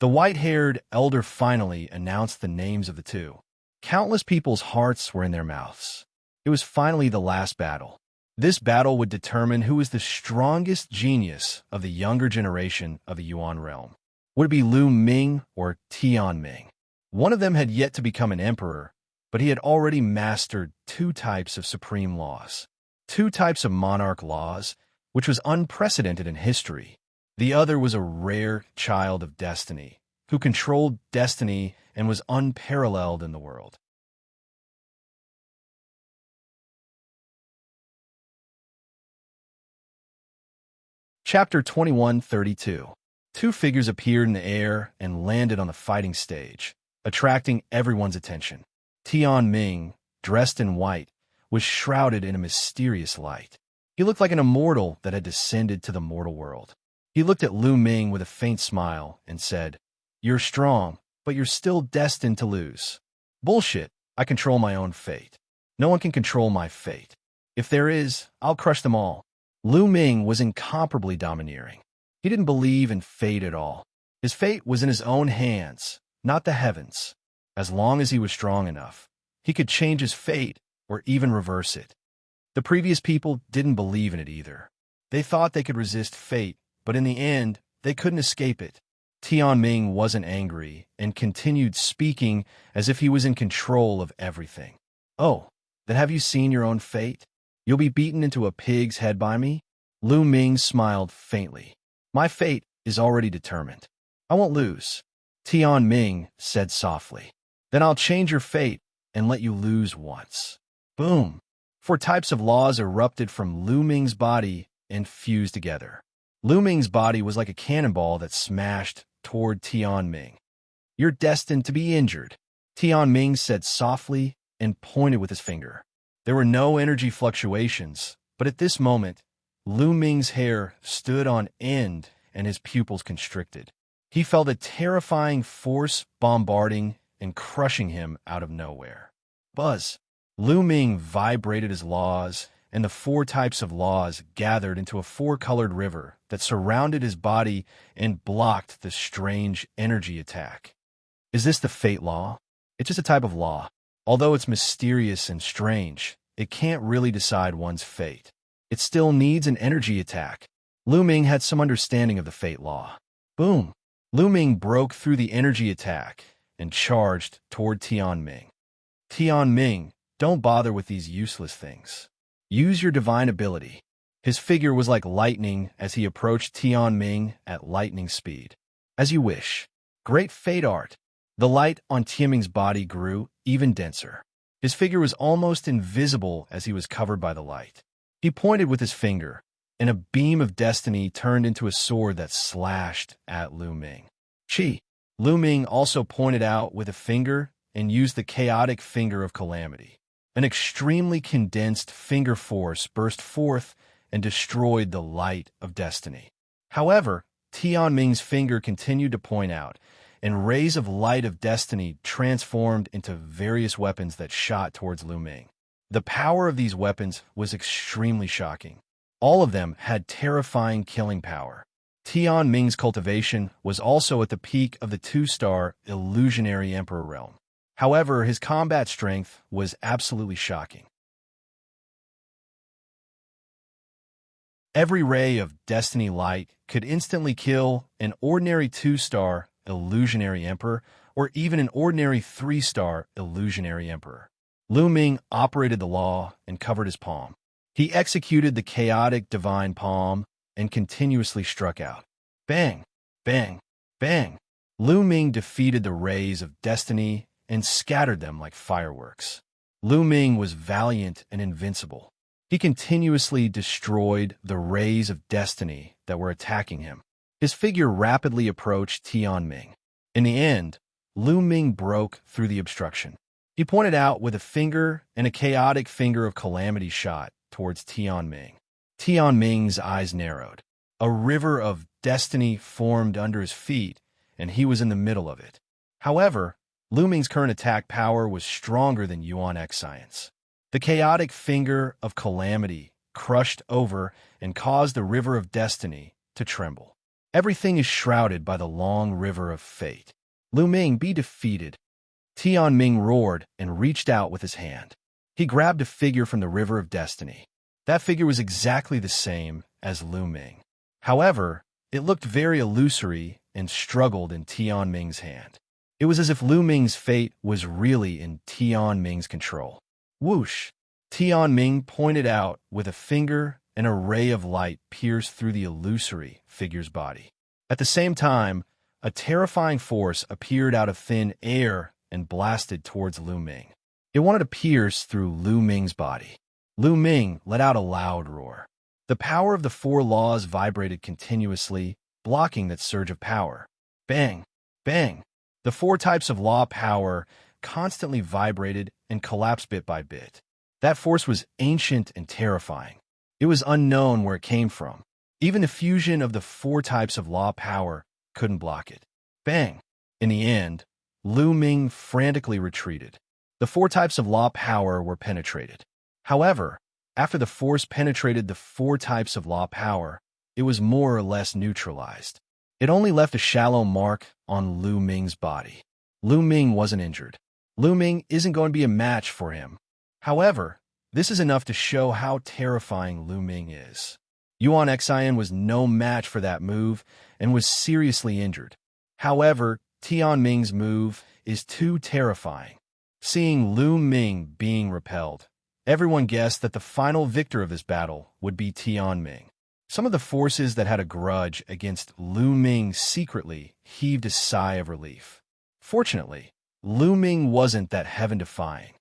The white-haired elder finally announced the names of the two. Countless people's hearts were in their mouths. It was finally the last battle. This battle would determine who was the strongest genius of the younger generation of the Yuan realm. Would it be Lu Ming or Tian Ming? One of them had yet to become an emperor, but he had already mastered two types of supreme laws, two types of monarch laws, which was unprecedented in history. The other was a rare child of destiny, who controlled destiny and was unparalleled in the world. Chapter 2132. Two figures appeared in the air and landed on the fighting stage, attracting everyone's attention. Tian Ming, dressed in white, was shrouded in a mysterious light. He looked like an immortal that had descended to the mortal world. He looked at Lu Ming with a faint smile and said, "You're strong, but you're still destined to lose." "Bullshit. I control my own fate. No one can control my fate. If there is, I'll crush them all." Lu Ming was incomparably domineering. He didn't believe in fate at all. His fate was in his own hands, not the heavens. As long as he was strong enough, he could change his fate or even reverse it. The previous people didn't believe in it either. They thought they could resist fate, but in the end, they couldn't escape it. Tian Ming wasn't angry and continued speaking as if he was in control of everything. "Oh, then have you seen your own fate? You'll be beaten into a pig's head by me?" Lu Ming smiled faintly. "My fate is already determined. I won't lose." Tian Ming said softly. "Then I'll change your fate and let you lose once." Boom! Four types of laws erupted from Lu Ming's body and fused together. Lu Ming's body was like a cannonball that smashed toward Tian Ming. "You're destined to be injured," Tian Ming said softly and pointed with his finger. There were no energy fluctuations, but at this moment, Lu Ming's hair stood on end and his pupils constricted. He felt a terrifying force bombarding and crushing him out of nowhere. Buzz! Lu Ming vibrated his laws, and the four types of laws gathered into a four-colored river that surrounded his body and blocked the strange energy attack. Is this the fate law? It's just a type of law. Although it's mysterious and strange, it can't really decide one's fate. It still needs an energy attack. Lu Ming had some understanding of the fate law. Boom! Lu Ming broke through the energy attack and charged toward Tian Ming. "Tian Ming, don't bother with these useless things. Use your divine ability." His figure was like lightning as he approached Tian Ming at lightning speed. "As you wish." Great fate art. The light on Tian Ming's body grew even denser. His figure was almost invisible as he was covered by the light. He pointed with his finger, and a beam of destiny turned into a sword that slashed at Lu Ming. Chi! Lu Ming also pointed out with a finger and used the chaotic finger of calamity. An extremely condensed finger force burst forth and destroyed the light of destiny. However, Tian Ming's finger continued to point out, and rays of light of destiny transformed into various weapons that shot towards Lu Ming. The power of these weapons was extremely shocking. All of them had terrifying killing power. Tian Ming's cultivation was also at the peak of the two-star illusionary emperor realm. However, his combat strength was absolutely shocking. Every ray of destiny light could instantly kill an ordinary two-star illusionary emperor or even an ordinary three-star illusionary emperor. Lu Ming operated the law and covered his palm. He executed the chaotic divine palm and continuously struck out. Bang! Bang! Bang! Lu Ming defeated the rays of destiny and scattered them like fireworks. Lu Ming was valiant and invincible. He continuously destroyed the rays of destiny that were attacking him. His figure rapidly approached Tian Ming. In the end, Lu Ming broke through the obstruction. He pointed out with a finger, and a chaotic finger of calamity shot towards Tian Ming. Tian Ming's eyes narrowed. A river of destiny formed under his feet, and he was in the middle of it. However, Lu Ming's current attack power was stronger than Yuan X science. The chaotic finger of calamity crushed over and caused the river of destiny to tremble. Everything is shrouded by the long river of fate. Lu Ming, be defeated. Tian Ming roared and reached out with his hand. He grabbed a figure from the river of destiny. That figure was exactly the same as Lu Ming. However, it looked very illusory and struggled in Tian Ming's hand. It was as if Lu Ming's fate was really in Tian Ming's control. Whoosh! Tian Ming pointed out with a finger, and a ray of light pierced through the illusory figure's body. At the same time, a terrifying force appeared out of thin air and blasted towards Lu Ming. It wanted to pierce through Lu Ming's body. Lu Ming let out a loud roar. The power of the four laws vibrated continuously, blocking that surge of power. Bang! Bang! The four types of law power constantly vibrated and collapsed bit by bit. That force was ancient and terrifying. It was unknown where it came from. Even the fusion of the four types of law power couldn't block it. Bang! In the end, Lu Ming frantically retreated. The four types of law power were penetrated. However, after the force penetrated the four types of law power, it was more or less neutralized. It only left a shallow mark on Lu Ming's body. Lu Ming wasn't injured. Lu Ming isn't going to be a match for him. However, this is enough to show how terrifying Lu Ming is. Yuan Xian was no match for that move and was seriously injured. However, Tian Ming's move is too terrifying. Seeing Lu Ming being repelled, everyone guessed that the final victor of this battle would be Tian Ming. Some of the forces that had a grudge against Lu Ming secretly heaved a sigh of relief. Fortunately, Lu Ming wasn't that heaven-defying.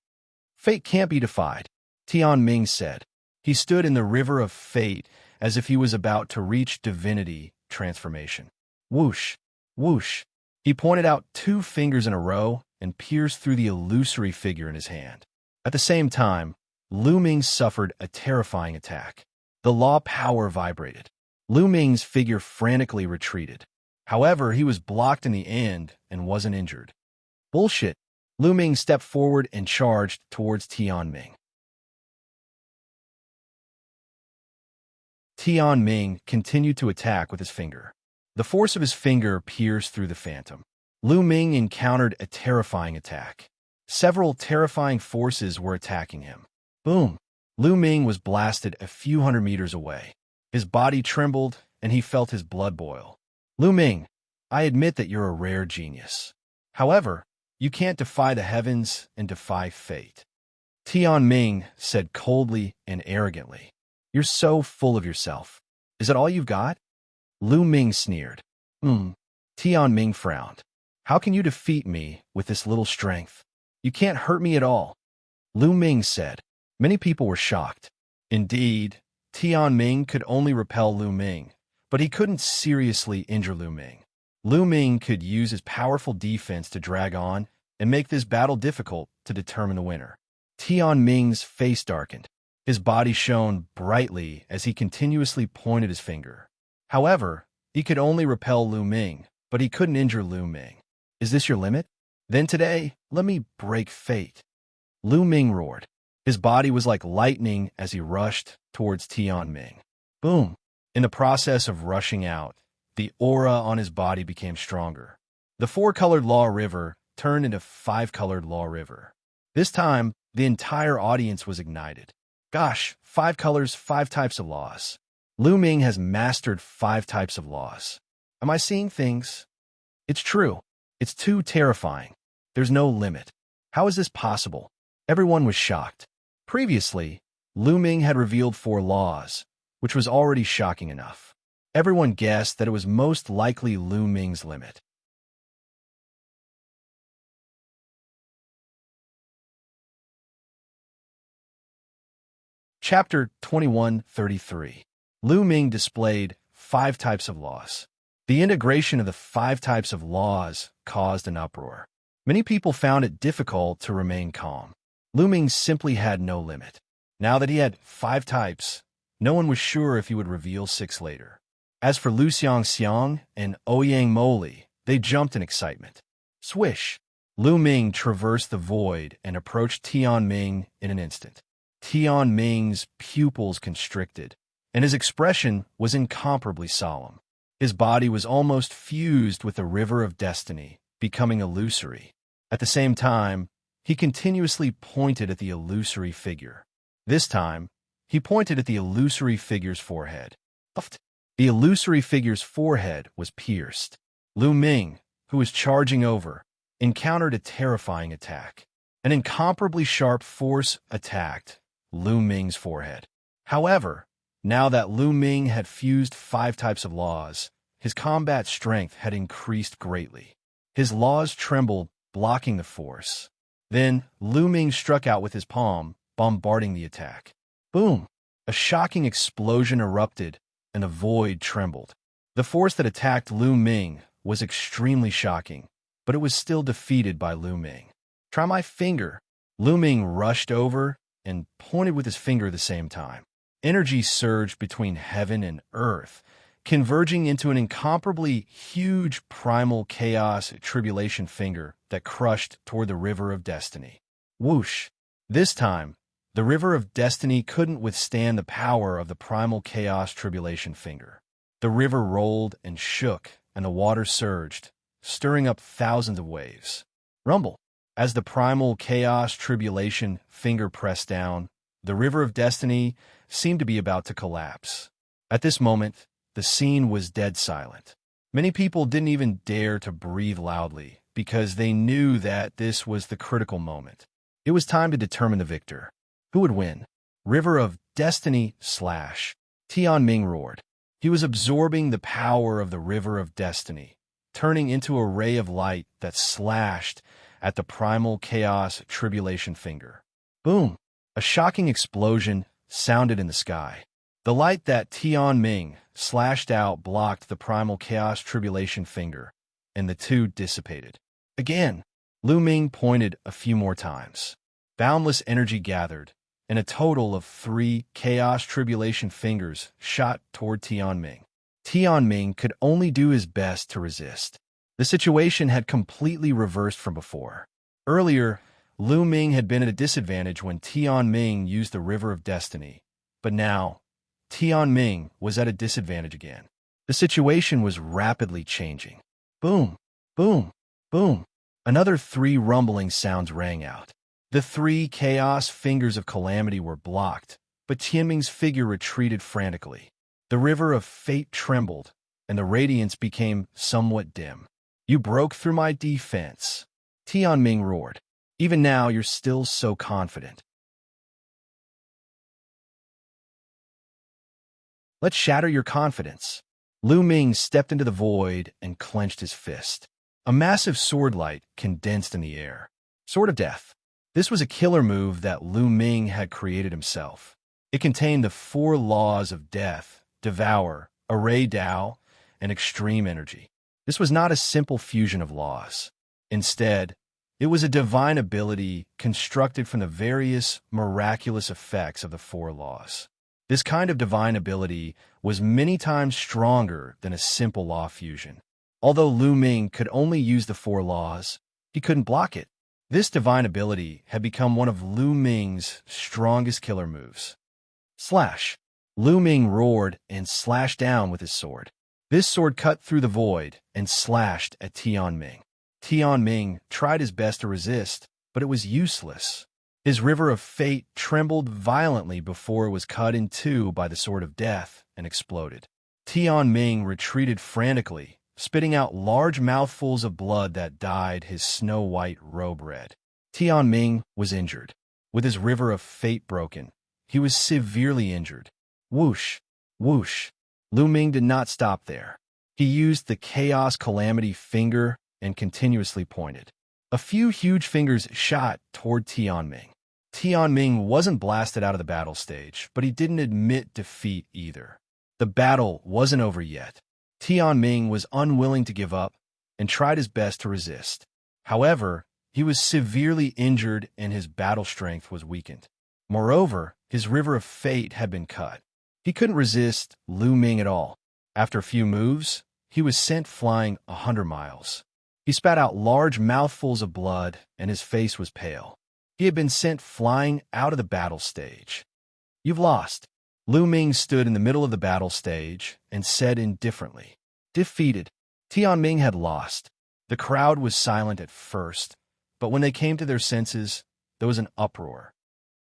Fate can't be defied, Tian Ming said. He stood in the river of fate as if he was about to reach divinity transformation. Whoosh! Whoosh! He pointed out 2 fingers in a row and pierced through the illusory figure in his hand. At the same time, Lu Ming suffered a terrifying attack. The law power vibrated. Lu Ming's figure frantically retreated. However, he was blocked in the end and wasn't injured. Bullshit! Lu Ming stepped forward and charged towards Tian Ming. Tian Ming continued to attack with his finger. The force of his finger pierced through the phantom. Lu Ming encountered a terrifying attack. Several terrifying forces were attacking him. Boom! Lu Ming was blasted a few hundred meters away. His body trembled, and he felt his blood boil. Lu Ming, I admit that you're a rare genius. However, you can't defy the heavens and defy fate. Tian Ming said coldly and arrogantly. You're so full of yourself. Is that all you've got? Lu Ming sneered. Tian Ming frowned. How can you defeat me with this little strength? You can't hurt me at all. Lu Ming said. Many people were shocked. Indeed, Tian Ming could only repel Lu Ming, but he couldn't seriously injure Lu Ming. Lu Ming could use his powerful defense to drag on and make this battle difficult to determine the winner. Tian Ming's face darkened. His body shone brightly as he continuously pointed his finger. However, he could only repel Lu Ming, but he couldn't injure Lu Ming. Is this your limit? Then today, let me break fate. Lu Ming roared. His body was like lightning as he rushed towards Tian Ming. Boom! In the process of rushing out, the aura on his body became stronger. The 4-colored Law River turned into 5-colored Law River. This time, the entire audience was ignited. Gosh, 5 colors, 5 types of laws. Lu Ming has mastered 5 types of laws. Am I seeing things? It's true. It's too terrifying. There's no limit. How is this possible? Everyone was shocked. Previously, Lu Ming had revealed 4 laws, which was already shocking enough. Everyone guessed that it was most likely Lu Ming's limit. Chapter 2133. Lu Ming displayed 5 types of laws. The integration of the 5 types of laws caused an uproar. Many people found it difficult to remain calm. Lu Ming simply had no limit. Now that he had 5 types, no one was sure if he would reveal 6 later. As for Lu Xianxia and Ouyang Moli, they jumped in excitement. Swish! Lu Ming traversed the void and approached Tian Ming in an instant. Tian Ming's pupils constricted, and his expression was incomparably solemn. His body was almost fused with the river of destiny, becoming illusory. At the same time, he continuously pointed at the illusory figure. This time, He pointed at the illusory figure's forehead. The illusory figure's forehead was pierced. Lu Ming, who was charging over, encountered a terrifying attack. An incomparably sharp force attacked Lu Ming's forehead. However, now that Lu Ming had fused 5 types of laws, his combat strength had increased greatly. His laws trembled, blocking the force. Then, Lu Ming struck out with his palm, bombarding the attack. Boom! A shocking explosion erupted, and a void trembled. The force that attacked Lu Ming was extremely shocking, but it was still defeated by Lu Ming. Try my finger. Lu Ming rushed over and pointed with his finger at the same time. Energy surged between heaven and earth, converging into an incomparably huge primal chaos tribulation finger that crushed toward the River of Destiny. Whoosh! This time, the River of Destiny couldn't withstand the power of the primal chaos tribulation finger. The river rolled and shook, and the water surged, stirring up thousands of waves. Rumble! As the primal chaos tribulation finger pressed down, the River of Destiny seemed to be about to collapse. At this moment, the scene was dead silent. Many people didn't even dare to breathe loudly because they knew that this was the critical moment. It was time to determine the victor. Who would win? River of Destiny / Tianming roared. He was absorbing the power of the River of Destiny, turning into a ray of light that slashed at the primal chaos tribulation finger. Boom! A shocking explosion sounded in the sky. The light that Tianming slashed out blocked the primal chaos tribulation finger, and the two dissipated. Again, Lu Ming pointed a few more times. Boundless energy gathered, and a total of 3 chaos tribulation fingers shot toward Tianming. Tianming could only do his best to resist. The situation had completely reversed from before. Earlier, Lu Ming had been at a disadvantage when Tianming used the River of Destiny, but now, Tianming was at a disadvantage again. The situation was rapidly changing. Boom! Boom! Boom! Another 3 rumbling sounds rang out. The 3 chaos fingers of calamity were blocked, but Tianming's figure retreated frantically. The river of fate trembled, and the radiance became somewhat dim. You broke through my defense. Tianming roared. Even now, you're still so confident. Let's shatter your confidence. Lu Ming stepped into the void and clenched his fist. A massive sword light condensed in the air. Sword of Death. This was a killer move that Lu Ming had created himself. It contained the 4 laws of death, devour, array Dao, and extreme energy. This was not a simple fusion of laws. Instead, it was a divine ability constructed from the various miraculous effects of the 4 laws. This kind of divine ability was many times stronger than a simple law fusion. Although Lu Ming could only use the 4 laws, he couldn't block it. This divine ability had become one of Lu Ming's strongest killer moves. Slash! Lu Ming roared and slashed down with his sword. This sword cut through the void and slashed at Tianming. Tianming tried his best to resist, but it was useless. His river of fate trembled violently before it was cut in 2 by the sword of death and exploded. Tianming retreated frantically, spitting out large mouthfuls of blood that dyed his snow-white robe red. Tianming was injured. With his river of fate broken, he was severely injured. Whoosh! Whoosh! Lu Ming did not stop there. He used the Chaos Calamity finger and continuously pointed. A few huge fingers shot toward Tianming. Tianming wasn't blasted out of the battle stage, but he didn't admit defeat either. The battle wasn't over yet. Tianming was unwilling to give up and tried his best to resist. However, he was severely injured and his battle strength was weakened. Moreover, his river of fate had been cut. He couldn't resist Lu Ming at all. After a few moves, he was sent flying 100 miles. He spat out large mouthfuls of blood, and his face was pale. He had been sent flying out of the battle stage. You've lost. Lu Ming stood in the middle of the battle stage and said indifferently, defeated. Tianming had lost. The crowd was silent at first, but when they came to their senses, there was an uproar.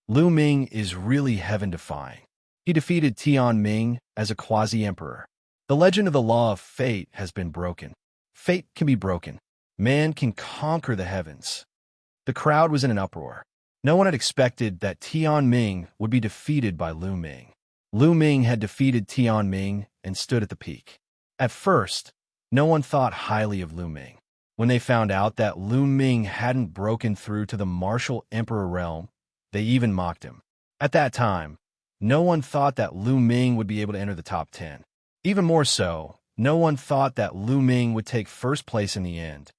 Lu Ming is really heaven-defying. He defeated Tian Ming as a quasi-emperor. The legend of the law of fate has been broken. Fate can be broken. Man can conquer the heavens. The crowd was in an uproar. No one had expected that Tian Ming would be defeated by Lu Ming. Lu Ming had defeated Tian Ming and stood at the peak. At first, no one thought highly of Lu Ming. When they found out that Lu Ming hadn't broken through to the martial emperor realm, they even mocked him. At that time, no one thought that Lu Ming would be able to enter the top 10. Even more so, no one thought that Lu Ming would take first place in the end.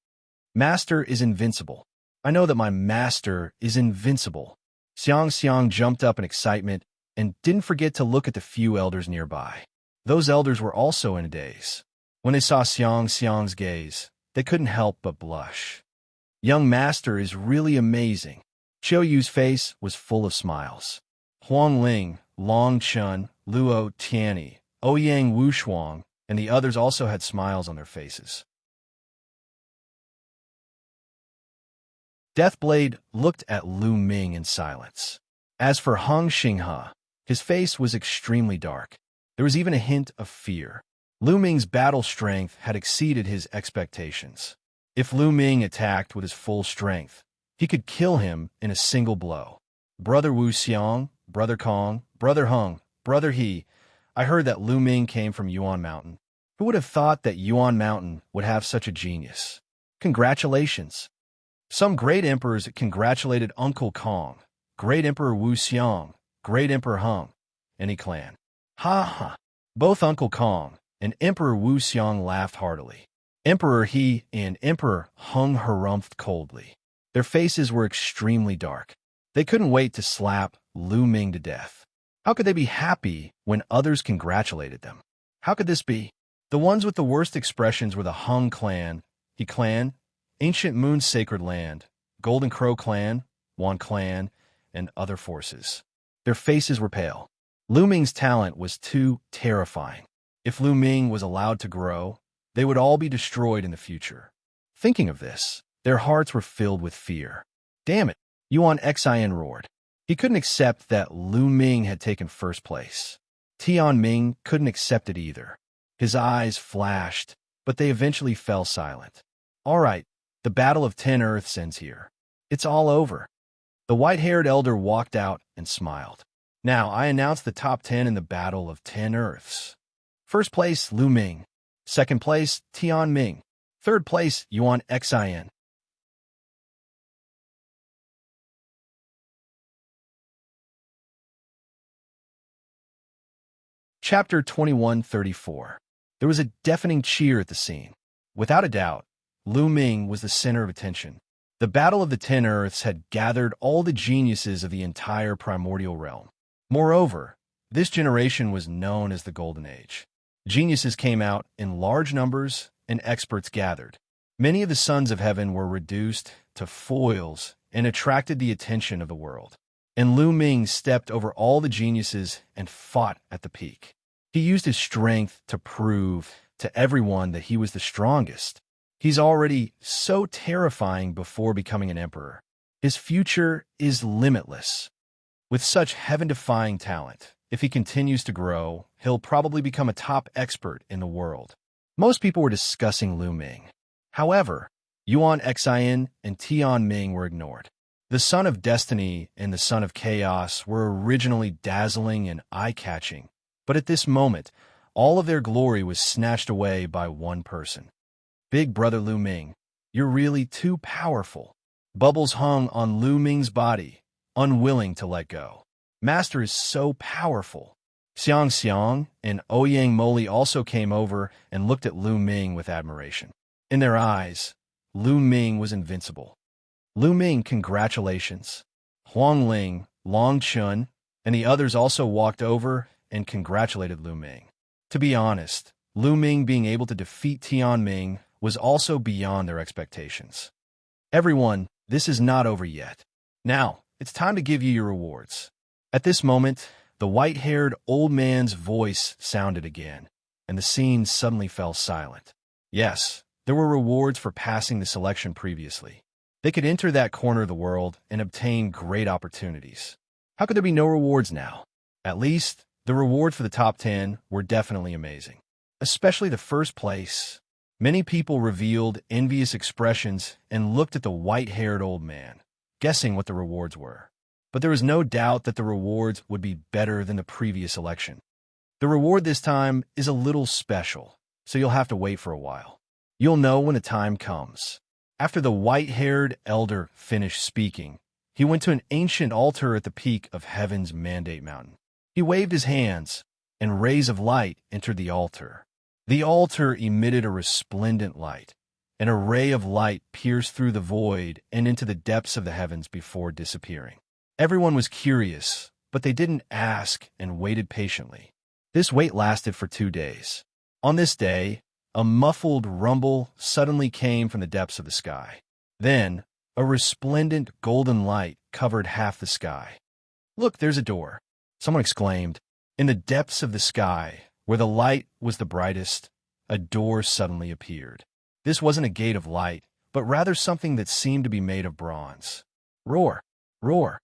Master is invincible. I know that my master is invincible. Xianxia jumped up in excitement and didn't forget to look at the few elders nearby. Those elders were also in a daze. When they saw Xianxia's gaze, they couldn't help but blush. Young master is really amazing. Qiu Yu's face was full of smiles. Huang Ling, Long Chun, Luo Tianyi, Ouyang Wushuang, and the others also had smiles on their faces. Deathblade looked at Lu Ming in silence. As for Heng Xinghe, his face was extremely dark. There was even a hint of fear. Lu Ming's battle strength had exceeded his expectations. If Lu Ming attacked with his full strength, he could kill him in a single blow. Brother Wu Xiang, Brother Kong, Brother Heng, Brother He, I heard that Lu Ming came from Yuan Mountain. Who would have thought that Yuan Mountain would have such a genius? Congratulations. Some great emperors congratulated Uncle Kong, Great Emperor Wu Xiang, Great Emperor Heng, any clan. Ha ha. Both Uncle Kong and Emperor Wu Xiang laughed heartily. Emperor He and Emperor Heng harumphed coldly. Their faces were extremely dark. They couldn't wait to slap Lu Ming to death. How could they be happy when others congratulated them? How could this be? The ones with the worst expressions were the Heng clan, He clan, Ancient Moon's Sacred Land, Golden Crow clan, Wan clan, and other forces. Their faces were pale. Lu Ming's talent was too terrifying. If Lu Ming was allowed to grow, they would all be destroyed in the future. Thinking of this, their hearts were filled with fear. Damn it, Yuan Xian roared. He couldn't accept that Lu Ming had taken first place. Tian Ming couldn't accept it either. His eyes flashed, but they eventually fell silent. All right, the Battle of 10 Earths ends here. It's all over. The white-haired elder walked out and smiled. Now, I announce the top 10 in the Battle of 10 Earths. First place, Lu Ming. Second place, Tian Ming. Third place, Yuan Xian. Chapter 2134. There was a deafening cheer at the scene. Without a doubt, Lu Ming was the center of attention. The Battle of the 10 Earths had gathered all the geniuses of the entire primordial realm. Moreover, this generation was known as the Golden Age. Geniuses came out in large numbers and experts gathered. Many of the sons of heaven were reduced to foils and attracted the attention of the world. And Lu Ming stepped over all the geniuses and fought at the peak. He used his strength to prove to everyone that he was the strongest. He's already so terrifying before becoming an emperor. His future is limitless. With such heaven-defying talent, if he continues to grow, he'll probably become a top expert in the world. Most people were discussing Lu Ming. However, Yuan Xian and Tian Ming were ignored. The Son of Destiny and the Son of Chaos were originally dazzling and eye-catching, but at this moment, all of their glory was snatched away by one person. Big Brother Lu Ming, you're really too powerful. Bubbles hung on Lu Ming's body, unwilling to let go. Master is so powerful. Xianxia and Ouyang Moli also came over and looked at Lu Ming with admiration. In their eyes, Lu Ming was invincible. Lu Ming, congratulations. Huang Ling, Long Chun, and the others also walked over and congratulated Lu Ming. To be honest, Lu Ming being able to defeat Tian Ming was also beyond their expectations. Everyone, this is not over yet. Now, it's time to give you your rewards. At this moment, the white-haired old man's voice sounded again, and the scene suddenly fell silent. Yes, there were rewards for passing the selection previously. They could enter that corner of the world and obtain great opportunities. How could there be no rewards now? At least, The reward for the top 10 were definitely amazing. Especially the first place. Many people revealed envious expressions and looked at the white-haired old man, guessing what the rewards were. But there was no doubt that the rewards would be better than the previous election. The reward this time is a little special, so you'll have to wait for a while. You'll know when the time comes. After the white-haired elder finished speaking, he went to an ancient altar at the peak of Heaven's Mandate Mountain. He waved his hands, and rays of light entered the altar. The altar emitted a resplendent light, and a ray of light pierced through the void and into the depths of the heavens before disappearing. Everyone was curious, but they didn't ask and waited patiently. This wait lasted for 2 days. On this day, a muffled rumble suddenly came from the depths of the sky. Then, a resplendent golden light covered half the sky. "Look, there's a door," someone exclaimed. In the depths of the sky, where the light was the brightest, a door suddenly appeared. This wasn't a gate of light, but rather something that seemed to be made of bronze. Roar! Roar!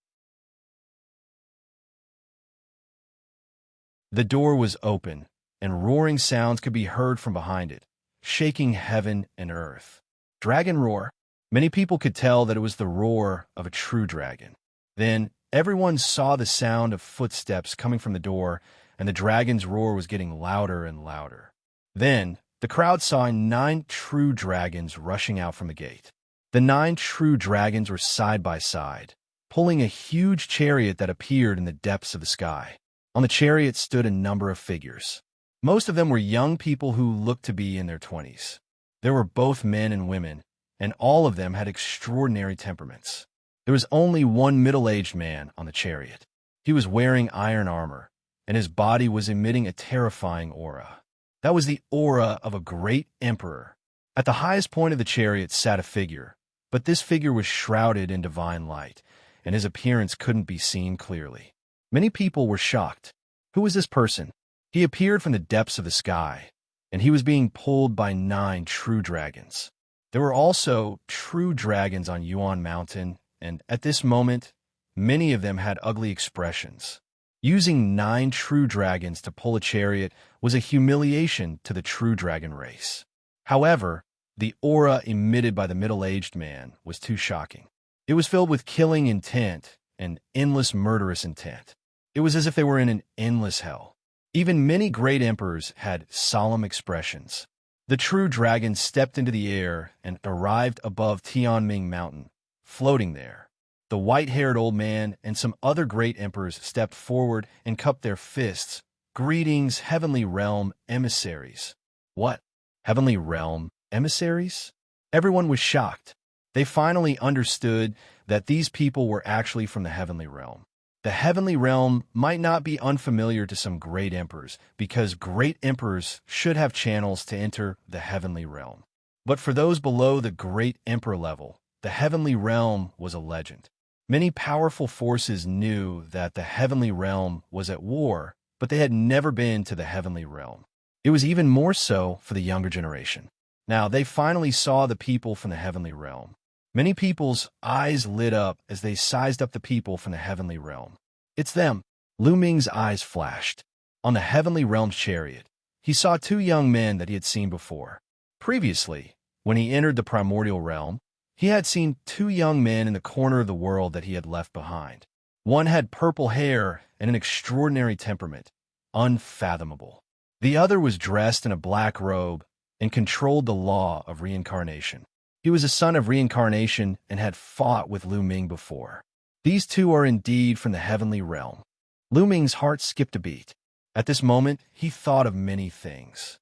The door was open, and roaring sounds could be heard from behind it, shaking heaven and earth. Dragon roar. Many people could tell that it was the roar of a true dragon. Then, everyone saw the sound of footsteps coming from the door, and the dragon's roar was getting louder and louder. Then, the crowd saw 9 true dragons rushing out from the gate. The 9 true dragons were side by side, pulling a huge chariot that appeared in the depths of the sky. On the chariot stood a number of figures. Most of them were young people who looked to be in their 20s. There were both men and women, and all of them had extraordinary temperaments. There was only one middle-aged man on the chariot. He was wearing iron armor, and his body was emitting a terrifying aura. That was the aura of a great emperor. At the highest point of the chariot sat a figure, but this figure was shrouded in divine light, and his appearance couldn't be seen clearly. Many people were shocked. Who was this person? He appeared from the depths of the sky, and he was being pulled by 9 true dragons. There were also true dragons on Yuan Mountain, and at this moment, many of them had ugly expressions. Using 9 true dragons to pull a chariot was a humiliation to the true dragon race. However, the aura emitted by the middle-aged man was too shocking. It was filled with killing intent and endless murderous intent. It was as if they were in an endless hell. Even many great emperors had solemn expressions. The true dragon stepped into the air and arrived above Tianming Mountain, floating there. The white-haired old man and some other great emperors stepped forward and cupped their fists. "Greetings, Heavenly Realm emissaries." What? Heavenly Realm emissaries? Everyone was shocked. They finally understood that these people were actually from the Heavenly Realm. The Heavenly Realm might not be unfamiliar to some great emperors, because great emperors should have channels to enter the Heavenly Realm. But for those below the great emperor level, the Heavenly Realm was a legend. Many powerful forces knew that the Heavenly Realm was at war, but they had never been to the Heavenly Realm. It was even more so for the younger generation. Now, they finally saw the people from the Heavenly Realm. Many people's eyes lit up as they sized up the people from the Heavenly Realm. "It's them." Lu Ming's eyes flashed. On the Heavenly Realm's chariot, he saw 2 young men that he had seen before. Previously, when he entered the Primordial Realm, he had seen 2 young men in the corner of the world that he had left behind. One had purple hair and an extraordinary temperament, unfathomable. The other was dressed in a black robe and controlled the law of reincarnation. He was a son of reincarnation and had fought with Lu Ming before. These 2 are indeed from the Heavenly Realm. Lu Ming's heart skipped a beat. At this moment, he thought of many things.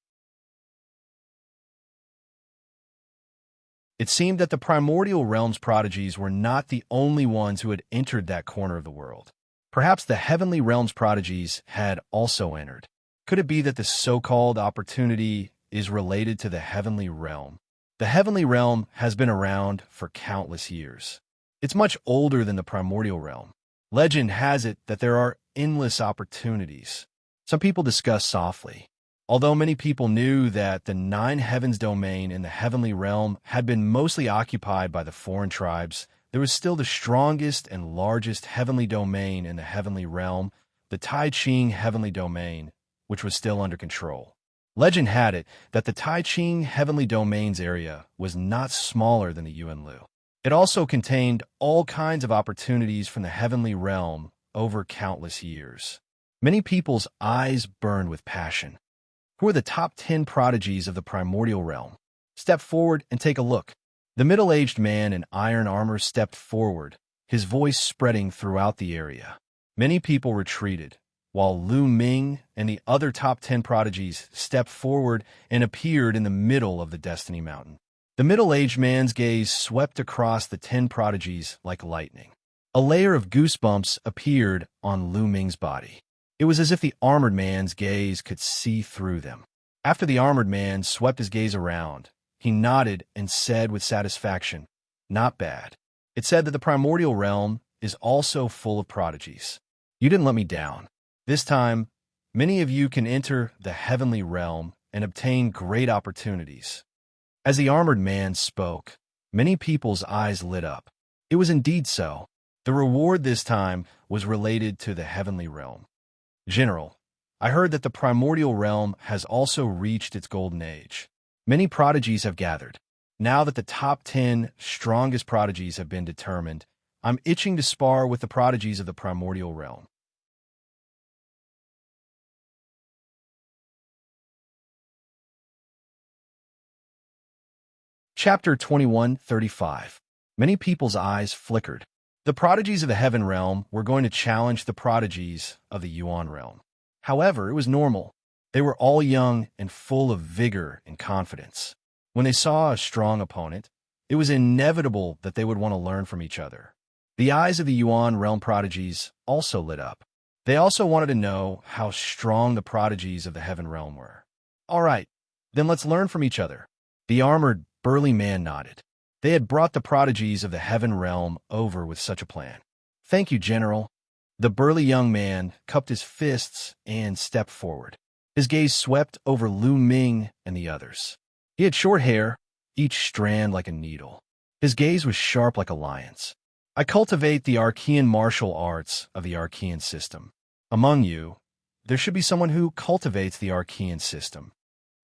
It seemed that the Primordial Realm's prodigies were not the only ones who had entered that corner of the world. Perhaps the Heavenly Realm's prodigies had also entered. Could it be that the so-called opportunity is related to the Heavenly Realm? The Heavenly Realm has been around for countless years. It's much older than the Primordial Realm. Legend has it that there are endless opportunities. Some people discuss softly. Although many people knew that the 9 heavens domain in the Heavenly Realm had been mostly occupied by the foreign tribes, there was still the strongest and largest heavenly domain in the Heavenly Realm, the Tai Ching heavenly domain, which was still under control. Legend had it that the Tai Ching heavenly domain's area was not smaller than the Yuan Lu. It also contained all kinds of opportunities from the heavenly realm over countless years. Many people's eyes burned with passion. Who are the top 10 prodigies of the primordial realm? Step forward and take a look. The middle-aged man in iron armor stepped forward, his voice spreading throughout the area. Many people retreated, while Lu Ming and the other top 10 prodigies stepped forward and appeared in the middle of the Destiny Mountain. The middle-aged man's gaze swept across the 10 prodigies like lightning. A layer of goosebumps appeared on Lu Ming's body. It was as if the armored man's gaze could see through them. After the armored man swept his gaze around, he nodded and said with satisfaction, "Not bad." It said that the primordial realm is also full of prodigies. You didn't let me down. This time, many of you can enter the heavenly realm and obtain great opportunities. As the armored man spoke, many people's eyes lit up. It was indeed so. The reward this time was related to the heavenly realm. General, I heard that the primordial realm has also reached its golden age. Many prodigies have gathered. Now that the top 10 strongest prodigies have been determined, I'm itching to spar with the prodigies of the primordial realm. Chapter 21:35. Many people's eyes flickered. The prodigies of the heaven realm were going to challenge the prodigies of the Yuan realm. However, it was normal. They were all young and full of vigor and confidence. When they saw a strong opponent, it was inevitable that they would want to learn from each other. The eyes of the Yuan realm prodigies also lit up. They also wanted to know how strong the prodigies of the heaven realm were. All right, then let's learn from each other. The armored, burly man nodded. They had brought the prodigies of the heaven realm over with such a plan. Thank you, General. The burly young man cupped his fists and stepped forward. His gaze swept over Lu Ming and the others. He had short hair, each strand like a needle. His gaze was sharp like a lion's. I cultivate the Archean martial arts of the Archean system. Among you, there should be someone who cultivates the Archean system.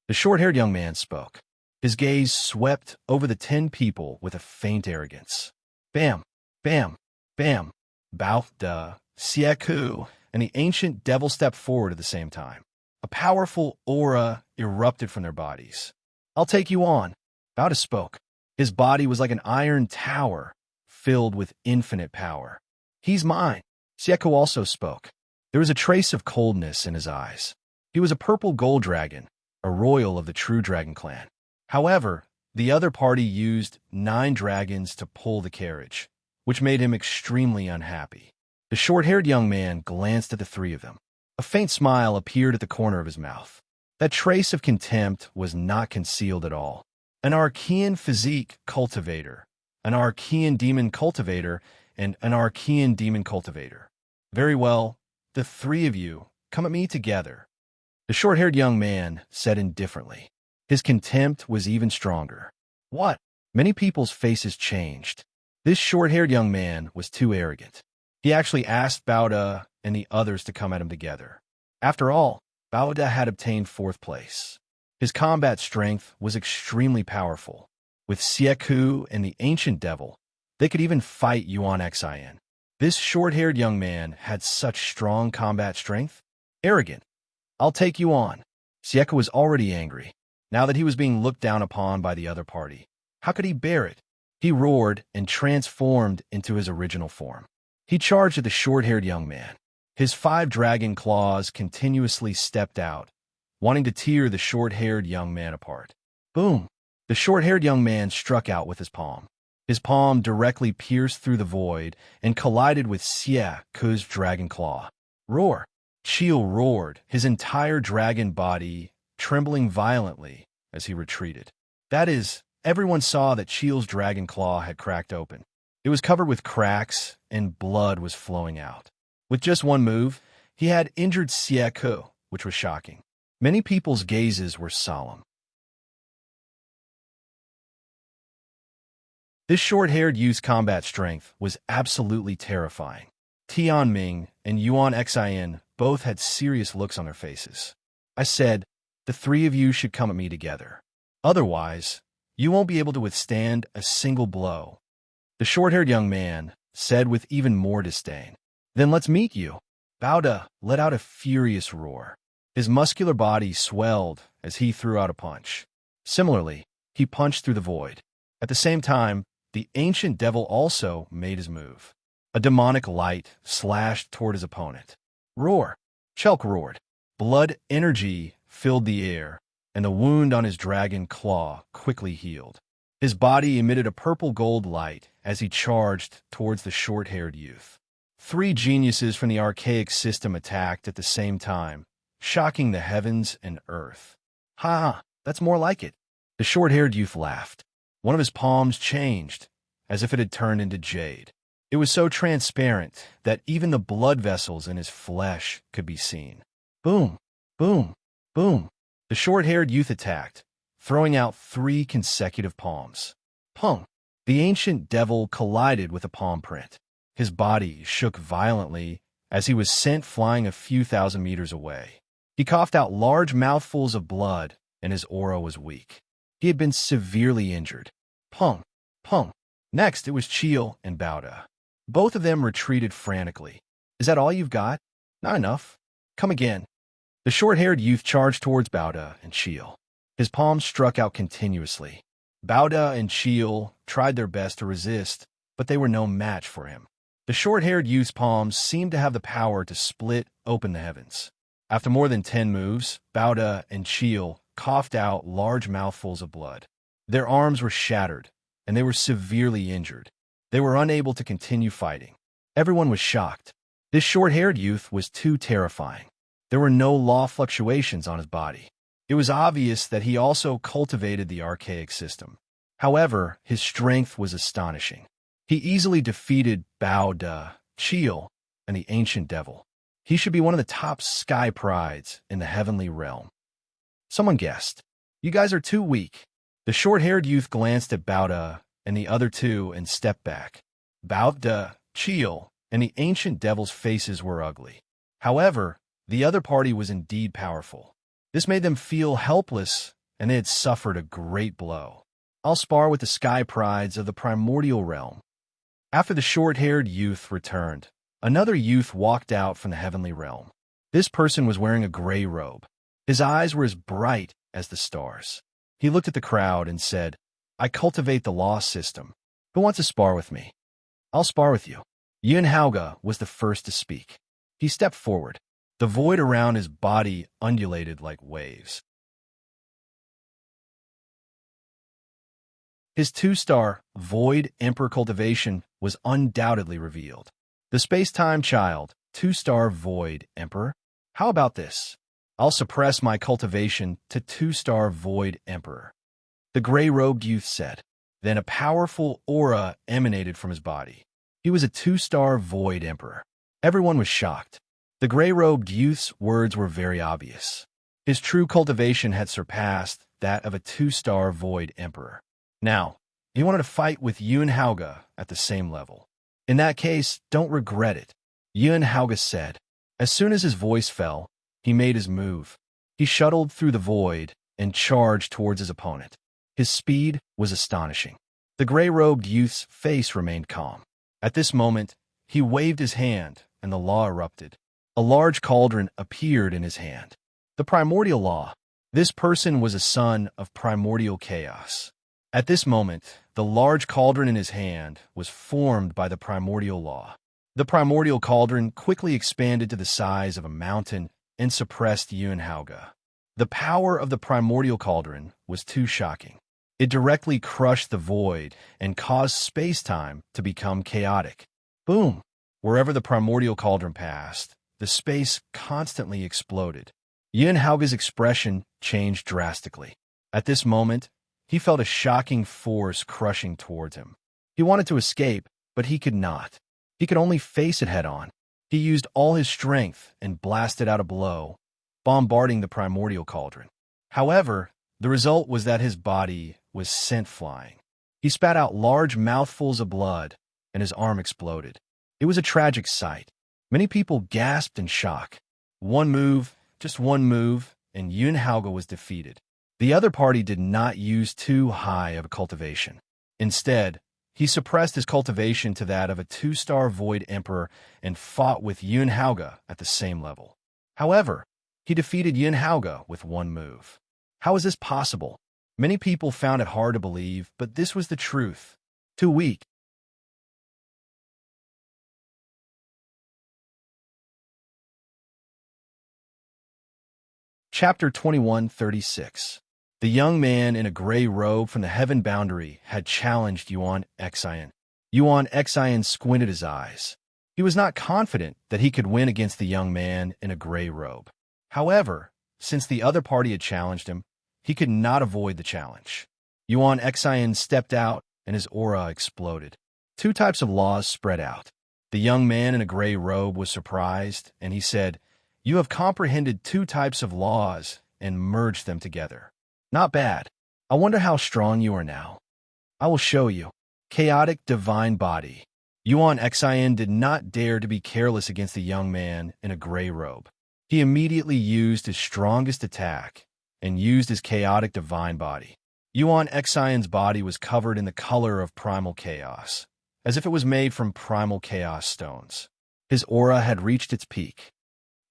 The short-haired young man spoke. His gaze swept over the 10 people with a faint arrogance. Bam, bam, bam. Bao, Da, Xie and the ancient devil stepped forward at the same time. A powerful aura erupted from their bodies. I'll take you on. Bao spoke. His body was like an iron tower, filled with infinite power. He's mine. Xie also spoke. There was a trace of coldness in his eyes. He was a purple gold dragon, a royal of the true dragon clan. However, the other party used 9 dragons to pull the carriage, which made him extremely unhappy. The short-haired young man glanced at the 3 of them. A faint smile appeared at the corner of his mouth. That trace of contempt was not concealed at all. An Archean physique cultivator, an Archean demon cultivator, and an Archean demon cultivator. Very well, the 3 of you, come at me together. The short-haired young man said indifferently. His contempt was even stronger. What? Many people's faces changed. This short-haired young man was too arrogant. He actually asked Bao Da and the others to come at him together. After all, Bao Da had obtained 4th place. His combat strength was extremely powerful. With Xie and the ancient devil, they could even fight Yuan Xian. This short-haired young man had such strong combat strength. Arrogant. I'll take you on. Xie was already angry. Now that he was being looked down upon by the other party, how could he bear it? He roared and transformed into his original form. He charged at the short-haired young man. His 5 dragon claws continuously stepped out, wanting to tear the short-haired young man apart. Boom! The short-haired young man struck out with his palm. His palm directly pierced through the void and collided with Xie's dragon claw. Roar! Chiel roared, his entire dragon body trembling violently as he retreated. That is, everyone saw that Chiel's dragon claw had cracked open. It was covered with cracks and blood was flowing out. With just one move, he had injured Xie, which was shocking. Many people's gazes were solemn. This short-haired youth's combat strength was absolutely terrifying. Tianming and Yuan Xian both had serious looks on their faces. I said, "The three of you should come at me together. Otherwise, you won't be able to withstand a single blow." The short-haired young man said with even more disdain, "Then let's meet you." Bauda let out a furious roar. His muscular body swelled as he threw out a punch. Similarly, he punched through the void. At the same time, the ancient devil also made his move. A demonic light slashed toward his opponent. Roar! Chelk roared. Blood energy filled the air, and the wound on his dragon claw quickly healed. His body emitted a purple-gold light as he charged towards the short-haired youth. Three geniuses from the archaic system attacked at the same time, shocking the heavens and earth. "Ha! That's more like it." The short-haired youth laughed. One of his palms changed, as if it had turned into jade. It was so transparent that even the blood vessels in his flesh could be seen. Boom! Boom! Boom! The short-haired youth attacked, throwing out 3 consecutive palms. Pung! The ancient devil collided with a palm print. His body shook violently as he was sent flying a few thousand meters away. He coughed out large mouthfuls of blood, and his aura was weak. He had been severely injured. Pung! Pung! Next, it was Chiel and Bauda. Both of them retreated frantically. "Is that all you've got? Not enough. Come again." The short-haired youth charged towards Bauda and Chiel. His palms struck out continuously. Bauda and Chiel tried their best to resist, but they were no match for him. The short-haired youth's palms seemed to have the power to split open the heavens. After more than 10 moves, Bauda and Chiel coughed out large mouthfuls of blood. Their arms were shattered, and they were severely injured. They were unable to continue fighting. Everyone was shocked. This short-haired youth was too terrifying. There were no law fluctuations on his body. It was obvious that he also cultivated the archaic system. However, his strength was astonishing. He easily defeated Bauda, Chiel, and the ancient devil. He should be one of the top sky prides in the heavenly realm. Someone guessed, "You guys are too weak." The short-haired youth glanced at Bauda and the other two and stepped back. Bauda, Chiel, and the ancient devil's faces were ugly. However, the other party was indeed powerful. This made them feel helpless, and they had suffered a great blow. "I'll spar with the sky prides of the primordial realm." After the short-haired youth returned, another youth walked out from the heavenly realm. This person was wearing a gray robe. His eyes were as bright as the stars. He looked at the crowd and said, "I cultivate the law system. Who wants to spar with me?" "I'll spar with you." Xianxia was the first to speak. He stepped forward. The void around his body undulated like waves. His 2-star Void Emperor cultivation was undoubtedly revealed. The space-time child, 2-star Void Emperor. How about this? I'll suppress my cultivation to 2-star Void Emperor. The gray-robed youth said. Then a powerful aura emanated from his body. He was a 2-star Void Emperor. Everyone was shocked. The gray-robed youth's words were very obvious. His true cultivation had surpassed that of a 2-star Void Emperor. Now, he wanted to fight with Xianxia at the same level. In that case, don't regret it, Xianxia said. As soon as his voice fell, he made his move. He shuttled through the void and charged towards his opponent. His speed was astonishing. The gray-robed youth's face remained calm. At this moment, he waved his hand, and the law erupted. A large cauldron appeared in his hand. The primordial law. This person was a son of primordial chaos. At this moment, the large cauldron in his hand was formed by the primordial law. The primordial cauldron quickly expanded to the size of a mountain and suppressed Xianxia. The power of the primordial cauldron was too shocking. It directly crushed the void and caused space-time to become chaotic. Boom! Wherever the primordial cauldron passed, the space constantly exploded. Xianxia's expression changed drastically. At this moment, he felt a shocking force crushing towards him. He wanted to escape, but he could not. He could only face it head-on. He used all his strength and blasted out a blow, bombarding the primordial cauldron. However, the result was that his body was sent flying. He spat out large mouthfuls of blood, and his arm exploded. It was a tragic sight. Many people gasped in shock. One move, just one move, and Yunhauge was defeated. The other party did not use too high of a cultivation. Instead, he suppressed his cultivation to that of a 2-star Void Emperor and fought with Yunhauge at the same level. However, he defeated Yunhauge with one move. How is this possible? Many people found it hard to believe, but this was the truth. Too weak. Chapter 2136. The young man in a gray robe from the heaven boundary had challenged Yuan Xian. Yuan Xian squinted his eyes. He was not confident that he could win against the young man in a gray robe. However, since the other party had challenged him, he could not avoid the challenge. Yuan Xian stepped out and his aura exploded. Two types of laws spread out. The young man in a gray robe was surprised, and he said, "You have comprehended two types of laws and merged them together. Not bad. I wonder how strong you are now. I will show you." Chaotic divine body. Yuan Xian did not dare to be careless against the young man in a gray robe. He immediately used his strongest attack and used his chaotic divine body. Yuan Xian's body was covered in the color of primal chaos, as if it was made from primal chaos stones. His aura had reached its peak.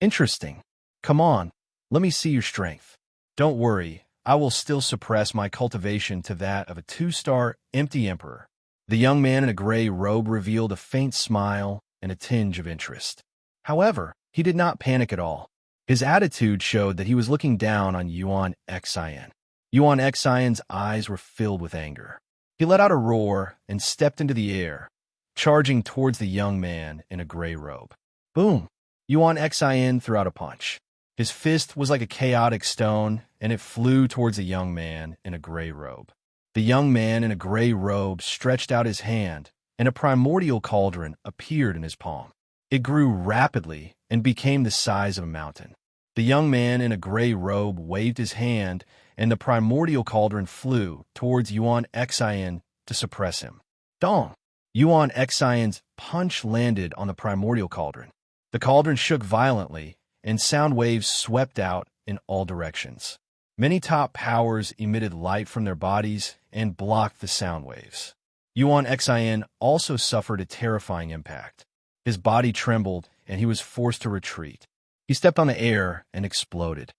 Interesting. Come on, let me see your strength. Don't worry, I will still suppress my cultivation to that of a 2-star empty emperor. The young man in a gray robe revealed a faint smile and a tinge of interest. However, he did not panic at all. His attitude showed that he was looking down on Yuan Xian. Yuan Xian's eyes were filled with anger. He let out a roar and stepped into the air, charging towards the young man in a gray robe. Boom! Yuan Xian threw out a punch. His fist was like a chaotic stone, and it flew towards the young man in a gray robe. The young man in a gray robe stretched out his hand, and a primordial cauldron appeared in his palm. It grew rapidly and became the size of a mountain. The young man in a gray robe waved his hand, and the primordial cauldron flew towards Yuan Xian to suppress him. Dong! Yuan Xian's punch landed on the primordial cauldron. The cauldron shook violently, and sound waves swept out in all directions. Many top powers emitted light from their bodies and blocked the sound waves. Yuan Xian also suffered a terrifying impact. His body trembled, and he was forced to retreat. He stepped on the air and exploded.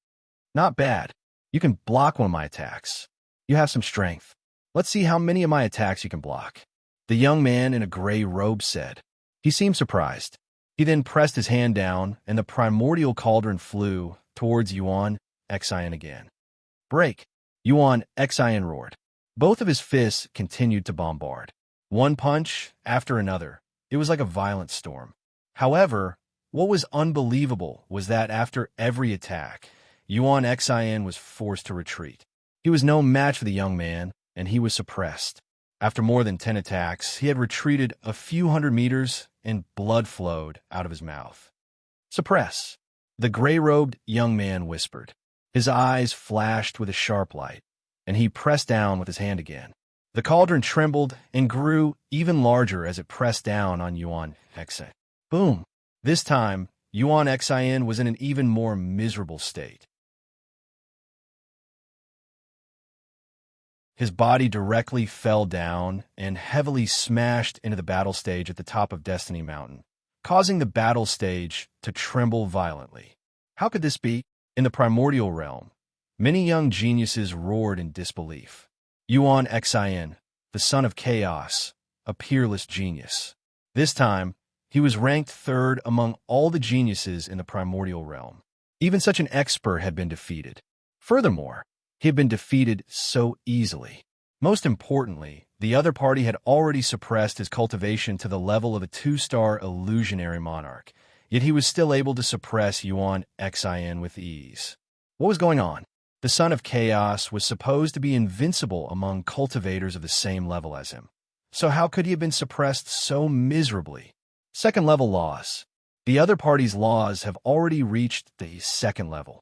Not bad. You can block one of my attacks. You have some strength. Let's see how many of my attacks you can block. The young man in a gray robe said. He seemed surprised. He then pressed his hand down, and the primordial cauldron flew towards Yuan Xian again. Break! Yuan Xian roared. Both of his fists continued to bombard. One punch after another. It was like a violent storm. However, what was unbelievable was that after every attack, Yuan Xian was forced to retreat. He was no match for the young man, and he was suppressed. After more than 10 attacks, he had retreated a few hundred meters, and blood flowed out of his mouth. Suppress! The gray-robed young man whispered. His eyes flashed with a sharp light, and he pressed down with his hand again. The cauldron trembled and grew even larger as it pressed down on Yuan Xian. Boom! This time, Yuan Xian was in an even more miserable state. His body directly fell down and heavily smashed into the battle stage at the top of Destiny Mountain, causing the battle stage to tremble violently. How could this be? In the primordial realm, many young geniuses roared in disbelief. Yuan Xian, the son of chaos, a peerless genius. This time, he was ranked third among all the geniuses in the primordial realm. Even such an expert had been defeated. Furthermore, he had been defeated so easily. Most importantly, the other party had already suppressed his cultivation to the level of a 2-star illusionary monarch, yet he was still able to suppress Yuan Xian with ease. What was going on? The son of chaos was supposed to be invincible among cultivators of the same level as him. So how could he have been suppressed so miserably? Second-level laws. The other party's laws have already reached the second level.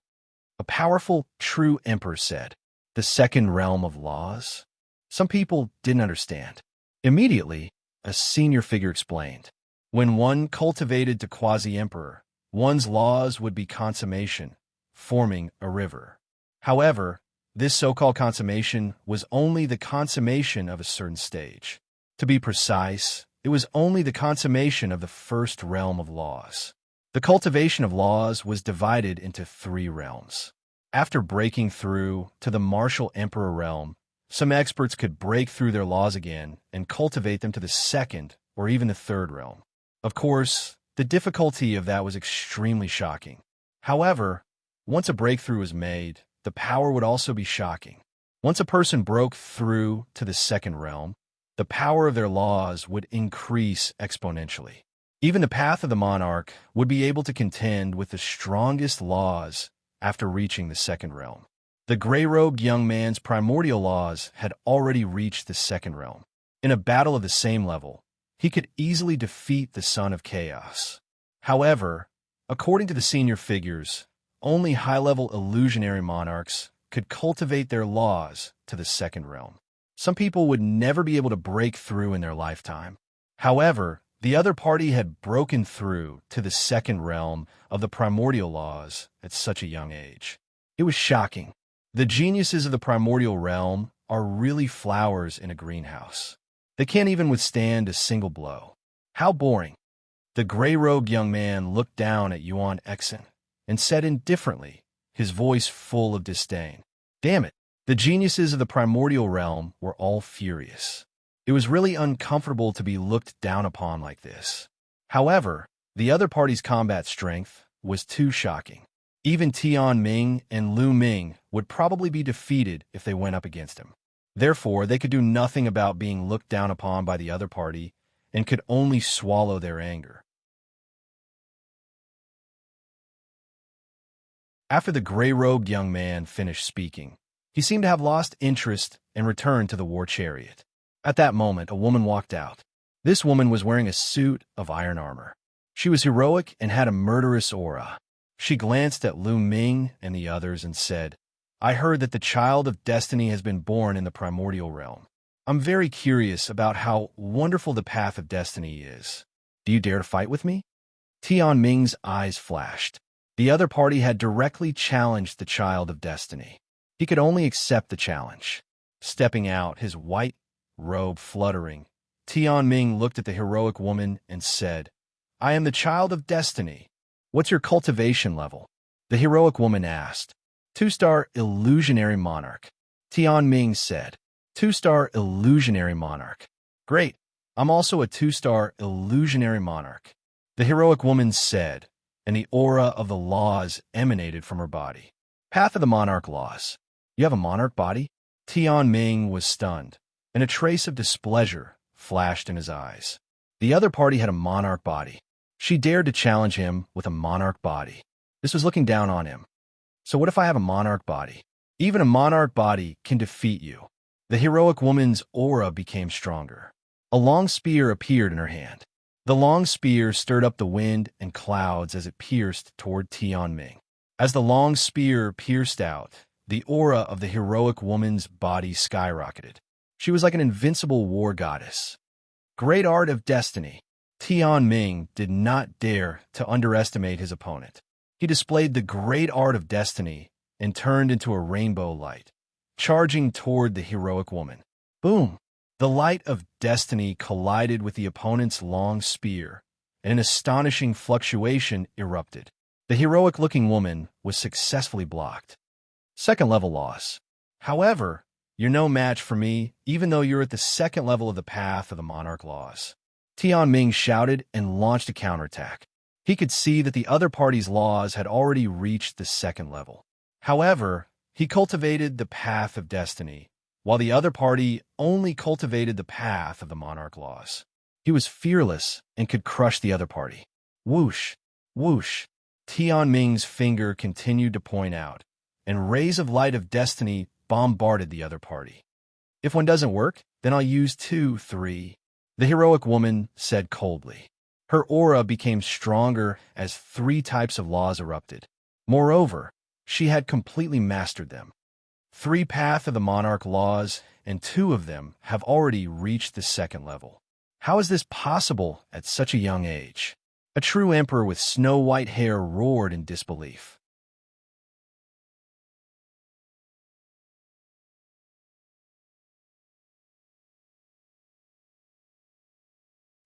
A powerful, true emperor said, "The second realm of laws?" Some people didn't understand. Immediately, a senior figure explained. When one cultivated to quasi-emperor, one's laws would be consummation, forming a river. However, this so-called consummation was only the consummation of a certain stage. To be precise, it was only the consummation of the first realm of laws. The cultivation of laws was divided into 3 realms. After breaking through to the martial emperor realm, some experts could break through their laws again and cultivate them to the 2nd or even the 3rd realm. Of course, the difficulty of that was extremely shocking. However, once a breakthrough was made, the power would also be shocking. Once a person broke through to the 2nd realm, the power of their laws would increase exponentially. Even the path of the monarch would be able to contend with the strongest laws after reaching the 2nd realm. The gray-robed young man's primordial laws had already reached the 2nd realm. In a battle of the same level, he could easily defeat the Son of Chaos. However, according to the senior figures, only high-level illusionary monarchs could cultivate their laws to the 2nd realm. Some people would never be able to break through in their lifetime. However, the other party had broken through to the 2nd realm of the primordial laws at such a young age. It was shocking. The geniuses of the primordial realm are really flowers in a greenhouse. They can't even withstand a single blow. How boring. The gray-robed young man looked down at Yuan Exen and said indifferently, his voice full of disdain, "Damn it." The geniuses of the primordial realm were all furious. It was really uncomfortable to be looked down upon like this. However, the other party's combat strength was too shocking. Even Tian Ming and Lu Ming would probably be defeated if they went up against him. Therefore, they could do nothing about being looked down upon by the other party and could only swallow their anger. After the gray-robed young man finished speaking, he seemed to have lost interest and returned to the war chariot. At that moment, a woman walked out. This woman was wearing a suit of iron armor. She was heroic and had a murderous aura. She glanced at Lu Ming and the others and said, "I heard that the child of destiny has been born in the primordial realm. I'm very curious about how wonderful the path of destiny is. Do you dare to fight with me?" Tian Ming's eyes flashed. The other party had directly challenged the child of destiny. He could only accept the challenge. Stepping out, his white robe fluttering, Tian Ming looked at the heroic woman and said, "I am the child of destiny. What's your cultivation level?" The heroic woman asked. 2-star illusionary monarch. Tian Ming said, 2-star illusionary monarch. Great, I'm also a 2-star illusionary monarch. The heroic woman said, and the aura of the laws emanated from her body. Path of the monarch laws. You have a monarch body? Tian Ming was stunned, and a trace of displeasure flashed in his eyes. The other party had a monarch body. She dared to challenge him with a monarch body. This was looking down on him. So what if I have a monarch body? Even a monarch body can defeat you. The heroic woman's aura became stronger. A long spear appeared in her hand. The long spear stirred up the wind and clouds as it pierced toward Tian Ming. As the long spear pierced out, the aura of the heroic woman's body skyrocketed. She was like an invincible war goddess. Great art of destiny. Tian Ming did not dare to underestimate his opponent. He displayed the great art of destiny and turned into a rainbow light, charging toward the heroic woman. Boom! The light of destiny collided with the opponent's long spear, and an astonishing fluctuation erupted. The heroic-looking woman was successfully blocked. 2nd level loss. However, you're no match for me, even though you're at the 2nd level of the path of the monarch laws. Tian Ming shouted and launched a counterattack. He could see that the other party's laws had already reached the 2nd level. However, he cultivated the path of destiny, while the other party only cultivated the path of the monarch laws. He was fearless and could crush the other party. Whoosh, whoosh. Tian Ming's finger continued to point out, and rays of light of destiny bombarded the other party. If one doesn't work, then I'll use 2, 3. The heroic woman said coldly. Her aura became stronger as 3 types of laws erupted. Moreover, she had completely mastered them. 3 path of the monarch laws, and 2 of them have already reached the 2nd level. How is this possible at such a young age? A true emperor with snow-white hair roared in disbelief.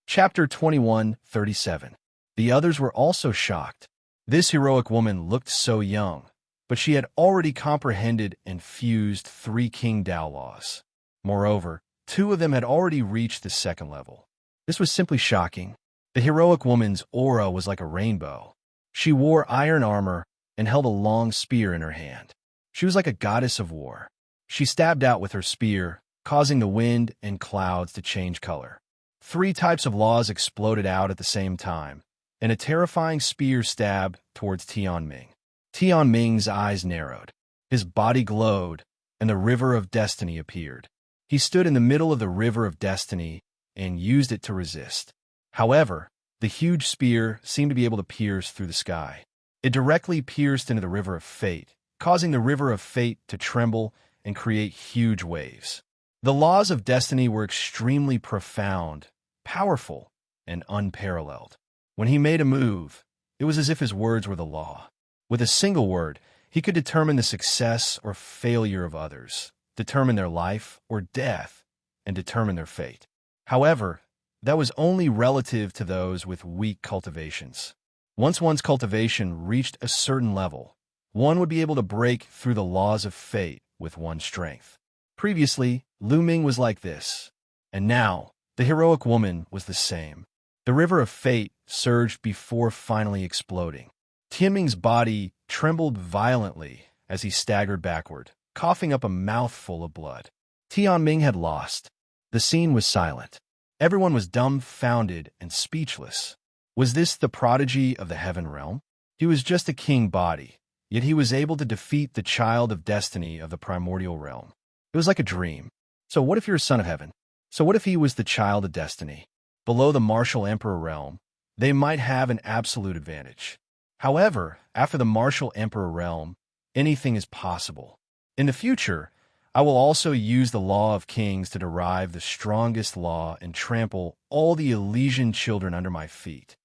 Chapter 21:37. The others were also shocked. This heroic woman looked so young, but she had already comprehended and fused 3 King Tao laws. Moreover, 2 of them had already reached the 2nd level. This was simply shocking. The heroic woman's aura was like a rainbow. She wore iron armor and held a long spear in her hand. She was like a goddess of war. She stabbed out with her spear, causing the wind and clouds to change color. 3 types of laws exploded out at the same time, and a terrifying spear stab towards Tianming. Tianming's eyes narrowed. His body glowed, and the River of Destiny appeared. He stood in the middle of the River of Destiny and used it to resist. However, the huge spear seemed to be able to pierce through the sky. It directly pierced into the River of Fate, causing the River of Fate to tremble and create huge waves. The laws of destiny were extremely profound, powerful, and unparalleled. When he made a move, it was as if his words were the law. With a single word, he could determine the success or failure of others, determine their life or death, and determine their fate. However, that was only relative to those with weak cultivations. Once one's cultivation reached a certain level, one would be able to break through the laws of fate with one's strength. Previously, Lu Ming was like this, and now, the heroic woman was the same. The River of Fate surged before finally exploding. Tianming's body trembled violently as he staggered backward, coughing up a mouthful of blood. Tianming had lost. The scene was silent. Everyone was dumbfounded and speechless. Was this the prodigy of the heaven realm? He was just a king body, yet he was able to defeat the child of destiny of the primordial realm. It was like a dream. So what if you're a son of heaven? So what if he was the child of destiny? Below the martial emperor realm, they might have an absolute advantage. However, after the martial emperor realm, anything is possible. In the future, I will also use the law of kings to derive the strongest law and trample all the Elysian children under my feet.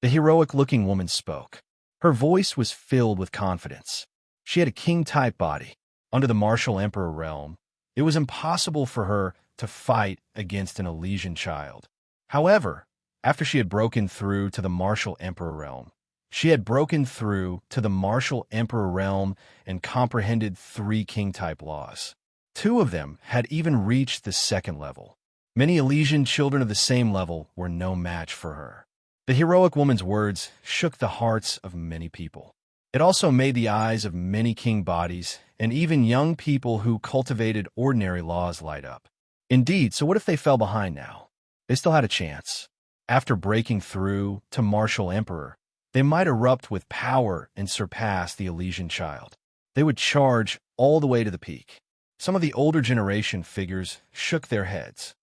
The heroic-looking woman spoke. Her voice was filled with confidence. She had a king-type body. Under the martial emperor realm, it was impossible for her to fight against an Elysian child. However, after she had broken through to the martial emperor realm, she had broken through to the martial emperor realm and comprehended 3 king-type laws. 2 of them had even reached the 2nd level. Many Elysian children of the same level were no match for her. The heroic woman's words shook the hearts of many people. It also made the eyes of many king bodies and even young people who cultivated ordinary laws light up. Indeed, so what if they fell behind now? They still had a chance. After breaking through to martial emperor, they might erupt with power and surpass the Elysian child. They would charge all the way to the peak. Some of the older generation figures shook their heads.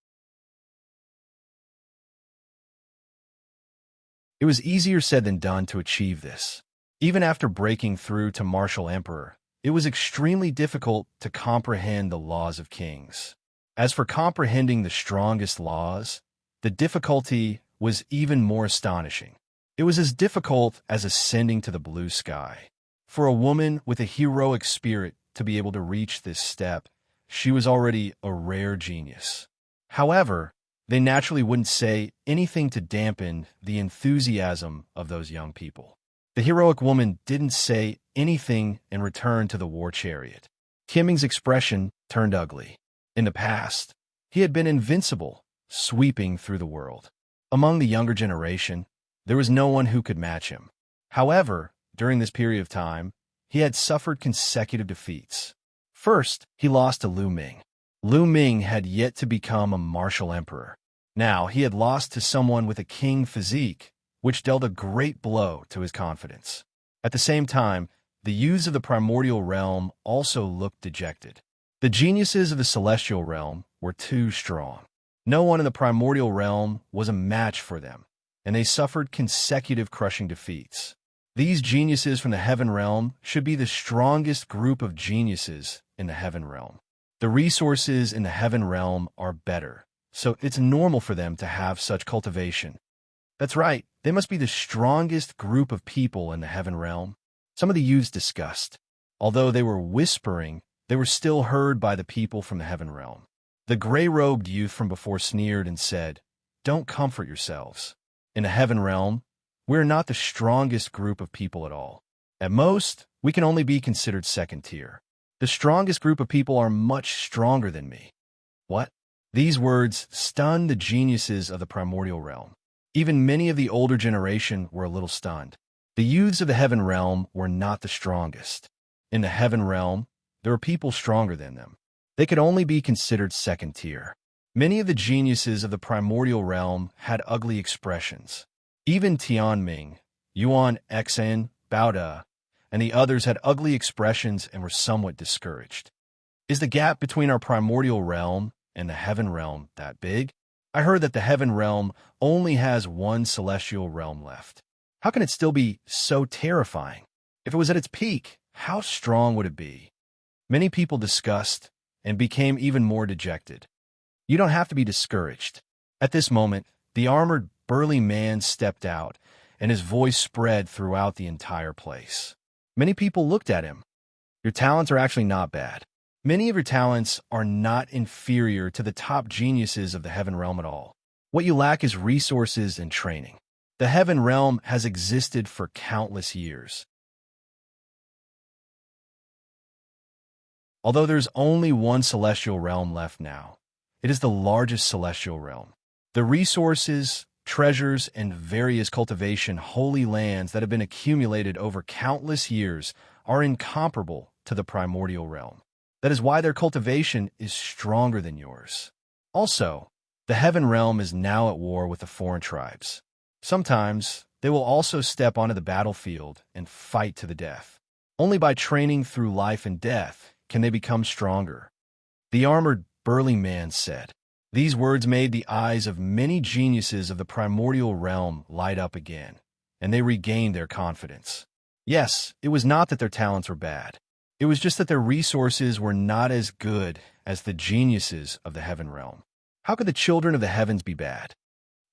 It was easier said than done to achieve this. Even after breaking through to martial emperor, it was extremely difficult to comprehend the laws of kings. As for comprehending the strongest laws, the difficulty was even more astonishing. It was as difficult as ascending to the blue sky. For a woman with a heroic spirit to be able to reach this step, she was already a rare genius. However, they naturally wouldn't say anything to dampen the enthusiasm of those young people. The heroic woman didn't say anything and returned to the war chariot. Tianming's expression turned ugly. In the past, he had been invincible, sweeping through the world. Among the younger generation, there was no one who could match him. However, during this period of time, he had suffered consecutive defeats. First, he lost to Lu Ming. Lu Ming had yet to become a martial emperor. Now, he had lost to someone with a king physique, which dealt a great blow to his confidence. At the same time, the youths of the primordial realm also looked dejected. The geniuses of the celestial realm were too strong. No one in the primordial realm was a match for them, and they suffered consecutive crushing defeats. These geniuses from the heaven realm should be the strongest group of geniuses in the heaven realm. The resources in the heaven realm are better, so it's normal for them to have such cultivation. That's right, they must be the strongest group of people in the heaven realm. Some of the youths discussed. Although they were whispering, they were still heard by the people from the heaven realm. The gray-robed youth from before sneered and said, "Don't comfort yourselves. In the heaven realm, we're not the strongest group of people at all. At most, we can only be considered second tier. The strongest group of people are much stronger than me." What? These words stunned the geniuses of the primordial realm. Even many of the older generation were a little stunned. The youths of the heaven realm were not the strongest. In the heaven realm, there were people stronger than them. They could only be considered second tier. Many of the geniuses of the primordial realm had ugly expressions. Even Tianming, Yuan Xan, Baoda, and the others had ugly expressions and were somewhat discouraged. Is the gap between our primordial realm and the heaven realm that big? I heard that the heaven realm only has one celestial realm left. How can it still be so terrifying? If it was at its peak, how strong would it be? Many people discussed and became even more dejected. You don't have to be discouraged. At this moment, the armored, burly man stepped out, and his voice spread throughout the entire place. Many people looked at him. Your talents are actually not bad. Many of your talents are not inferior to the top geniuses of the heaven realm at all. What you lack is resources and training. The heaven realm has existed for countless years. Although there's only one celestial realm left now, it is the largest celestial realm. The resources, treasures, and various cultivation holy lands that have been accumulated over countless years are incomparable to the primordial realm. That is why their cultivation is stronger than yours. Also, the heaven realm is now at war with the foreign tribes. Sometimes, they will also step onto the battlefield and fight to the death. Only by training through life and death can they become stronger. The armored, burly man said. These words made the eyes of many geniuses of the primordial realm light up again, and they regained their confidence. Yes, it was not that their talents were bad. It was just that their resources were not as good as the geniuses of the heaven realm. How could the children of the heavens be bad?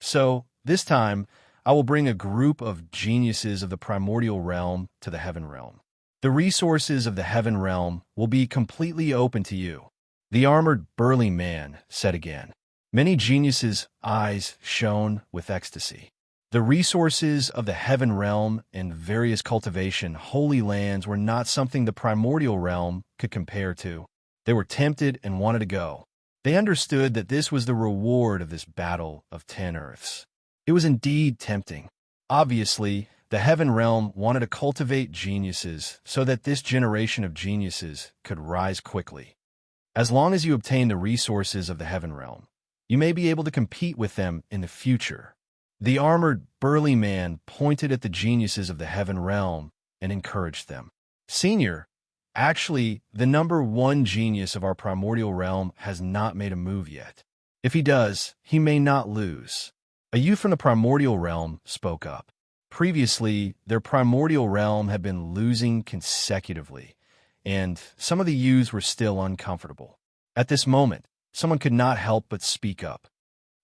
So, this time, I will bring a group of geniuses of the primordial realm to the heaven realm. The resources of the heaven realm will be completely open to you. The armored, burly man said again. Many geniuses' eyes shone with ecstasy. The resources of the heaven realm and various cultivation holy lands were not something the primordial realm could compare to. They were tempted and wanted to go. They understood that this was the reward of this battle of 10 earths. It was indeed tempting. Obviously, the heaven realm wanted to cultivate geniuses so that this generation of geniuses could rise quickly. As long as you obtain the resources of the heaven realm, you may be able to compete with them in the future. The armored, burly man pointed at the geniuses of the heaven realm and encouraged them. Senior, actually, the number one genius of our primordial realm has not made a move yet. If he does, he may not lose. A youth from the primordial realm spoke up. Previously, their primordial realm had been losing consecutively, and some of the youths were still uncomfortable. At this moment, someone could not help but speak up.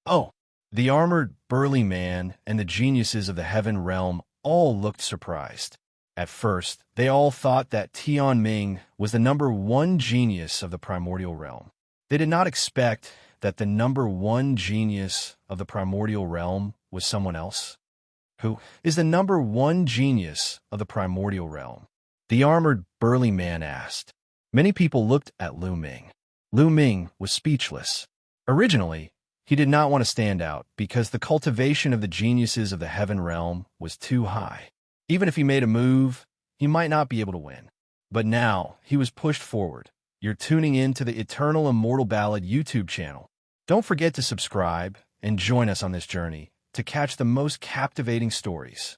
Oh! The armored, burly man and the geniuses of the heaven realm all looked surprised. At first, they all thought that Tianming was the number one genius of the primordial realm. They did not expect that the number one genius of the primordial realm was someone else. Who is the number one genius of the primordial realm? The armored, burly man asked. Many people looked at Lu Ming. Lu Ming was speechless. Originally, he did not want to stand out because the cultivation of the geniuses of the heaven realm was too high. Even if he made a move, he might not be able to win. But now, he was pushed forward. You're tuning in to the Eternal Immortal Ballad YouTube channel. Don't forget to subscribe and join us on this journey to catch the most captivating stories.